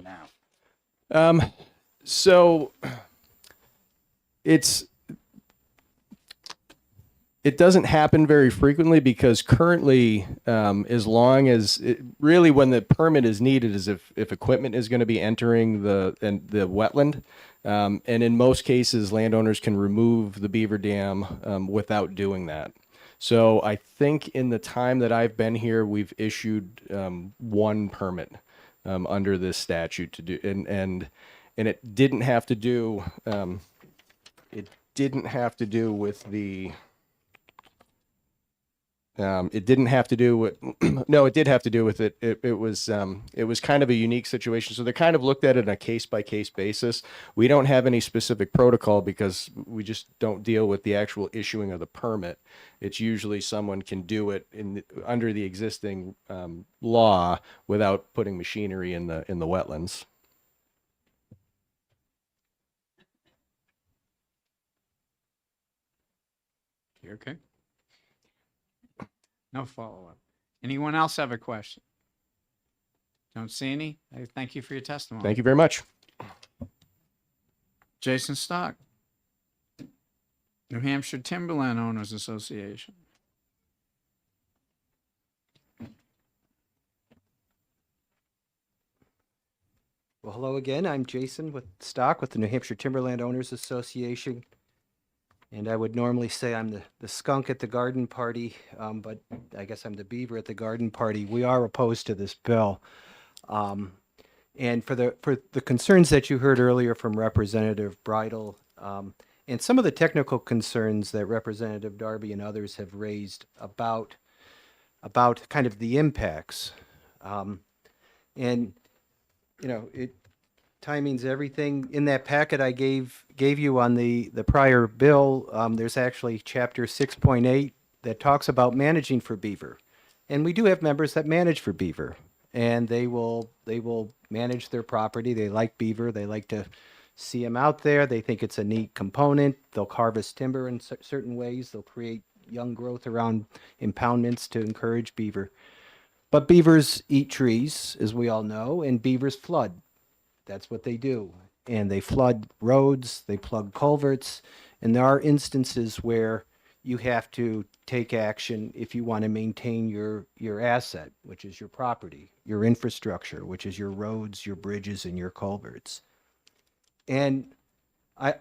now? So it doesn't happen very frequently because currently, as long as really when the permit is needed is if equipment is going to be entering the wetland. And in most cases, landowners can remove the beaver dam without doing that. So I think in the time that I've been here, we've issued one permit under this statute to do, and it didn't have to do with the. It didn't have to do with, no, it did have to do with it. It was kind of a unique situation. So they're kind of looked at it on a case by case basis. We don't have any specific protocol because we just don't deal with the actual issuing of the permit. It's usually someone can do it under the existing law without putting machinery in the wetlands. You okay? No follow-up. Anyone else have a question? Don't see any? I thank you for your testimony. Thank you very much. Jason Stock, New Hampshire Timberland Owners Association. Well, hello again. I'm Jason with Stock with the New Hampshire Timberland Owners Association. And I would normally say I'm the skunk at the garden party, but I guess I'm the beaver at the garden party. We are opposed to this bill. And for the concerns that you heard earlier from Representative Bridle, and some of the technical concerns that Representative Darby and others have raised about kind of the impacts. And, you know, timing's everything. In that packet I gave you on the prior bill, there's actually chapter 6.8 that talks about managing for beaver. And we do have members that manage for beaver, and they will manage their property. They like beaver. They like to see them out there. They think it's a neat component. They'll harvest timber in certain ways. They'll create young growth around impoundments to encourage beaver. But beavers eat trees, as we all know, and beavers flood. That's what they do. And they flood roads, they plug culverts, and there are instances where you have to take action if you want to maintain your asset, which is your property, your infrastructure, which is your roads, your bridges, and your culverts. And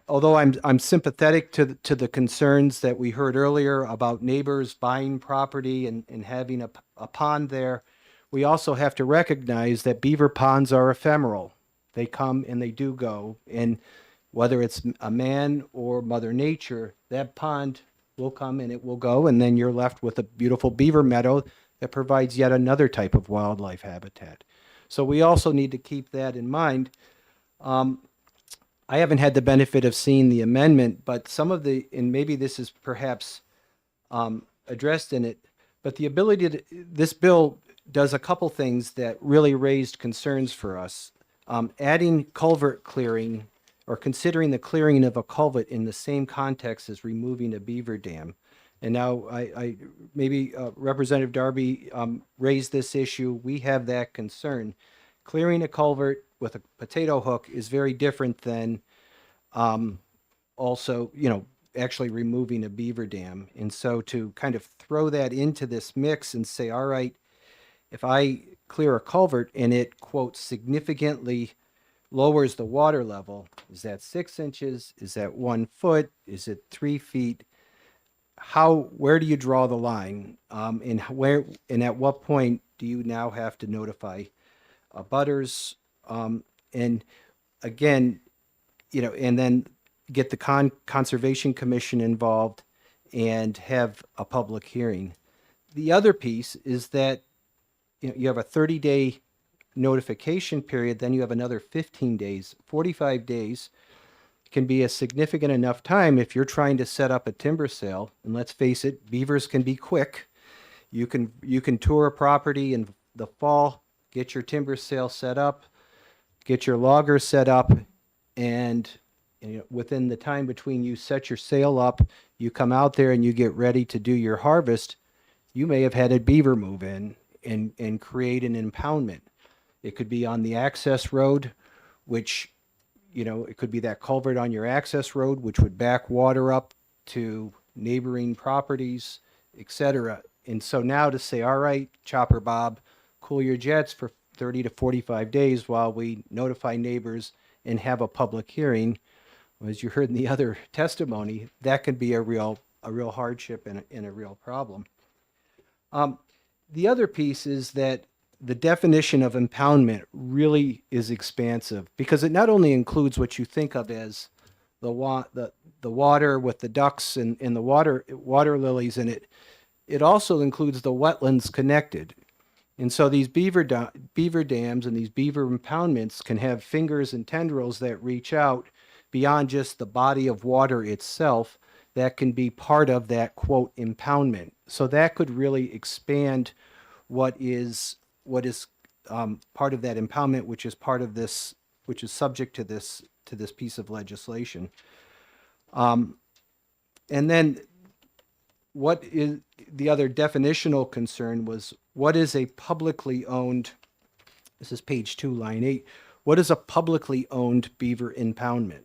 although I'm sympathetic to the concerns that we heard earlier about neighbors buying property and having a pond there, we also have to recognize that beaver ponds are ephemeral. They come and they do go. And whether it's a man or Mother Nature, that pond will come and it will go. And then you're left with a beautiful beaver meadow that provides yet another type of wildlife habitat. So we also need to keep that in mind. I haven't had the benefit of seeing the amendment, but some of and maybe this is perhaps addressed in it, but the ability this bill does a couple things that really raised concerns for us. Adding culvert clearing or considering the clearing of a culvert in the same context as removing a beaver dam. And now I maybe Representative Darby raised this issue. We have that concern. Clearing a culvert with a potato hook is very different than also, you know, actually removing a beaver dam. And so to kind of throw that into this mix and say, all right, if I clear a culvert and it, quote, significantly lowers the water level, is that 6 inches? Is that 1 foot? Is it 3 feet? Where do you draw the line? And at what point do you now have to notify abutters? And again, you know, and then get the Conservation Commission involved and have a public hearing. The other piece is that you have a 30-day notification period, then you have another 15 days, 45 days can be a significant enough time if you're trying to set up a timber sale. And let's face it, beavers can be quick. You can tour a property in the fall, get your timber sale set up, get your loggers set up, and within the time between you set your sale up, you come out there and you get ready to do your harvest, you may have had a beaver move in and create an impoundment. It could be on the access road, which, it could be that culvert on your access road, which would back water up to neighboring properties, etc. And so now to say, all right, Chopper Bob, cool your jets for 30 to 45 days while we notify neighbors and have a public hearing, as you heard in the other testimony, that can be a real hardship and a real problem. The other piece is that the definition of impoundment really is expansive, because it not only includes what you think of as the water with the ducks and the water lilies in it. It also includes the wetlands connected. And so these beaver dams and these beaver impoundments can have fingers and tendrils that reach out beyond just the body of water itself that can be part of that, quote, impoundment. So that could really expand what is part of that impoundment, which is part of this, which is subject to this piece of legislation. And then what is the other definitional concern was, what is a publicly owned, this is page 2, line 8, what is a publicly owned beaver impoundment?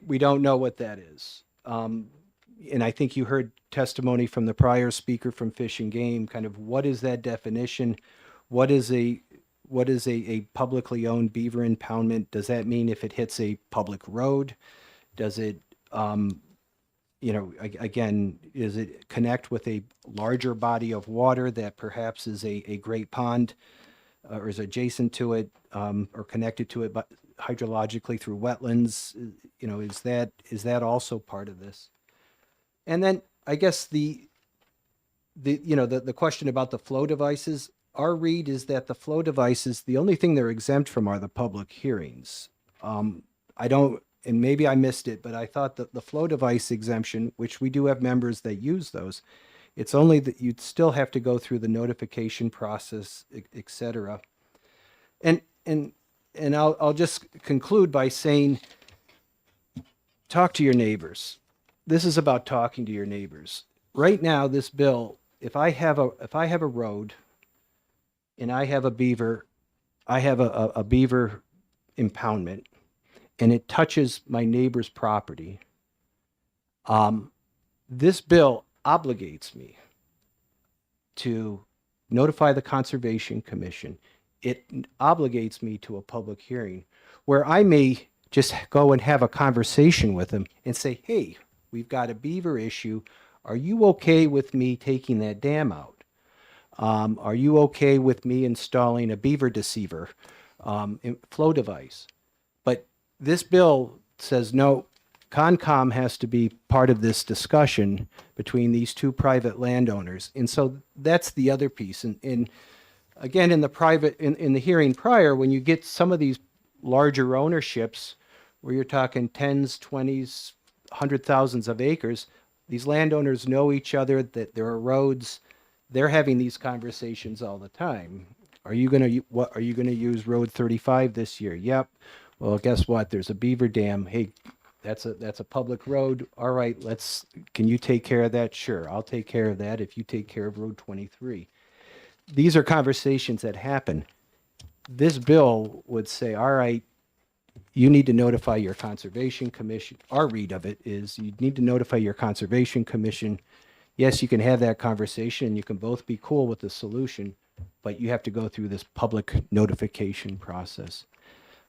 We don't know what that is. And I think you heard testimony from the prior speaker from Fish and Game, kind of what is that definition? What is a publicly owned beaver impoundment? Does that mean if it hits a public road? Does it, again, does it connect with a larger body of water that perhaps is a great pond or is adjacent to it, or connected to it but hydrologically through wetlands? Is that also part of this? And then I guess the question about the flow devices, our read is that the flow devices, the only thing they're exempt from are the public hearings. And maybe I missed it, but I thought that the flow device exemption, which we do have members that use those, it's only that you'd still have to go through the notification process, et cetera. And I'll just conclude by saying, talk to your neighbors. This is about talking to your neighbors. Right now, this bill, if I have a road and I have a beaver impoundment, and it touches my neighbor's property, this bill obligates me to notify the Conservation Commission. It obligates me to a public hearing where I may just go and have a conversation with them and say, hey, we've got a beaver issue. Are you okay with me taking that dam out? Are you okay with me installing a beaver deceiver flow device? But this bill says, no, Concom has to be part of this discussion between these two private landowners. And so that's the other piece. And again, in the hearing prior, when you get some of these larger ownerships where you're talking 10s, 20s, 100,000s of acres, these landowners know each other, that there are roads. They're having these conversations all the time. Are you going to use Road 35 this year? Yep. Well, guess what? There's a beaver dam. Hey, that's a public road. All right, can you take care of that? Sure, I'll take care of that if you take care of Road 23. These are conversations that happen. This bill would say, all right, you need to notify your Conservation Commission. Our read of it is you need to notify your Conservation Commission. Yes, you can have that conversation. You can both be cool with the solution, but you have to go through this public notification process.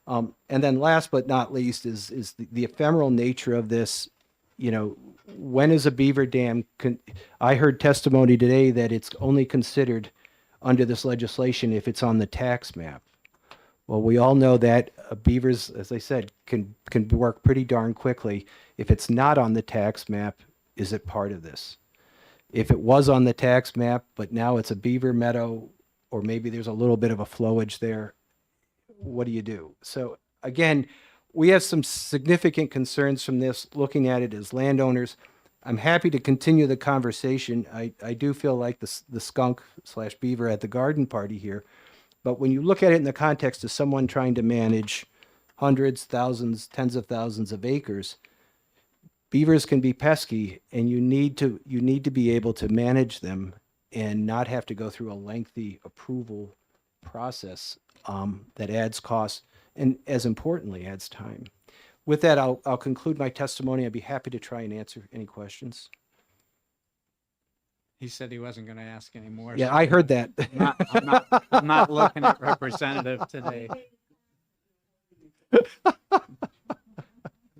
And then last but not least is the ephemeral nature of this. When is a beaver dam? I heard testimony today that it's only considered under this legislation if it's on the tax map. Well, we all know that beavers, as I said, can work pretty darn quickly. If it's not on the tax map, is it part of this? If it was on the tax map, but now it's a beaver meadow, or maybe there's a little bit of a flowage there, what do you do? So again, we have some significant concerns from this, looking at it as landowners. I'm happy to continue the conversation. I do feel like the skunk / beaver at the garden party here. But when you look at it in the context of someone trying to manage hundreds, thousands, tens of thousands of acres, beavers can be pesky, and you need to be able to manage them and not have to go through a lengthy approval process that adds costs and, as importantly, adds time. With that, I'll conclude my testimony. I'd be happy to try and answer any questions. He said he wasn't going to ask any more. Yeah, so I heard that. I'm not looking at representative today.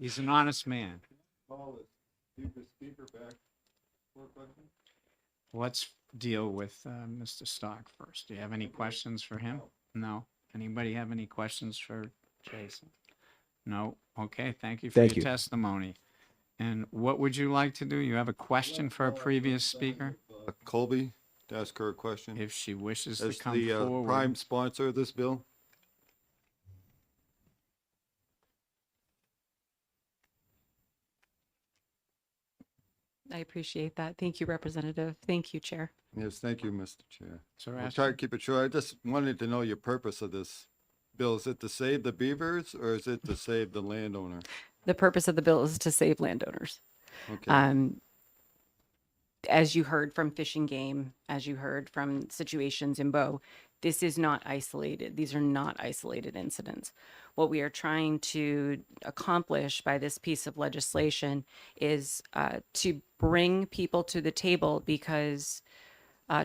He's an honest man. Let's deal with Mr. Stock first. Do you have any questions for him? No. Anybody have any questions for Jason? No. Okay. Thank you for Thank your you. testimony. And what would you like to do? You have a question for a previous speaker? Colby, to ask her a question. If she wishes As to come the forward. prime sponsor of this bill, I appreciate that. Thank you, Representative. Thank you, Chair. yes, thank you, Mr. Chair. So I'll ask try her. to keep it short. I just wanted to know your purpose of this bill. Is it to save the beavers or is it to save the landowner? The purpose of the bill is to save landowners. Okay. As you heard from Fish and Game, as you heard from situations in Bow, this is not isolated. These are not isolated incidents. What we are trying to accomplish by this piece of legislation is to bring people to the table, because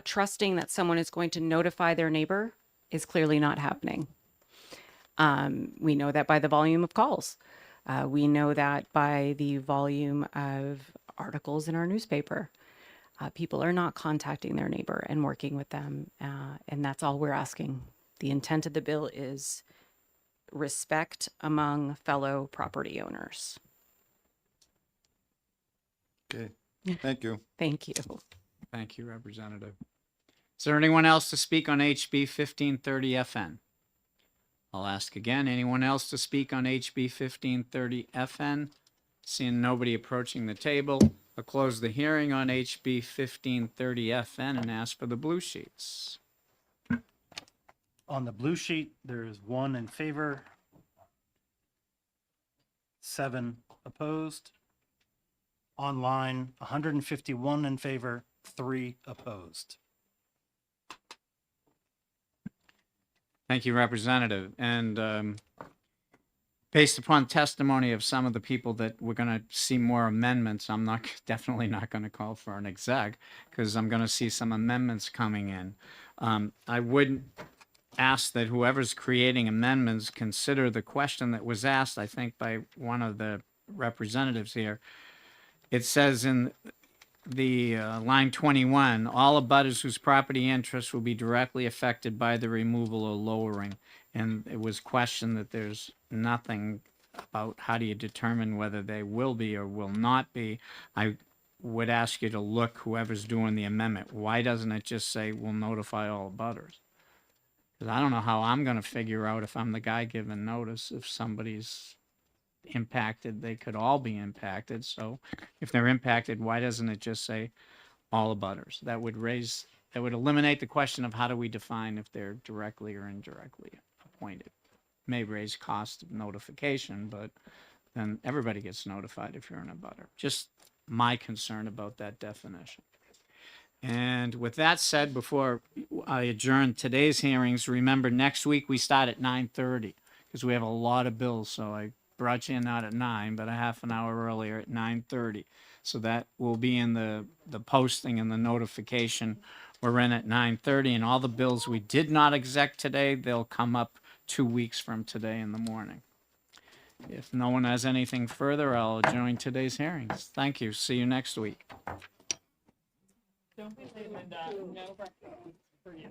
trusting that someone is going to notify their neighbor is clearly not happening. We know that by the volume of calls. We know that by the volume of articles in our newspaper. People are not contacting their neighbor and working with them, and that's all we're asking. The intent of the bill is respect among fellow property owners. Okay. Thank you. Thank you. Thank you, Representative. Is there anyone else to speak on HB 1530 FN? I'll ask again. Anyone else to speak on HB 1530 FN? Seeing nobody approaching the table, I'll close the hearing on HB 1530 FN and ask for the blue sheets. On the blue sheet, there is 1 in favor, 7 opposed. Online, 151 in favor, 3 opposed. Thank you, Representative. And based upon testimony of some of the people that we're going to see more amendments, I'm definitely not going to call for an exec, because I'm going to see some amendments coming in. I would ask that whoever's creating amendments consider the question that was asked, I think, by one of the representatives here. It says in the line 21, all abutters whose property interests will be directly affected by the removal or lowering. And it was questioned that there's nothing about how do you determine whether they will be or will not be. I would ask you to look, whoever's doing the amendment, why doesn't it just say we'll notify all abutters? Because I don't know how I'm going to figure out, if I'm the guy giving notice, if somebody's impacted. They could all be impacted. So if they're impacted, why doesn't it just say all abutters? That would eliminate the question of how do we define if they're directly or indirectly appointed. May raise cost of notification, but then everybody gets notified if you're an abutter. Just my concern about that definition. And with that said, before I adjourn today's hearings, remember next week we start at 9:30 because we have a lot of bills. So I brought you in not at 9, but a half an hour earlier at 9:30. So that will be in the posting and the notification. We're in at 9:30, and all the bills we did not exec today, they'll come up 2 weeks from today in the morning. If no one has anything further, I'll adjourn today's hearings. Thank you. See you next week. Don't be leaving no breakfast for you.